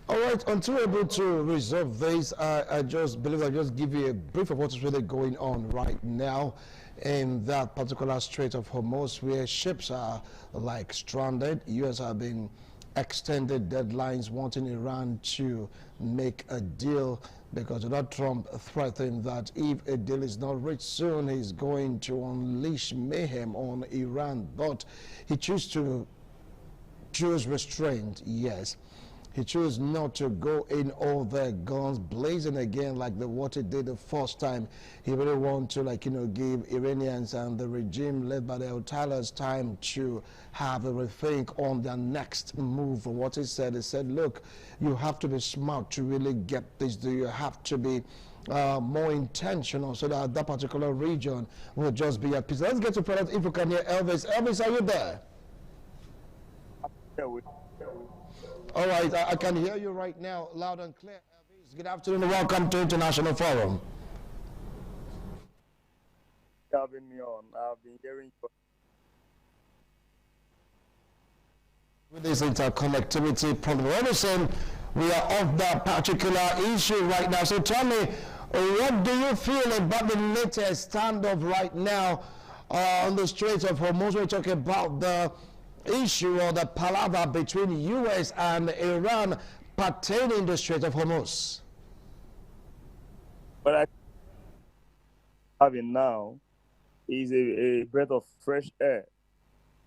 All right, until we're able to resolve this, I just believe I'll just give you a brief of what is really going on right now in that particular Strait of Hormuz, where ships are like stranded. U.S. have been extended deadlines wanting Iran to make a deal, because Donald Trump threatened that if a deal is not reached soon, he's going to unleash mayhem on Iran. But he choose restraint, yes. He chose not to go in all their guns blazing again like what he did the first time. He really want to, give Iranians and the regime led by the Ayatollahs time to have a rethink on their next move. What he said, look, you have to be smart to really get this deal. You have to be more intentional so that that particular region will just be at peace. Let's get to product if you can hear Elvis. Elvis, are you there? All right, I can hear you right now, loud and clear. Elvis, good afternoon and welcome to International Forum. Having me on, I've been hearing with this interconnectivity problem. Obviously, we are off that particular issue right now. So tell me, what do you feel about the latest standoff right now on the Strait of Hormuz? We're talking about the issue or the palaver between U.S. and Iran pertaining the Strait of Hormuz. What I having now is a breath of fresh air.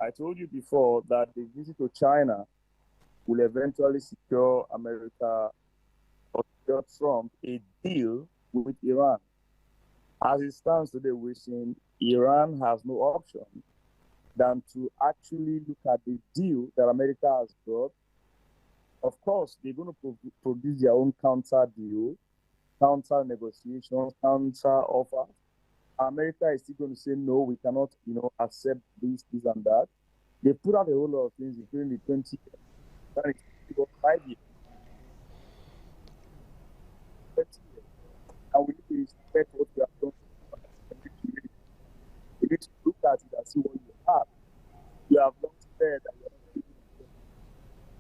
I told you before that the visit to China will eventually secure America or secure Trump a deal with Iran. As it stands today, we're seeing Iran has no option than to actually look at the deal that America has brought. Of course, they're going to produce their own counter deal, counter negotiations, counter offer. America is still going to say, no, we cannot, accept this, and that. They put out a whole lot of things, including the 20 years, 5 years. And we need to respect what we have done. We need to look at it and see what you have. You have not said that you are not doing it.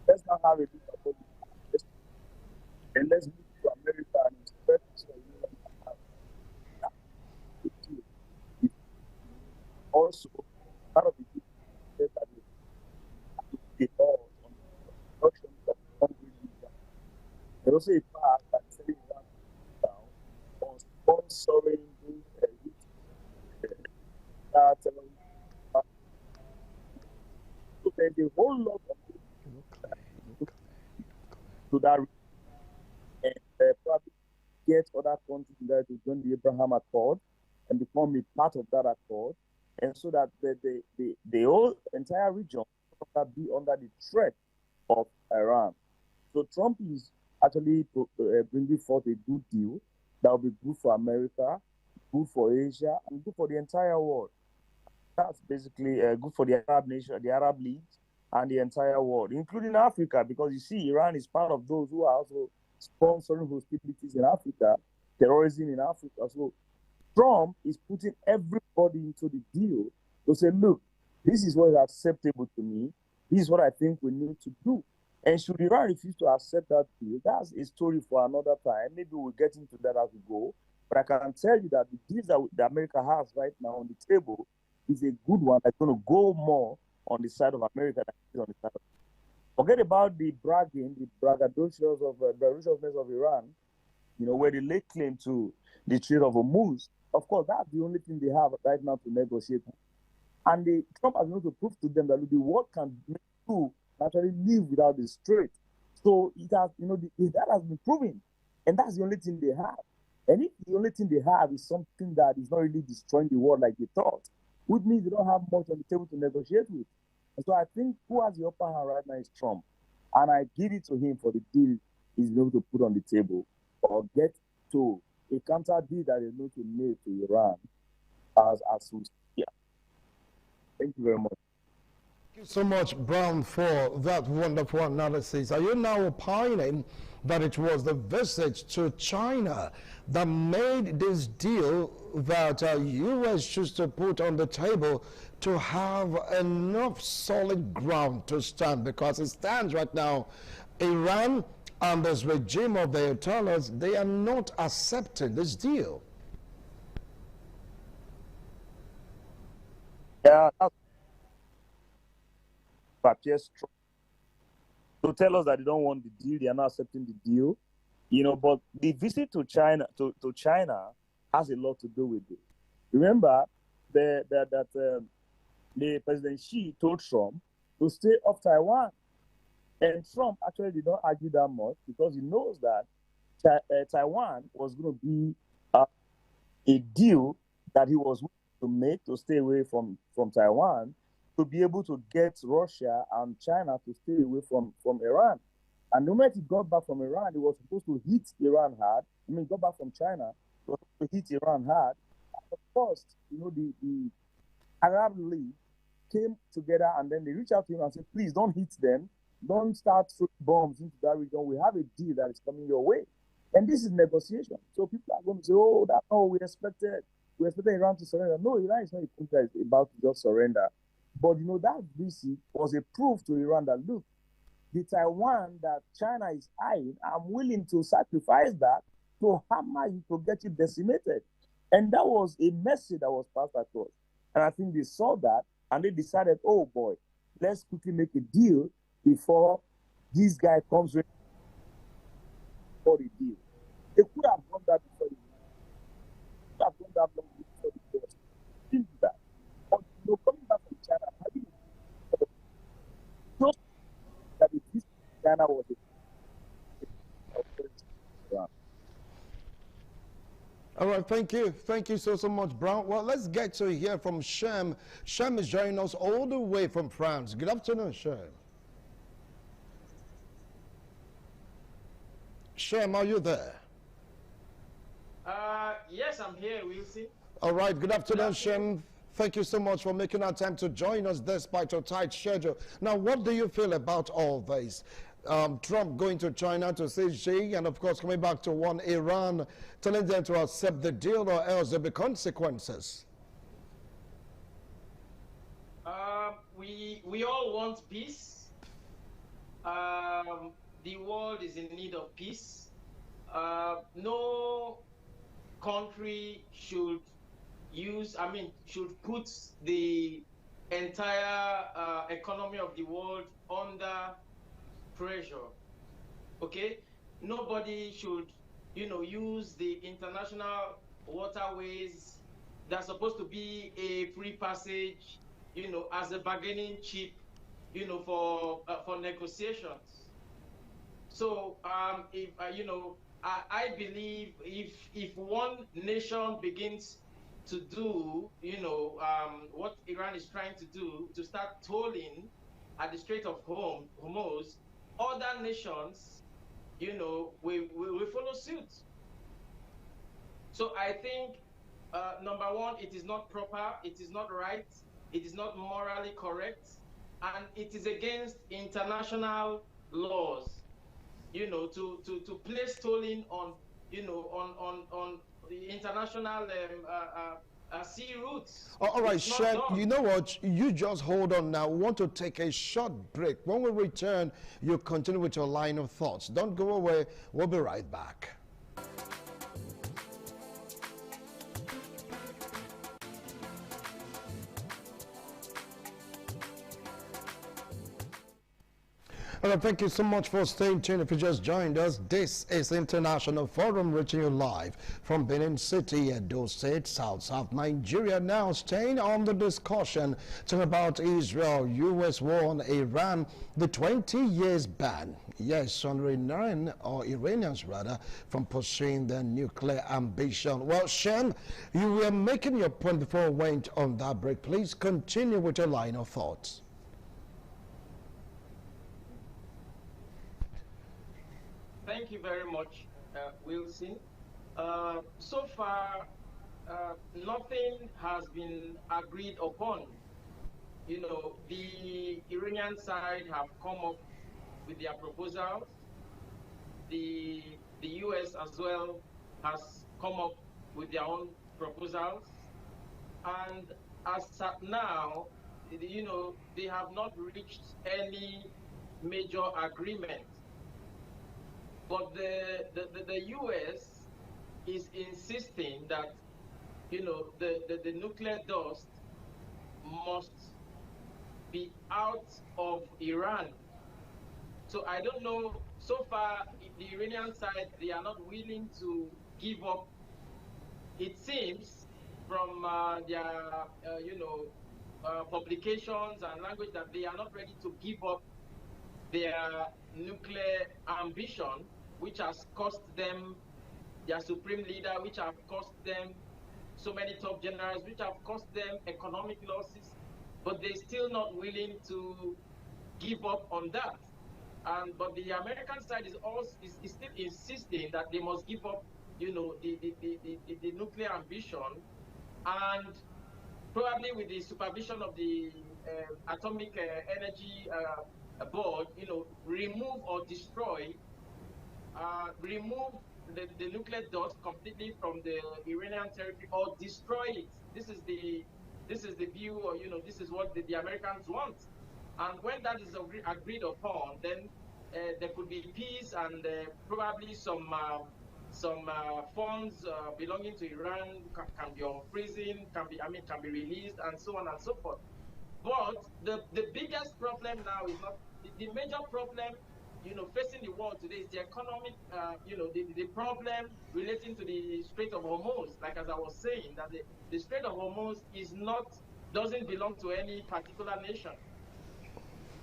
Let's not have a look at what you have. And let's move to America and respect what you have. Also, part of the people said that they laws on the production of hungry media. There's also a part that is telling down on sponsoring so there's a whole lot of things to that, and probably get other countries there to join the Abraham Accord and become a part of that accord, and so that the whole entire region will be under the threat of Iran. So Trump is actually bringing forth a good deal that will be good for America, good for Asia, and good for the entire world. That's basically good for the Arab nation, the Arab League, and the entire world, including Africa, because you see, Iran is part of those who are also sponsoring hostilities in Africa, terrorism in Africa. So Trump is putting everybody into the deal to say, look, this is what is acceptable to me. This is what I think we need to do. And should Iran refuse to accept that deal, that's a story for another time. Maybe we'll get into that as we go. But I can tell you that the deals that America has right now on the table is a good one that's going to go more on the side of America than it is on the side of. Forget about the bragging, the braggadociousness of Iran, where they lay claim to the Strait of Hormuz. Of course, that's the only thing they have right now to negotiate. And Trump has been able to prove to them that the world can actually live without the strait. So it has, that has been proven. And that's the only thing they have. And if the only thing they have is something that is not really destroying the world like they thought, which means they don't have much on the table to negotiate with. And so I think who has the upper hand right now is Trump. And I give it to him for the deal he's able to put on the table or get to a counter deal that is going to make to Iran as we see. Thank you very much. Thank you so much, Brown, for that wonderful analysis. Are you now opining that it was the visit to China that made this deal that U.S. choose to put on the table to have enough solid ground to stand? Because it stands right now, Iran and this regime of the Ayatollahs, they are not accepting this deal. Yeah, appears strong to tell us that they don't want the deal, they are not accepting the deal, but the visit to China has a lot to do with it. Remember that the President Xi told Trump to stay off Taiwan, and Trump actually did not argue that much because he knows that Taiwan was going to be a deal that he was willing to make to stay away from Taiwan, to be able to get Russia and China to stay away from Iran. And the moment he got back from Iran, he was supposed to hit Iran hard. He got back from China, he was supposed to hit Iran hard. And of course, the Arab League came together and then they reached out to him and said, please don't hit them. Don't start throwing bombs into that region. We have a deal that is coming your way. And this is negotiation. So people are going to say, oh, that's all we expected. We expected Iran to surrender. No, Iran is not a country that is about to just surrender. But that visit was a proof to Iran that, look, the Taiwan that China is eyeing, I'm willing to sacrifice that to hammer you to get you decimated. And that was a message that was passed across. And I think they saw that and they decided, oh boy, let's quickly make a deal before this guy comes in for the deal. They could have done that before the deal. They could have done that long before the deal. Didn't do that. But coming back from China, having just that the peace in China was All right, thank you. Thank you so much, Brown. Well, let's get to hear from Shem. Shem is joining us all the way from France. Good afternoon, Shem. Shem, are you there? Yes, I'm here, Wilson. All right, good afternoon, Shem. Thank you so much for making our time to join us despite your tight schedule. Now, what do you feel about all this? Trump going to China to see Xi, and of course coming back to warn Iran, telling them to accept the deal or else there'll be consequences. We all want peace. The world is in need of peace. No country should put the entire economy of the world under pressure. Okay, nobody should use the international waterways that's supposed to be a free passage as a bargaining chip for negotiations. So if I believe if one nation begins to do what Iran is trying to do, to start tolling at the Strait of Hormuz, other nations, will follow suit. So I think, number one, it is not proper, it is not right, it is not morally correct, and it is against international laws, to place tolling on, on international sea routes. All right, Shem, you know what? You just hold on now. We want to take a short break. When we return, you continue with your line of thoughts. Don't go away. We'll be right back. Well, thank you so much for staying tuned. If you just joined us, this is International Forum reaching you live from Benin City, Edo State, South Nigeria. Now staying on the discussion talking about Israel, U.S. war on Iran, the 20 years ban. Yes, on Iran, or Iranians rather, from pursuing their nuclear ambition. Well, Shem, you were making your point before we went on that break. Please continue with your line of thoughts. Thank you very much, Wilson. So far, nothing has been agreed upon. You know, the Iranian side have come up with their proposals. The U.S. as well has come up with their own proposals. And as at now, you know, they have not reached any major agreement. But the U.S. is insisting that, you know, the nuclear dust must be out of Iran. So I don't know, so far, the Iranian side, they are not willing to give up. It seems from their, publications and language that they are not ready to give up their nuclear ambition, which has cost them their supreme leader, which have cost them so many top generals, which have cost them economic losses, but they're still not willing to give up on that. But the American side is still insisting that they must give up, you know, the nuclear ambition, and probably with the supervision of the Atomic Energy Board, you know, remove or destroy, remove the nuclear dust completely from the Iranian territory or destroy it. This is the view, or you know, this is what the Americans want. And when that is agreed upon, then there could be peace, and probably some funds belonging to Iran can be unfreezing, can be released, and so on and so forth. But the biggest problem now is not the major problem, you know, facing the world today is the economic, the problem relating to the Strait of Hormuz. Like as I was saying, that the Strait of Hormuz doesn't belong to any particular nation,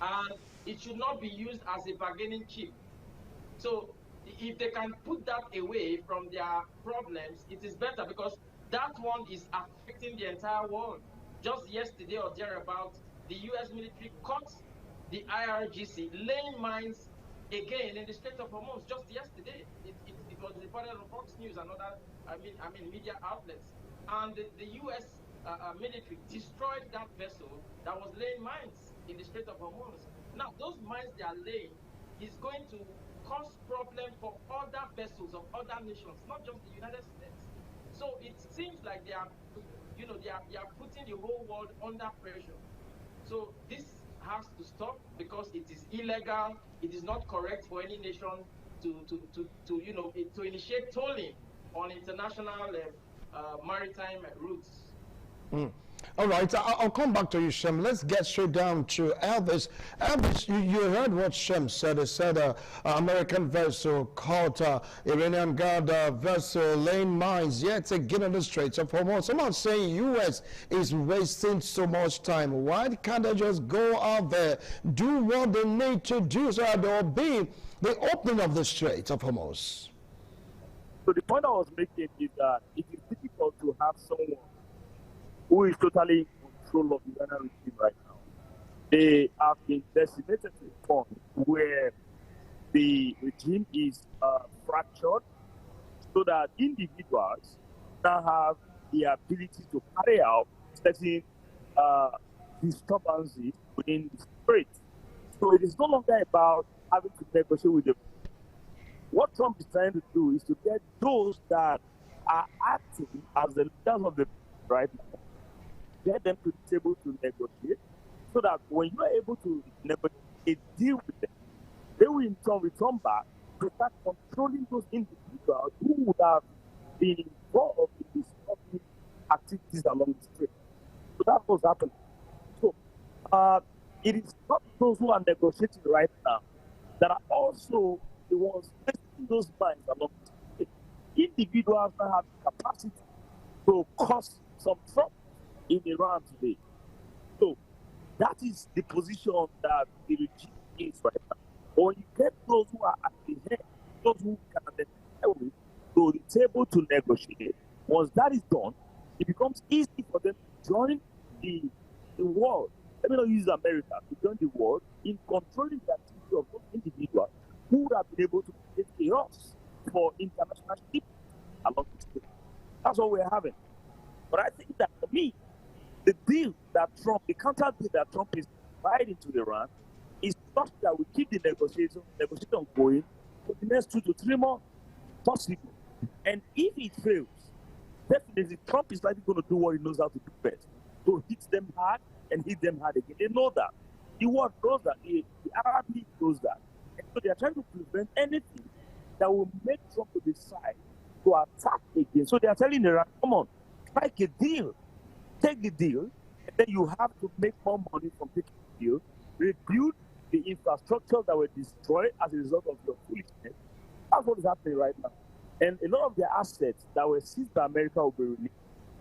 and it should not be used as a bargaining chip. So if they can put that away from their problems, it is better, because that one is affecting the entire world. Just yesterday or thereabouts, the U.S. military caught the IRGC laying mines again in the Strait of Hormuz just yesterday. It was reported on Fox News and other, media outlets. And the U.S. Military destroyed that vessel that was laying mines in the Strait of Hormuz. Now, those mines they are laying is going to cause problem for other vessels of other nations, not just the United States. So it seems like they are putting the whole world under pressure. So this has to stop, because it is illegal. It is not correct for any nation to initiate tolling on international maritime routes. All right, I'll come back to you, Shem. Let's get straight down to Elvis. Elvis, you heard what Shem said. He said American vessel caught Iranian guard vessel laying mines yet again on the Straits of Hormuz. Someone saying U.S. is wasting so much time. Why can't they just go out there, do what they need to do, so that there will be the opening of the Straits of Hormuz? So the point I was making is that it is difficult to have someone who is totally in control of the Iranian regime right now. They have been decimated to a point where the regime is fractured, so that individuals now have the ability to carry out certain disturbances within the Strait. So it is no longer about having to negotiate with them. What Trump is trying to do is to get those that are acting as the leaders of the right now, get them to the table to negotiate, so that when you are able to negotiate a deal with them, they will in turn return back to start controlling those individuals who would have been involved in these activities along the Strait. So that's what's happening. So it is not those who are negotiating right now that are also the ones testing those minds along the way. Individuals now have the capacity to cause some trouble in Iran today. So that is the position that the regime is right now. Or you get those who are at the head, those who can identify with, to the table to negotiate. Once that is done, it becomes easy for them to join the world. Let me not use America, to join the world in controlling the activity of those individuals who would have been able to create chaos for international shipping along the way. That's what we're having. But I think that for me, the deal that Trump, the counter deal that Trump is providing to Iran is such that we keep the negotiation going for the next 2 to 3 months, possible. And if it fails, definitely Trump is likely going to do what he knows how to do best, to hit them hard and hit them hard again. They know that. The world knows that. The Arab League knows that. And so they are trying to prevent anything that will make Trump to decide to attack again. So they are telling Iran, come on, strike a deal. Take the deal, and then you have to make more money from taking the deal, rebuild the infrastructure that were destroyed as a result of your foolishness. That's what is happening right now. And a lot of their assets that were seized by America will be released.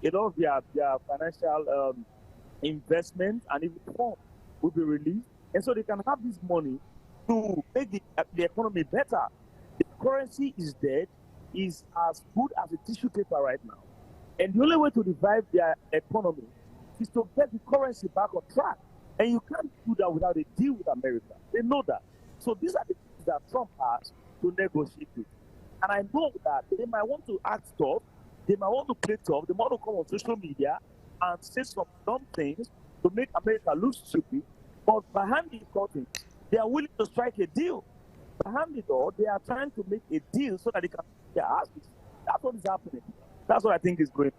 A lot of their financial investments and even funds will be released. And so they can have this money to make the economy better. The currency is dead, is as good as a tissue paper right now. And the only way to revive their economy is to get the currency back on track. And you can't do that without a deal with America. They know that. So these are the things that Trump has to negotiate with. And I know that they might want to act tough, they might want to play tough, they might want to come on social media and say some dumb things to make America look stupid. But behind the curtain, they are willing to strike a deal. Behind the door, they are trying to make a deal so that they can get their asses. That's what is happening. That's what I think is going on.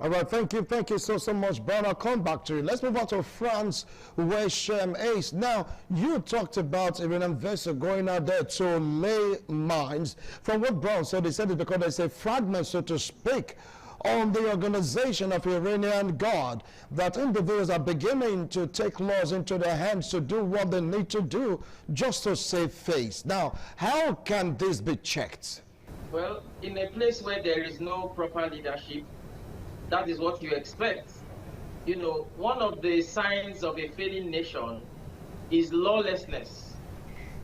All right, thank you so much, Brian. I'll come back to you. Let's move on to France, where Shem Ace. Now, you talked about Iranian vessel going out there to lay mines. From what Brown said, he said it because there's a fragment, so to speak, on the organization of Iranian Guard, that individuals are beginning to take laws into their hands to do what they need to do just to save face. Now, how can this be checked? Well, in a place where there is no proper leadership, that is what you expect. You know, one of the signs of a failing nation is lawlessness.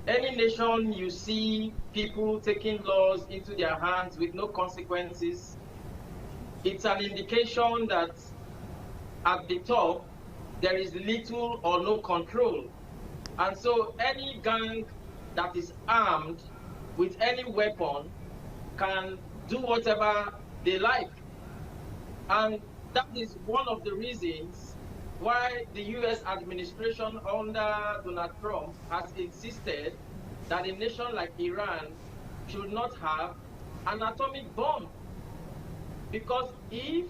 Any nation you see people taking laws into their hands with no consequences, it's an indication that at the top there is little or no control. And so any gang that is armed with any weapon can do whatever they like. And that is one of the reasons why the US administration under Donald Trump has insisted that a nation like Iran should not have an atomic bomb. Because if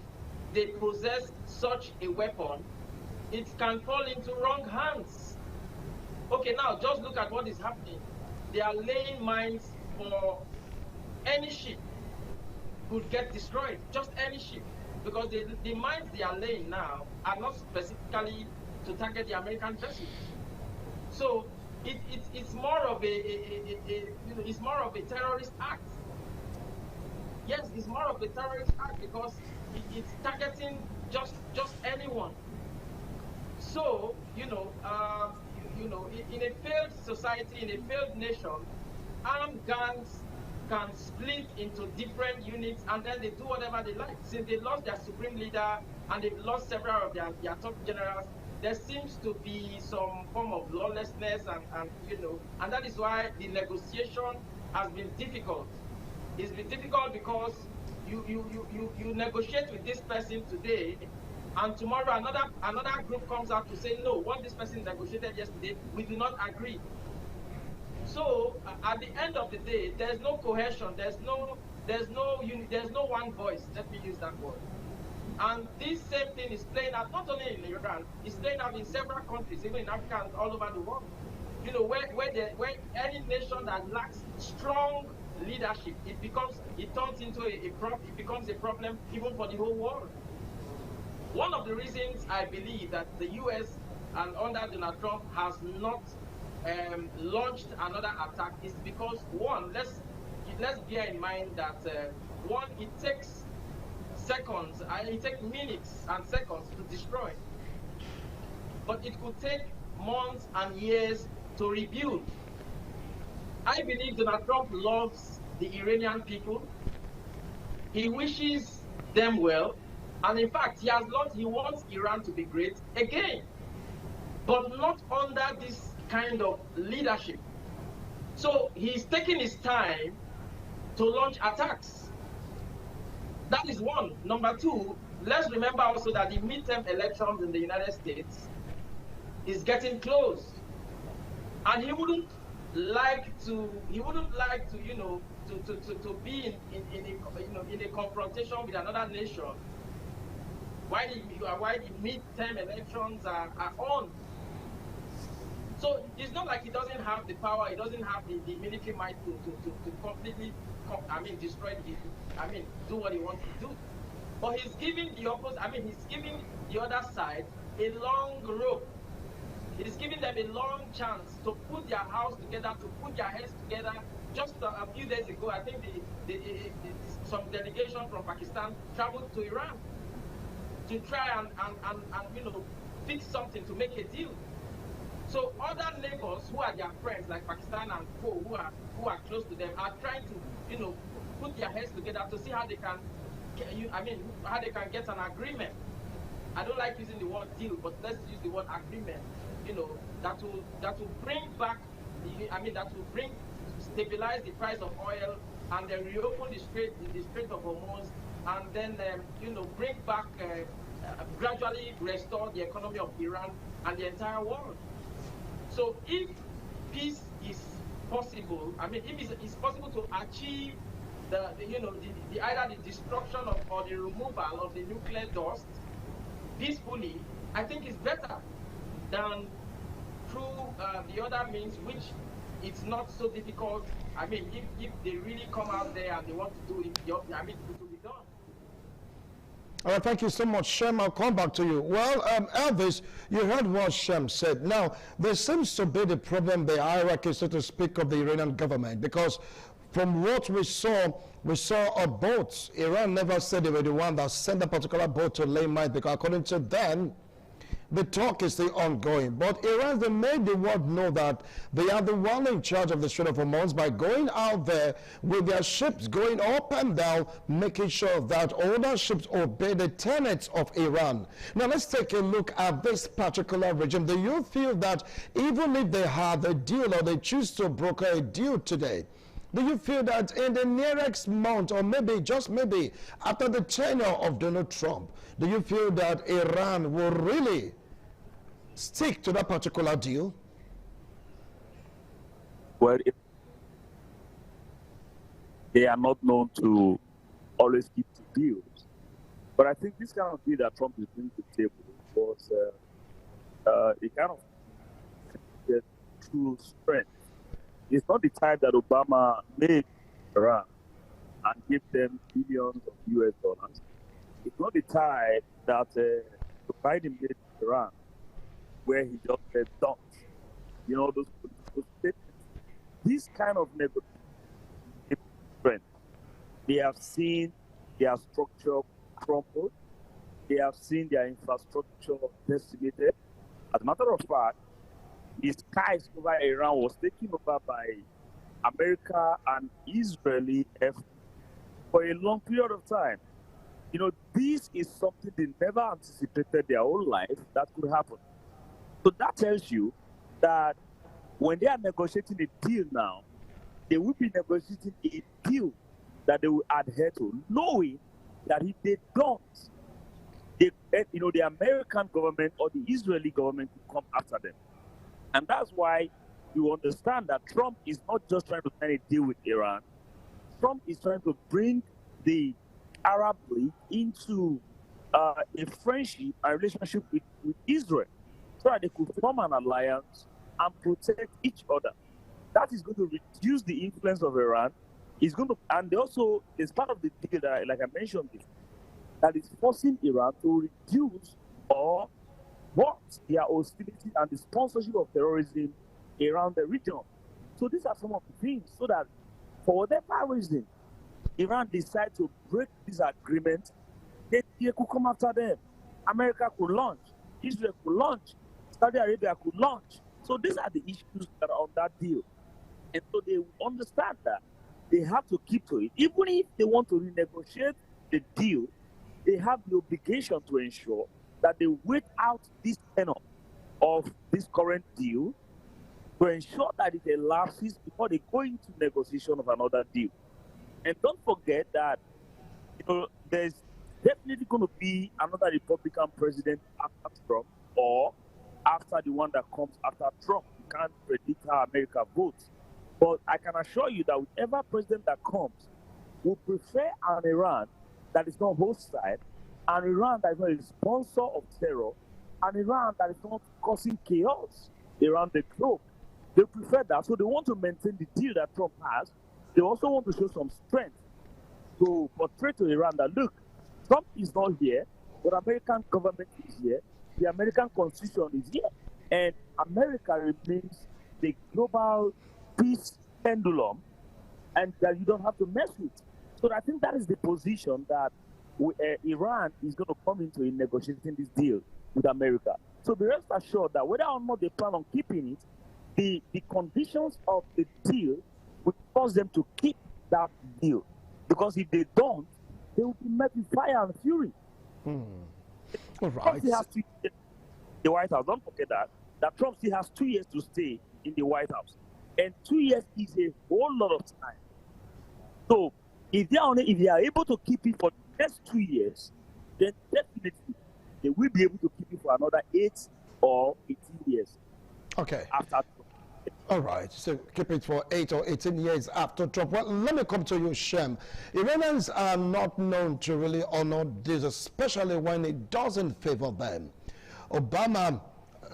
they possess such a weapon, it can fall into wrong hands. Okay, now just look at what is happening. They are laying mines for any ship could get destroyed, just any ship. Because the mines they are laying now are not specifically to target the American vessels. So it's more of it's more of a terrorist act. Yes, it's more of a terrorist act because it's targeting just anyone. So in a failed society, in a failed nation, armed gangs can split into different units and then they do whatever they like. Since they lost their supreme leader and they've lost several of their top generals, there seems to be some form of lawlessness and that is why the negotiation has been difficult. It's been difficult because you negotiate with this person today and tomorrow another group comes out to say, no, what this person negotiated yesterday, we do not agree. So at the end of the day, there's no cohesion, there's no one voice, let me use that word. And this same thing is playing out not only in Iran, it's playing out in several countries, even in Africa and all over the world. You know, where any nation that lacks strong leadership, it turns into it becomes a problem even for the whole world. One of the reasons I believe that the US and under Donald Trump has not launched another attack is because, one, let's bear in mind that one, it takes seconds, it takes minutes and seconds to destroy, but it could take months and years to rebuild. I believe Donald Trump loves the Iranian people. He wishes them well, and in fact, he wants Iran to be great again, but not under this kind of leadership. So he's taking his time to launch attacks. That is one. Number two, let's remember also that the midterm elections in the United States is getting close, and he wouldn't like to be in a confrontation with another nation while the midterm elections are on. So it's not like he doesn't have the power, he doesn't have the military might to completely, destroy do what he wants to do. But he's giving he's giving the other side a long rope. He's giving them a long chance to put their house together, to put their heads together. Just a few days ago, I think some delegation from Pakistan traveled to Iran to try and fix something, to make a deal. So other neighbors who are their friends, like Pakistan and co, who are close to them, are trying to put their heads together to see how they can get an agreement. I don't like using the word deal, but let's use the word agreement. That will bring back stabilize the price of oil, and then reopen the Strait of Hormuz, and then bring back gradually restore the economy of Iran and the entire world. So if peace is possible, if it's possible to achieve either the destruction or the removal of the nuclear dust peacefully, I think it's better than through the other means, which it's not so difficult. If they really come out there and they want to do it, it will be done. All right, thank you so much, Shem. I'll come back to you. Well, Elvis, you heard what Shem said. Now, there seems to be the problem, the hierarchy, so to speak, of the Iranian government, because from what we saw a boat. Iran never said they were the one that sent a particular boat to lay mines, because according to them, the talk is still ongoing. But Iran, they made the world know that they are the one in charge of the Strait of Hormuz by going out there with their ships going up and down, making sure that all their ships obey the tenets of Iran. Now let's take a look at this particular regime. Do you feel that even if they have a deal or they choose to broker a deal today, do you feel that in the nearest month, or maybe, just maybe, after the tenure of Donald Trump, do you feel that Iran will really stick to that particular deal? Well, they are not known to always keep to deals. But I think this kind of deal that Trump is bringing to the table was a kind of true strength. It's not the type that Obama made Iran and gave them billions of US dollars. It's not the type that Biden made Iran, where he just said, don't. You know, those statements. This kind of negotiation, they have seen their structure crumble. They have seen their infrastructure decimated. As a matter of fact, the skies over Iran was taken over by America and Israeli for a long period of time. You know, this is something they never anticipated their whole life that could happen. So that tells you that when they are negotiating a deal now, they will be negotiating a deal that they will adhere to, knowing that if they don't, the American government or the Israeli government will come after them. And that's why you understand that Trump is not just trying to sign a deal with Iran. Trump is trying to bring the Arab League into a friendship, a relationship with Israel, so that they could form an alliance and protect each other. That is going to reduce the influence of Iran. It's going to, and also, it's part of the deal that, like I mentioned, that is forcing Iran to reduce or what their hostility and the sponsorship of terrorism around the region. So these are some of the things, so that for whatever reason, Iran decide to break this agreement, they could come after them. America could launch, Israel could launch, Saudi Arabia could launch. So these are the issues that are on that deal. And so they understand that they have to keep to it. Even if they want to renegotiate the deal, they have the obligation to ensure that they wait out this tenor of this current deal to ensure that it elapses before they go into negotiation of another deal. And don't forget that there's definitely going to be another Republican president after Trump, or after the one that comes after Trump. You can't predict how America votes. But I can assure you that whichever president that comes will prefer an Iran that is not hostile, an Iran that is not a sponsor of terror, an Iran that is not causing chaos around the globe. They prefer that, so they want to maintain the deal that Trump has. They also want to show some strength to portray to Iran that, look, Trump is not here, but American government is here, the American constitution is here, and America remains the global peace pendulum, and that you don't have to mess with. So I think that is the position that Iran is going to come into in negotiating this deal with America. So be rest assured that whether or not they plan on keeping it, the conditions of the deal will cause them to keep that deal. Because if they don't, they will be met with fire and fury. All right. Trump still has 2 years in the White House. Don't forget that Trump still has 2 years to stay in the White House. And 2 years is a whole lot of time. So if they are able to keep it for the next 2 years, then definitely they will be able to keep it for another 8 or 18 years. Okay. After Trump. All right, so keep it for 8 or 18 years after Trump. Well, let me come to you, Shem. Iranians are not known to really honor this, especially when it doesn't favor them. Obama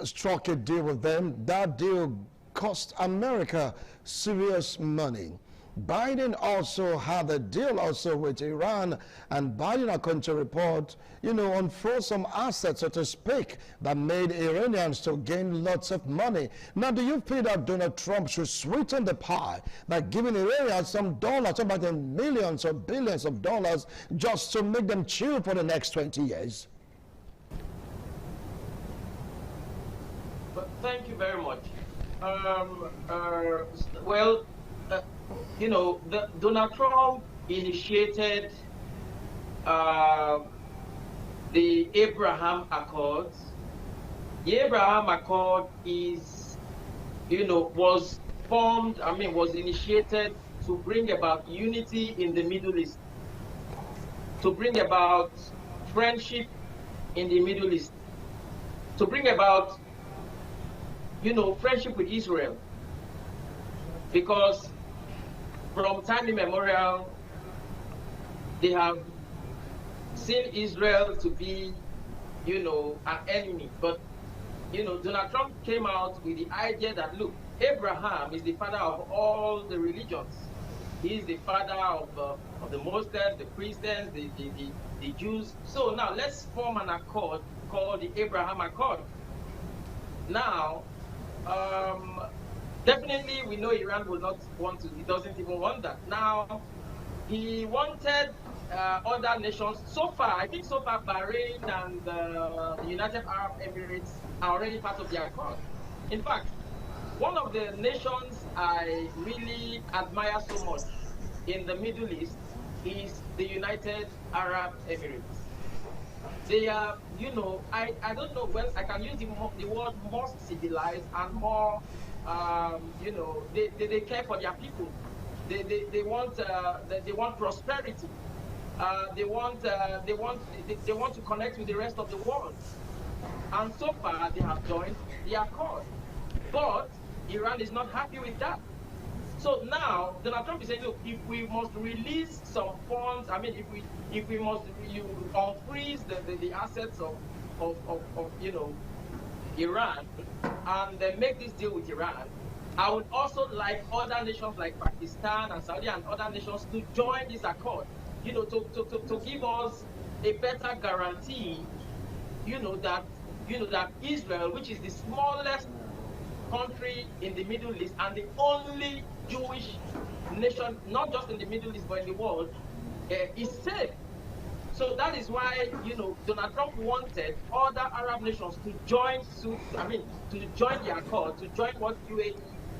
struck a deal with them. That deal cost America serious money. Biden also had a deal also with Iran, and Biden, according to report, unfroze some assets, so to speak, that made Iranians to gain lots of money. Now, do you feel that Donald Trump should sweeten the pie by giving Iranians some dollars, about millions or billions of dollars, just to make them chill for the next 20 years? Thank you very much. Donald Trump initiated the Abraham Accords. The Abraham Accord was initiated to bring about unity in the Middle East, to bring about friendship in the Middle East, to bring about, friendship with Israel. Because from time immemorial, they have seen Israel to be, an enemy. But, Donald Trump came out with the idea that, look, Abraham is the father of all the religions. He is the father of the Muslims, the Christians, the Jews. So now let's form an accord called the Abraham Accord. Now, definitely, we know Iran will not want to. He doesn't even want that. Now, he wanted other nations. So far, Bahrain and the United Arab Emirates are already part of the accord. In fact, one of the nations I really admire so much in the Middle East is the United Arab Emirates. They are, I don't know, well, I can use the word more civilized and more, they care for their people. They want prosperity. They want to connect with the rest of the world. And so far, they have joined the accord. But Iran is not happy with that. So now, Donald Trump is saying, look, if we must release some funds, if we must unfreeze the assets of Iran and then make this deal with Iran, I would also like other nations like Pakistan and Saudi and other nations to join this accord, to give us a better guarantee, that Israel, which is the smallest country in the Middle East and the only Jewish nation, not just in the Middle East, but in the world, is safe. So that is why, Donald Trump wanted other Arab nations to join suit, to join the accord, to join what UAE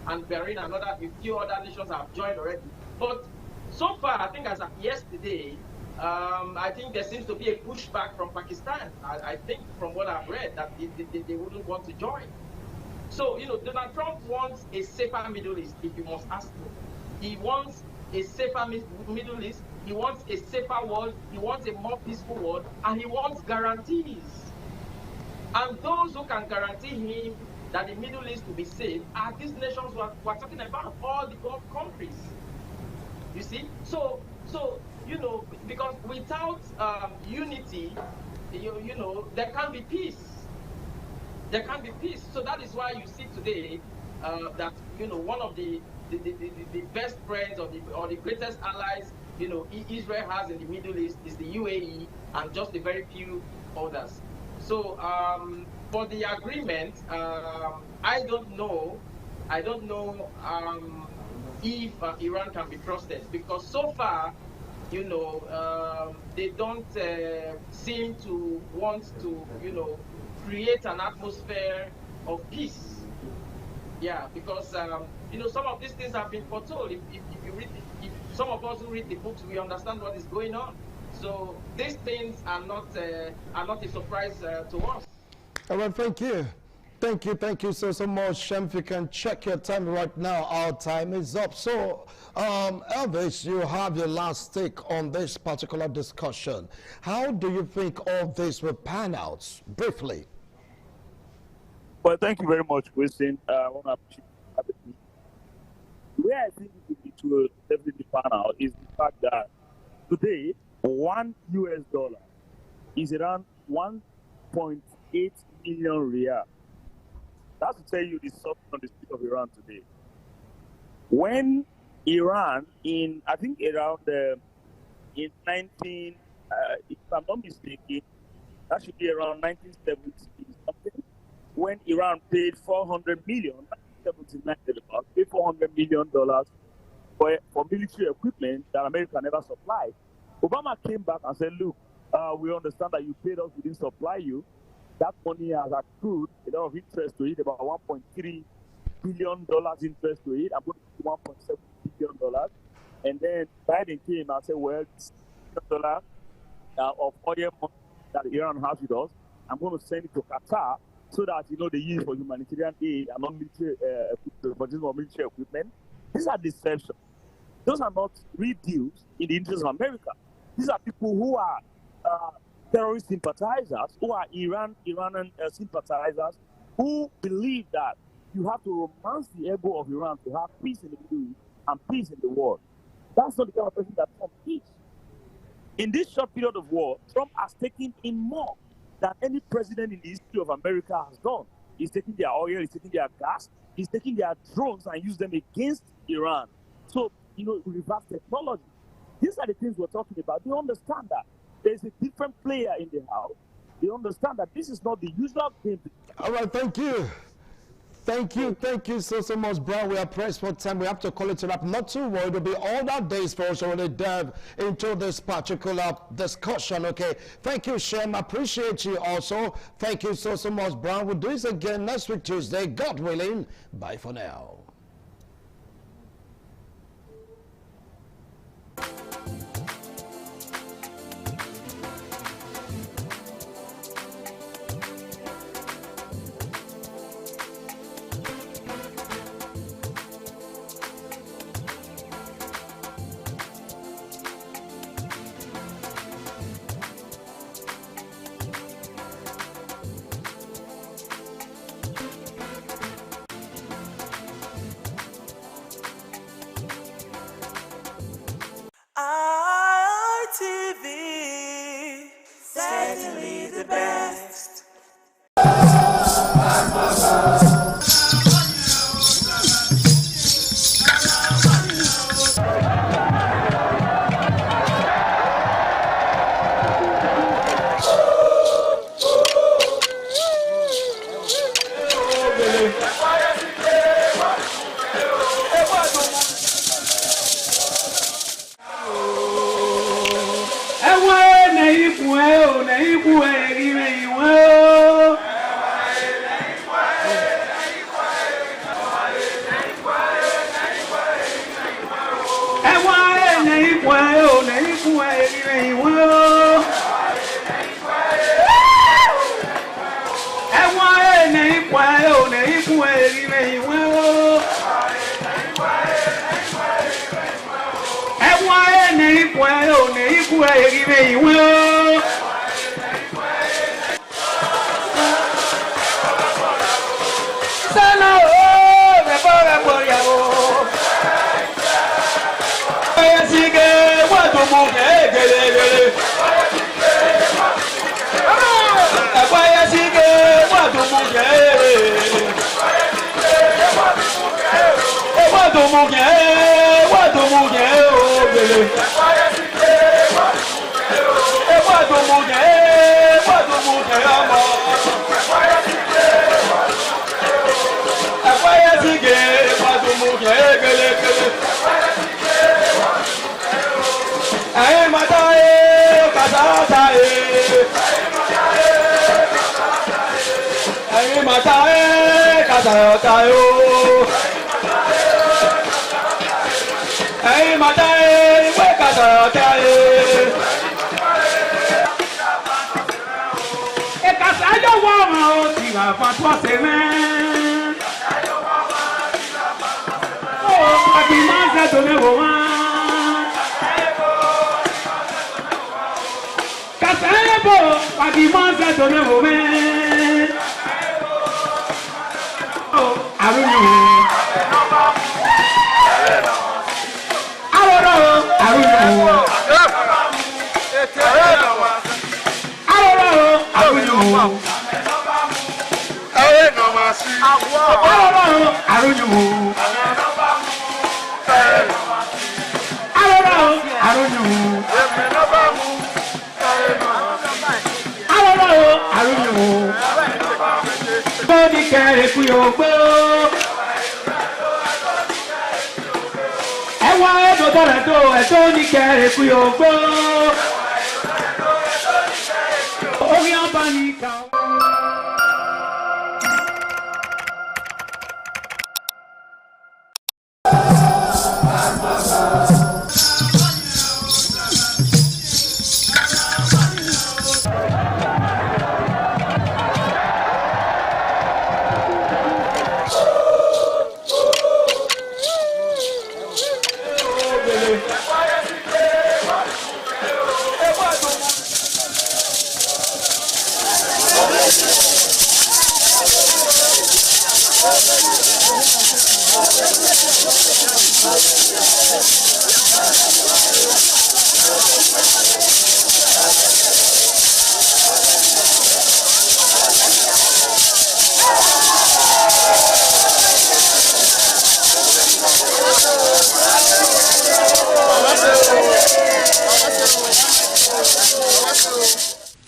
and Bahrain and a few other nations have joined already. But so far, I think as of yesterday, I think there seems to be a pushback from Pakistan. I think from what I've read, that they wouldn't want to join. So, Donald Trump wants a safer Middle East, if you must ask me. He wants a safer Middle East. He wants a safer world. He wants a more peaceful world. And he wants guarantees. And those who can guarantee him that the Middle East will be safe are these nations we're talking about, all the Gulf countries. You see? So because without unity, there can't be peace. There can't be peace. So that is why you see today that, one of the best friends or the greatest allies, Israel has in the Middle East is the UAE and just a very few others. So for the agreement, I don't know if Iran can be trusted, because so far, they don't seem to want to, create an atmosphere of peace. Yeah, because some of these things have been foretold. If you read, if some of us who read the books, we understand what is going on. So these things are not a surprise to us. All right, thank you. Thank you so much, Shem. If you can check your time right now, our time is up. So, Elvis, you have your last take on this particular discussion. How do you think all this will pan out, briefly? Well, thank you very much, Wilson. I want to appreciate having me. Where I think it will definitely pan out is the fact that today, $1 is around 1.8 million riyal. That's to tell you the suffering on the street of Iran today. When Iran, I think around in 19, if I'm not mistaken, that should be around 1970 something, when Iran paid $400 million, 1979 paid $400 million for military equipment that America never supplied. Obama came back and said, look, we understand that you paid us, we didn't supply you. That money has accrued a lot of interest to it, about $1.3 billion interest to it. I'm going to do $1.7 billion. And then Biden came and said, well, $1 billion of oil money that Iran has with us, I'm going to send it to Qatar so that, they use for humanitarian aid and not military equipment, but just for military equipment. These are deceptions. Those are not real deals in the interest of America. These are people who are terrorist sympathizers, who are Iranian sympathizers, who believe that you have to romance the ego of Iran to have peace in the Middle East and peace in the world. That's not the kind of person that Trump is. In this short period of war, Trump has taken in more than any president in the history of America has done. He's taking their oil, he's taking their gas, he's taking their drones and use them against Iran. So, reverse technology. These are the things we're talking about. They understand that there's a different player in the house. They understand that this is not the usual game. All right, thank you. Thank you so much, Brown. We are pressed for time. We have to call it a wrap. Not too worried. It'll be all that days for us to really dive into this particular discussion, okay? Thank you, Shem. I appreciate you also. Thank you so much, Brown. We'll do this again next week, Tuesday. God willing. Bye for now.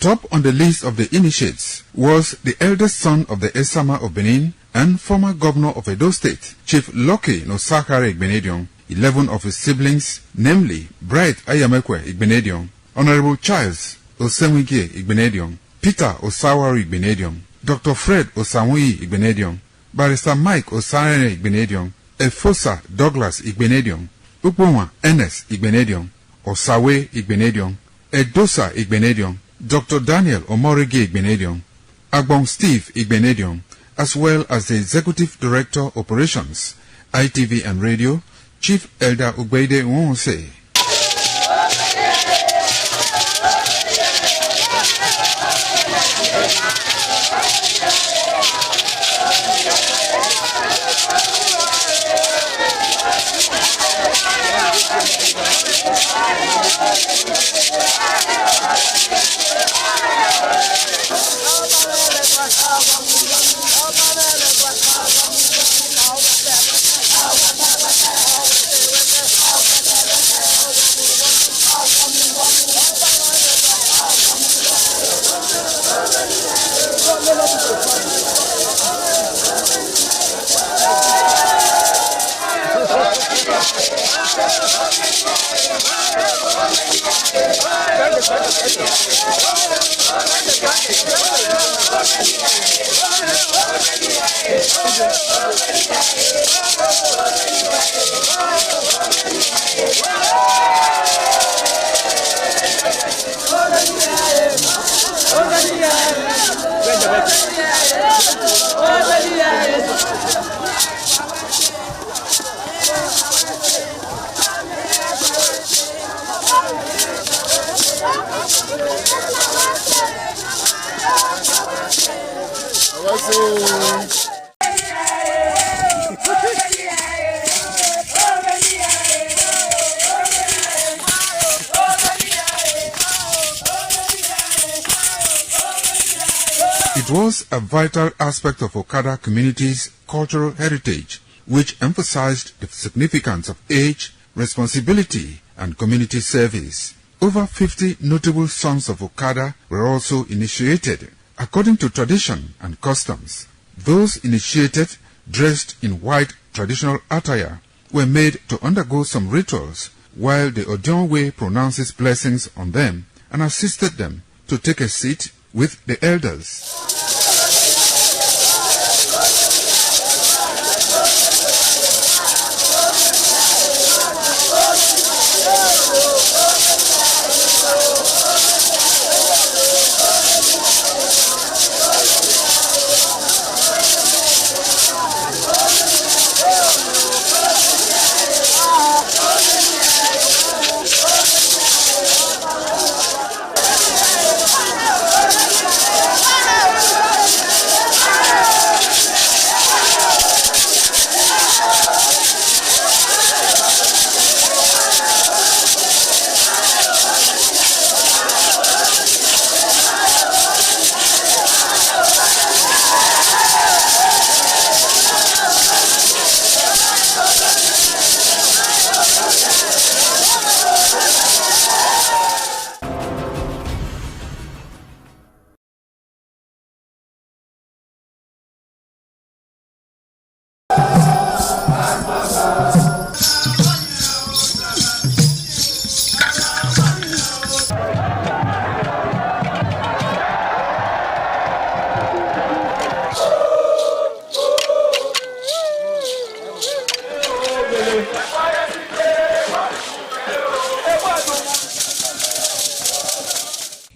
Top on the list of the initiates was the eldest son of the Esama of Benin and former governor of Edo State, Chief Lucky Nosakare Igbenedion. 11 of his siblings, namely Bright Ayamekwe Igbenedion, Honorable Charles Osenwige Igbenedion, Peter Osawari Igbenedion, Dr. Fred Osanwi Igbenedion, Barrister Mike Osarene Igbenedion, Efosa Douglas Igbenedion, Upuma Enes Igbenedion, Osawe Igbenedion, Edosa Igbenedion, Dr. Daniel Omorige Igbenedion, Agbon Steve Igbenedion, as well as the Executive Director Operations, ITV and Radio, Chief Elder Ugbeide Nwonse. It was a vital aspect of Okada community's cultural heritage, which emphasized the significance of age, responsibility, and community service. Over 50 notable sons of Okada were also initiated. According to tradition and customs, those initiated, dressed in white traditional attire, were made to undergo some rituals, while the Odionwe pronounces blessings on them and assisted them to take a seat with the elders.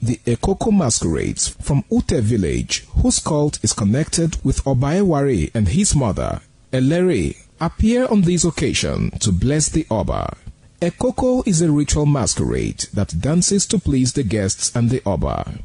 The Ekoko masquerades from Ute village, whose cult is connected with Obaewari and his mother, Elere, appear on this occasion to bless the Oba. Ekoko is a ritual masquerade that dances to please the guests and the Oba.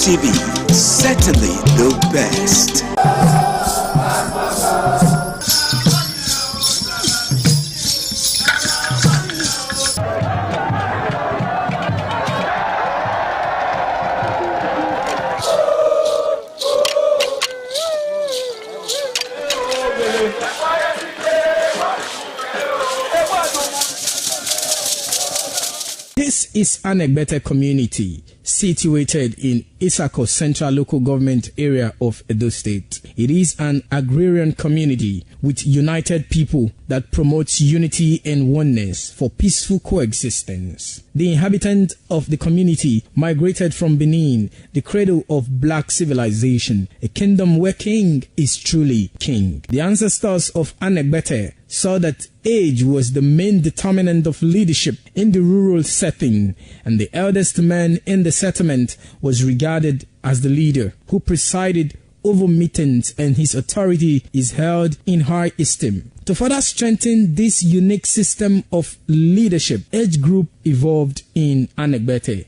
ITV, certainly the best. This is Anegbete community, situated in Isako Central Local Government Area of Edo State. It is an agrarian community with united people that promotes unity and oneness for peaceful coexistence. The inhabitants of the community migrated from Benin, the cradle of black civilization, a kingdom where king is truly king. The ancestors of Anegbete saw that age was the main determinant of leadership in the rural setting, and the eldest man in the settlement was regarded as the leader who presided over meetings, and his authority is held in high esteem. To further strengthen this unique system of leadership, age group evolved in Anegbete.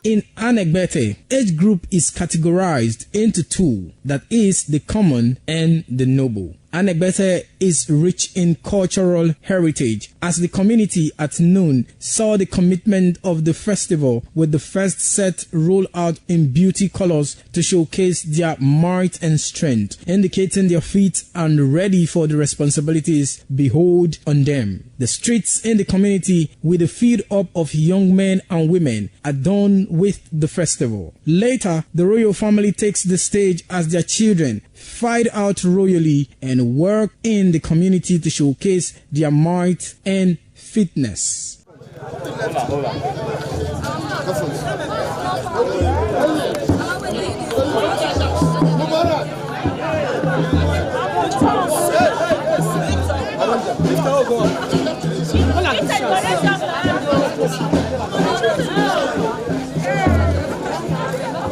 In Anegbete, age group is categorized into two, that is, the common and the noble. Anegbete is rich in cultural heritage, as the community at noon saw the commitment of the festival with the first set rolled out in beauty colors to showcase their might and strength, indicating their feet and ready for the responsibilities behold on them. The streets in the community with a feed up of young men and women adorned with the festival. Later, the royal family takes the stage as their children fight out royally and work in the community to showcase their might and fitness.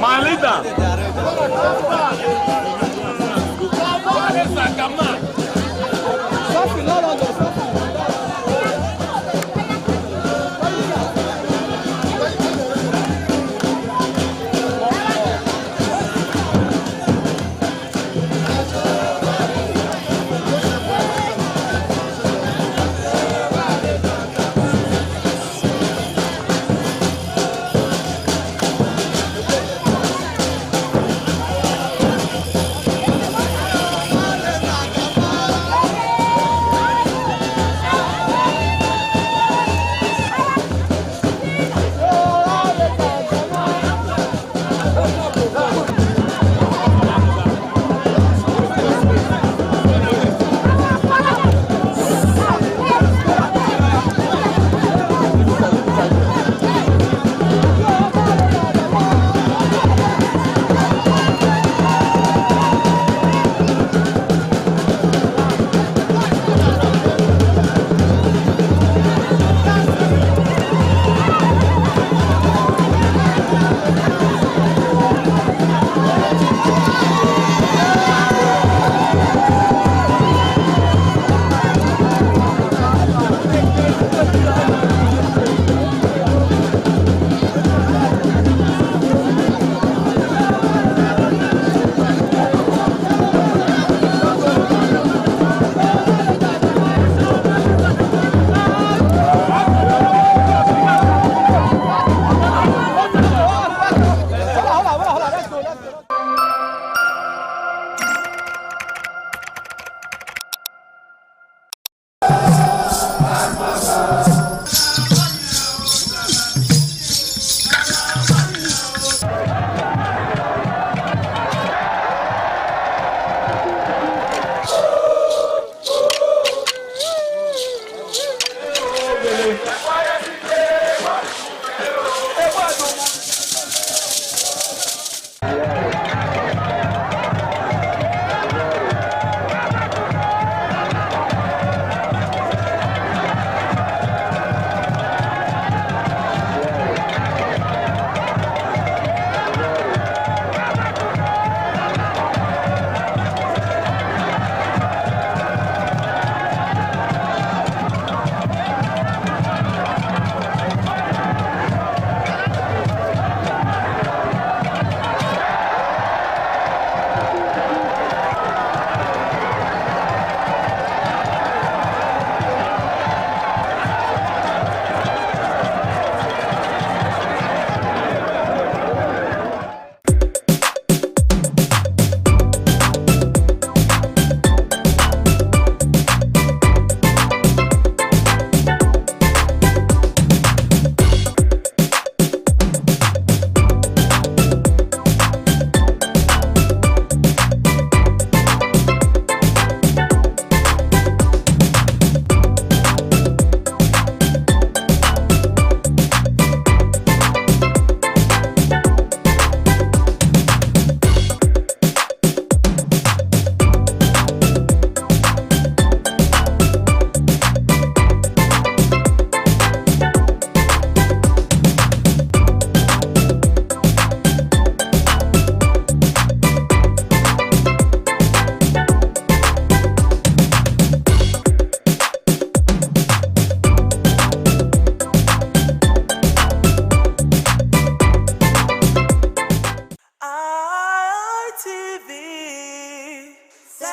My leader.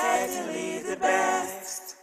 certainly the best.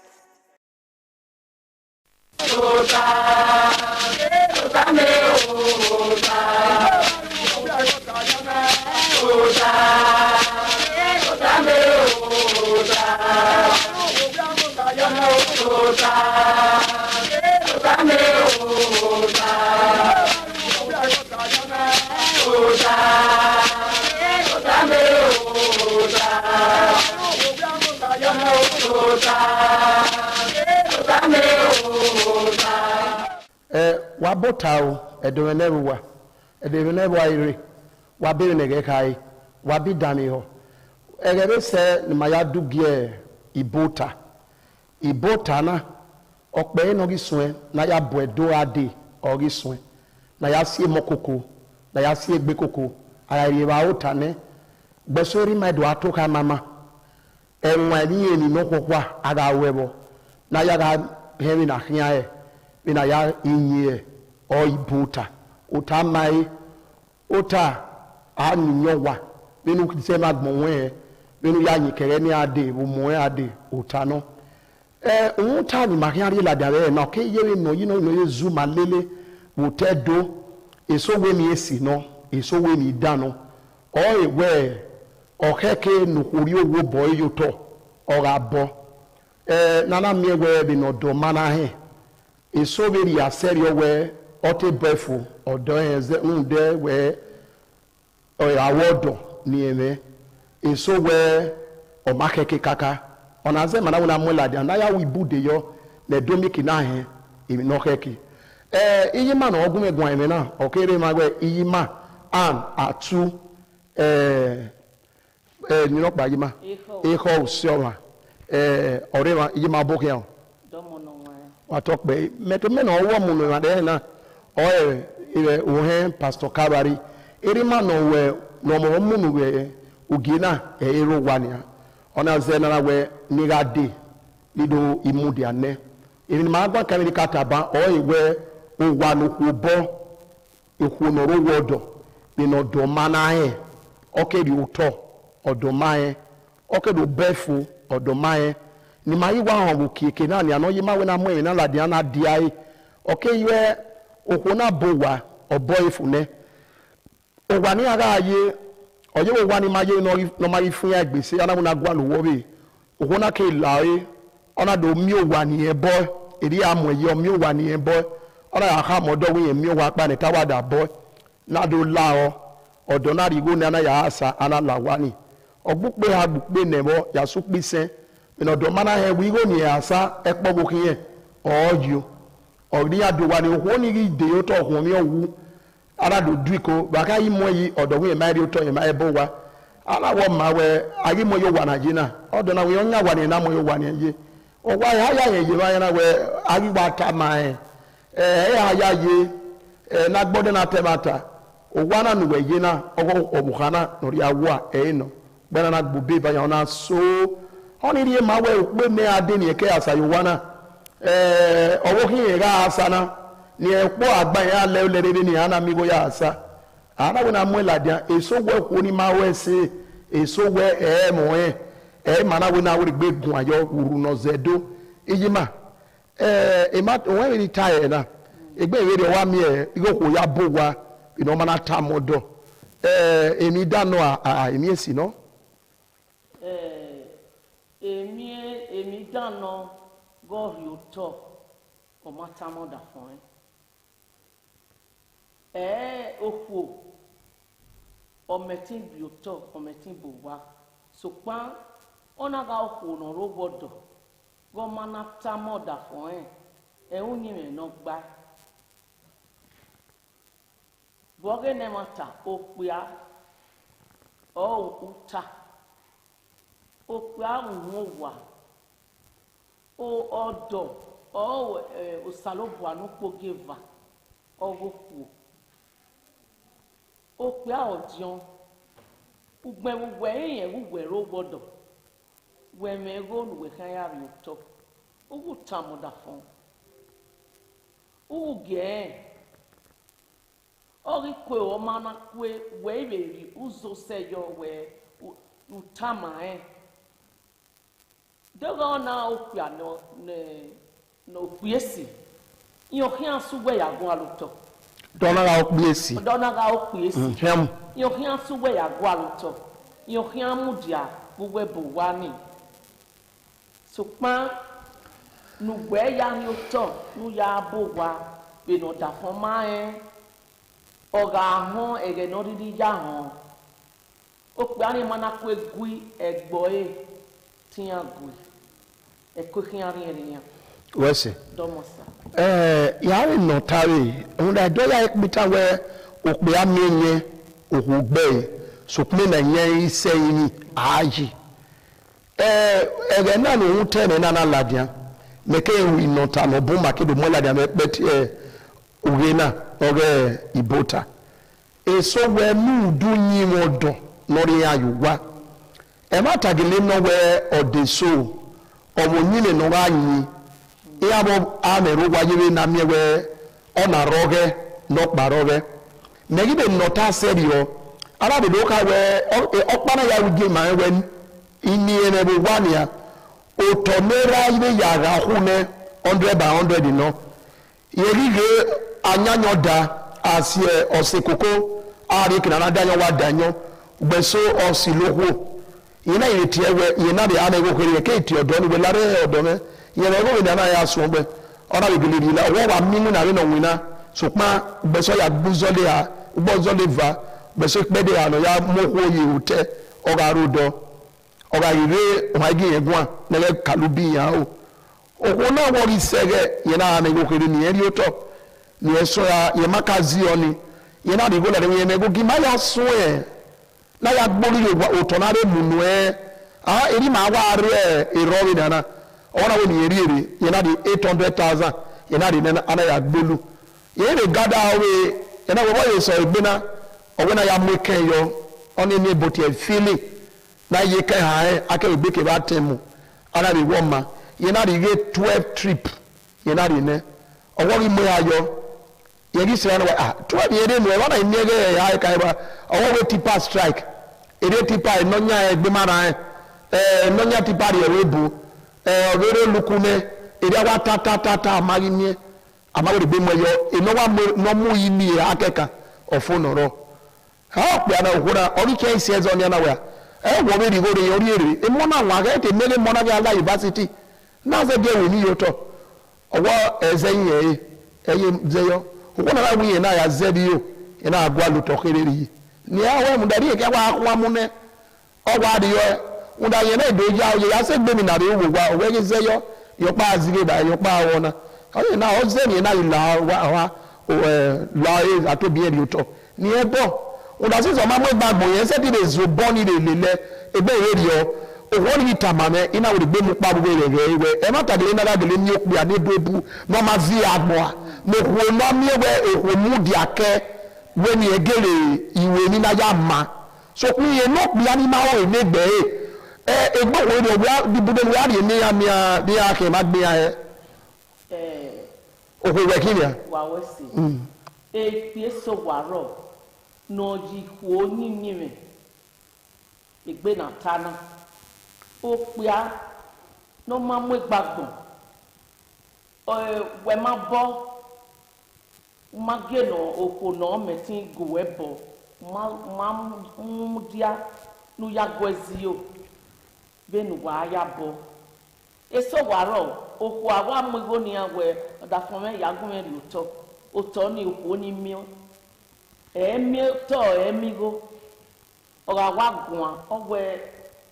Wabotao, Edonewa, Edonewa ire, Wabi Negekai, Wabi Daniho. Egere se Mayadu Gie, Ibota, Ibotana, Okbe no giswe, na ya bwedo ade, ogiswe, na ya sie mokoko, na ya sie bekoko, ayariwa otane, besori medo atoka mama, enwani ni nokokwa aga webo, na ya ga hemi na hiae, ina ya inye o ibuta uta mai uta anyowa binu kisema gmonwe binu ya nyikere ni ade bu moe ade uta no uta ni makiari la dare na ke yewe no yino no yezu malele utedo eso we mi esi no eso we mi dano o ewe o keke no kuri owo boy yoto o ga bo nana mi ewe bi no do mana he eso very aserio we ote brefu odo eze unde we awodo ni eme eso we o makeke kaka onaze mana wona mulade na ya wi bude yo na domiki na he imi no keke iyi ma na ogun egun eme na okere ma we iyi ma an atu ni no pa yi ma eho usioma ore ma iyi ma boke yan watokbe metomena owo munu na de na oye ile ohe pastor Kabari erima no we no mo munu we ugina ero wania ona zena we nigade lido imudi ane even ma gba kamiri kataba oye we owa no kubo eku no ro wodo bi no do mana he okedi uto odomae okedo befu odomae ni mai wa hon kike na ni anoyi ma we na mo na la dia na dia e okeyiwe okuna bowa oboyfune owa ni ara aye oye wo wa ni maye no mai fun ya gbese ana mo na gwa lo wo be okuna ke lae ona do mi owa ni e boy eri amoye mi owa ni e boy ona ya ha modo we mi owa pa ni tawada boy na do la o odo na rigo na ya asa ana la wani ogbupe ha gbukpe nebo ya supise ino do mana he wi go ni asa epogo kiye oju ori adu wa ni ho ni de yo to ho mi owu ara do duiko ba ka yi mo yi odo we ma ri to yi ma ebo wa ala wo ma we ayi mo yo wa na jina odo na we onya wa ni na mo yo wa ni ye o wa ya ye ba na we ayi wa ta ma ya ye na gbode na temata o wa na nu we ye na o bukhana no ri awa no gbana na gbube ba ya na so oni ri ma we pe me ade ni ke asayo wana owo kin ga asana ni epo agba ya le lere ni ana mi go ya asa ana we na mo ladia eso we ko ni ma we se eso we mo mana we na we gbe gun ayo wuru no zedo iyima ma when we retire na egbe we wa mi igo ko ya bo wa ino mana ta modo emi dano emi esi no èmi dáná gọ́ọ̀rì òótọ́ ọmọtàmọ́dà fún òfò ọmọtí bí òótọ́ ọmọtí bò wá sòpá ọ̀nàgà òfò nọ̀rọ̀ gbọ́dọ̀ gọ́ọ̀mọ́tàmọ́dà fún ẹ̀hún yìí rẹ̀ náà gbá bọ́gẹ́ náà máa ta òpìá òkúta. Okpe ahụhụ wa ọdọ osalobu anukpo geva ọgwụkwụ okpe ahụjiọn ugbewe ihe ugwere ogbọdọ wemego nuweka ya ri ụtọ ugwu tamudafọn ugwu gee ọrịkwe ọmana kwe wee reri ụzọ seyo wee utamae Dogo na opia no piesi. Yo hian suwe ya gwa luto. Dona ga okpiesi. Dona ga okpiesi. Hem. Yo hian suwe ya gwa luto. Yo hian mudia buwe buwani. Sukma nu we ya ni oto nu ya buwa be no da foma oga hon ege no didi ya hon. Ope ani mana ku egui egbo tian gui. Eko hian ri Wese. Domosa. Yari notari. Unda doya ekbita we okbe amenye okugbe. Sukme na nye ise ini aji. Ege na no utene na na ladia. Meke wi nota no buma ke do mola dia mepeti ugena oge ibota. So we mu du nyi wodo lori ayuwa. E ma tagile no we odeso. Omo nyile no anyi. Iyabo ameru wajiri na miewe ona roge no baroge negibe nota serio ara be doka we okpana ya wuje ma we ini ene bo wania otomera ibe ya ga hune 100 by 100 no yerige anyanyo da asie osekoko ari kinana danyo wa danyo gbeso osiloho ina yetie we ina be amego kere ke ti odo ni we lare odo me yẹn ẹgbẹ́ òwe dáná yà sùn bẹ́ẹ̀ ọ̀nà ìgbìlẹ̀ ìdílé ọwọ́ wa mímú náà rí nàwìn náà sùpá gbèsò yà gbúzọ́lé ha gbọ́zọ́lé va gbèsò pẹ́ẹ́dẹ́ àná yà mọ́kó yìí òtẹ́ ọ̀gá àròdọ̀ ọ̀gá ìrè ọ̀hági yẹn gùn à nílẹ̀ kàlùbí yà ó òkú náà wọ́n rí sẹ́gẹ̀ yẹn náà àmì ìgbòkèrè nìyẹn rí ó tọ̀ nìyẹn sọ ya yẹn má ká zi ọ ni yẹn náà dìgbò lẹ́nu yẹn ẹgbẹ́ kí má yà sún ẹ̀ náà yà gbórí òtọ̀ náà rẹ̀ múnú ẹ̀ èyí máa wá rẹ̀ ìrọ̀rì dáná ona we ni eri yena di 800,000 yena di ana ya gbolu yena gada we yena wo ye so egbena owena ya meke yo oni ni boti e feeling na ye kan ha ake gbeke ba temu ana di woma yena di ge 12 trip yena di ne owo ri mo ayo yegi se na 12 yede no wana ni ge ya kai ba owo we tipa strike ere tipa e no nya egbe mara no nya tipa re rebu ọ̀rẹ́rẹ́ lukune èdè wa tata amáyíní amáwòrán gbé mọ́ ẹ̀yọ ìnáwó nọ́mú yìí ní akẹ́kà ọ̀fun nọ̀rọ̀ ọ̀pẹ̀ àná òkúra ọ̀ríkẹ́ ìṣẹ́ ẹ̀zọ́ ní anáwó wọ́n mi rìgò rẹ̀ orí èrè èmọ́ náà wọ́n akẹ́kẹ́ mẹ́lẹ́ mọ́nàbí alá yunifásitì náà ṣe gẹ̀wé ní yòótọ́ ọwọ́ ẹ̀zẹ́ yìí ẹ̀yẹ zẹ́yọ òkú náà wíyẹn náà yà zẹ́ bí yóò yẹn náà gbọ́ alùtọ̀ kéré yìí ní àwọn ẹ̀mùdàrí yẹn kí wọ́n á mú ná ọwọ́ adìyọ unda yene doja o ya se gbe mi na re wo wa o we se yo pa azige ba yo pa wona o na o se ni na ila wa la e atobi e ri to ni e bo unda si so ma mo gbagbo yen se ti de zo bo ni le ebe e ri o o ri tamame ina wo gbe mu pa gbogbo re we e ma tagele na dagele ni opi ade dobu no ma zi agbo a mo ko no mi we e ko mu di ake we ni egere iwe ni na ya ma so kun ye no bi ani ma o ne gbe egbo wo ni obi dibude ni ari ni ya mi a bi a ke ma gbe ya o ko we kinia wa we si e pie so waro no ji ko ni nyime egbe na tana o pia no ma mu gbagbo we ma bo ma ge no oko no metin go we bo ma dia nu ya gwezio benu wa ya bo eso waro oku awa mego ni awe da fun me ya gun eri oto ni oku ni mi emi to emigo ora wa gun owe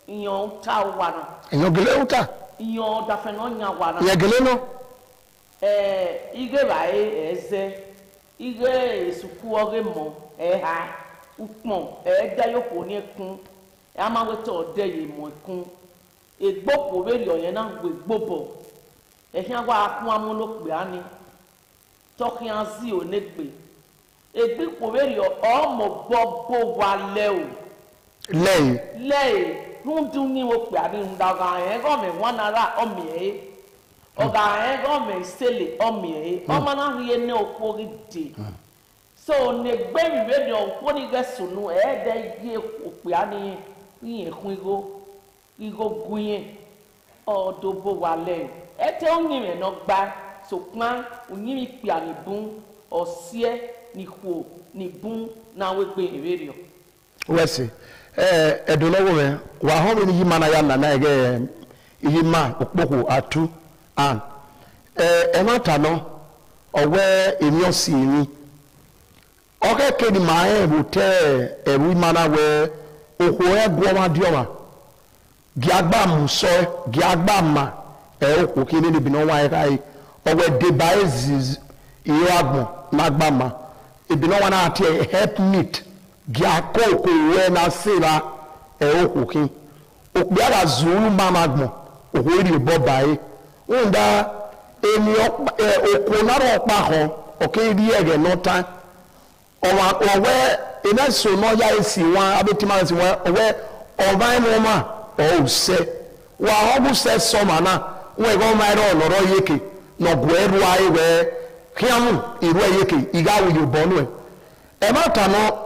iyan ta wa na eyan gele uta iyan da fe no nya wa na ya gele no ige ba eze ige esuku oge mo ha upon da yoko ni kun e ma we to de ye mo kun egbopo we ri oyen na we gbobo ehian wa kun amunope ani tokian zi onegbe egbopo we ri o mo gbogbo wa le o le rundun ni wo pe ani ndaga en go me 1 naira o mi oga en go me sele o mi o ma na ri ene opo gidi so ne gbe mi we ni o ni gesunu de ye ope ani yin kun igo gunye odobo wale ete onyime no gba so pan onyimi pia ni bun osie ni ho ni bun na we gbe iberio wesi edonowo me wa ho ni yima na ya na ege yima okpoko atu an emata no owe emi osi ni oke ke ni ma bute ewi mana we oho egwo ma dioma giagba muso giagba ma oko kini ni bino wa kai owe de baezis iyo agbon magba ma ibino wa na ati help meet giako ko we na sira oko kin okbi ala zuru mama agbon oho ri bo bae unda emi oko na ro pa ho oke ri ege no time owe ina so no ya esi wa abetima esi wa owe oban mo ma o se wa obu se so mana we go ma ro loro yeke no gweru ai we kiamu iru yeke iga wu yo bonu e ma ta no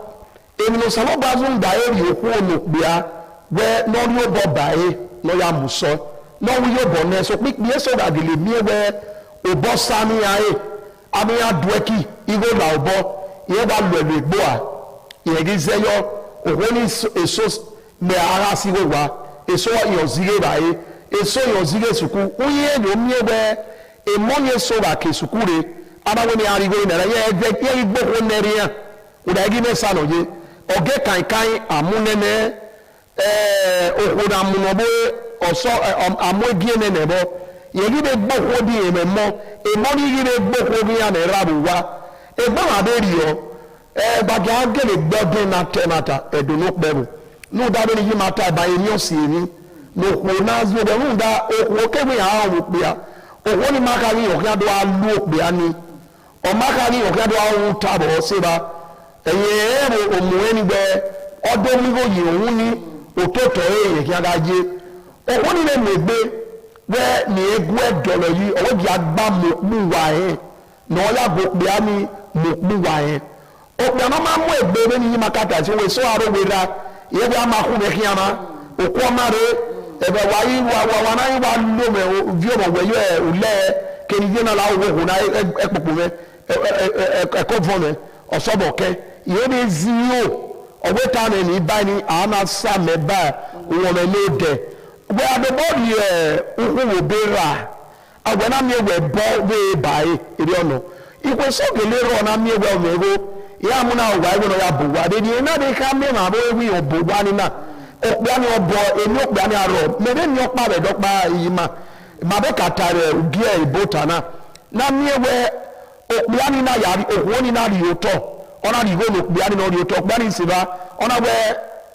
emi no salo bazun da eri oku no bia we no ri obo bae no ya muso no wi yo bonu so pipie so da gele mi we obo sami ai ami adueki igo la obo ye ba lu egbo a ye gi zeyo ohoni eso me ara si go wa eso yo zige bae eso yo zige suku uye yo mi ebe e monye so ba ke sukure abawo ni arigo na ye je ye igbo ko neria o da gi me sano je oge kan amunene ohoda munobo oso amogie ne nebo ye gi de gbo ko di ememo e moni gi de gbo ko bi ya na rabu wa egba ma be rio baga gele gbodun na tenata eduno pebu no da be ni mata ba eni osiri no ko na zo de no da o ke bi ha o pia o ni makari o kan do alu o pia ni o makari o kan do awu tabo seba eye o mu eni be odo mi go yi ohun ni ototo eye ki aga je o ni le megbe we ni egu edolo yi o gi agba mu wa no ya go pia ni mo wa okpe no ma mo egbe ni makata si we so aro we ra ye bi ama ku be kiama okwo mare ebe wa yi wa na yi wa lo me vio mo we yo ule ke ni na la wo na epopo me ko vone osobo ke ye ni zio owe ta na ni ba ni ana sa me ba wo me le de we ade body wo be ra agbe na mi we bo we bai iri ono ikwe so gele ro na mi we mego ya mu na wa ibo no ya bo wa de ni na de ka me ma bo wi obo wa ni na okpa ni obo emi okpa ni aro me de ni okpa be dokpa yi ma be katare ugi e ibota na mi we okpa ni na ya ri okwo ni na ri oto ona ri go okpa ni no ri oto okpa ni siba ona we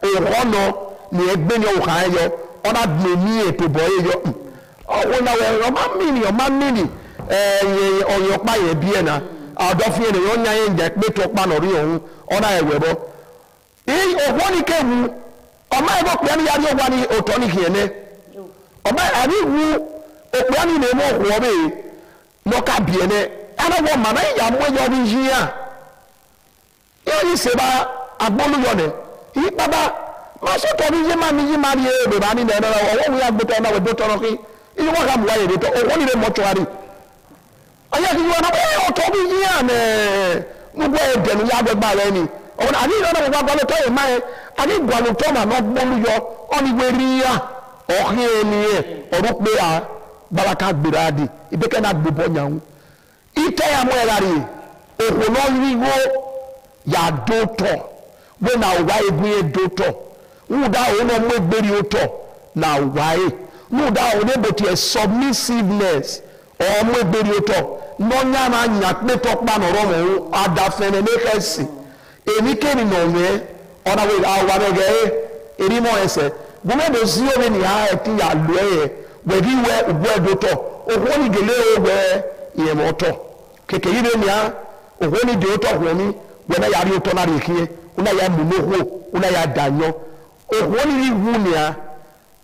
ohono ni egbe ni o kan yo ona gbe ni eto bo yo o na we o ma mini oyo pa ye bi na adofin ene yo nya ye nje pe to pa no ri ohun ona ewe bo ogwo ni kewu o ma ego pe ni ya ri ogwa ni oto ni kiene o ma ari wu ope ani ne mo ogwo be no ka bi ene ana wo ma na ya mo yo bi jia yo ni se ba agbolu yo ne yi baba ma so to bi je ma mi yi ma ri e be ba ni na na wo wi agbo to na we do to ro ki yi wo ka mu wa ye de to ogwo ni le mortuary aya ki wona o to bi yan mo gbe edenu ya gbe gba re ni o na ni na mo gba lo to e mai ani gwa lo to ma no bolu yo oni we ri ya o ki eni e oru pe a baraka gbiradi ibeke na gbo nyan ite ya mo erari o ko no ri wo ya do to we na wa egun e do to wu da o no mo gberi o to na wa e wu da o ne boti submissiveness o mo gberi o to no nya na nya pe to pa no ro mo adafene ne kesi eni keni no me ona we awa mege eri mo ese gume do si o ni ha ti ya lo we gi we ugbo do to o ni gele o we ye mo to keke yi ni ha o ni de o to ko ni we na ya ri o to na ri kiye una ya mu no ho una ya danyo o ni ri wu ni ha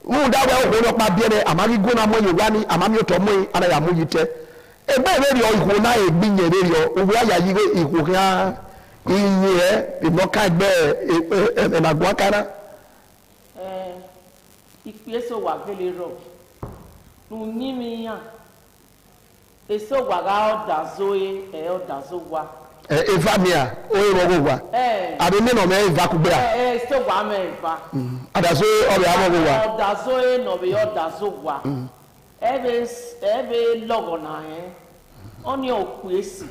mu da we o no pa bi ene amari go na mo ye wa ni amami o to mo ana ya mu yite ebe ebe yo ihu na egbinye re yo owo aya yi ihu kan iye ino ka gbe na gwa kana ipe so wa gele ro Nunimia. Eso waga odazoe odazowa. Evamia oyirogwa. Abime no me evakubra. So wa me eva. Adazoe obe amogwa. Odazoe no be odazowa. Ebe logona Oni okuesi.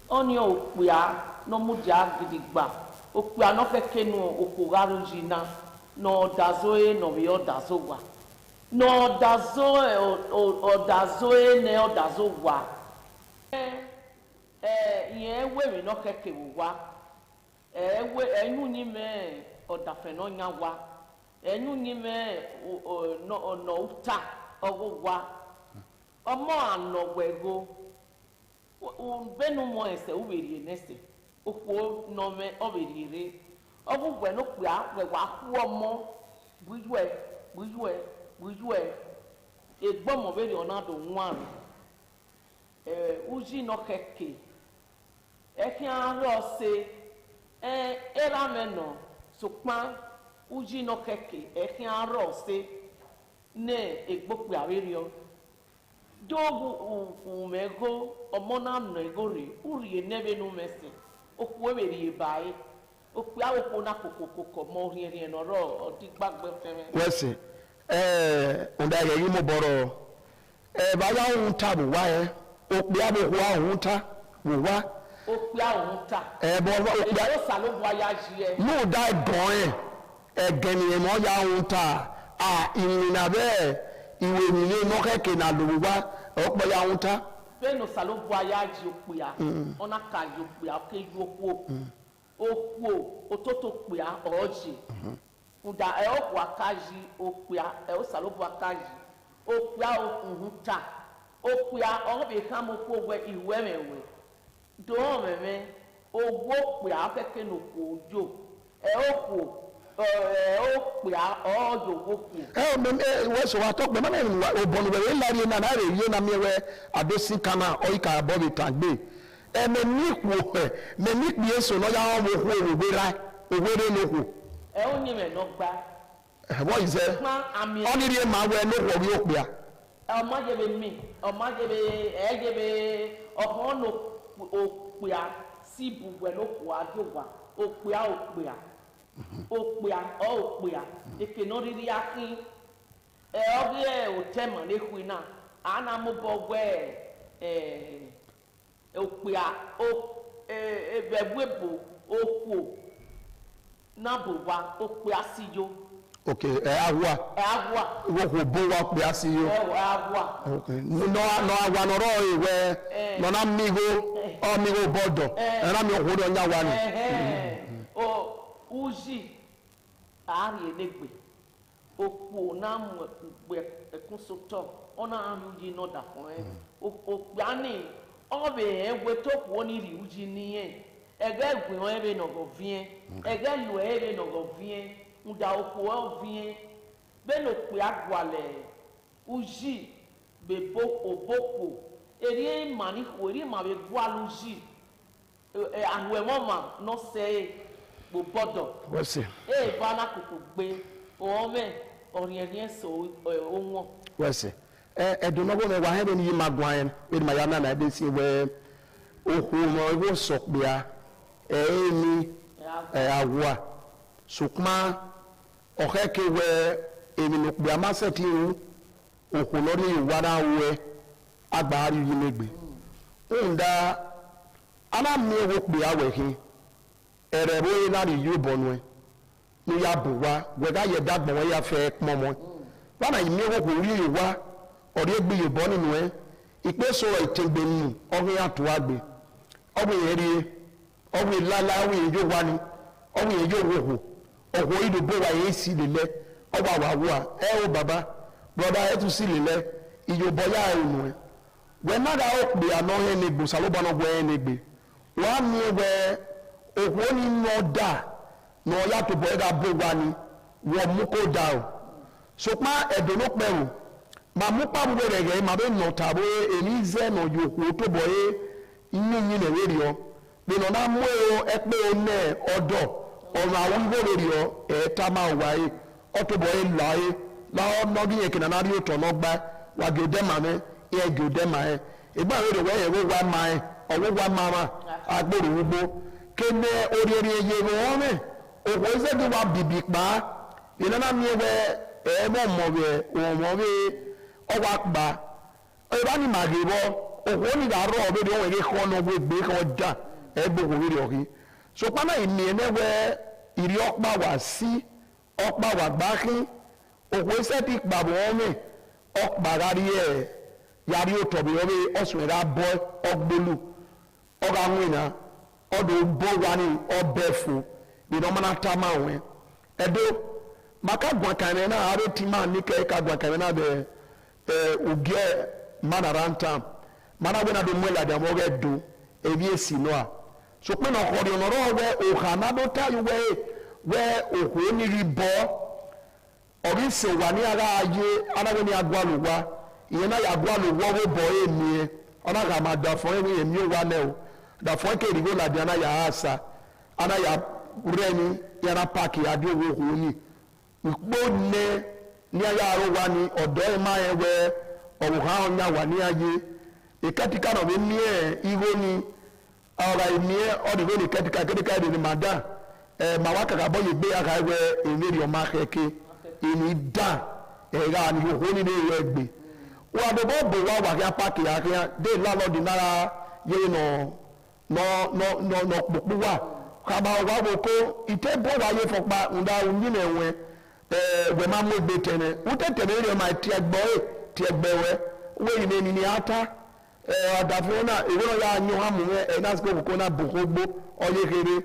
Oni okuya no muja gidigba. Okuya no kekenu okugaru jina. No odazoe no be odazowa. No odazoe ne odazowa. Yen we no keke wa. Enyu ni me odafe no nyawa. Enyu ni me no uta ogowa. Omo anogwego. Benu mo ese uberi nese. Okwo no me oberire. Ogugwe no kwa we wa ku omo bujuwe egbomo beri onado nwaru uji no keke ekian ro se era meno sokpan uji no keke ekian ro se ne egbope awerio dogu umego omona no egore uri nebe no mese okwo beri bai okwo awo na kokoko mo ri no ro odigbagbe fere wese onda ye yimo boro ba ya unta bu wa okpi abo wa unta wo wa okpi a unta bo okpi o salo bo ya ji no dai don geni mo ya unta inina be iwe ni no keke na lo wa okpo ya unta be no salo bo ya ji okpi a ona ka ji okpi a ke ju okwo ototo okpi a oji Uda okwa kaji okwa osalobu akaji okwa okunta okwa obe kam okwo iwe mewe do meme ogwo okwa akeke no kojo okwo okwa ojo okwo we so wa tok be na ni obonu we lari na na re na mewe adosi kana oika bobi tagbe me ni kwo me ni bi so no ya wo kwo owere no kwo only me no gba what is it only the man we no wo bi opia o ma jebe ohon no opia si bu we no ko ajowa opia eke no riri akin obi o tema le kuina ana mo bo gwe opia bebuebo okwo nabuwa okpe asiyo okay agwa wo ko bo wa pe asiyo agwa okay no agwa no ro iwe no na migo bodo era mi ohodo nya wa ni o uji ari enegbe okpo na mu gbe ekun so to ona aru ji no da fun okpe ani obe ewe to po ni ri uji ni ege gbin ebe no go vie ege lu ebe no go vie nda opo o vie be no pe agwale uji be oboko eri mani ko eri ma be gwalu uji ahwe mama no se bo bodo wese bana kuku gbe o me orien so onwo wese eduno bo me wa he ni magwan be ma ya na be si we ohu mo wo sokbia emi agwa sukma okeke we emi no pe amaseti okuno ni wara we agbari yi megbe nda ana mi wo pe awehin ere bo na ri yu bonwe ni ya buwa we ga ye dagbon we ya fe momo bana yi mi wo ko ri wa ori egbe yi bo ninu ipe so itegbe ni ohun atu agbe ogbe eri ogbe lala owi ejo wa ni owi ejo owo idubo wa yi si lele ogba wa wa o baba brother e tu si lele iyo boya enu we na ga okbe ano he ni gbo salobo no gbo ni gbe wa mi we owo ni no da no ya to boy da bo wa ni wo mu ko da o so pa edono peru ma mu pa bu rege ma be no tabo eni ze no yo ko to boy inu yin le we ri o be no na mu o e pe o ne odo ọ̀rọ̀ àwọn gbòòrò rí ọ ẹ̀ẹ́ta máa wáyé ọ̀tọ̀bọ̀ ẹ̀ láyé láwọn nọ́gí yẹn kìnnà náà rí òtọ̀ náà gbá wa gede mame e gede mae e ba we we wa mae owo wa mama agboro ugbo kene oriori eye wo me o ko se di wa bibi pa ina na mi we e mo mo we o wa pa e ba ni magebo o ko ni da ro be de o we ko no gbe ko da e gbo ko we ri so pa na imi ene we iri okpa wa si okpa wa gbaki o ko se ti pa bo me okpa gari e yari o to bi o be osun ra bo ogbolu o ga nwina odo bo wani obefu bi no mana tama we edo maka gwa kan na aro tima ni ke ka gwa kan na be ugie manaranta mana we na do mwela da mo ge do ebi esi no a so pe na ko ri no ro we o kana do ta yu we o ko ni ri bo ori se wa ni ara aye ana we ni agwaluwa iye na ya agwaluwa wo bo emi ona ga ma da fo emi o wa le o da fo ke ri go la di ana ya asa ana ya ureni ya na park ya di owo ko ni ipo ne ni aya ro wa ni odo e ma e we o ha onya wa ni aye ikatika no mi iwo ni ara emi o di go ni ketika ni mada ma wa ka bo ye gbe aka we emeri o ma keke ini da era ni ho ni le gbe wa do bo wa ya park ya de la lo di nara ye no popo wa ka ba wa bo ko ite bo wa ye fopa nda unyi na enwe we ma mo gbe tene u tete le ma ti egbe we ni ni ata adafona e wo ya anyu ha mu e na sko ko na bokogbo oye kere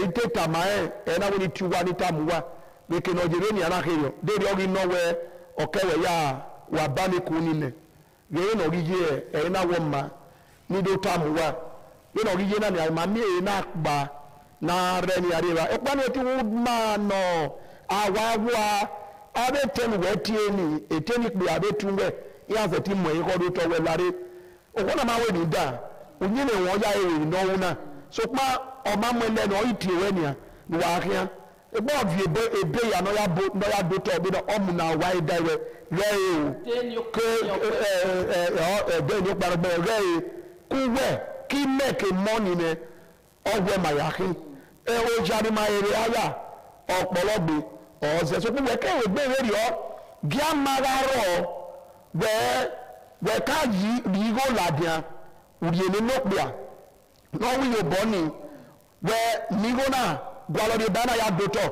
ite tamae na wo ni tuwa ni tamuwa we ke no jere ni ana kero de ri ogi no we okewe ya wa ba mi ku ni ne we no ri je na wo ma ni do tamuwa we no ri je na ni ma mi na gba na re ni areba e pa ni ti wo ma no awa abe tenu we tie ni eteni pe abe tunwe ya se ti mo yi ko do to we lare o ko na ma we ni da onyi ne won ya e no wuna so pa o ma mo le no iti we ni a ni wa kian e bo vi ebe ya no ya do to bi no o mu na wa ida we re o ke de ni pa gbe re ku we ki make money ne o we ma ya kin e o jari ma ere aya ọ̀pọ̀lọpọ̀ ọ̀sẹ̀ so pe we ke we gbe we ri o gia magaro we ka yi ri go ladian uri ni no pia no wi yo boni we ni go na gwalo de bana ya doto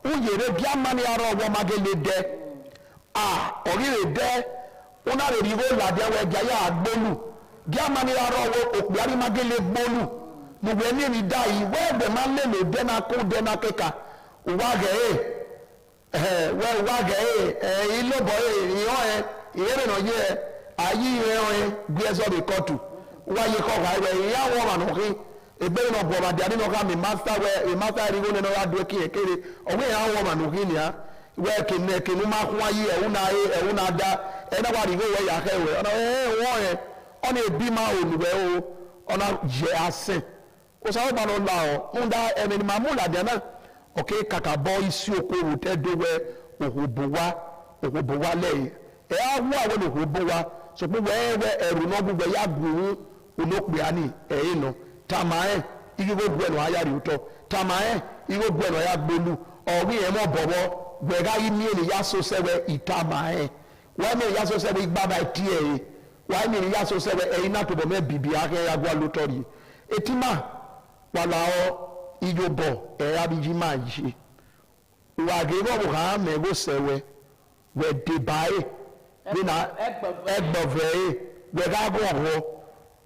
u yere gia mani aro wo magele de ori re de una re ri go ladian we ja ya agbolu gia mani aro wo opiari magele gbolu mo we ni ri dai we be ma le de na ko de na keka wage we wage ilobo iyan iyere no ye ayi iyan gbe so be kotu waye ko ga we ya wo ma no ki ebe no bo ba dia no ka mi master we master ri go no ya do ki ekere o we ya wo ma no ki ni a we ke nu ma kwa yi e una da e na ba ri go we ya ke we ona wo ona ebi ma oluwe o ona je ase o sa ba no la o unda e ni ma mu la dia na okay kaka boy isi okoro te dowe ohubowa le e awu awon ohubowa so pe we eru no gbugbe ya guru olokpe ani no tamae igigo gbe no aya ri uto tamae igigo gbe no ya gbelu owi e mo bobo gbe ga yi mi ni ya so sewe itamae wa mi ya so sewe igba ba tie wa mi ya so sewe na to bo me bibi ake ya gwa lotori etima wala o ijobo abiji ma yi wa ge bo ha me go sewe we de bai bi na egbove we ga go ho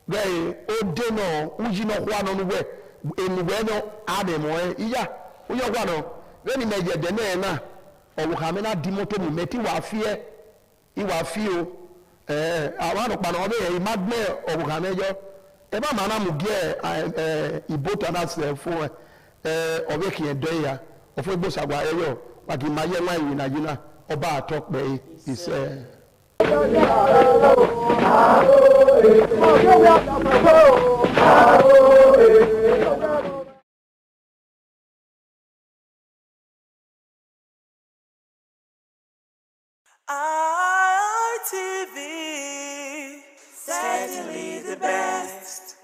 we o de no uji no kwa no we enu we no ade mo iya o yo kwa no we ni meje de na o ha me na di moto mi meti wa fie I wa fie o awa no pa no be magme o ha mejo e ba ma na mu gie ibota na se fo obe ki edo ya ofo egbo sagwa eyo wa ki maye wa yi na yina oba atokpe ise ITV, certainly the best.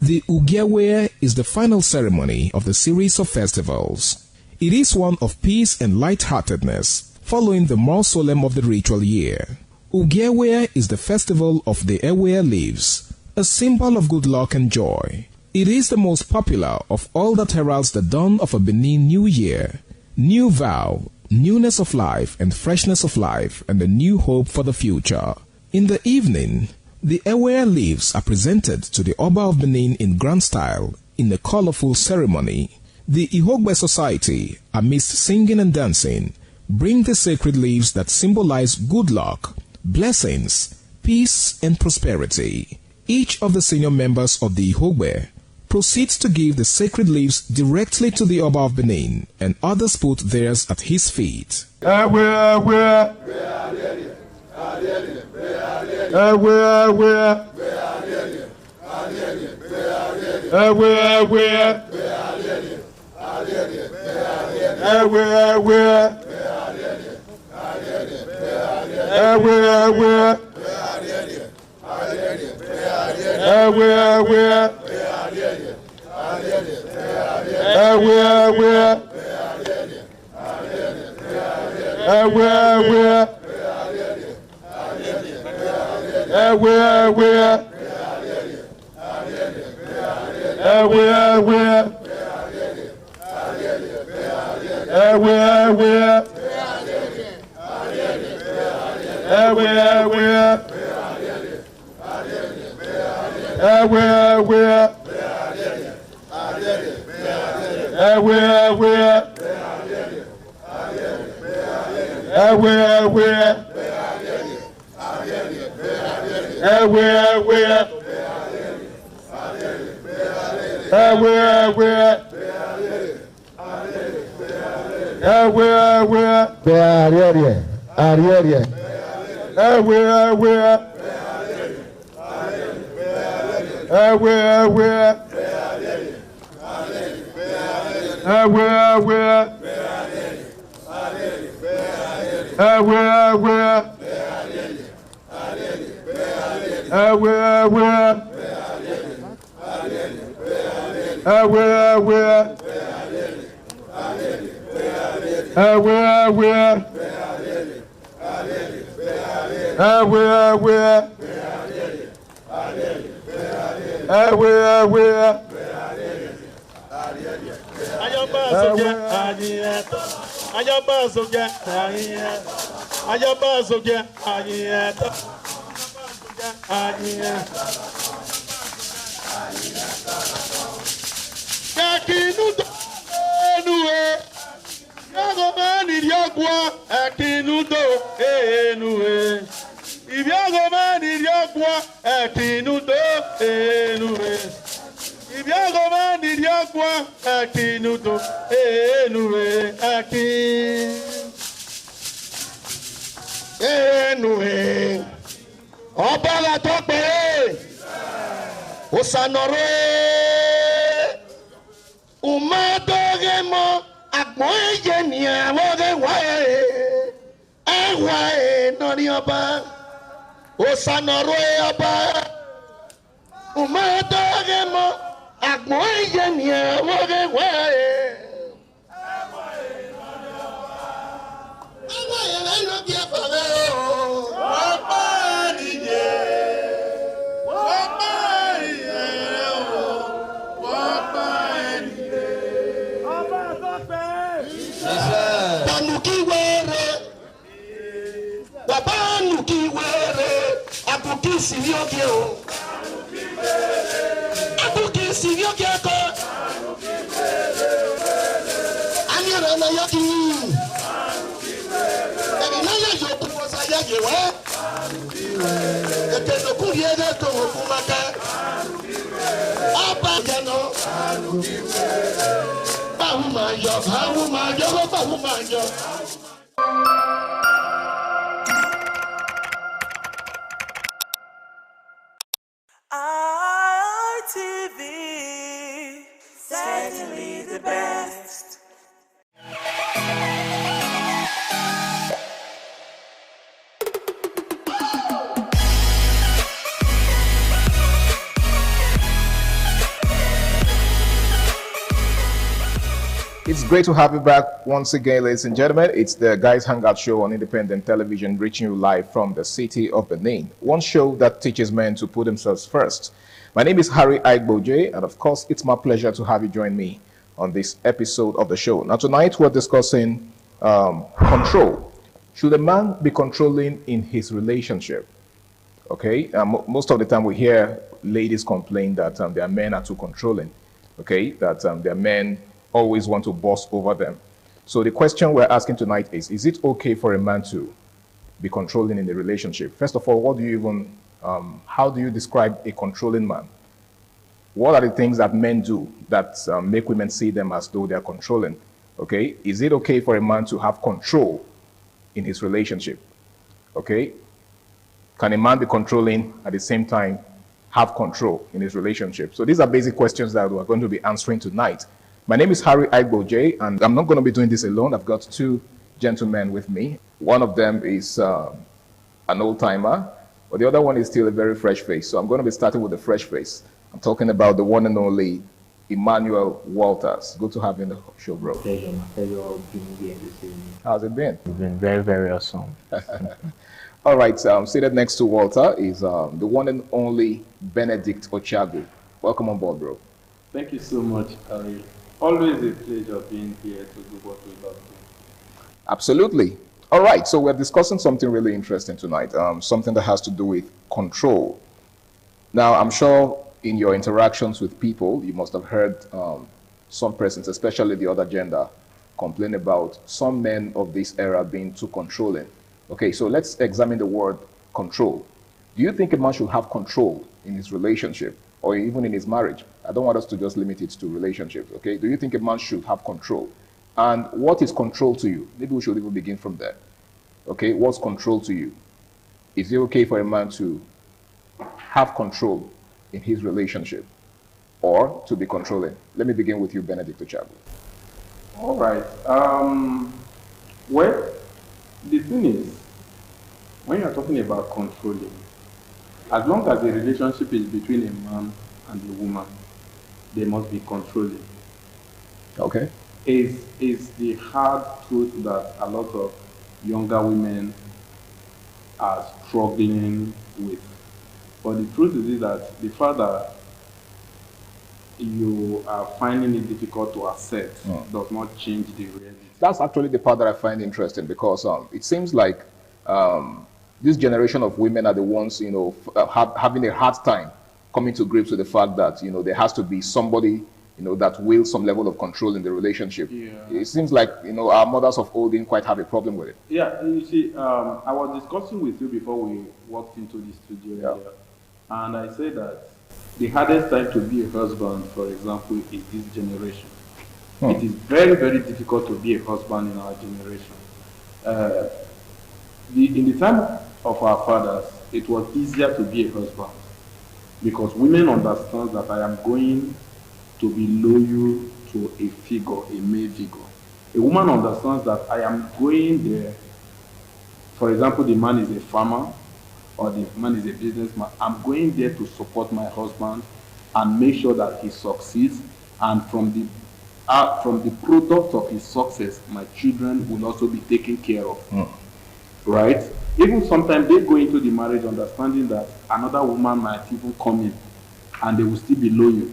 The Ugiawe is the final ceremony of the series of festivals. It is one of peace and lightheartedness, following the more solemn of the ritual year. Ugiawe is the festival of the Ewe leaves, a symbol of good luck and joy. It is the most popular of all that heralds the dawn of a Benin New Year, new vow, newness of life and freshness of life, and a new hope for the future. In the evening, the Ewe leaves are presented to the Oba of Benin in grand style in a colorful ceremony. The Ihogbe Society, amidst singing and dancing, bring the sacred leaves that symbolize good luck, blessings, peace, and prosperity. Each of the senior members of the Ihogbe proceeds to give the sacred leaves directly to the Oba of Benin, and others put theirs at his feet. Abba ITV, certainly the best. It's great to have you back once again, ladies and gentlemen. It's the Guys Hangout Show on independent television, reaching you live from the city of Benin. One show that teaches men to put themselves first. My name is Harry Aigboje, and of course, it's my pleasure to have you join me on this episode of the show. Now, tonight we're discussing control. Should a man be controlling in his relationship? Okay, most of the time we hear ladies complain that their men are too controlling. Okay, that their men always want to boss over them. So the question we're asking tonight is it okay for a man to be controlling in a relationship? First of all, what do you even, how do you describe a controlling man? What are the things that men do that make women see them as though they're controlling? Okay, is it okay for a man to have control in his relationship? Okay, can a man be controlling at the same time have control in his relationship? So these are basic questions that we're going to be answering tonight. My name is Harry Aigboje, and I'm not going to be doing this alone. I've got two gentlemen with me. One of them is an old-timer, but the other one is still a very fresh face. So I'm going to be starting with the fresh face. I'm talking about the one and only Emmanuel Walters. Good to have you in the show, bro. Pleasure being here this evening. How's it been? It's been very, very awesome. All right, seated next to Walter is the one and only Benedict Ochagu. Welcome on board, bro. Thank you so much, Harry. Always a pleasure being here to do what we love doing. Absolutely. All right, so we're discussing something really interesting tonight, something that has to do with control. Now, I'm sure in your interactions with people, you must have heard some persons, especially the other gender, complain about some men of this era being too controlling. Okay, so let's examine the word control. Do you think a man should have control in his relationship or even in his marriage? I don't want us to just limit it to relationships, okay? Do you think a man should have control? And what is control to you? Maybe we should even begin from there. Okay, what's control to you? Is it okay for a man to have control in his relationship or to be controlling? Let me begin with you, Benedict Ochagu. All right. Well, the thing is, when you're talking about controlling, as long as the relationship is between a man and a woman, they must be controlling. Okay. Is the hard truth that a lot of younger women are struggling with. But the truth is that the fact that you are finding it difficult to accept does not change the reality. That's actually the part that I find interesting, because it seems like this generation of women are the ones, you know, having a hard time coming to grips with the fact that, you know, there has to be somebody, you know, that wields some level of control in the relationship. Yeah. It seems like, you know, our mothers of old didn't quite have a problem with it. Yeah, you see, I was discussing with you before we walked into the studio here, and I said that the hardest time to be a husband, for example, is this generation. It is very, very difficult to be a husband in our generation. In the time of our fathers, it was easier to be a husband because women understand that I am going to be loyal to a figure, a male figure. A woman understands that I am going there. For example, the man is a farmer or the man is a businessman. I'm going there to support my husband and make sure that he succeeds, and from the product of his success, my children will also be taken care of. Right? Even sometimes they go into the marriage understanding that another woman might even come in and they will still be loyal.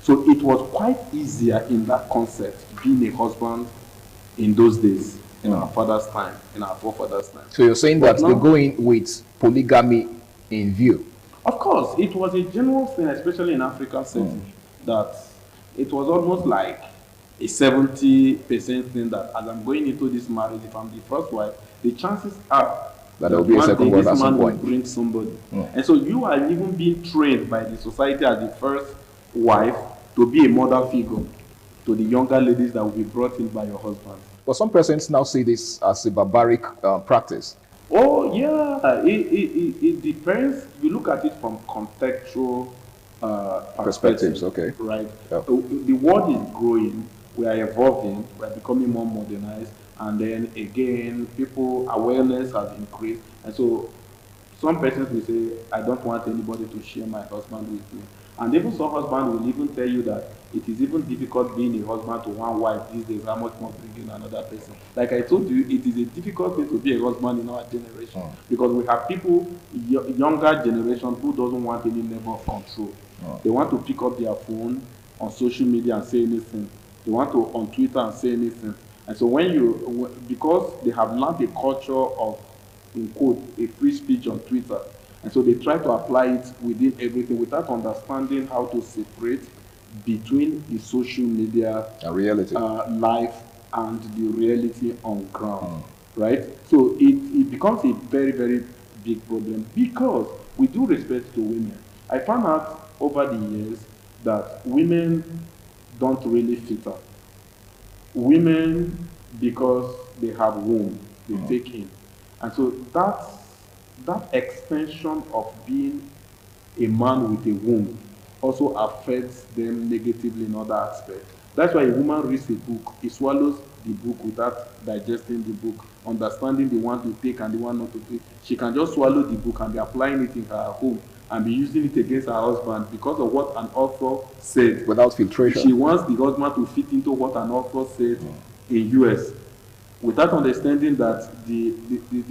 So it was quite easier in that concept being a husband in those days, in our father's time, in our forefathers' time. So you're saying that they go in with polygamy in view? Of course, it was a general thing, especially in African setting, that it was almost like a 70% thing that as I'm going into this marriage, if I'm the first wife, the chances are that there will be a second wife at some point. Will bring somebody. And so you are even being trained by the society as the first wife to be a mother figure to the younger ladies that will be brought in by your husband. But some persons now see this as a barbaric practice. Oh, yeah. It depends. You look at it from contextual perspectives, okay. Right. Yeah. The world is growing. We are evolving. We are becoming more modernized. And then again, people awareness has increased. And so some persons will say, I don't want anybody to share my husband with me. And even some husband will even tell you that it is even difficult being a husband to one wife these days, how much more bringing another person. Like I told you, it is a difficult thing to be a husband in our generation because we have people, younger generation, who doesn't want any level of control. They want to pick up their phone on social media and say anything. They want to on Twitter and say anything. And so because they have learned a culture of, in quote, a free speech on Twitter, and so they try to apply it within everything without understanding how to separate between the social media reality life and the reality on ground, right? So it becomes a very, very big problem because with due respect to women, I found out over the years that women don't really filter. Women, because they have womb, they take in. And so that extension of being a man with a womb also affects them negatively in other aspects. That's why a woman reads a book, he swallows the book without digesting the book, understanding the one to take and the one not to take. She can just swallow the book and be applying it in her home and be using it against her husband because of what an author said. Without filtration. She wants the husband to fit into what an author said in US, without understanding that the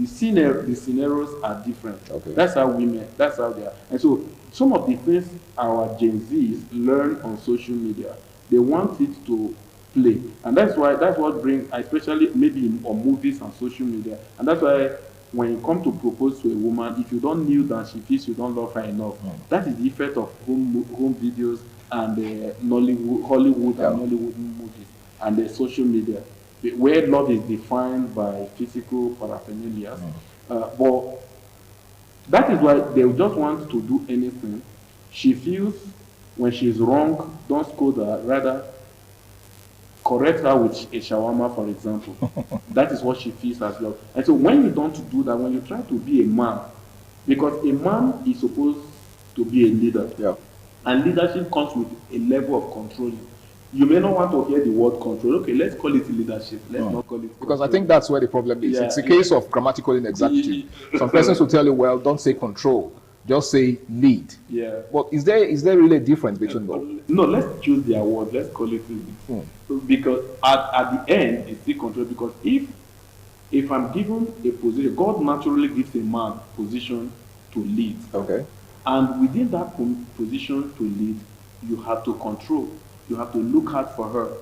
scenarios are different. Okay. That's how that's how they are. And so some of the things our Gen Zs learn on social media, they want it to play. And that's what brings, especially maybe on movies and social media. And that's why when you come to propose to a woman, if you don't kneel down, she feels you don't love her enough. That is the effect of home videos and Hollywood and Nollywood movies and the social media, where love is defined by physical paraphernalia. But that is why they just want to do anything. She feels when she's wrong, don't scold her, rather correct her with a shawarma, for example. That is what she feels as love. And so when you don't do that, when you try to be a man, because a man is supposed to be a leader, and leadership comes with a level of controlling. You may not want to hear the word control. Okay, let's call it leadership. Let's not call it because I think that's where the problem is. It's a case of grammatical inexactitude. Some persons will tell you, well, don't say control, just say lead. Yeah. But is there really a difference between both? No, let's choose their word. Let's call it lead. Because at the end, it's still control. Because if I'm given a position, God naturally gives a man position to lead. Okay. And within that position to lead, you have to control. You have to look out for her.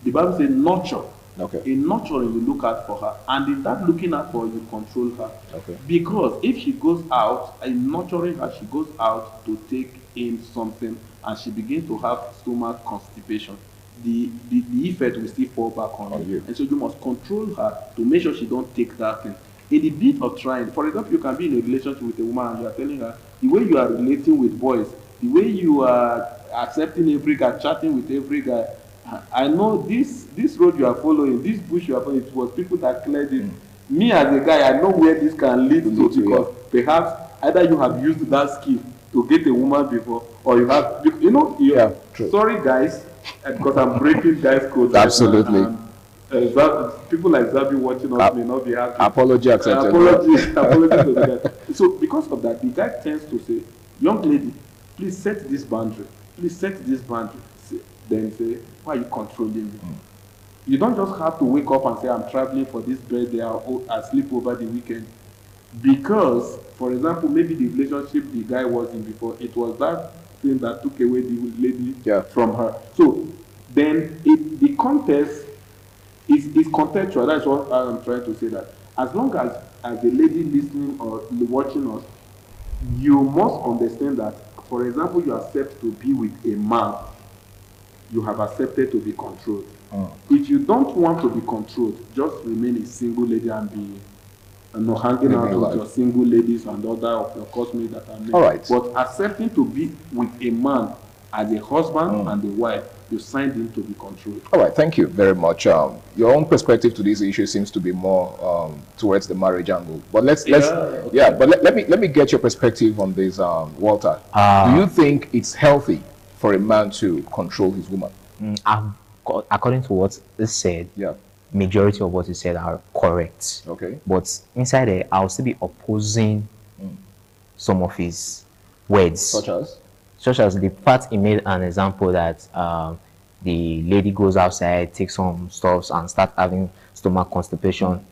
The Bible says nurture. Okay. In nurturing, you look out for her. And in that looking out for her, you control her. Okay. Because if she goes out, in nurturing her, she goes out to take in something and she begins to have stomach constipation. The effect will still fall back on you. And so you must control her to make sure she don't take that thing. In the bit of trying, for example, you can be in a relationship with a woman and you are telling her the way you are relating with boys, the way you are accepting every guy, chatting with every guy. I know this road you are following, this bush you are following, it was people that cleared it. Me as a guy, I know where this can lead to because perhaps either you have used that skill to get a woman before, or you have, sorry guys, because I'm breaking guys' codes. Absolutely. People like Zabi watching us may not be happy. Apology accepted. Apology to the guy. So because of that, the guy tends to say, young lady, please set this boundary. Please set this boundary. Then say, why are you controlling me? You don't just have to wake up and say, I'm traveling for this birthday, I'll sleep over the weekend. Because, for example, maybe the relationship the guy was in before, it was that thing that took away the lady from her. So then the context is contextual. That's what I'm trying to say, that as long as a lady listening or watching us, you must understand that, for example, you accept to be with a man, you have accepted to be controlled. If you don't want to be controlled, just remain a single lady and be hanging out with your single ladies and other of your cosmates that are men. All right. But accepting to be with a man As a husband and a wife, you signed in to be controlled. All right, thank you very much. Your own perspective to this issue seems to be more towards the marriage angle. But let me get your perspective on this, Walter. Do you think it's healthy for a man to control his woman? According to what is said, majority of what is said are correct. Okay. But inside there, I'll still be opposing some of his words. Such as the part he made an example that the lady goes outside, takes some stuffs and start having stomach constipation.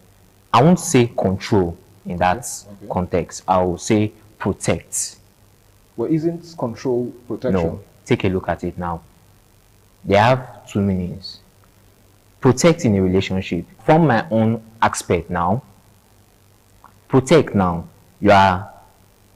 I won't say control in that context. I will say protect. Well, isn't control protection? No. Take a look at it now. They have two meanings. Protect in a relationship. From my own aspect now, protect now, you are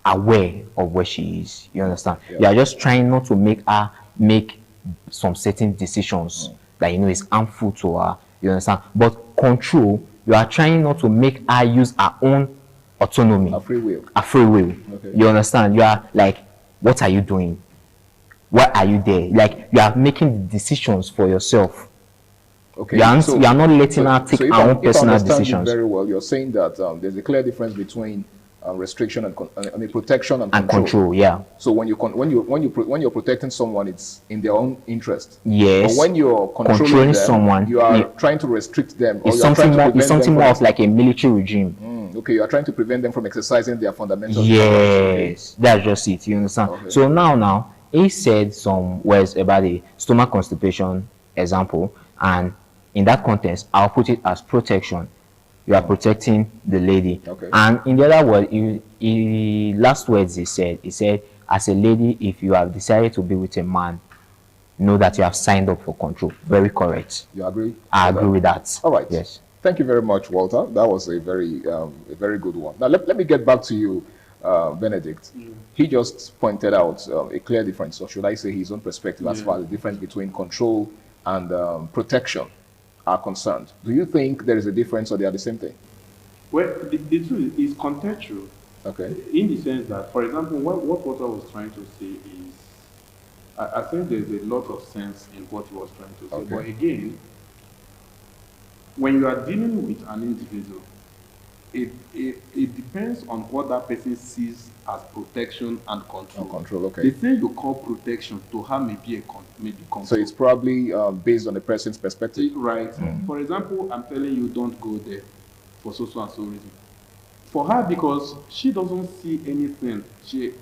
aware of where she is. You understand? You are just trying not to make her make some certain decisions that you know is harmful to her. You understand? But control, you are trying not to make her use her own autonomy. A free will. A free will. Okay. You understand? You are like, what are you doing? Why are you there? Like, you are making decisions for yourself. Okay. You are not letting her take her own personal decisions. Very well. You're saying that there's a clear difference between restriction and protection and control. Yeah. So when you're protecting someone, it's in their own interest. Yes. But when you're controlling them, someone, you are trying to restrict them. It's something more of like a military regime. Okay, you are trying to prevent them from exercising their fundamentals. Yes, that's just it. You understand? Okay. So now he said some words about the stomach constipation example, and in that context, I'll put it as protection. You are protecting the lady. Okay. And in the other word, last words he said, as a lady, if you have decided to be with a man, know that you have signed up for control. Very correct. You agree? I agree with that. All right. Yes. Thank you very much, Walter. That was a very good one. Now, let me get back to you, Benedict. He just pointed out a clear difference, or should I say his own perspective as far as the difference between control and protection are concerned. Do you think there is a difference or they are the same thing? Well, the truth is contextual. Okay. In the sense that, for example, what Walter was trying to say is, I think there's a lot of sense in what he was trying to say. Okay. But again, when you are dealing with an individual, it depends on what that person sees as protection and control. Okay. The thing you call protection to her may be control. So it's probably based on the person's perspective. Right. For example, I'm telling you, don't go there for so and so reason. For her, because she doesn't see anything, she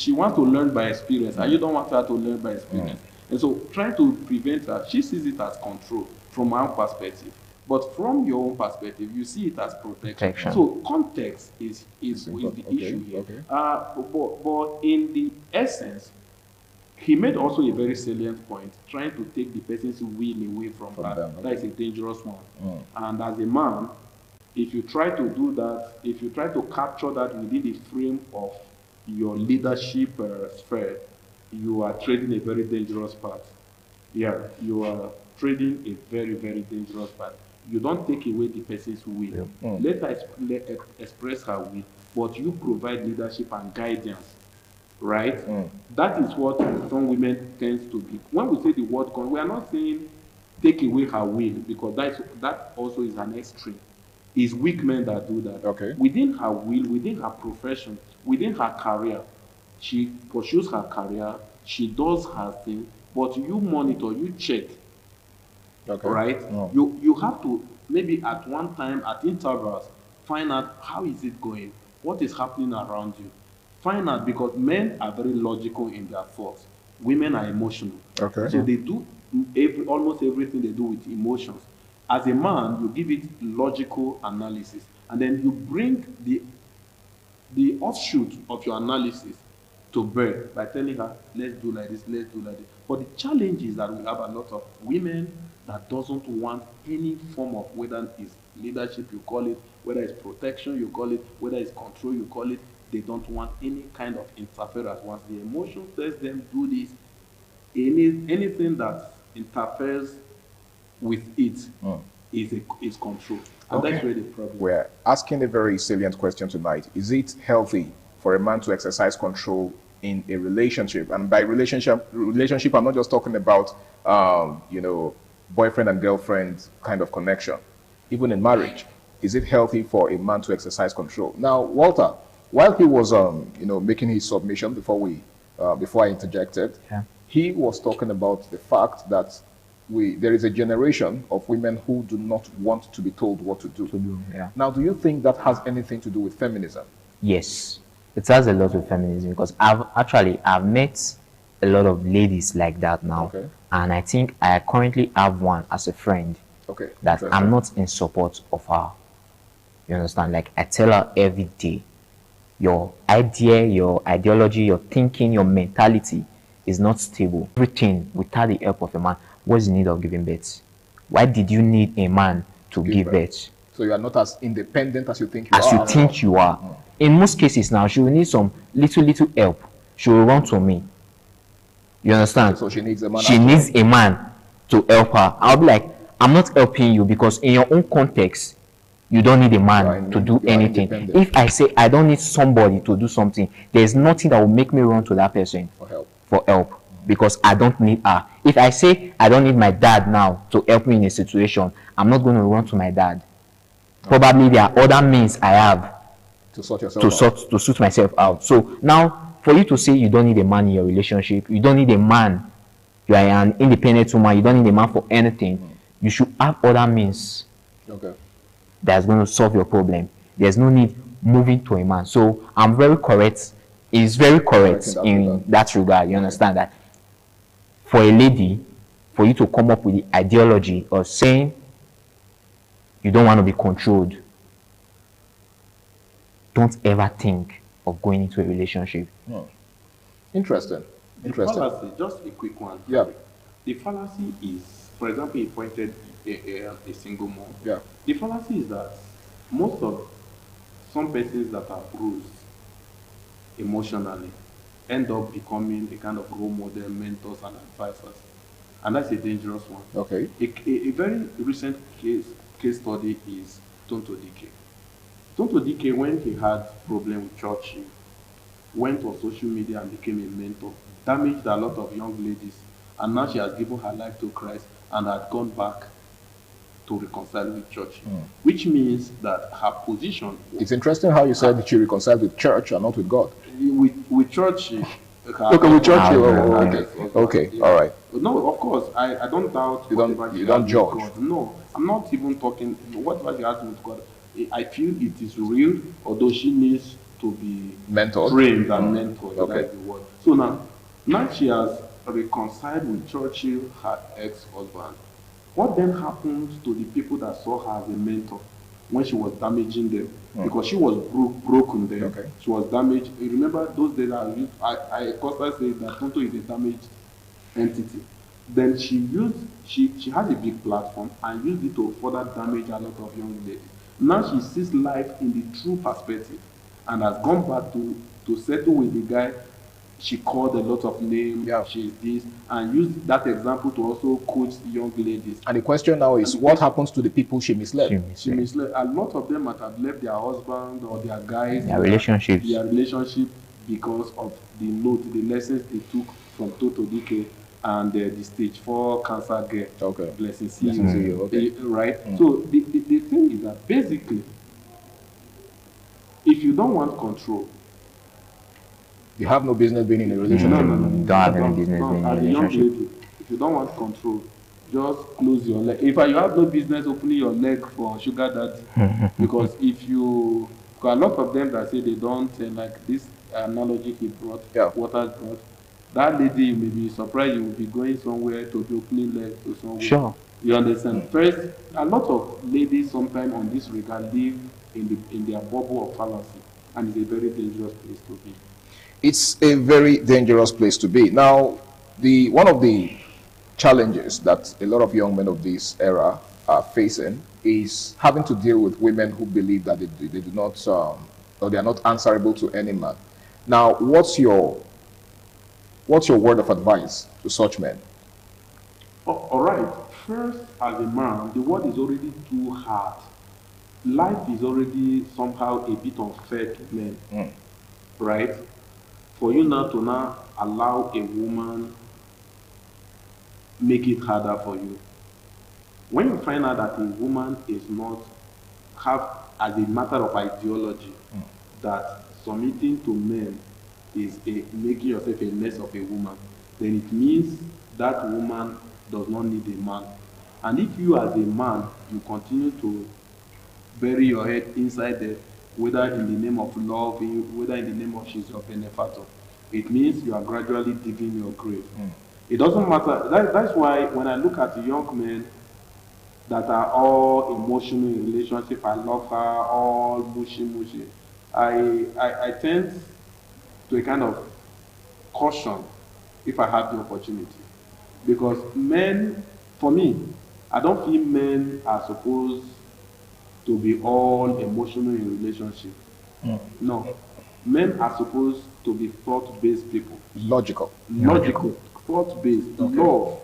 wants to learn by experience, and you don't want her to learn by experience. And so trying to prevent her, she sees it as control from her own perspective. But from your own perspective, you see it as protection. So context is the issue here. Okay. But in the essence, he made also a very salient point, trying to take the person's will away from her. Them, That is a dangerous one. And as a man, if you try to do that, if you try to capture that within the frame of your leadership sphere, you are trading a very dangerous path. Yeah, you are trading a very, very dangerous path. You don't take away the person's will. Let her express her will, but you provide leadership and guidance, right? That is what some women tend to be. When we say the word con, we are not saying take away her will, because that also is an extreme. It's weak men that do that. Okay. Within her will, within her profession, within her career, she pursues her career, she does her thing, but you monitor, you check. Okay. Right? You have to, maybe at one time, at intervals, find out how is it going, what is happening around you. Find out, because men are very logical in their thoughts. Women are emotional. Okay. So they do almost everything they do with emotions. As a man, you give it logical analysis, and then you bring the offshoot of your analysis to bear by telling her, let's do like this, let's do like this. But the challenge is that we have a lot of women that doesn't want any form of, whether it's leadership, you call it, whether it's protection, you call it, whether it's control, you call it. They don't want any kind of interference. Once the emotion tells them do this, anything that interferes with it is control. And that's where the problem is. We're asking a very salient question tonight. Is it healthy for a man to exercise control in a relationship, and by relationship, I'm not just talking about, you know, boyfriend and girlfriend kind of connection. Even in marriage, is it healthy for a man to exercise control? Now, Walter, while he was, you know, making his submission before I interjected, he was talking about the fact that there is a generation of women who do not want to be told what to do. Now, do you think that has anything to do with feminism? Yes, it has a lot with feminism, because I've met a lot of ladies like that now, and I think I currently have one as a friend that I'm not in support of her. You understand? Like, I tell her every day, your idea, your ideology, your thinking, your mentality is not stable. Everything without the help of a man. What's the need of giving birth? Why did you need a man to give birth? So you are not as independent as you think you are. As you think you are. In most cases now, she will need some little help. She will run to me. You understand? So she needs a man. She needs a man to help her. I'll be like, I'm not helping you because in your own context, you don't need a man to do anything. If I say I don't need somebody to do something, there's nothing that will make me run to that person for help because I don't need her. If I say I don't need my dad now to help me in a situation, I'm not going to run to my dad. Probably there are other means I have to sort yourself to suit myself out. So now, for you to say you don't need a man in your relationship, you don't need a man, you are an independent woman, you don't need a man for anything, you should have other means that's going to solve your problem. There's no need moving to a man. So I'm very correct. It's very correct in that regard. You understand that for a lady, for you to come up with the ideology of saying you don't want to be controlled, don't ever think of going into a relationship. Interesting. The fallacy, just a quick one. Yeah. The fallacy is, for example, he pointed a single mom. Yeah. The fallacy is that most of some persons that are bruised emotionally end up becoming a kind of role model, mentors, and advisors. And that's a dangerous one. Okay. A very recent case study is Tonto Dike. Tonto Dike, when he had problem with church, went on social media and became a mentor, damaged a lot of young ladies, and now she has given her life to Christ and had gone back to reconcile with church, which means that her position... It's interesting how you said that she reconciled with church and not with God. With church... Okay, with church, okay, all right. No, of course, I don't doubt... You don't judge. God. No, I'm not even talking... Whatever she has with God, I feel it is real, although she needs to be mentored, trained and mentored. That's the word. So now she has reconciled with Churchill, her ex-husband. What then happened to the people that saw her as a mentor when she was damaging them? Because she was broken there. She was damaged. You remember those days I constantly say that Tonto is a damaged entity. Then she has a big platform and used it to further damage a lot of young ladies. Now she sees life in the true perspective and has gone back to settle with the guy. She called a lot of names, she's this, and used that example to also coach young ladies. And the question now is, what happens to the people she misled? She misled. A lot of them might have left their husband or their guys, their relationship because of the lessons they took from Tonto Dike and the stage 4 cancer girl. Blessings. Right? So the thing is that basically, if you don't want control, you have no business being in a relationship. No. Don't have any business being in a relationship. If you don't want control, just close your leg. If you have no business opening your leg for sugar daddy, because a lot of them that say they don't, like this analogy he brought, Waters brought, that lady, you may be surprised you will be going somewhere to be opening leg to somewhere. Sure. You understand? First, a lot of ladies sometimes on this regard live in their bubble of fallacy, and it's a very dangerous place to be. It's a very dangerous place to be. Now, one of the challenges that a lot of young men of this era are facing is having to deal with women who believe that they do not, or they are not answerable to any man. Now, what's your word of advice to such men? All right. First, as a man, the world is already too hard. Life is already somehow a bit unfair to men, right? for you now to now allow a woman make it harder for you. When you find out that a woman is not have as a matter of ideology that submitting to men is making yourself a less of a woman, then it means that woman does not need a man. And if you as a man, you continue to bury your head inside there, whether in the name of love, whether in the name of she's your benefactor, it means you are gradually digging your grave. It doesn't matter. That's why when I look at the young men that are all emotional in relationship, I love her, all mushy, I tend to a kind of caution if I have the opportunity. Because men, for me, I don't feel men are supposed to be all emotional in relationship. No. Men are supposed to be thought-based people. Logical, thought-based, love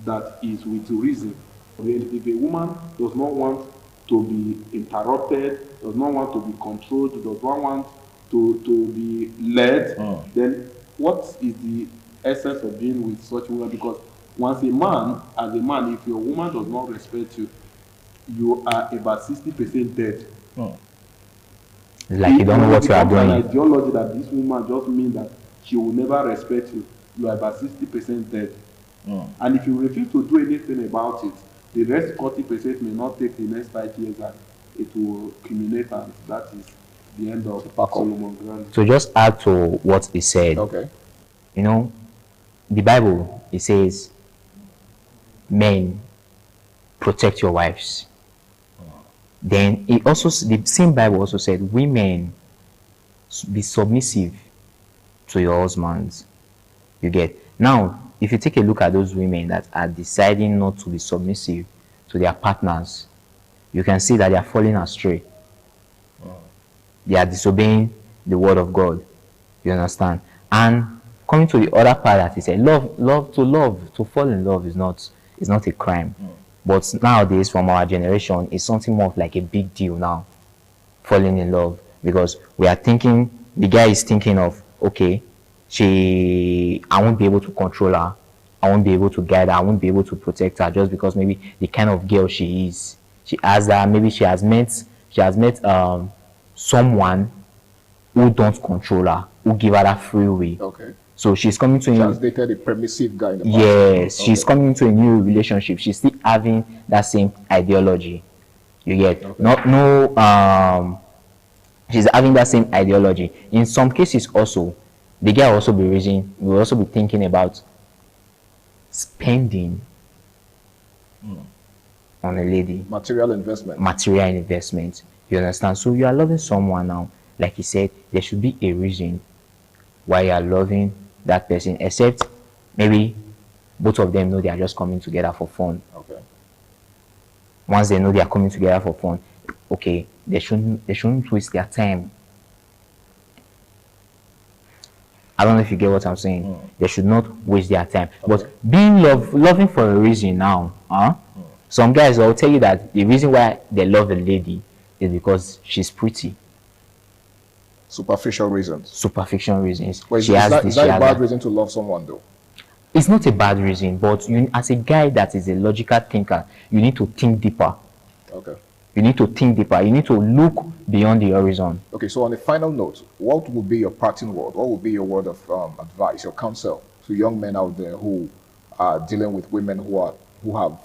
that is with reason. If a woman does not want to be interrupted, does not want to be controlled, does not want to be led, then what is the essence of being with such a woman? Because once a man, as a man, if your woman does not respect you, you are about 60% dead. It's like you don't know what you are doing. An ideology that this woman just means that she will never respect you, you are about 60% dead. And if you refuse to do anything about it, the rest 40% may not take the next 5 years and it will accumulate, and that is the end of Solomon Grant. So just add to what he said. Okay. You know, the Bible, it says, men, protect your wives. Then it also, the same Bible also said, women, be submissive to your husbands. You get. Now, if you take a look at those women that are deciding not to be submissive to their partners, you can see that they are falling astray. They are disobeying the word of God. You understand? And coming to the other part that he said, to fall in love is not a crime. But nowadays, from our generation, it's something more of like a big deal now, falling in love. Because we are thinking, the guy is thinking of, okay, I won't be able to control her, I won't be able to guide her, I won't be able to protect her, just because maybe the kind of girl she is. She has that, maybe she has met someone who don't control her, who give her that free will. Okay. So she's coming to translated a permissive guy in the past. Yes, she's coming into a new relationship. She's still having that same ideology. You get she's having that same ideology. In some cases also, the guy will also be thinking about spending on a lady. Material investment. You understand? So you are loving someone now. Like he said, there should be a reason why you are loving that person, except maybe both of them know they are just coming together for fun. Okay. Once they know they are coming together for fun, okay, they shouldn't waste their time. I don't know if you get what I'm saying. They should not waste their time. Okay. But being loving for a reason now, some guys will tell you that the reason why they love a lady is because she's pretty. Superficial reasons. Well, is that a bad reason to love someone, though? It's not a bad reason, but you, as a guy that is a logical thinker, you need to think deeper. Okay. You need to think deeper. You need to look beyond the horizon. Okay, so on a final note, what would be your parting word? What would be your word of advice, your counsel to young men out there who are dealing with women who have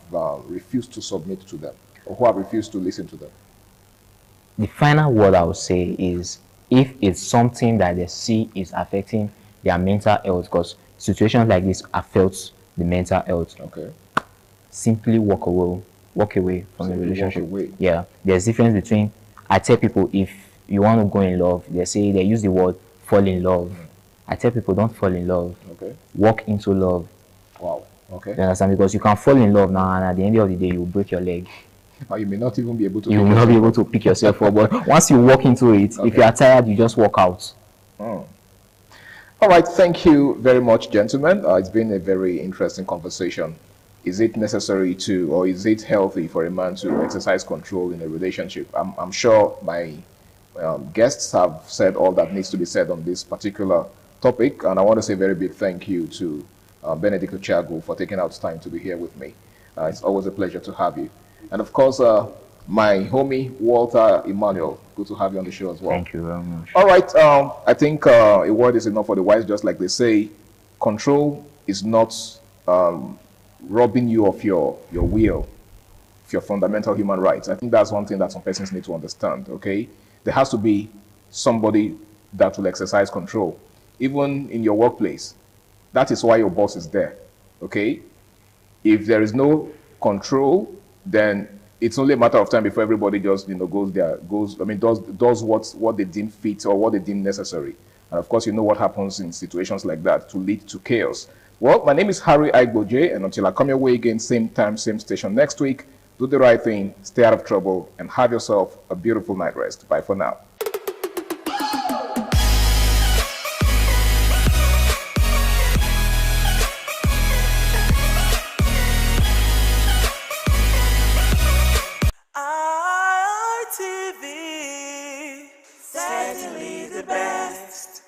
refused to submit to them, or who have refused to listen to them? The final word I would say is, if it's something that they see is affecting their mental health, because situations like this affect the mental health. Okay. Simply walk away from the relationship. Yeah. There's difference between, I tell people, if you want to go in love, they use the word fall in love. I tell people, don't fall in love. Okay. Walk into love. Wow. Okay. You understand? Because you can fall in love now, and at the end of the day, you break your leg. Or you may not even be able to. You will not be able to pick yourself up. But once you walk into it, if you are tired, you just walk out. All right. Thank you very much, gentlemen. It's been a very interesting conversation. Is it necessary to, or is it healthy for a man to exercise control in a relationship? I'm sure my guests have said all that needs to be said on this particular topic, and I want to say a very big thank you to Benedict Ochago for taking out time to be here with me. It's always a pleasure to have you. And of course, my homie, Walter Emmanuel, good to have you on the show as well. Thank you very much. All right, I think a word is enough for the wise, just like they say. Control is not robbing you of your will, of your fundamental human rights. I think that's one thing that some persons need to understand, okay? There has to be somebody that will exercise control, even in your workplace. That is why your boss is there, okay? If there is no control, then it's only a matter of time before everybody just, does what they deem fit or what they deem necessary. And of course, you know what happens in situations like that to lead to chaos. Well, my name is Harry Aigboje, and until I come your way again, same time, same station next week, do the right thing, stay out of trouble, and have yourself a beautiful night rest. Bye for now. ITV, certainly the best.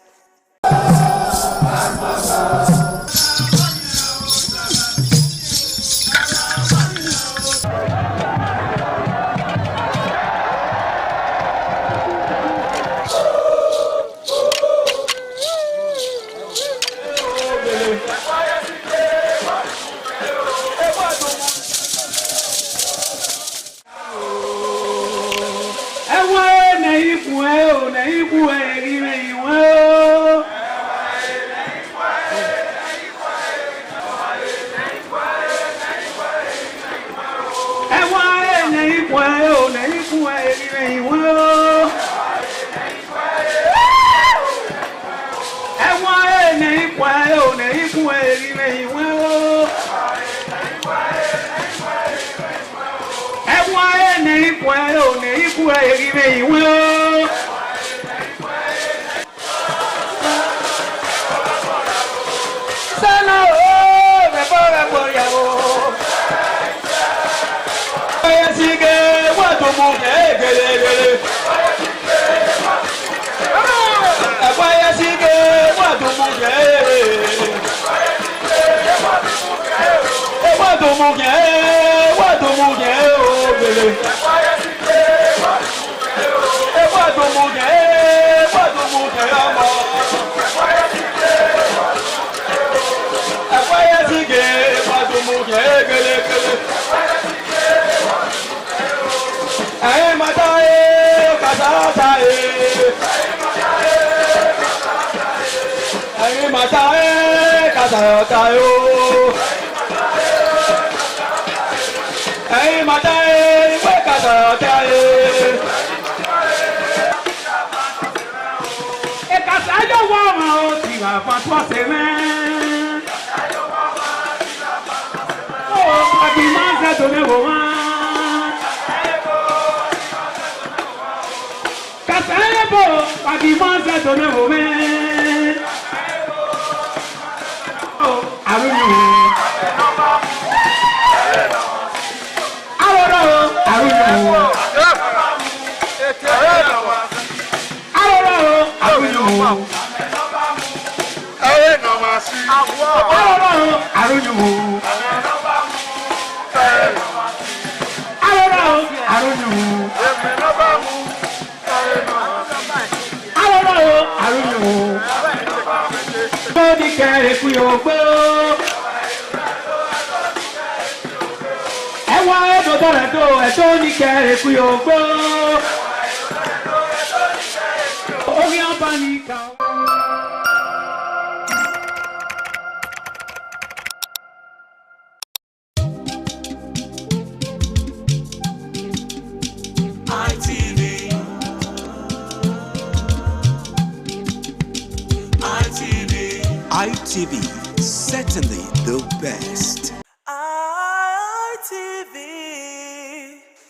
ITV, certainly the best. ITV,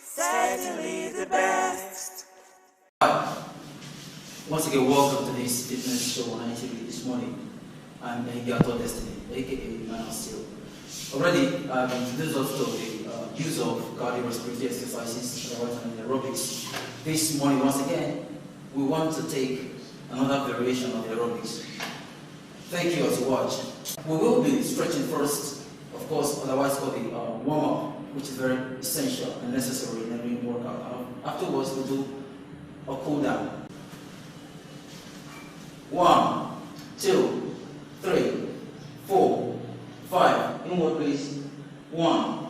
certainly the best. Once again, welcome to this fitness show on ITV this morning. I'm Bengato Destiny, aka Man of Steel. Already, I've introduced us to the use of cardiorespiratory exercises and aerobics. This morning, once again, we want to take another variation of aerobics. Thank you as you watch. We will be stretching first, of course, otherwise called the warm-up, which is very essential and necessary in every workout. Afterwards, we'll do a cool down. 1, 2, 3, 4, 5. Inward, please. 1,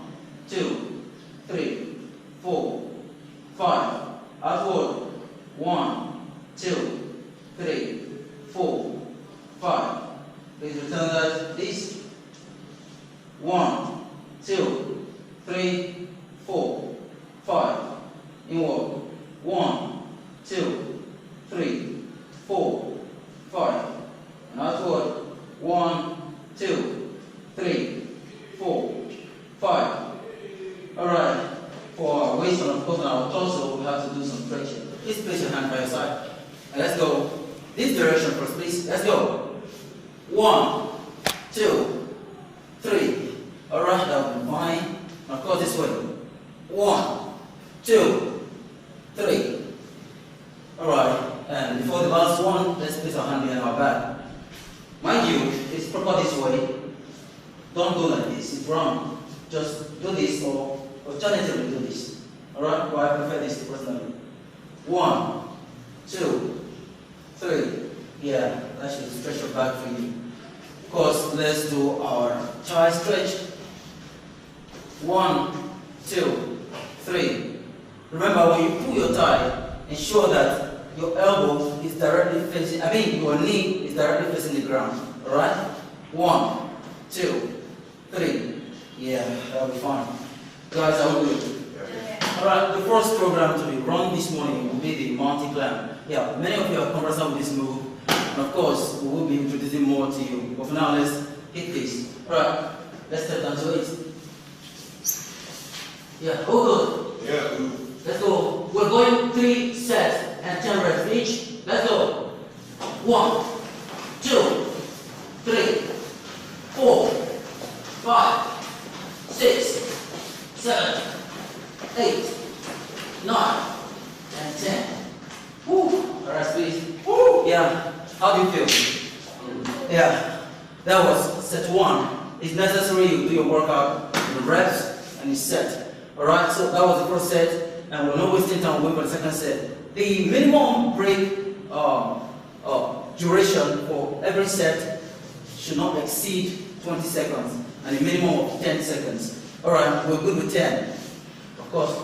2, 3, 4, 5. Outward. 1, 2, 3, 4, 5. Please return that, please. 1, 2, 3, 4, 5. Inward. 1, 2, 3, 4, 5. And outward. 1, 2, 3, 4, 5. Alright. For our waist and of course our torso, we have to do some stretching. Please place your hand by your side. And let's go. This direction first, please. Let's go. 1, 2, 3. Alright, that will be fine. Now go this way. 1, 2, 3. Alright, and before the last one, let's place our hand behind our back. Mind you, it's proper this way. Don't go like this, it's wrong. Just do this or alternatively do this. Alright, well, I prefer this personally. 1, 2, 3. Yeah, that should stretch your back for you. Of course, let's do our thigh stretch. 1, 2, 3. Remember, when you pull your thigh, ensure that your elbow is directly facing, your knee is directly facing the ground. Alright? 1, 2, 3. Yeah, that'll be fine. Guys, are we good? Alright, the first program to be run this morning will be the mountain climb. Yeah, many of you are conversant with this move. And of course, we will be introducing more to you. But for now, let's hit this. Alright, let's step down to it. Yeah, all good. Yeah, good. Let's go. We're going 3 sets and 10 reps each. Let's go. 1, 2, 3, 4, 5, 6, 7, 8, 9, and 10. Woo. Alright, please. Woo. Yeah. How do you feel? Yeah. That was set 1. It's necessary you do your workout in reps and in set. Alright, so that was the first set. And we're not wasting time waiting for the second set. The minimum break duration for every set should not exceed 20 seconds and a minimum of 10 seconds. Alright, we're good with 10. Of course.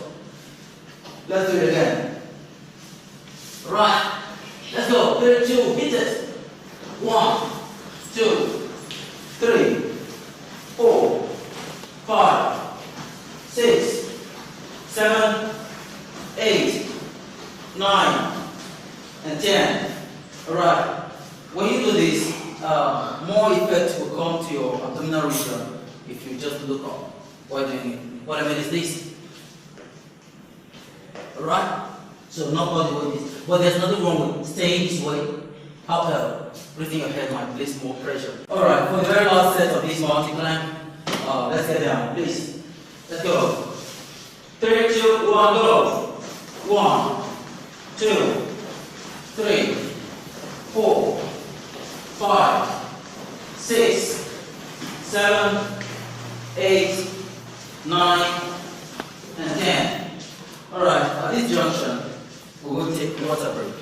Let's do it again. Alright, let's go. 3, 2, hit it. 1, 2, 3, 4, 5, 6, 7, 8, 9, and 10. Alright, when you do this, more effect will come to your abdominal region if you just look up while doing it. What I mean is this. Alright? So not body weight is, but there's nothing wrong with staying this way. However, raising your head might place more pressure. Alright, for the very last set of this mountain climb, let's get down, please. Let's go. 3, 2, 1, go. 1, 2, 3, 4, 5, 6, 7, 8, 9, and 10. Alright, at this junction, we will take a water break.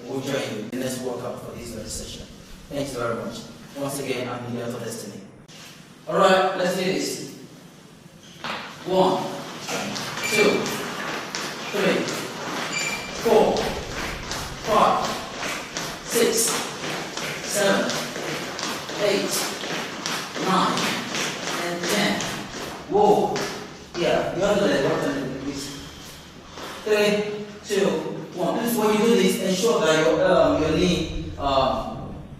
We'll join you in the next workout for this very session. Thanks very much. Once again, I'm Miguel for Destiny. Alright, let's do this. 1, 2, 3, 4, 5, 6, 7, 8, 9, and 10. Whoa. Yeah, the other leg, please. 3, 2, 1. This is when you do this, ensure that your knee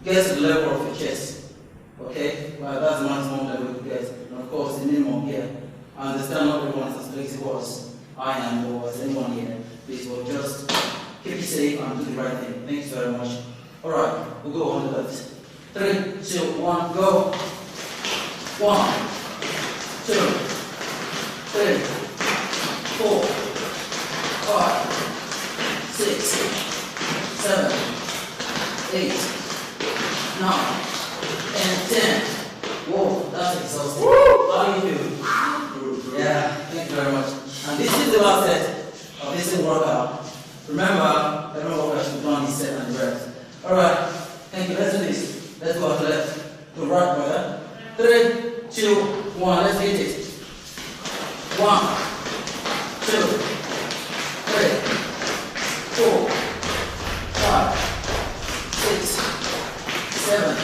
gets to the level of your chest. Okay? Well, that's the maximum level you get. And of course, the minimum here. I understand not everyone is as flexible as I am or as anyone here. Please, well, just keep it safe and do the right thing. Thanks very much. Alright, we'll go on the left. 3, 2, 1, go. 1, 2, 3, 4, 5, 6, 7, 8, 9, 10. Whoa, that's exhausting. How do you feel? Yeah, thank you very much. And this is the last set of this workout. Remember, every workout should be done this set and the rest. Alright, thank you. Let's do this. Let's go to left. To right, brother. 3, 2, 1. Let's hit it. 1, 2, 3, 4, 5, 6, 7,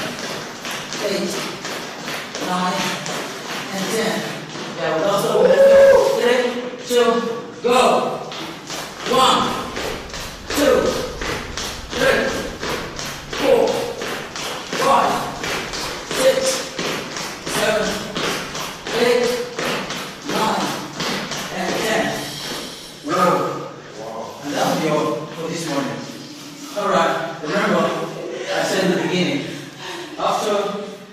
8, 9, and 10. Yeah, we'll also let's go. 3, 2, go. 1, 2, 3, 4, 5, 6, 7, 8, 9, and 10. Whoa. And that'll be all for this morning. Alright, remember, I said in the beginning,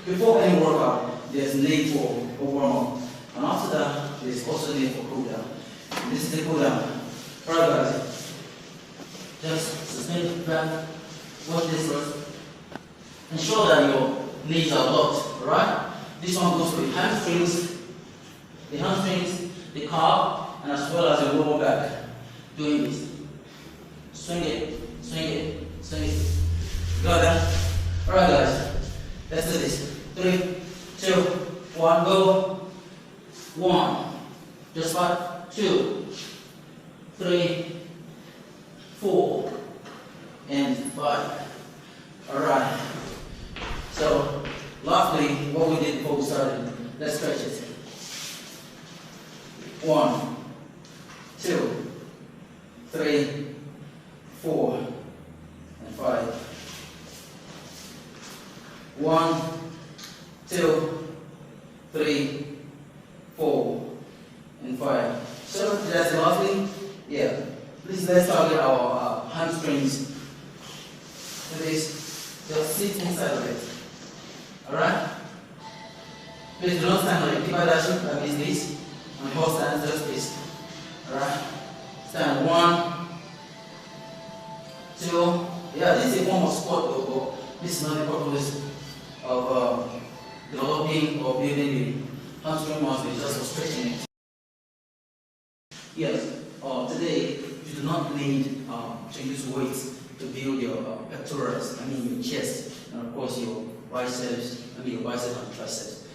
before any workout, there's need for a warm-up. And after that, there's also need for cool-down. This is the cool-down. Alright guys, just suspend the breath, watch this first. Ensure that your knees are locked, alright? This one goes with hamstrings, the calf, and as well as your lower back. Doing this. Swing it, swing it, swing it. Got that? Alright guys, let's do this. 3, 2, 1, go. 1, just 5, 2, 3, 4, and 5. Alright. So, lastly, what we did before we started, let's stretch it. 1, 2, 3, 4, and 5. 1, 2, 3, 4, and 5. So that's the last thing. Yeah. Please let's target our hamstrings. Do this. Just sit inside of it. Alright? Please do not stand on it. Keep that shape. That means this. And hold stand just this. Alright? Stand 1, 2. Yeah, this is a form of squat though, but this is not the purpose of developing or building the hamstring muscle, it's just for stretching it. Yes, today you do not need to use weights to build your pectorals, your chest, and of course your biceps, your biceps and triceps.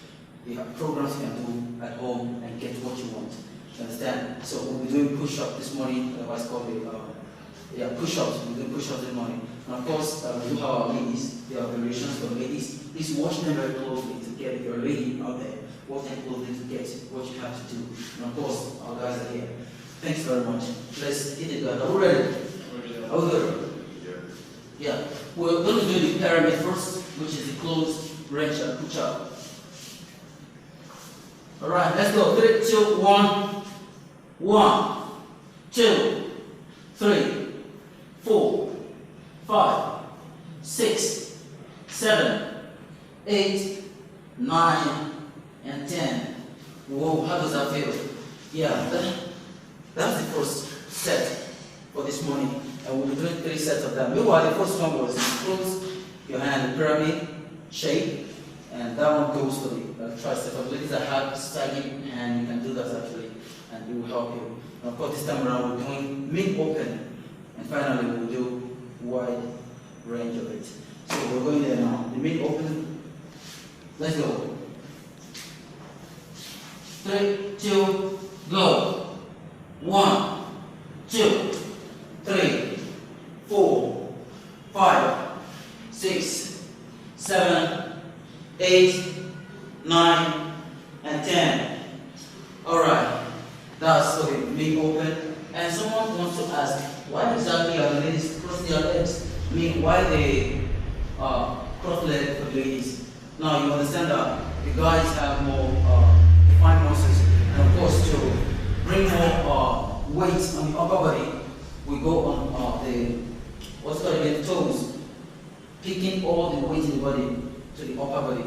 You have programs you can do at home and get what you want. You understand? So we'll be doing push-ups this morning, otherwise called push-ups. We'll be doing push-ups this morning. And of course, we do have our ladies. There are variations for ladies. Please watch them very closely to get your lady out there. Watch them closely to get what you have to do. And of course, our guys are here. Thanks very much. Let's hit it, guys. Are we ready? Are we good? Yeah. We're going to do the pyramid first, which is the closed range and push-up. Alright, let's go. 3, 2, 1. 1, 2, 3, 4, 5, 6, 7, 8, 9, and 10. Whoa, how does that feel? Yeah, that's the first set for this morning. And we'll be doing 3 sets of that. Meanwhile, the first one was close your hand in pyramid shape. And that one goes for the tricep. For ladies that have sagging hand, you can do that actually, and it will help you. And of course, this time around we're doing mid-open, and finally we'll do wide range of it. So we're going there now. The mid-open. Let's go. 3, 2, go. 1, 2, 3, 4, 5, 6, 7. 8, 9, and 10. Alright, that's okay, big open. And someone wants to ask, why exactly are the ladies crossing their legs? Why they cross legs for the ladies? Now you understand that the guys have more defined muscles, and of course to bring more weight on the upper body, we go on the toes, picking all the weight in the body to the upper body.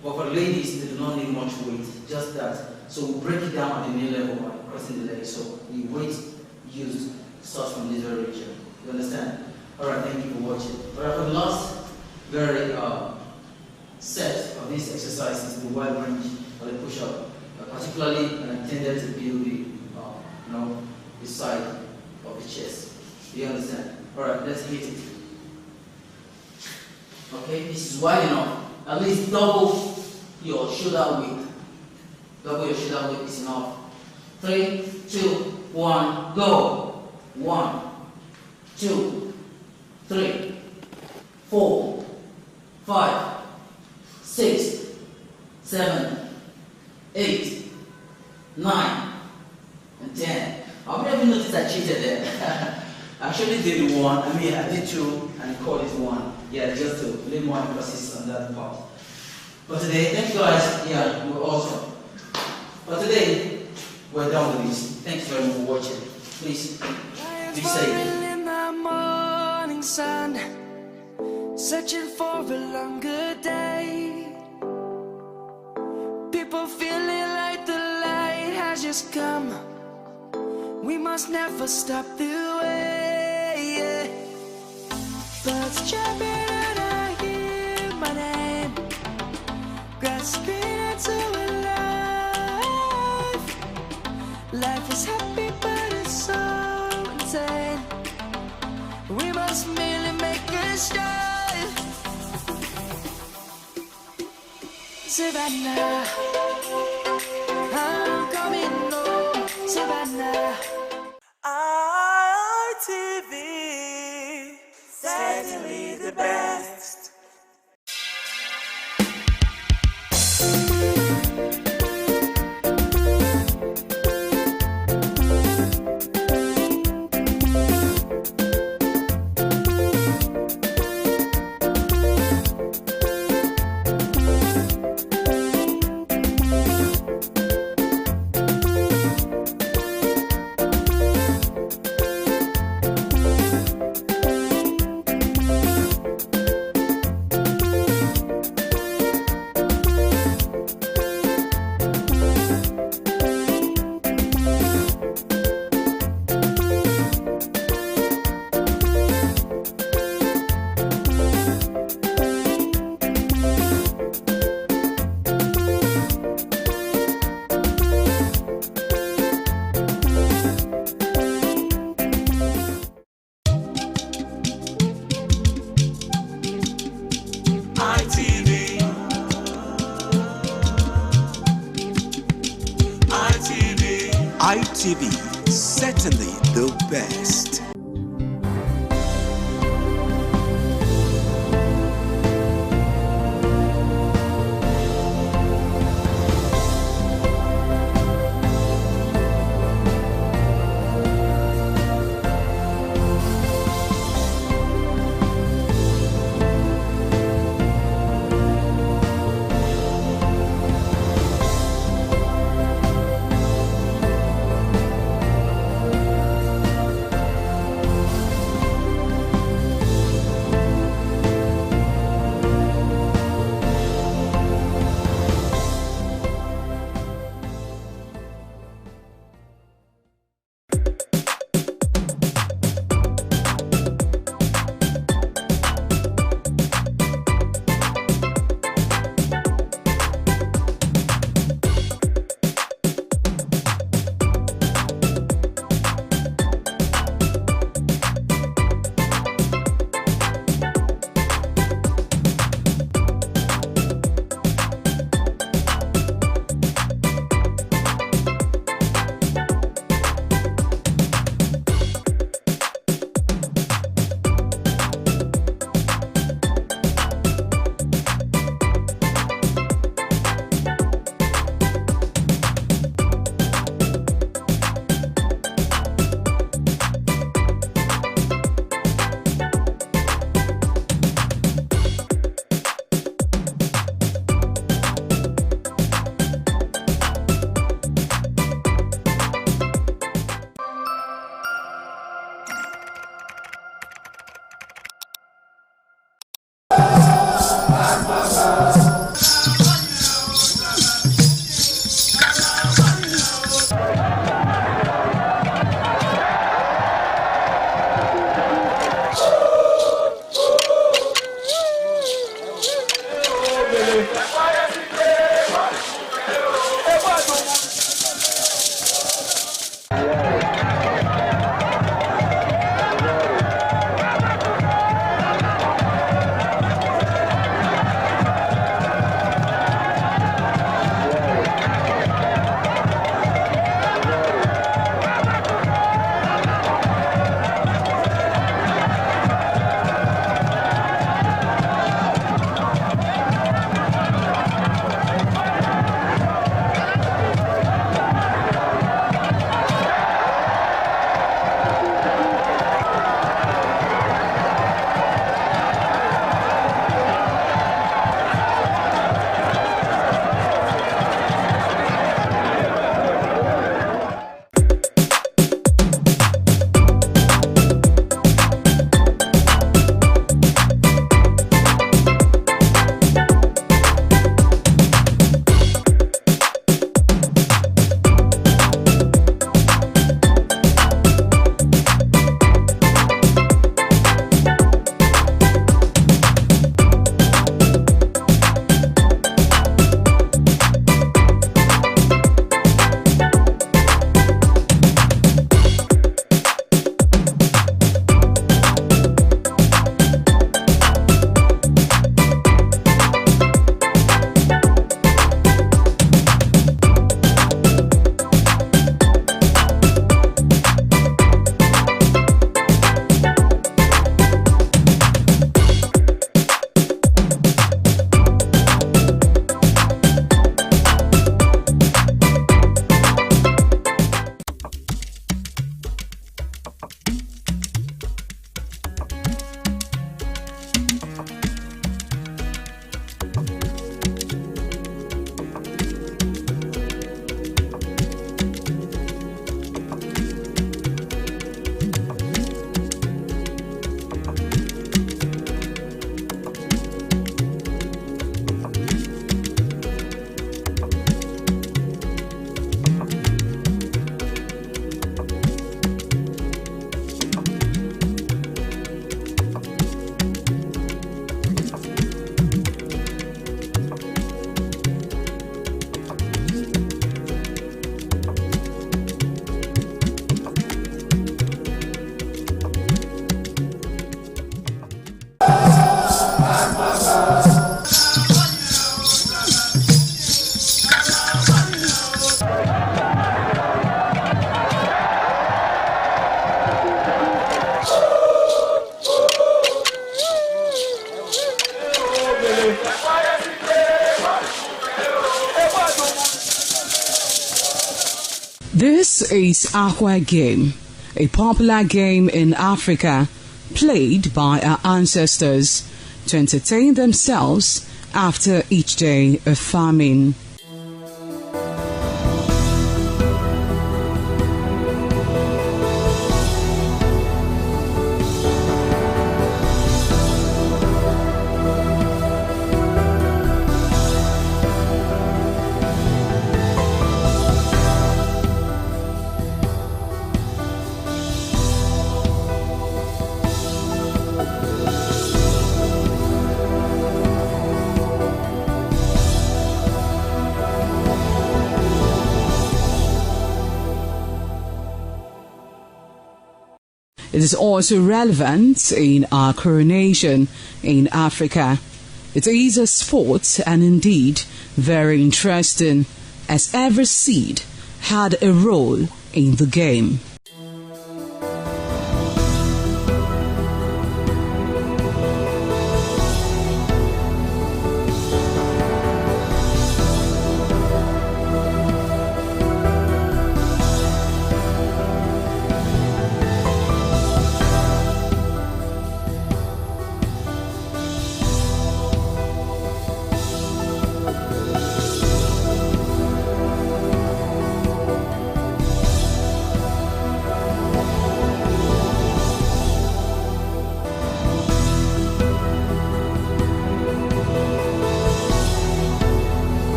But for ladies, they do not need much weight, just that. So we break it down at the knee level by crossing the legs. So the weight used starts from this very region. You understand? Alright, thank you for watching. Alright, for the last very set of these exercises, the wide range or the push-up, particularly intended to build the side of the chest. Do you understand? All right, let's hit it. Okay, this is wide enough. At least double your shoulder width. Double your shoulder width is enough. 3, 2, 1, go. 1, 2, 3, 4, 5, 6, 7, 8, 9, and 10. How many of you noticed I cheated there? I actually did one. I did 2 and called it 1. Yeah, just to lay more emphasis on that part. But today, thank you guys. Yeah, we're awesome. But today, we're done with this. Thanks very much for watching. Please, be safe. In the morning sun, searching for a longer day. People feeling like the light has just come. We must never stop the way. Birds chirping and I hear my name, grasping into a life. Life is happy but it's so insane. We must merely make a start. Savannah, I'm coming home. Savannah. ITV, certainly the best. ITV, certainly the best. This is Aqua Game, a popular game in Africa played by our ancestors to entertain themselves after each day of farming. It is also relevant in our coronation in Africa. It is a sport and indeed very interesting, as every seed had a role in the game.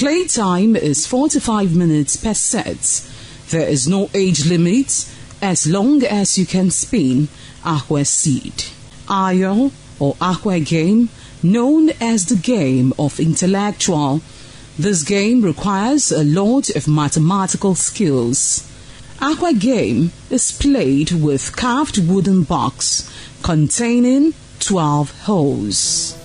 Playtime is 45 minutes per set. There is no age limit as long as you can spin aqua seed. Ayo or aqua game, known as the game of intellectual. This game requires a lot of mathematical skills. Aqua game is played with carved wooden box containing 12 holes.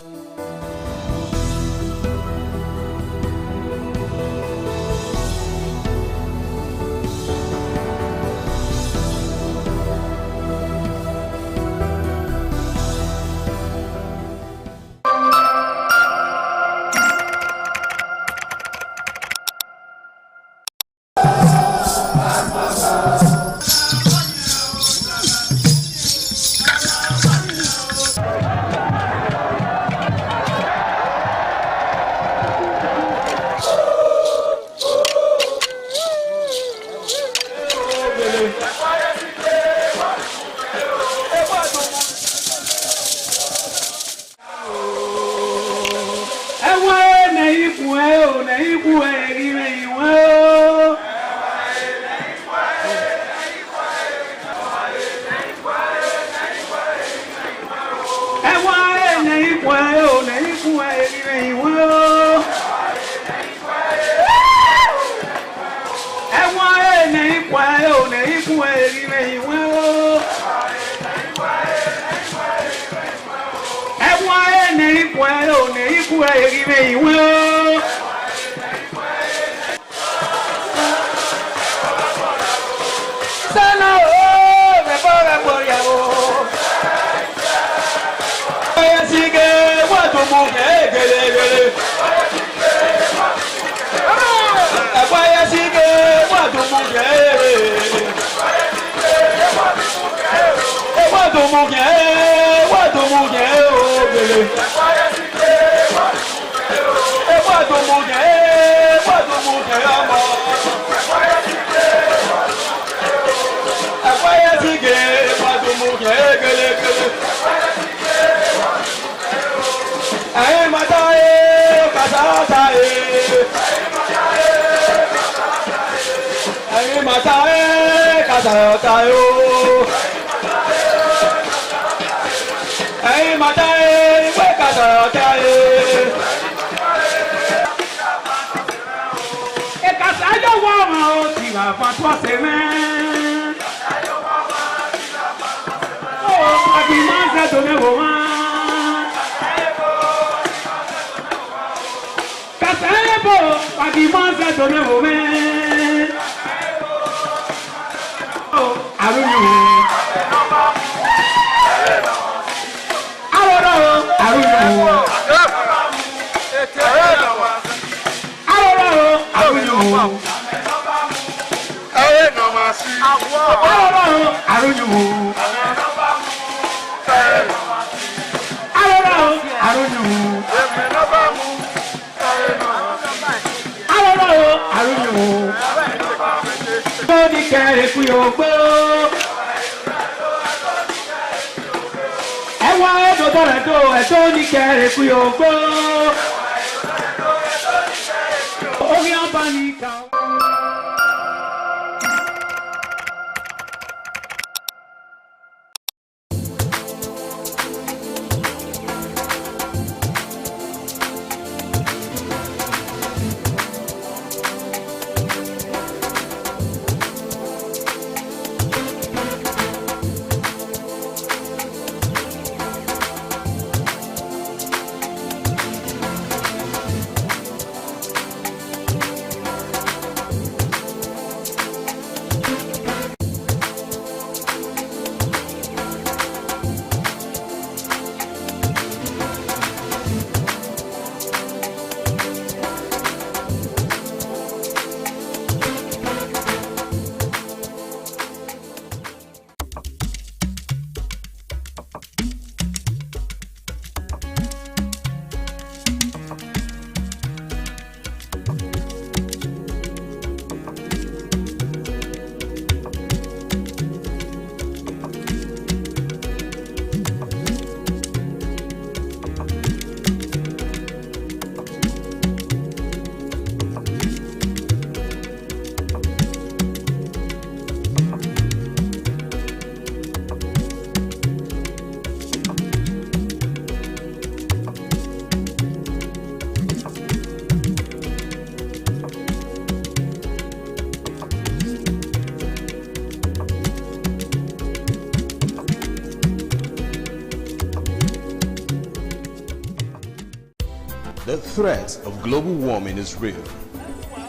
The threat of global warming is real.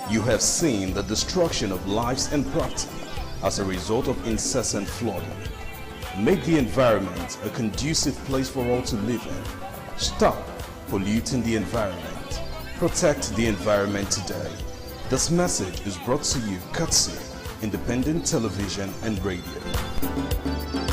You have seen the destruction of lives and property as a result of incessant flooding. Make the environment a conducive place for all to live in. Stop polluting the environment. Protect the environment today. This message is brought to you courtesy Independent Television and Radio.